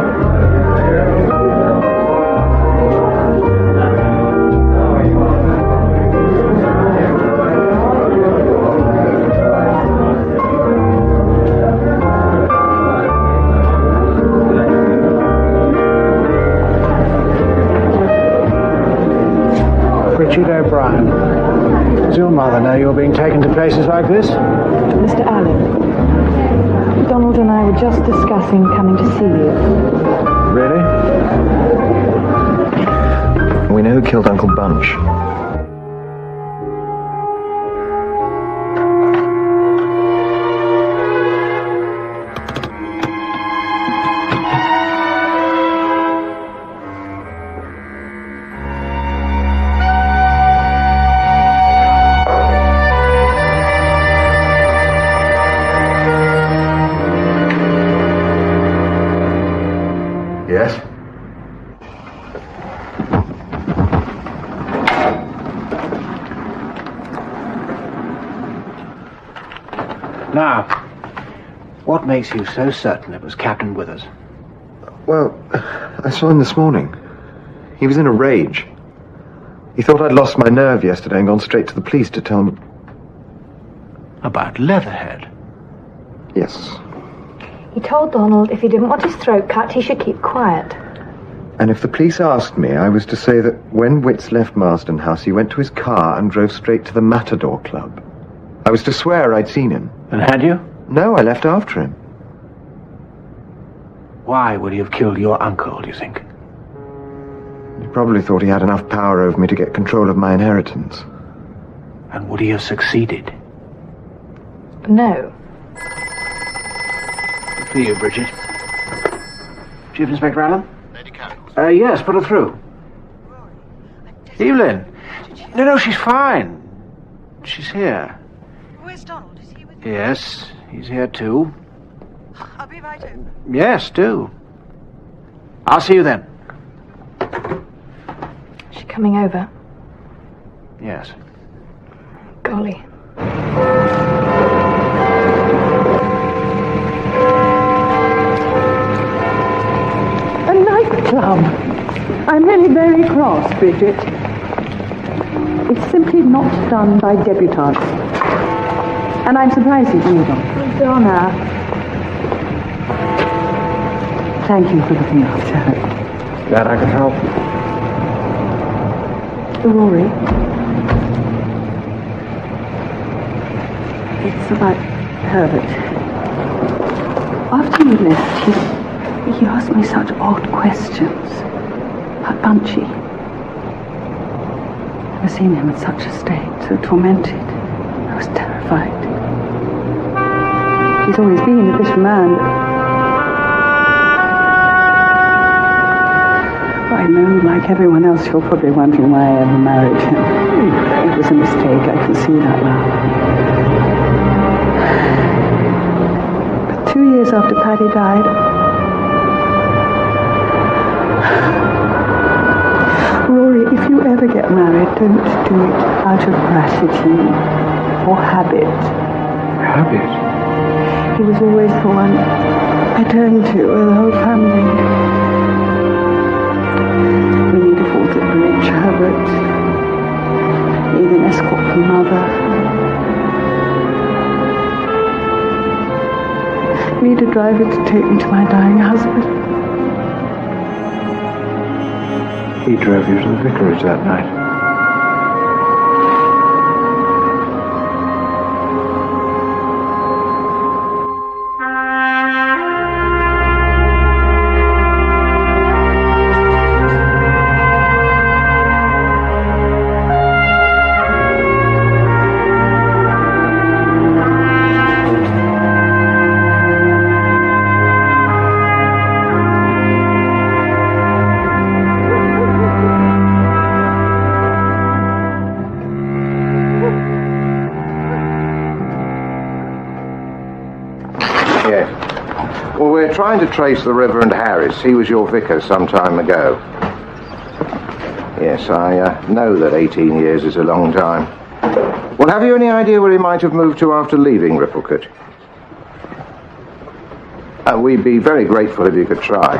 crime. Does your mother know you're being taken to places like this? Mr. Alleyn, Donald and I were just discussing coming to see you. Really? We know who killed Uncle Bunch. Yes? Now, what makes you so certain it was Captain Withers? Well, I saw him this morning. He was in a rage. He thought I'd lost my nerve yesterday and gone straight to the police to tell them... About Leatherhead? Yes. He told Donald if he didn't want his throat cut, he should keep quiet. And if the police asked me, I was to say that when Witts left Marsden House, he went to his car and drove straight to the Matador Club. I was to swear I'd seen him. And had you? No, I left after him. Why would he have killed your uncle, do you think? He probably thought he had enough power over me to get control of my inheritance. And would he have succeeded? No. For you, Bridget. Chief Inspector Alleyn? Yes, put her through. Evelyn. No, she's fine. She's here. Where's Donald? Is he with you? Yes, he's here too. I'll be right over. Yes, do. I'll see you then. Is she coming over? Yes. Golly. A nightclub. I'm really very cross, Bridget. It's simply not done by debutantes. And I'm surprised you do them. Donna. Thank you for looking after her. Glad I could help. Rory. It's about Herbert. After you left, he asked me such odd questions about Bunchy. I've never seen him in such a state, so tormented. I was terrified. He's always been a bit of a man. I know, like everyone else, you're probably wondering why I ever married him. It was a mistake, I can see that now. But 2 years after Paddy died, Rory, if you ever get married, don't do it out of gratitude or habit. Habit? He was always the one I turned to with the whole family. We need a vaulted bridge, Herbert. Need an escort from Mother. Need a driver to take me to my dying husband. He drove you to the vicarage that night. Well, we're trying to trace the Reverend Harris. He was your vicar some time ago. Yes, I know that 18 years is a long time. Well, have you any idea where he might have moved to after leaving Ripplecote? We'd be very grateful if you could try.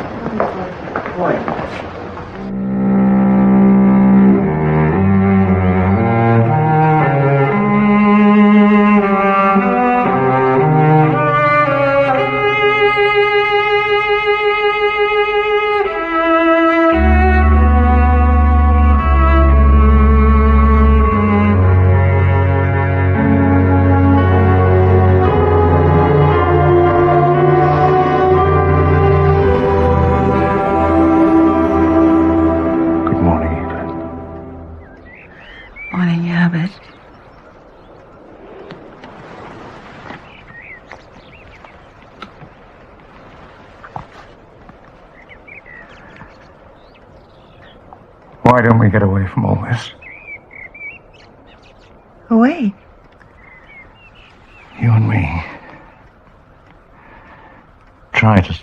Why don't we get away from all this? Away? You and me. Try to...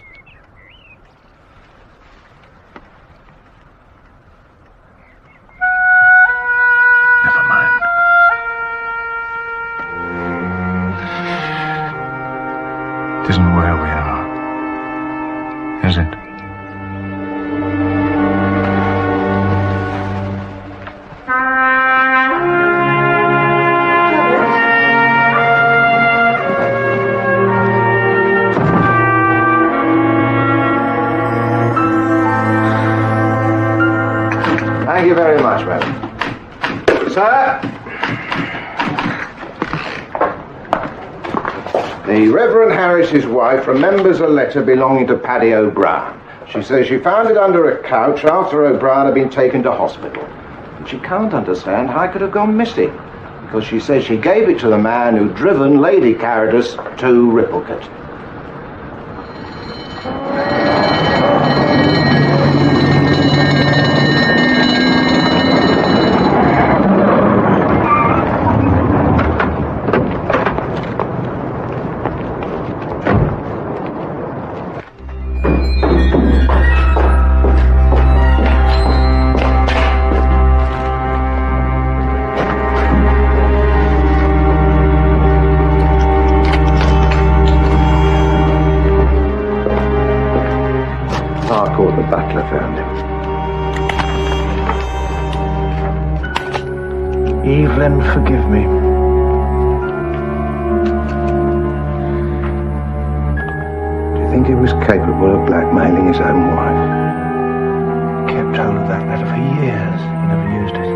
Never mind. It isn't where we are, is it? Thank you very much, madam. Sir? The Reverend Harris's wife remembers a letter belonging to Paddy O'Brien. She says she found it under a couch after O'Brien had been taken to hospital. And she can't understand how it could have gone missing, because she says she gave it to the man who'd driven Lady Carrodus to Ripplecote. The butler found him. Evelyn, forgive me. Do you think he was capable of blackmailing his own wife? He kept hold of that letter for years. He never used it.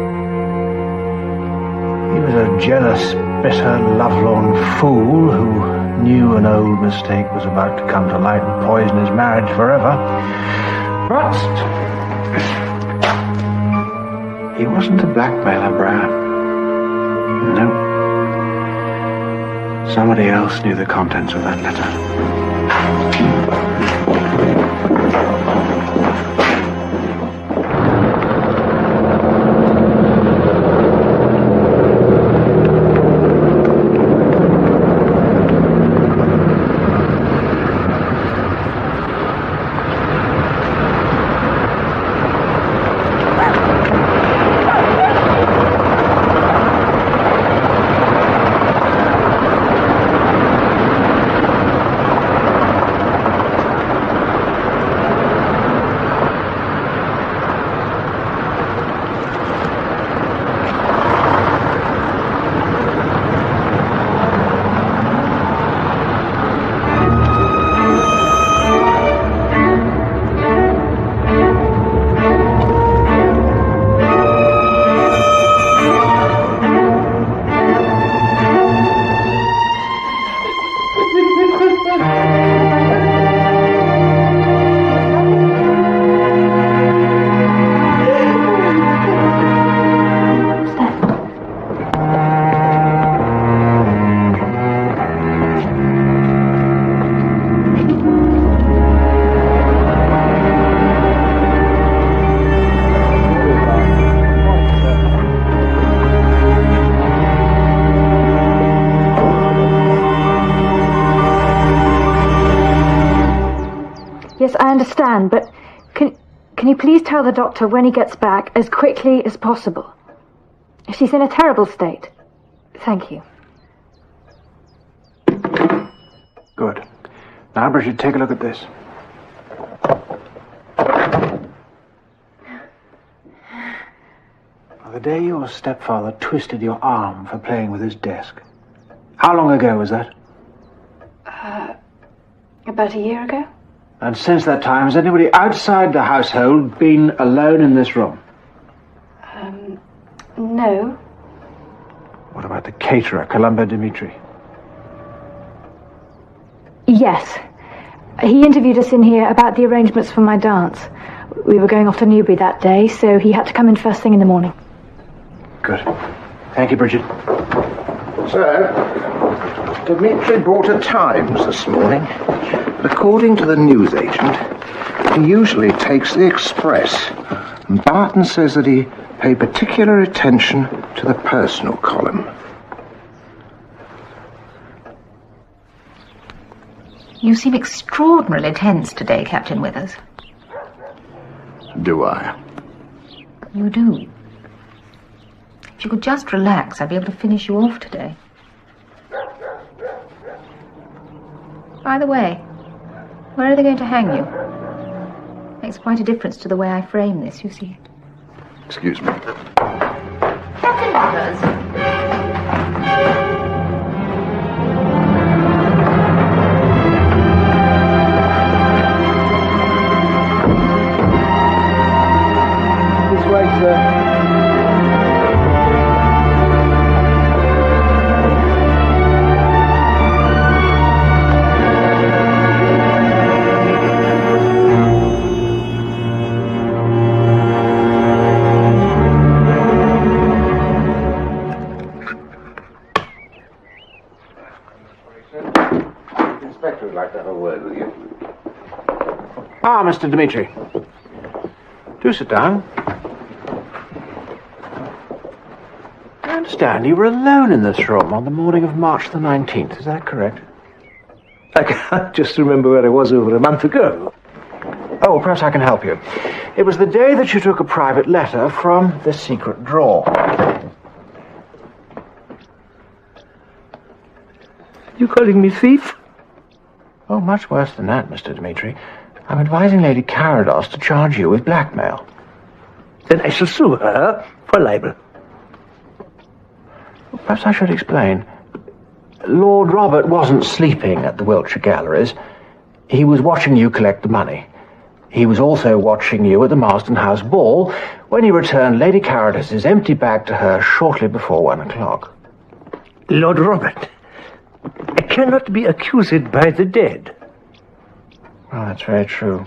He was a jealous, bitter, lovelorn fool who knew an old mistake was about to come to light and poison his marriage forever. But he wasn't a blackmailer, Brown. No. Somebody else knew the contents of that letter. Yes, I understand, but can you please tell the doctor when he gets back as quickly as possible? She's in a terrible state. Thank you. Good. Now, Bridget, take a look at this. The day your stepfather twisted your arm for playing with his desk. How long ago was that? About a year ago? And since that time, has anybody outside the household been alone in this room? No. What about the caterer, Columba Dimitri? Yes. He interviewed us in here about the arrangements for my dance. We were going off to Newbury that day, so he had to come in first thing in the morning. Good. Thank you, Bridget. Sir, Dimitri bought a Times this morning. But according to the newsagent, he usually takes the Express. And Barton says that he paid particular attention to the personal column. You seem extraordinarily tense today, Captain Withers. Do I? You do. If you could just relax, I'd be able to finish you off today. By the way, where are they going to hang you? Makes quite a difference to the way I frame this, you see. Excuse me. Captain Withers. Ah, Mr. Dimitri. Do sit down. I understand you were alone in this room on the morning of March the 19th. Is that correct? I can't just remember where I was over a month ago. Oh, well, perhaps I can help you. It was the day that you took a private letter from the secret drawer. You calling me thief? Oh, much worse than that, Mr. Dimitri. I'm advising Lady Carados to charge you with blackmail. Then I shall sue her for libel. Well, perhaps I should explain. Lord Robert wasn't sleeping at the Wiltshire Galleries. He was watching you collect the money. He was also watching you at the Marsden House ball when he returned Lady Carados's empty bag to her shortly before 1 o'clock. Lord Robert, I cannot be accused by the dead. Well, that's very true.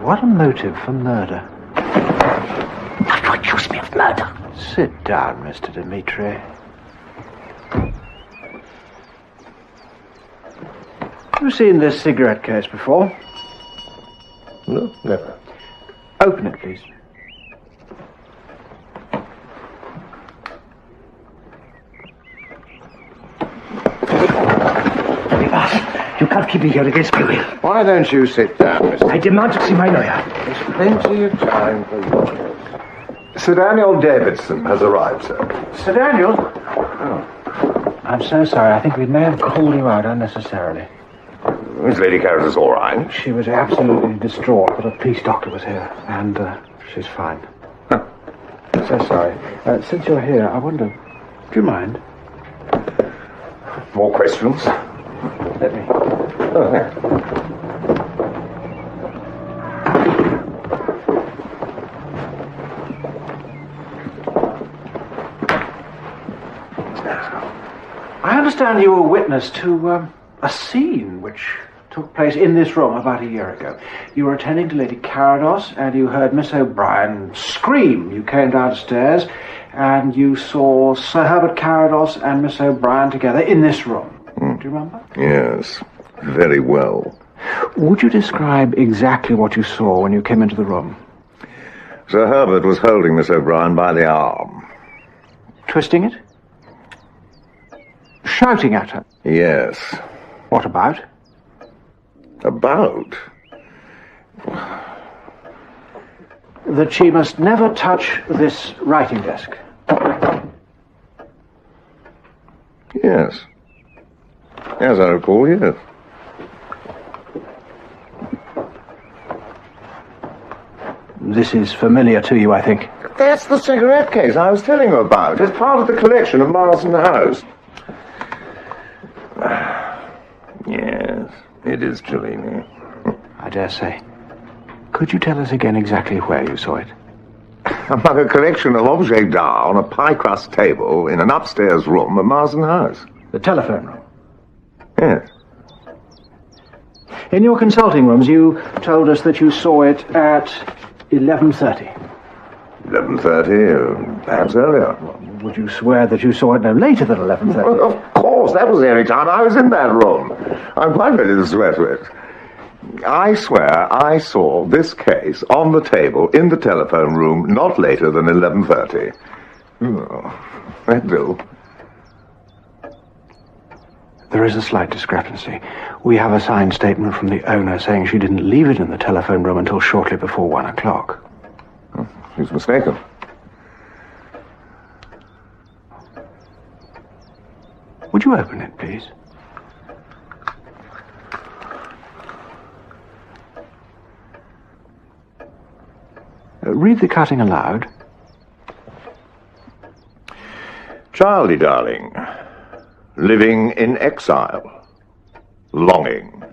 What a motive for murder. Not to accuse me of murder. Sit down, Mr. Dimitri. Have you seen this cigarette case before? No, never. Open it, please. You can't keep me here against my will. Why don't you sit down, Mr. I demand to see my lawyer. There's plenty of time for lawyers. Sir Daniel Davidson has arrived, sir. Sir Daniel? Oh. I'm so sorry. I think we may have called you out unnecessarily. Is Lady Carados all right? She was absolutely distraught, but a police doctor was here, and she's fine. Huh. So sorry. Since you're here, I wonder, do you mind? More questions? Let me. Oh, there. I understand you were witness to a scene which took place in this room about a year ago. You were attending to Lady Carados and you heard Miss O'Brien scream. You came downstairs and you saw Sir Herbert Carados and Miss O'Brien together in this room. Do you remember? Yes, very well. Would you describe exactly what you saw when you came into the room? Sir Herbert was holding Miss O'Brien by the arm. Twisting it? Shouting at her? Yes. What about? About? That she must never touch this writing desk. Yes. As I recall, yes. This is familiar to you, I think. That's the cigarette case I was telling you about. It's part of the collection of Marsden House. Yes, it is Cellini. I dare say. Could you tell us again exactly where you saw it? Among a collection of objets d'art on a pie crust table in an upstairs room at Marsden House. The telephone room? Yes. In your consulting rooms, you told us that you saw it at 11:30. 11:30, perhaps earlier. Would you swear that you saw it no later than 11:30? Well, of course, that was the only time I was in that room. I'm quite ready to swear to it. I swear I saw this case on the table in the telephone room not later than 11:30. Oh, that do. There is a slight discrepancy. We have a signed statement from the owner saying she didn't leave it in the telephone room until shortly before 1 o'clock. Oh, she's mistaken. Would you open it, please? Read the cutting aloud. Childie darling, living in exile, longing,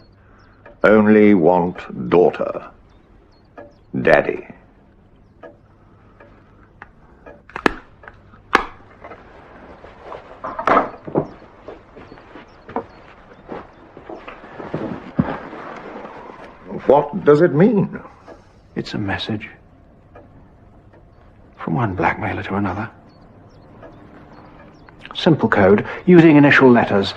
only want daughter, daddy. What does it mean? It's a message. From one blackmailer to another. Simple code, using initial letters.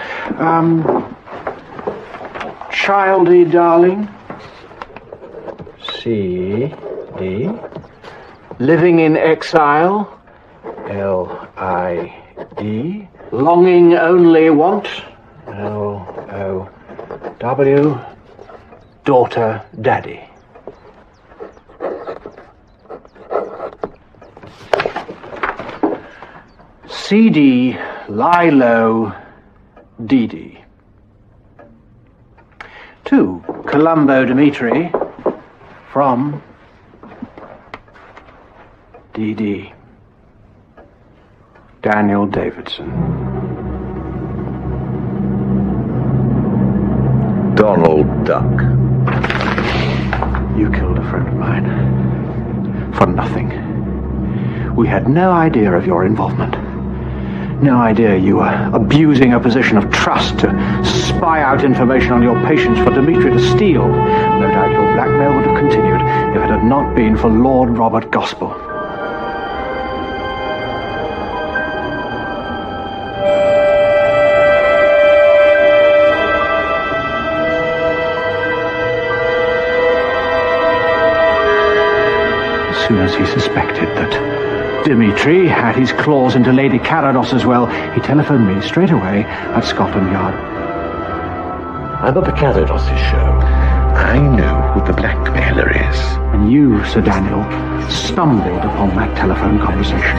Childie darling. C-D. Living in exile. L-I-E. Longing only want. L-O-W. Daughter, daddy. CD, Lilo, Didi. To Columbo Dimitri from Didi. Daniel Davidson. Donald Duck. You killed a friend of mine. For nothing. We had no idea of your involvement. No idea you were abusing a position of trust to spy out information on your patients for Dimitri to steal. No doubt your blackmail would have continued if it had not been for Lord Robert Gospel. As soon as he suspected that Dimitri had his claws into Lady Carados as well, he telephoned me straight away at Scotland Yard. I'm at the Carados' show. I know who the blackmailer is. And you, Sir Daniel, stumbled upon that telephone conversation.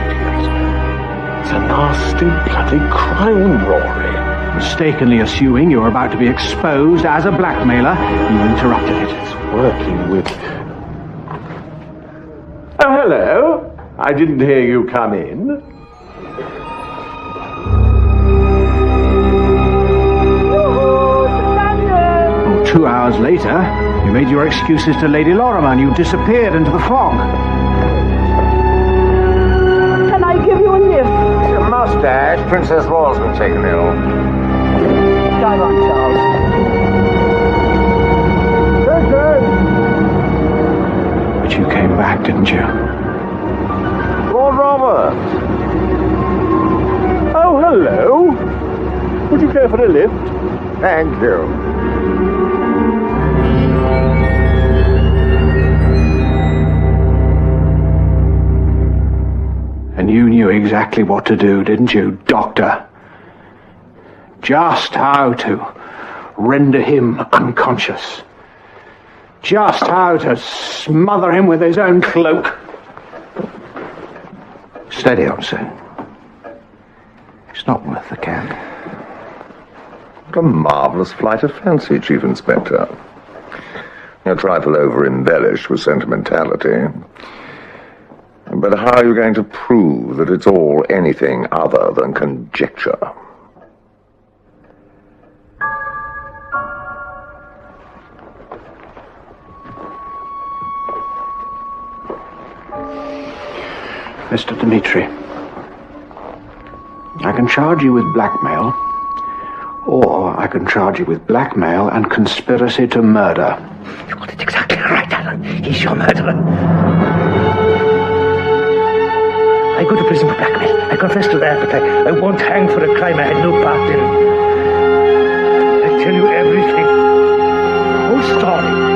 It's a nasty bloody crime, Rory. Mistakenly assuming you were about to be exposed as a blackmailer, you interrupted it. It's working with... Oh, hello. I didn't hear you come in. Oh, 2 hours later, you made your excuses to Lady Lorimer and you disappeared into the fog. Can I give you a lift? Your mustache. Princess Royal's been taken ill. Drive on, Charles. But you came back, didn't you? Lord Robert. Oh, hello. Would you care for a lift? Thank you. And you knew exactly what to do, didn't you, Doctor? Just how to render him unconscious. Just how to smother him with his own cloak. Steady on, sir. It's not worth the cab. What a marvellous flight of fancy, Chief Inspector. A trifle over-embellished with sentimentality. But how are you going to prove that it's all anything other than conjecture? Mr. Dimitri, I can charge you with blackmail, or I can charge you with blackmail and conspiracy to murder. You got it exactly right, Alan. He's your murderer. I I go to prison for blackmail. I confess to that, but I won't hang for a crime I had no part in. I tell you everything. The whole story.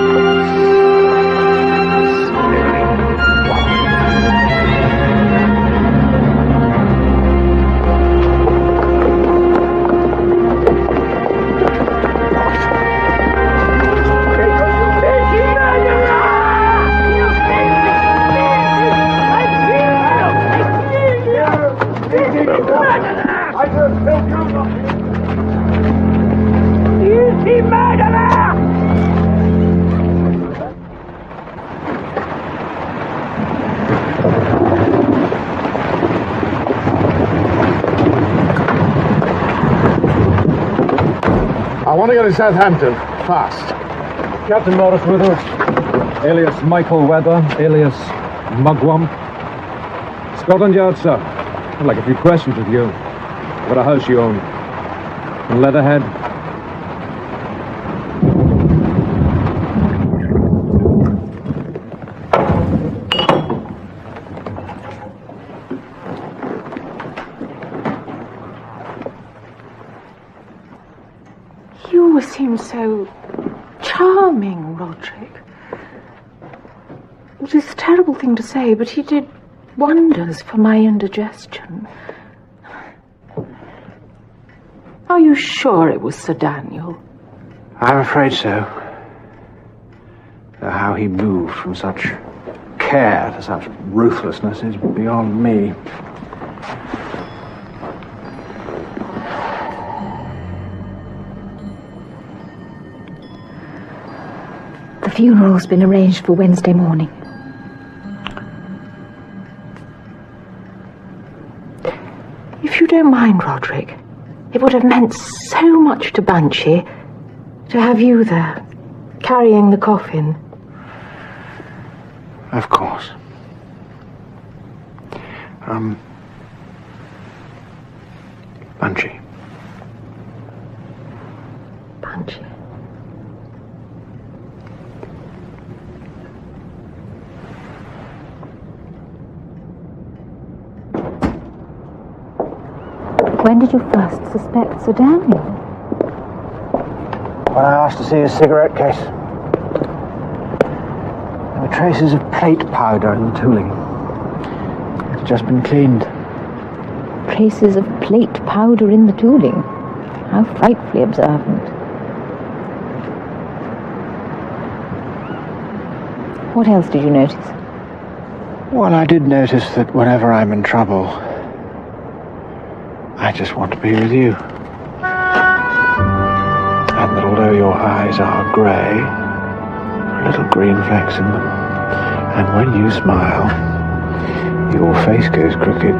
I want to get to Southampton, fast. Captain Morris Withers, alias Michael Weather, alias Mugwump. Scotland Yard, sir. I'd like a few questions with you. What a house you own. In Leatherhead. You always seem so charming, Roderick. It is a terrible thing to say, but he did wonders for my indigestion. Are you sure it was Sir Daniel? I'm afraid so. Though how he moved from such care to such ruthlessness is beyond me. The funeral's been arranged for Wednesday morning. If you don't mind, Roderick, it would have meant so much to Banshee to have you there, carrying the coffin. Of course. Banshee. Banshee. When did you first suspect Sir Daniel? When I asked to see his cigarette case. There were traces of plate powder in the tooling. It's just been cleaned. Traces of plate powder in the tooling. How frightfully observant. What else did you notice? Well, I did notice that whenever I'm in trouble, I just want to be with you. And that although your eyes are grey, there are little green flecks in them. And when you smile, your face goes crooked.